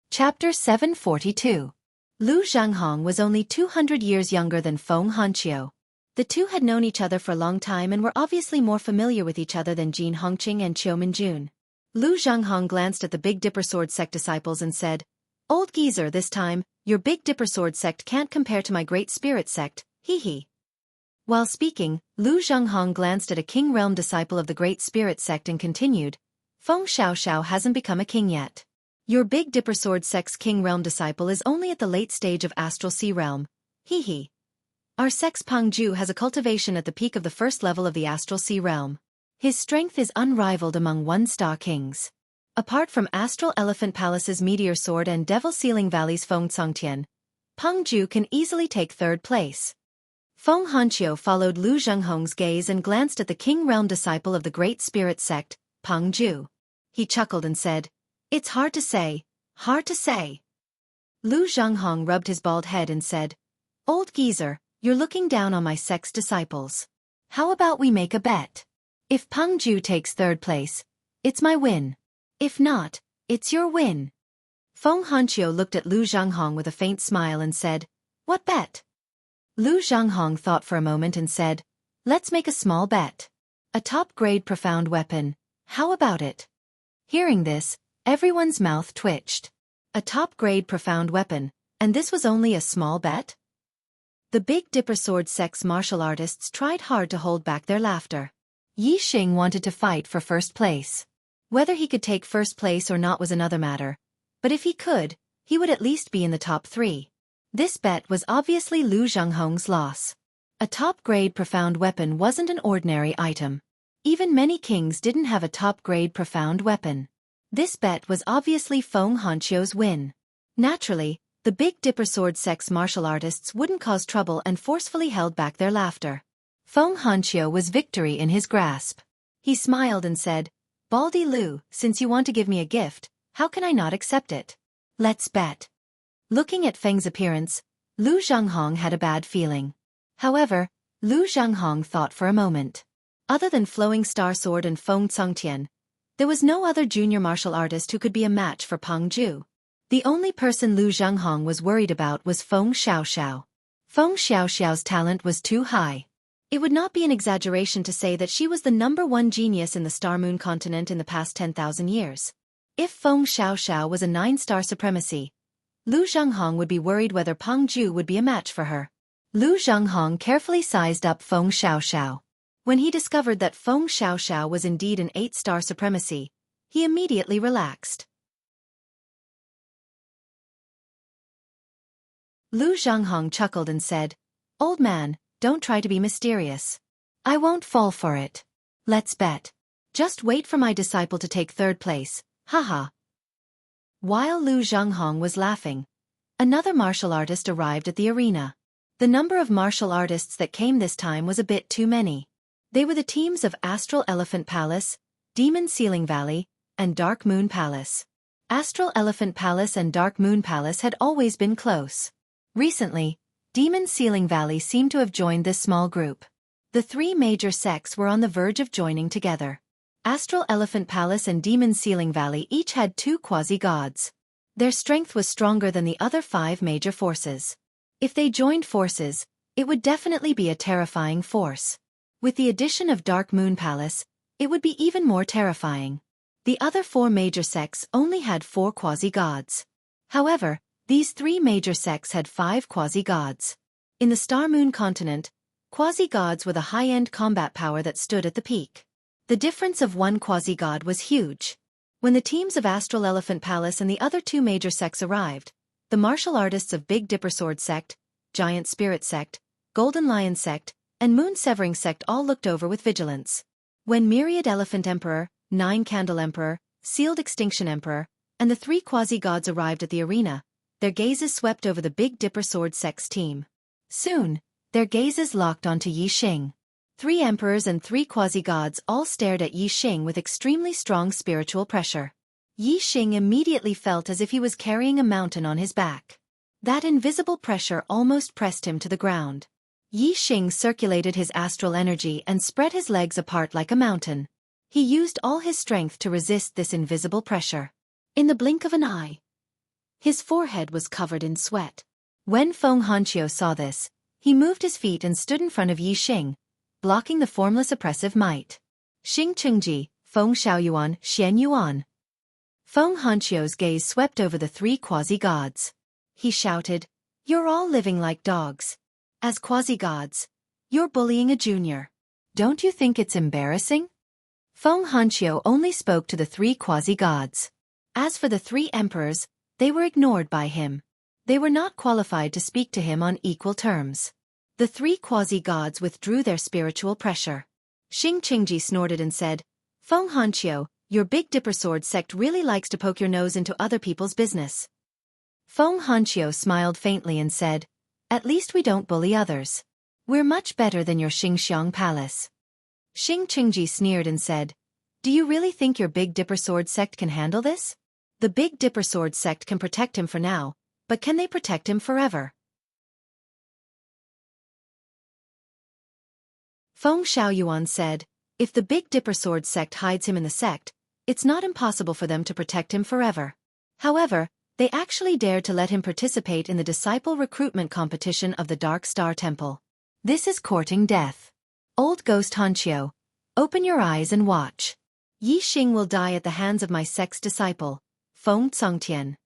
Chapter 742. Lu Zhenghong was only 200 years younger than Feng Hanqiu. The two had known each other for a long time and were obviously more familiar with each other than Jianghu and Qiu Minjun. Lu Zhenghong glanced at the Big Dipper Sword Sect disciples and said, "Old geezer, this time, your Big Dipper Sword Sect can't compare to my Great Spirit Sect, hee." While speaking, Lu Zhenghong glanced at a King Realm disciple of the Great Spirit Sect and continued, "Feng Xiaoxiao hasn't become a king yet. Your Big Dipper Sword Sect's King Realm disciple is only at the late stage of Astral Sea Realm, hee. Our sect's Peng Ju has a cultivation at the peak of the first level of the Astral Sea Realm. His strength is unrivaled among one-star kings. Apart from Astral Elephant Palace's Meteor Sword and Devil Sealing Valley's Feng Congtian, Peng Ju can easily take third place." Feng Hanqiu followed Lu Zhenghong's gaze and glanced at the King Realm disciple of the Great Spirit Sect, Peng Ju. He chuckled and said, "It's hard to say, hard to say." Lu Zhenghong rubbed his bald head and said, "Old geezer, you're looking down on my sect's disciples. How about we make a bet? If Peng Ju takes third place, it's my win. If not, it's your win." Feng Hanqiu looked at Lu Zhenghong with a faint smile and said, "What bet?" Lu Zhenghong thought for a moment and said, "Let's make a small bet. A top-grade profound weapon, how about it?" Hearing this, everyone's mouth twitched. A top-grade profound weapon, and this was only a small bet? The Big Dipper Sword Sect's martial artists tried hard to hold back their laughter. Yi Xing wanted to fight for first place. Whether he could take first place or not was another matter, but if he could, he would at least be in the top 3. This bet was obviously Lu Zhenghong's loss. A top-grade profound weapon wasn't an ordinary item. Even many kings didn't have a top-grade profound weapon. This bet was obviously Feng Hanqiu's win. Naturally, the Big Dipper Sword Sect's martial artists wouldn't cause trouble and forcefully held back their laughter. Feng Hanqiu was victory in his grasp. He smiled and said, "Baldy Lu, since you want to give me a gift, how can I not accept it? Let's bet." Looking at Feng's appearance, Lu Zhenghong had a bad feeling. However, Lu Zhanghong thought for a moment. Other than Flowing Star Sword and Feng Congtian, there was no other junior martial artist who could be a match for Peng Zhu. The only person Lu Zhanghong was worried about was Feng Xiaoxiao. Feng Xiaoxiao's talent was too high. It would not be an exaggeration to say that she was the #1 genius in the Star Moon continent in the past 10,000 years. If Feng Xiaoxiao was a 9-star supremacy, Lu Zhanghong would be worried whether Peng Zhu would be a match for her. Lu Zhanghong carefully sized up Feng Xiaoxiao. When he discovered that Feng Xiaoxiao was indeed an 8-star supremacy, he immediately relaxed. Lu Zhanghong chuckled and said, "Old man, don't try to be mysterious. I won't fall for it. Let's bet. Just wait for my disciple to take 3rd place, haha." While Lu Zhanghong was laughing, another martial artist arrived at the arena. The number of martial artists that came this time was a bit too many. They were the teams of Astral Elephant Palace, Demon Ceiling Valley, and Dark Moon Palace. Astral Elephant Palace and Dark Moon Palace had always been close. Recently, Demon Ceiling Valley seemed to have joined this small group. The 3 major sects were on the verge of joining together. Astral Elephant Palace and Demon Ceiling Valley each had 2 quasi-gods. Their strength was stronger than the other 5 major forces. If they joined forces, it would definitely be a terrifying force. With the addition of Dark Moon Palace, it would be even more terrifying. The other 4 major sects only had 4 quasi-gods. However, these 3 major sects had 5 quasi-gods. In the Star Moon continent, quasi-gods were the high-end combat power that stood at the peak. The difference of 1 quasi-god was huge. When the teams of Astral Elephant Palace and the other 2 major sects arrived, the martial artists of Big Dipper Sword Sect, Giant Spirit Sect, Golden Lion Sect, and Moon Severing Sect all looked over with vigilance. When Myriad Elephant Emperor, 9 Candle Emperor, Sealed Extinction Emperor, and the 3 quasi-gods arrived at the arena, their gazes swept over the Big Dipper Sword Sect's team. Soon, their gazes locked onto Yi Xing. 3 emperors and 3 quasi-gods all stared at Yi Xing with extremely strong spiritual pressure. Yi Xing immediately felt as if he was carrying a mountain on his back. That invisible pressure almost pressed him to the ground. Yi Xing circulated his astral energy and spread his legs apart like a mountain. He used all his strength to resist this invisible pressure. In the blink of an eye, his forehead was covered in sweat. When Feng Hanqiu saw this, he moved his feet and stood in front of Yi Xing, blocking the formless oppressive might. Xing Chengji, Feng Xiaoyuan, Xian Yuan. Feng Hanqiu's gaze swept over the 3 quasi-gods. He shouted, "You're all living like dogs. As quasi-gods, you're bullying a junior. Don't you think it's embarrassing?" Feng Hanqiu only spoke to the 3 quasi-gods. As for the 3 emperors, they were ignored by him. They were not qualified to speak to him on equal terms. The 3 quasi-gods withdrew their spiritual pressure. Xing Qingji snorted and said, "Feng Hanqiu, your Big Dipper Sword sect really likes to poke your nose into other people's business." Feng Hanqiu smiled faintly and said, "At least we don't bully others. We're much better than your Xingxiang Palace." Xing Qingji sneered and said, "Do you really think your Big Dipper Sword sect can handle this? The Big Dipper Sword sect can protect him for now, but can they protect him forever?" Feng Xiaoyuan said, "If the Big Dipper Sword sect hides him in the sect, it's not impossible for them to protect him forever. However, they actually dared to let him participate in the disciple recruitment competition of the Dark Star Temple. This is courting death. Old Ghost Hanqiu, open your eyes and watch. Yi Xing will die at the hands of my sect's disciple, Feng Congtian."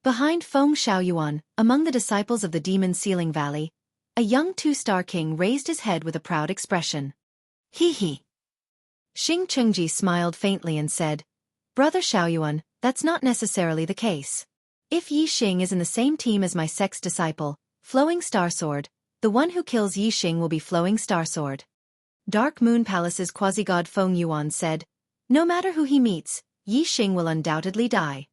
Behind Feng Xiaoyuan, among the disciples of the Demon Ceiling Valley, a young 2-star king raised his head with a proud expression. "Hee hee." Xing Chengji smiled faintly and said, "Brother Xiaoyuan, that's not necessarily the case. If Yi Xing is in the same team as my sect's disciple, Flowing Star Sword, the one who kills Yi Xing will be Flowing Star Sword." Dark Moon Palace's quasi-god Feng Yuan said, "No matter who he meets, Yi Xing will undoubtedly die."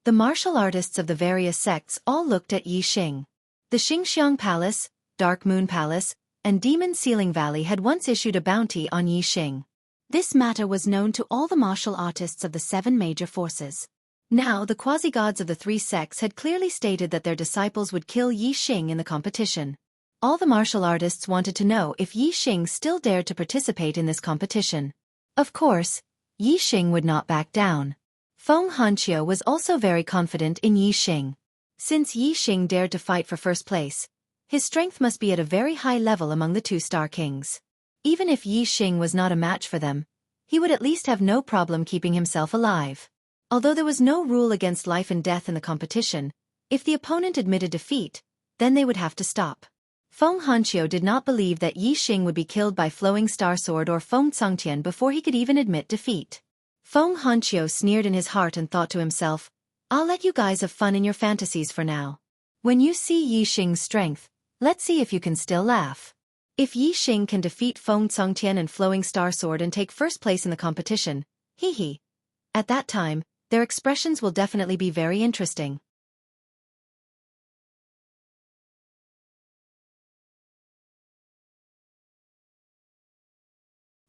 The martial artists of the various sects all looked at Yi Xing. The Xianxia Palace, Dark Moon Palace, and Demon Ceiling Valley had once issued a bounty on Yi Xing. This matter was known to all the martial artists of the 7 major forces. Now the quasi-gods of the 3 sects had clearly stated that their disciples would kill Yi Xing in the competition. All the martial artists wanted to know if Yixing still dared to participate in this competition. Of course, Yixing would not back down. Feng Hanqiu was also very confident in Yixing. Since Yixing dared to fight for first place, his strength must be at a very high level among the two star kings. Even if Yixing was not a match for them, he would at least have no problem keeping himself alive. Although there was no rule against life and death in the competition, if the opponent admitted defeat, then they would have to stop. Feng Hanqiu did not believe that Yixing would be killed by Flowing Star Sword or Feng Cangtian before he could even admit defeat. Feng Hanqiu sneered in his heart and thought to himself, I'll let you guys have fun in your fantasies for now. When you see Yixing's strength, let's see if you can still laugh. If Yixing can defeat Feng Cangtian and Flowing Star Sword and take first place in the competition, hee. At that time, their expressions will definitely be very interesting.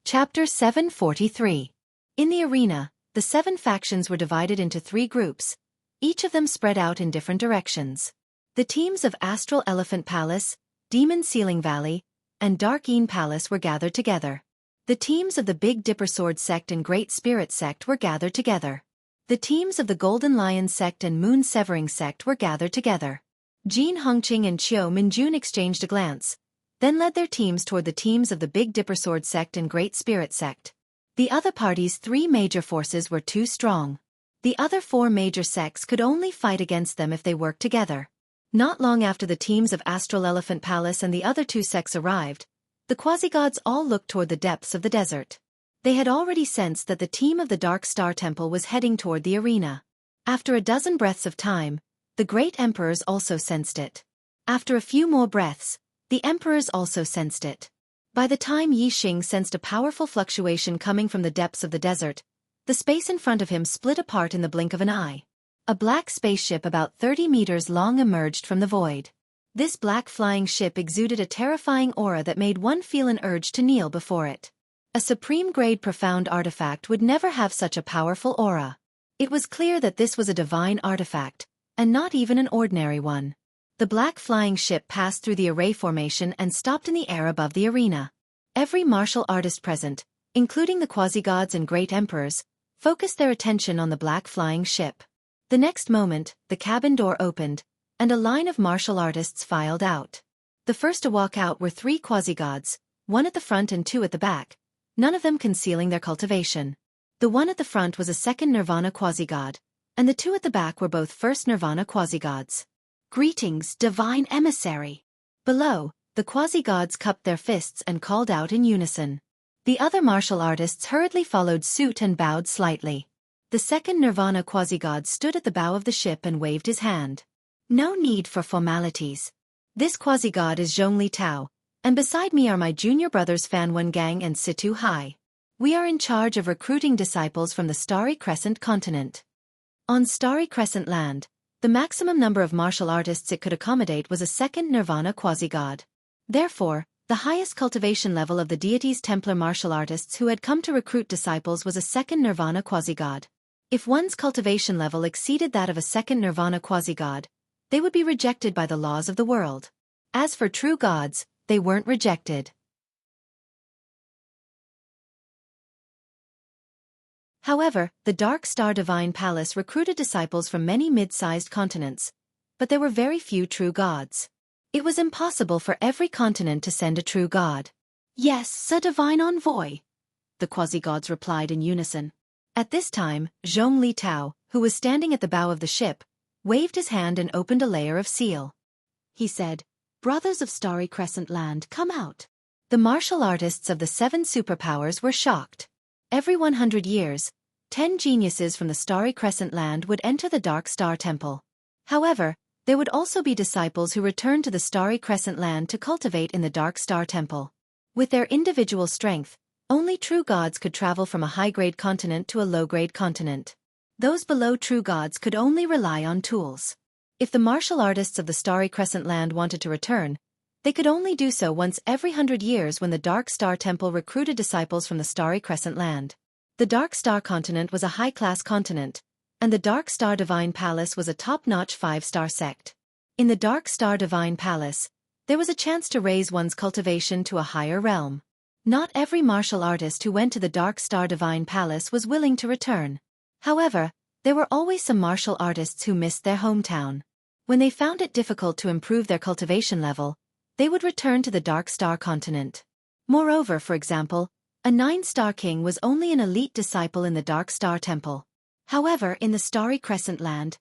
Chapter 743. In the arena, the 7 factions were divided into 3 groups, each of them spread out in different directions. The teams of Astral Elephant Palace, Demon Ceiling Valley, and Dark Een Palace were gathered together. The teams of the Big Dipper Sword Sect and Great Spirit Sect were gathered together. The teams of the Golden Lion Sect and Moon Severing Sect were gathered together. Jin Hongqing and Qiu Minjun exchanged a glance, then led their teams toward the teams of the Big Dipper Sword Sect and Great Spirit Sect. The other party's 3 major forces were too strong. The other 4 major sects could only fight against them if they worked together. Not long after the teams of Astral Elephant Palace and the other 2 sects arrived, the quasi-gods all looked toward the depths of the desert. They had already sensed that the team of the Dark Star Temple was heading toward the arena. After a dozen breaths of time, the great emperors also sensed it. After a few more breaths, the emperors also sensed it. By the time Yixing sensed a powerful fluctuation coming from the depths of the desert, the space in front of him split apart in the blink of an eye. A black spaceship about 30 meters long emerged from the void. This black flying ship exuded a terrifying aura that made one feel an urge to kneel before it. A supreme-grade profound artifact would never have such a powerful aura. It was clear that this was a divine artifact, and not even an ordinary one. The black flying ship passed through the array formation and stopped in the air above the arena. Every martial artist present, including the quasi-gods and great emperors, focused their attention on the black flying ship. The next moment, the cabin door opened, and a line of martial artists filed out. The first to walk out were 3 quasi-gods, 1 at the front and 2 at the back, none of them concealing their cultivation. The one at the front was a second Nirvana quasi-god, and the 2 at the back were both first Nirvana quasi-gods. Greetings, divine emissary. Below, the quasi-gods cupped their fists and called out in unison. The other martial artists hurriedly followed suit and bowed slightly. The second Nirvana quasi-god stood at the bow of the ship and waved his hand. No need for formalities. This quasi-god is Zhongli Tao, and beside me are my junior brothers Fan Wengang and Situ Hai. We are in charge of recruiting disciples from the Starry Crescent continent. On Starry Crescent land, the maximum number of martial artists it could accommodate was a second Nirvana quasi-god. Therefore, the highest cultivation level of the deity's Templar martial artists who had come to recruit disciples was a second Nirvana quasi-god. If one's cultivation level exceeded that of a second Nirvana quasi-god, they would be rejected by the laws of the world. As for true gods, they weren't rejected. However, the Dark Star Divine Palace recruited disciples from many mid-sized continents, but there were very few true gods. It was impossible for every continent to send a true god. Yes, a divine envoy, the quasi-gods replied in unison. At this time, Zhongli Tao, who was standing at the bow of the ship, waved his hand and opened a layer of seal. He said, "Brothers of Starry Crescent Land, come out." The martial artists of the 7 superpowers were shocked. Every 100 years, 10 geniuses from the Starry Crescent land would enter the Dark Star Temple. However, there would also be disciples who returned to the Starry Crescent land to cultivate in the Dark Star Temple. With their individual strength, only true gods could travel from a high-grade continent to a low-grade continent. Those below true gods could only rely on tools. If the martial artists of the Starry Crescent land wanted to return, they could only do so once every 100 years when the Dark Star Temple recruited disciples from the Starry Crescent land. The Dark Star continent was a high-class continent, and the Dark Star Divine Palace was a top-notch 5-star sect. In the Dark Star Divine Palace, there was a chance to raise one's cultivation to a higher realm. Not every martial artist who went to the Dark Star Divine Palace was willing to return. However, there were always some martial artists who missed their hometown. When they found it difficult to improve their cultivation level, they would return to the Dark Star continent. Moreover, for example, a 9-star king was only an elite disciple in the Dark Star Temple. However, in the Starry Crescent Land,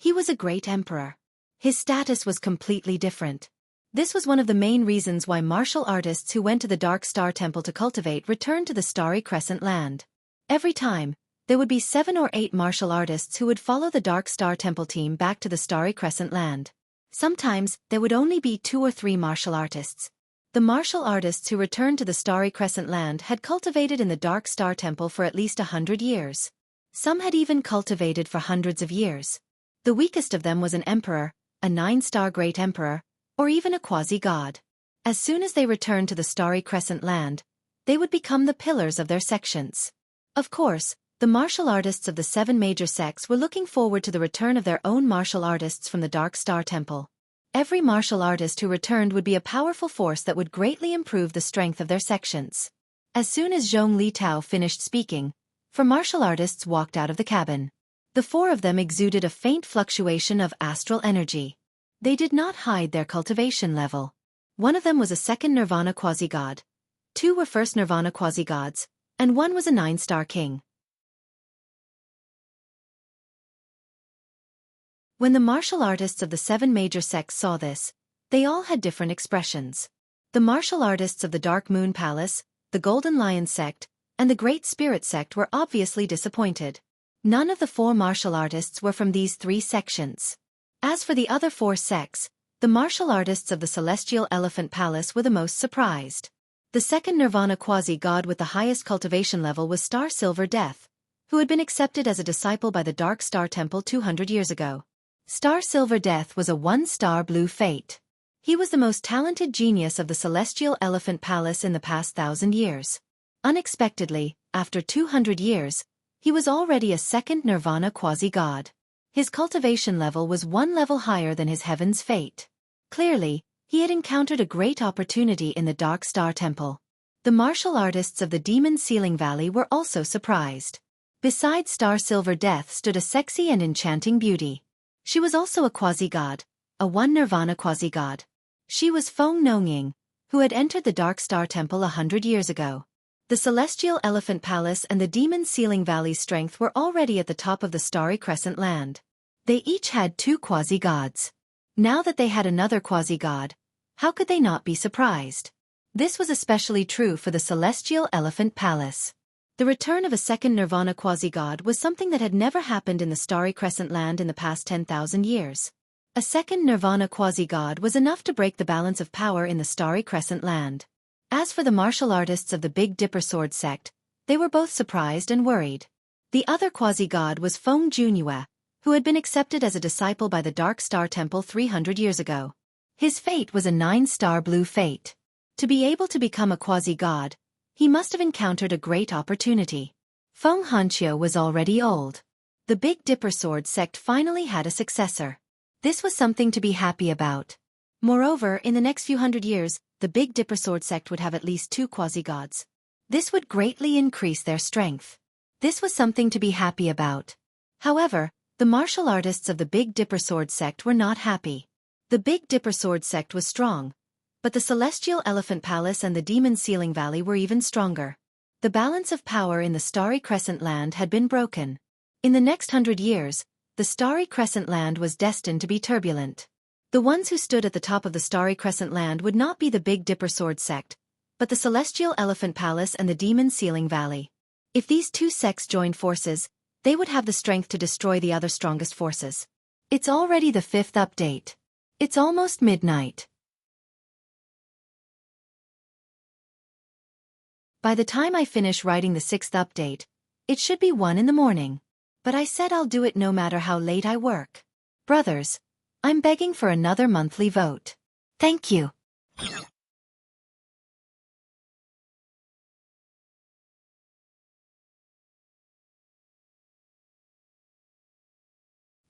he was a great emperor. His status was completely different. This was one of the main reasons why martial artists who went to the Dark Star Temple to cultivate returned to the Starry Crescent Land. Every time, there would be 7 or 8 martial artists who would follow the Dark Star Temple team back to the Starry Crescent Land. Sometimes, there would only be 2 or 3 martial artists. The martial artists who returned to the Starry Crescent Land had cultivated in the Dark Star Temple for at least 100 years. Some had even cultivated for hundreds of years. The weakest of them was an emperor, a 9-star great emperor, or even a quasi-god. As soon as they returned to the Starry Crescent Land, they would become the pillars of their sections. Of course, the martial artists of the 7 major sects were looking forward to the return of their own martial artists from the Dark Star Temple. Every martial artist who returned would be a powerful force that would greatly improve the strength of their sections. As soon as Zhong Litao finished speaking, 4 martial artists walked out of the cabin. The 4 of them exuded a faint fluctuation of astral energy. They did not hide their cultivation level. One of them was a 2nd Nirvana quasi-god, 2 were 1st Nirvana quasi-gods, and 1 was a 9-star king. When the martial artists of the 7 major sects saw this, they all had different expressions. The martial artists of the Dark Moon Palace, the Golden Lion sect, and the Great Spirit sect were obviously disappointed. None of the 4 martial artists were from these 3 sections. As for the other 4 sects, the martial artists of the Celestial Elephant Palace were the most surprised. The 2nd Nirvana quasi-god with the highest cultivation level was Star Silver Death, who had been accepted as a disciple by the Dark Star Temple 200 years ago. Star Silver Death was a 1-star blue fate. He was the most talented genius of the Celestial Elephant Palace in the past 1,000 years. Unexpectedly, after 200 years, he was already a 2nd Nirvana quasi-god. His cultivation level was 1 level higher than his Heaven's Fate. Clearly, he had encountered a great opportunity in the Dark Star Temple. The martial artists of the Demon Ceiling Valley were also surprised. Beside Star Silver Death stood a sexy and enchanting beauty. She was also a quasi-god, a 1 Nirvana quasi-god. She was Feng Nongying, who had entered the Dark Star Temple 100 years ago. The Celestial Elephant Palace and the Demon Ceiling Valley's strength were already at the top of the Starry Crescent Land. They each had 2 quasi-gods. Now that they had another quasi-god, how could they not be surprised? This was especially true for the Celestial Elephant Palace. The return of a 2nd Nirvana quasi-god was something that had never happened in the Starry Crescent Land in the past 10,000 years. A 2nd Nirvana quasi-god was enough to break the balance of power in the Starry Crescent Land. As for the martial artists of the Big Dipper Sword sect, they were both surprised and worried. The other quasi-god was Feng Junyue, who had been accepted as a disciple by the Dark Star Temple 300 years ago. His fate was a 9-star blue fate. To be able to become a quasi-god, he must have encountered a great opportunity. Feng Hanqiu was already old. The Big Dipper Sword sect finally had a successor. This was something to be happy about. Moreover, in the next few hundred years, the Big Dipper Sword sect would have at least 2 quasi-gods. This would greatly increase their strength. This was something to be happy about. However, the martial artists of the Big Dipper Sword sect were not happy. The Big Dipper Sword sect was strong, but the Celestial Elephant Palace and the Demon Ceiling Valley were even stronger. The balance of power in the Starry Crescent Land had been broken. In the next 100 years, the Starry Crescent Land was destined to be turbulent. The ones who stood at the top of the Starry Crescent Land would not be the Big Dipper Sword sect, but the Celestial Elephant Palace and the Demon Ceiling Valley. If these 2 sects joined forces, they would have the strength to destroy the other strongest forces. It's already the 5th update. It's almost midnight. By the time I finish writing the 6th update, it should be 1 in the morning. But I said I'll do it no matter how late I work. Brothers, I'm begging for another monthly vote. Thank you.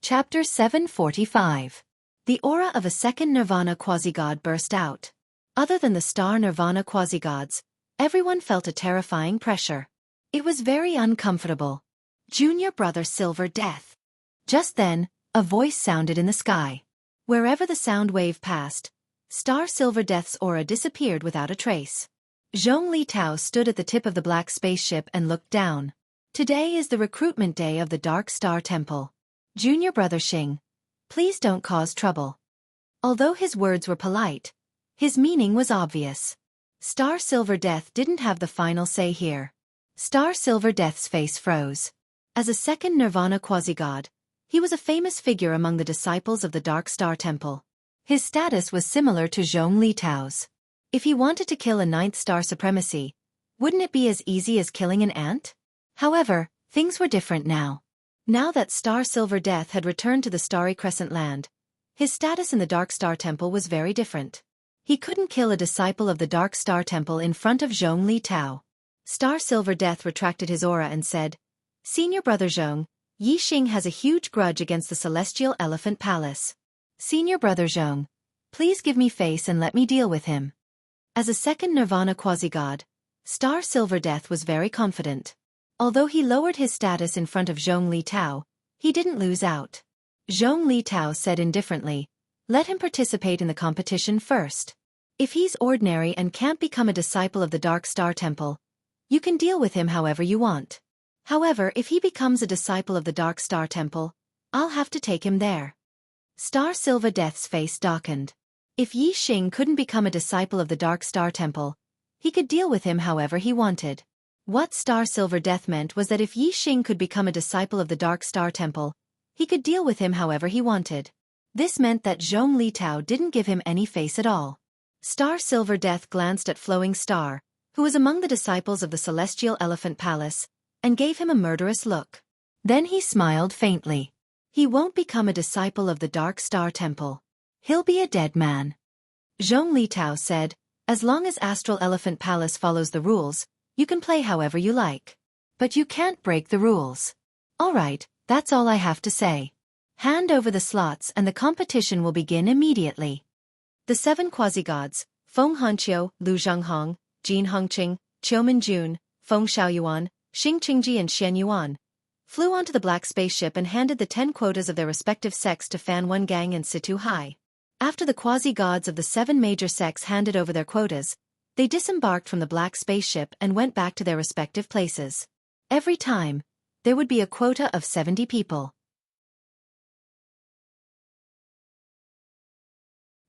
Chapter 745. The aura of a second Nirvana quasi-god burst out. Other than the star Nirvana quasi-gods, everyone felt a terrifying pressure. It was very uncomfortable. Junior brother Silver Death. Just then, a voice sounded in the sky. Wherever the sound wave passed, Star Silver Death's aura disappeared without a trace. Zhongli Tao stood at the tip of the black spaceship and looked down. Today is the recruitment day of the Dark Star Temple. Junior brother Xing, please don't cause trouble. Although his words were polite, his meaning was obvious. Star Silver Death didn't have the final say here. Star Silver Death's face froze. As a second Nirvana quasi-god, he was a famous figure among the disciples of the Dark Star Temple. His status was similar to Zhongli Tao's. If he wanted to kill a ninth star supremacy, wouldn't it be as easy as killing an ant? However, things were different now. Now that Star Silver Death had returned to the Starry Crescent Land, his status in the Dark Star Temple was very different. He couldn't kill a disciple of the Dark Star Temple in front of Zhongli Tao. Star Silver Death retracted his aura and said, Senior brother Zhong, Yi Xing has a huge grudge against the Celestial Elephant Palace. Senior brother Zhong, please give me face and let me deal with him. As a second Nirvana quasi-god, Star Silver Death was very confident. Although he lowered his status in front of Zhongli Tao, he didn't lose out. Zhongli Tao said indifferently, let him participate in the competition first. If he's ordinary and can't become a disciple of the Dark Star Temple, you can deal with him however you want. However, if he becomes a disciple of the Dark Star Temple, I'll have to take him there. Star Silver Death's face darkened. If Yi Xing couldn't become a disciple of the Dark Star Temple, he could deal with him however he wanted. What Star Silver Death meant was that if Yi Xing could become a disciple of the Dark Star Temple, he could deal with him however he wanted. This meant that Zhongli Tao didn't give him any face at all. Star Silver Death glanced at Flowing Star, who was among the disciples of the Celestial Elephant Palace, and gave him a murderous look. Then he smiled faintly. He won't become a disciple of the Dark Star Temple. He'll be a dead man. Zhongli Tao said, as long as Astral Elephant Palace follows the rules, you can play however you like. But you can't break the rules. Alright, that's all I have to say. Hand over the slots and the competition will begin immediately. The seven quasi-gods, Feng Hanqiu, Lu Zhanghong, Jin Hongqing, Qiumen Jun, Feng Xiaoyuan, Xing Qingji and Xian Yuan, flew onto the black spaceship and handed the 10 quotas of their respective sects to Fan Wen Gang and Situ Hai. After the quasi-gods of the 7 major sects handed over their quotas, they disembarked from the black spaceship and went back to their respective places. Every time, there would be a quota of 70 people.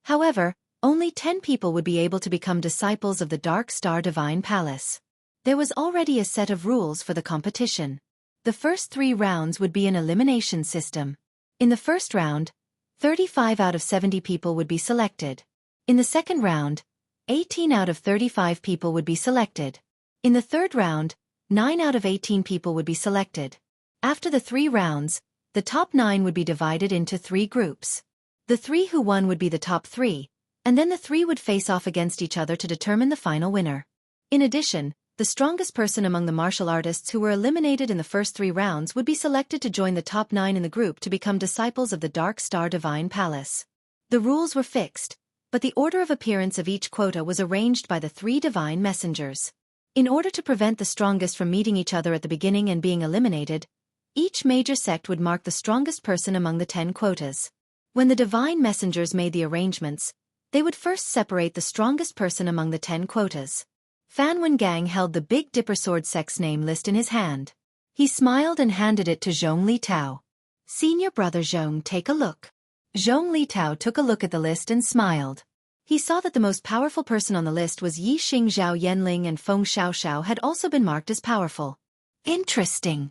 However, only 10 people would be able to become disciples of the Dark Star Divine Palace. There was already a set of rules for the competition. The first 3 rounds would be an elimination system. In the first round, 35 out of 70 people would be selected. In the second round, 18 out of 35 people would be selected. In the third round, 9 out of 18 people would be selected. After the 3 rounds, the top 9 would be divided into 3 groups. The 3 who won would be the top 3, and then the 3 would face off against each other to determine the final winner. In addition, the strongest person among the martial artists who were eliminated in the first 3 rounds would be selected to join the top 9 in the group to become disciples of the Dark Star Divine Palace. The rules were fixed, but the order of appearance of each quota was arranged by the 3 divine messengers. In order to prevent the strongest from meeting each other at the beginning and being eliminated, each major sect would mark the strongest person among the 10 quotas. When the divine messengers made the arrangements, they would first separate the strongest person among the 10 quotas. Fan Wen Gang held the Big Dipper Sword sect's name list in his hand. He smiled and handed it to Zhongli Tao. Senior brother Zhong, take a look. Zhongli Tao took a look at the list and smiled. He saw that the most powerful person on the list was Yi Xing, Zhao Yanling and Feng Xiaoxiao had also been marked as powerful. Interesting.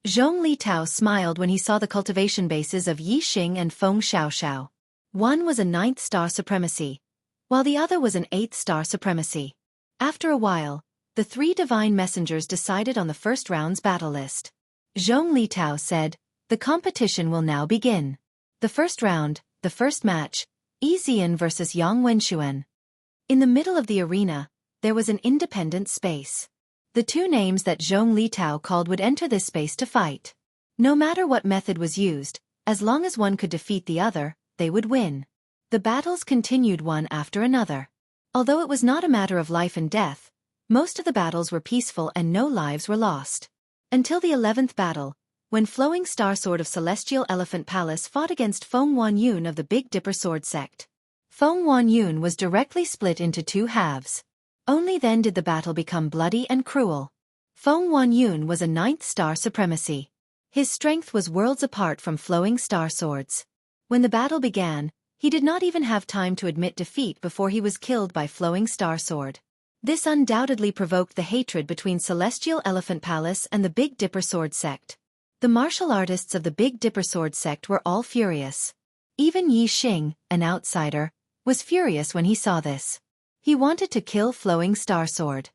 Zhongli Tao smiled when he saw the cultivation bases of Yi Xing and Feng Xiaoxiao. One was a 9th star supremacy, while the other was an 8th star supremacy. After a while, the 3 divine messengers decided on the first round's battle list. Zhongli Tao said, the competition will now begin. The first round, the first match, Yi Zian versus Yang Wenxuan. In the middle of the arena, there was an independent space. The 2 names that Zhongli Tao called would enter this space to fight. No matter what method was used, as long as one could defeat the other, they would win. The battles continued one after another. Although it was not a matter of life and death, most of the battles were peaceful and no lives were lost. Until the 11th battle, when Flowing Star Sword of Celestial Elephant Palace fought against Feng Wanyun of the Big Dipper Sword sect. Feng Wanyun was directly split into two halves. Only then did the battle become bloody and cruel. Feng Wanyun was a 9th star supremacy. His strength was worlds apart from Flowing Star Swords. When the battle began, he did not even have time to admit defeat before he was killed by Flowing Star Sword. This undoubtedly provoked the hatred between Celestial Elephant Palace and the Big Dipper Sword sect. The martial artists of the Big Dipper Sword sect were all furious. Even Yi Xing, an outsider, was furious when he saw this. He wanted to kill Flowing Star Sword.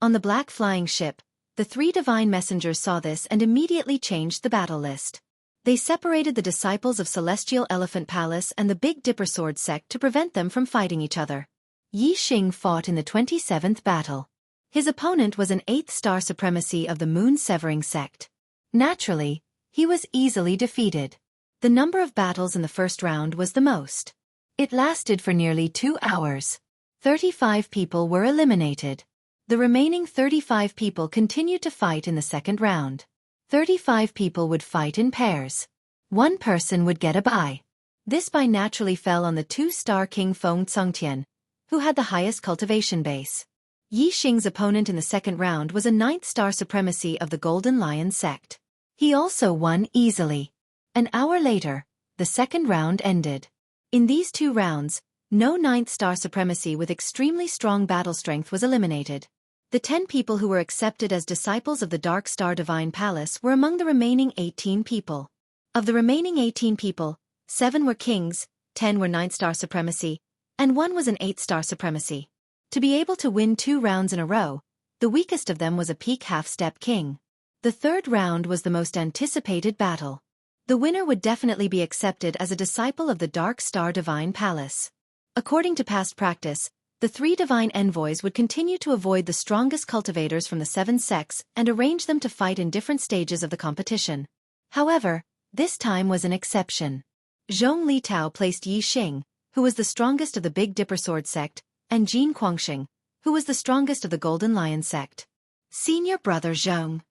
On the black flying ship, the 3 divine messengers saw this and immediately changed the battle list. They separated the disciples of Celestial Elephant Palace and the Big Dipper Sword sect to prevent them from fighting each other. Yi Xing fought in the 27th battle. His opponent was an 8th star supremacy of the Moon Severing sect. Naturally, he was easily defeated. The number of battles in the first round was the most. It lasted for nearly 2 hours. 35 people were eliminated. The remaining 35 people continued to fight in the second round. 35 people would fight in pairs. One person would get a bye. This bye naturally fell on the 2-star King Feng Tsungtian, who had the highest cultivation base. Yi Xing's opponent in the second round was a 9th star supremacy of the Golden Lion sect. He also won easily. An hour later, the second round ended. In these 2 rounds, no 9th star supremacy with extremely strong battle strength was eliminated. The 10 people who were accepted as disciples of the Dark Star Divine Palace were among the remaining 18 people. Of the remaining 18 people, 7 were kings, 10 were 9th star supremacy, and 1 was an 8th star supremacy. To be able to win 2 rounds in a row, the weakest of them was a peak half-step king. The third round was the most anticipated battle. The winner would definitely be accepted as a disciple of the Dark Star Divine Palace. According to past practice, the 3 divine envoys would continue to avoid the strongest cultivators from the 7 sects and arrange them to fight in different stages of the competition. However, this time was an exception. Zhong Litao placed Yi Xing, who was the strongest of the Big Dipper Sword sect, and Jin Guangxing, who was the strongest of the Golden Lion sect. Senior brother Zhong.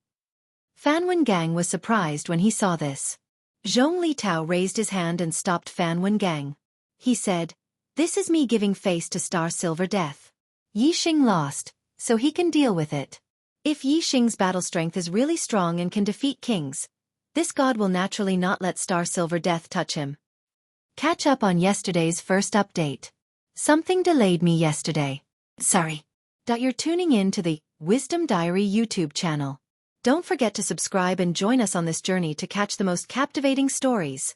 Fan Wengang was surprised when he saw this. Zhong Litao raised his hand and stopped Fan Wengang. He said, "This is me giving face to Star Silver Death. Yi Xing lost, so he can deal with it. If Yi Xing's battle strength is really strong and can defeat kings, this god will naturally not let Star Silver Death touch him." Catch up on yesterday's first update. Something delayed me yesterday. Sorry. You're tuning in to the Wisdom Diary YouTube channel. Don't forget to subscribe and join us on this journey to catch the most captivating stories.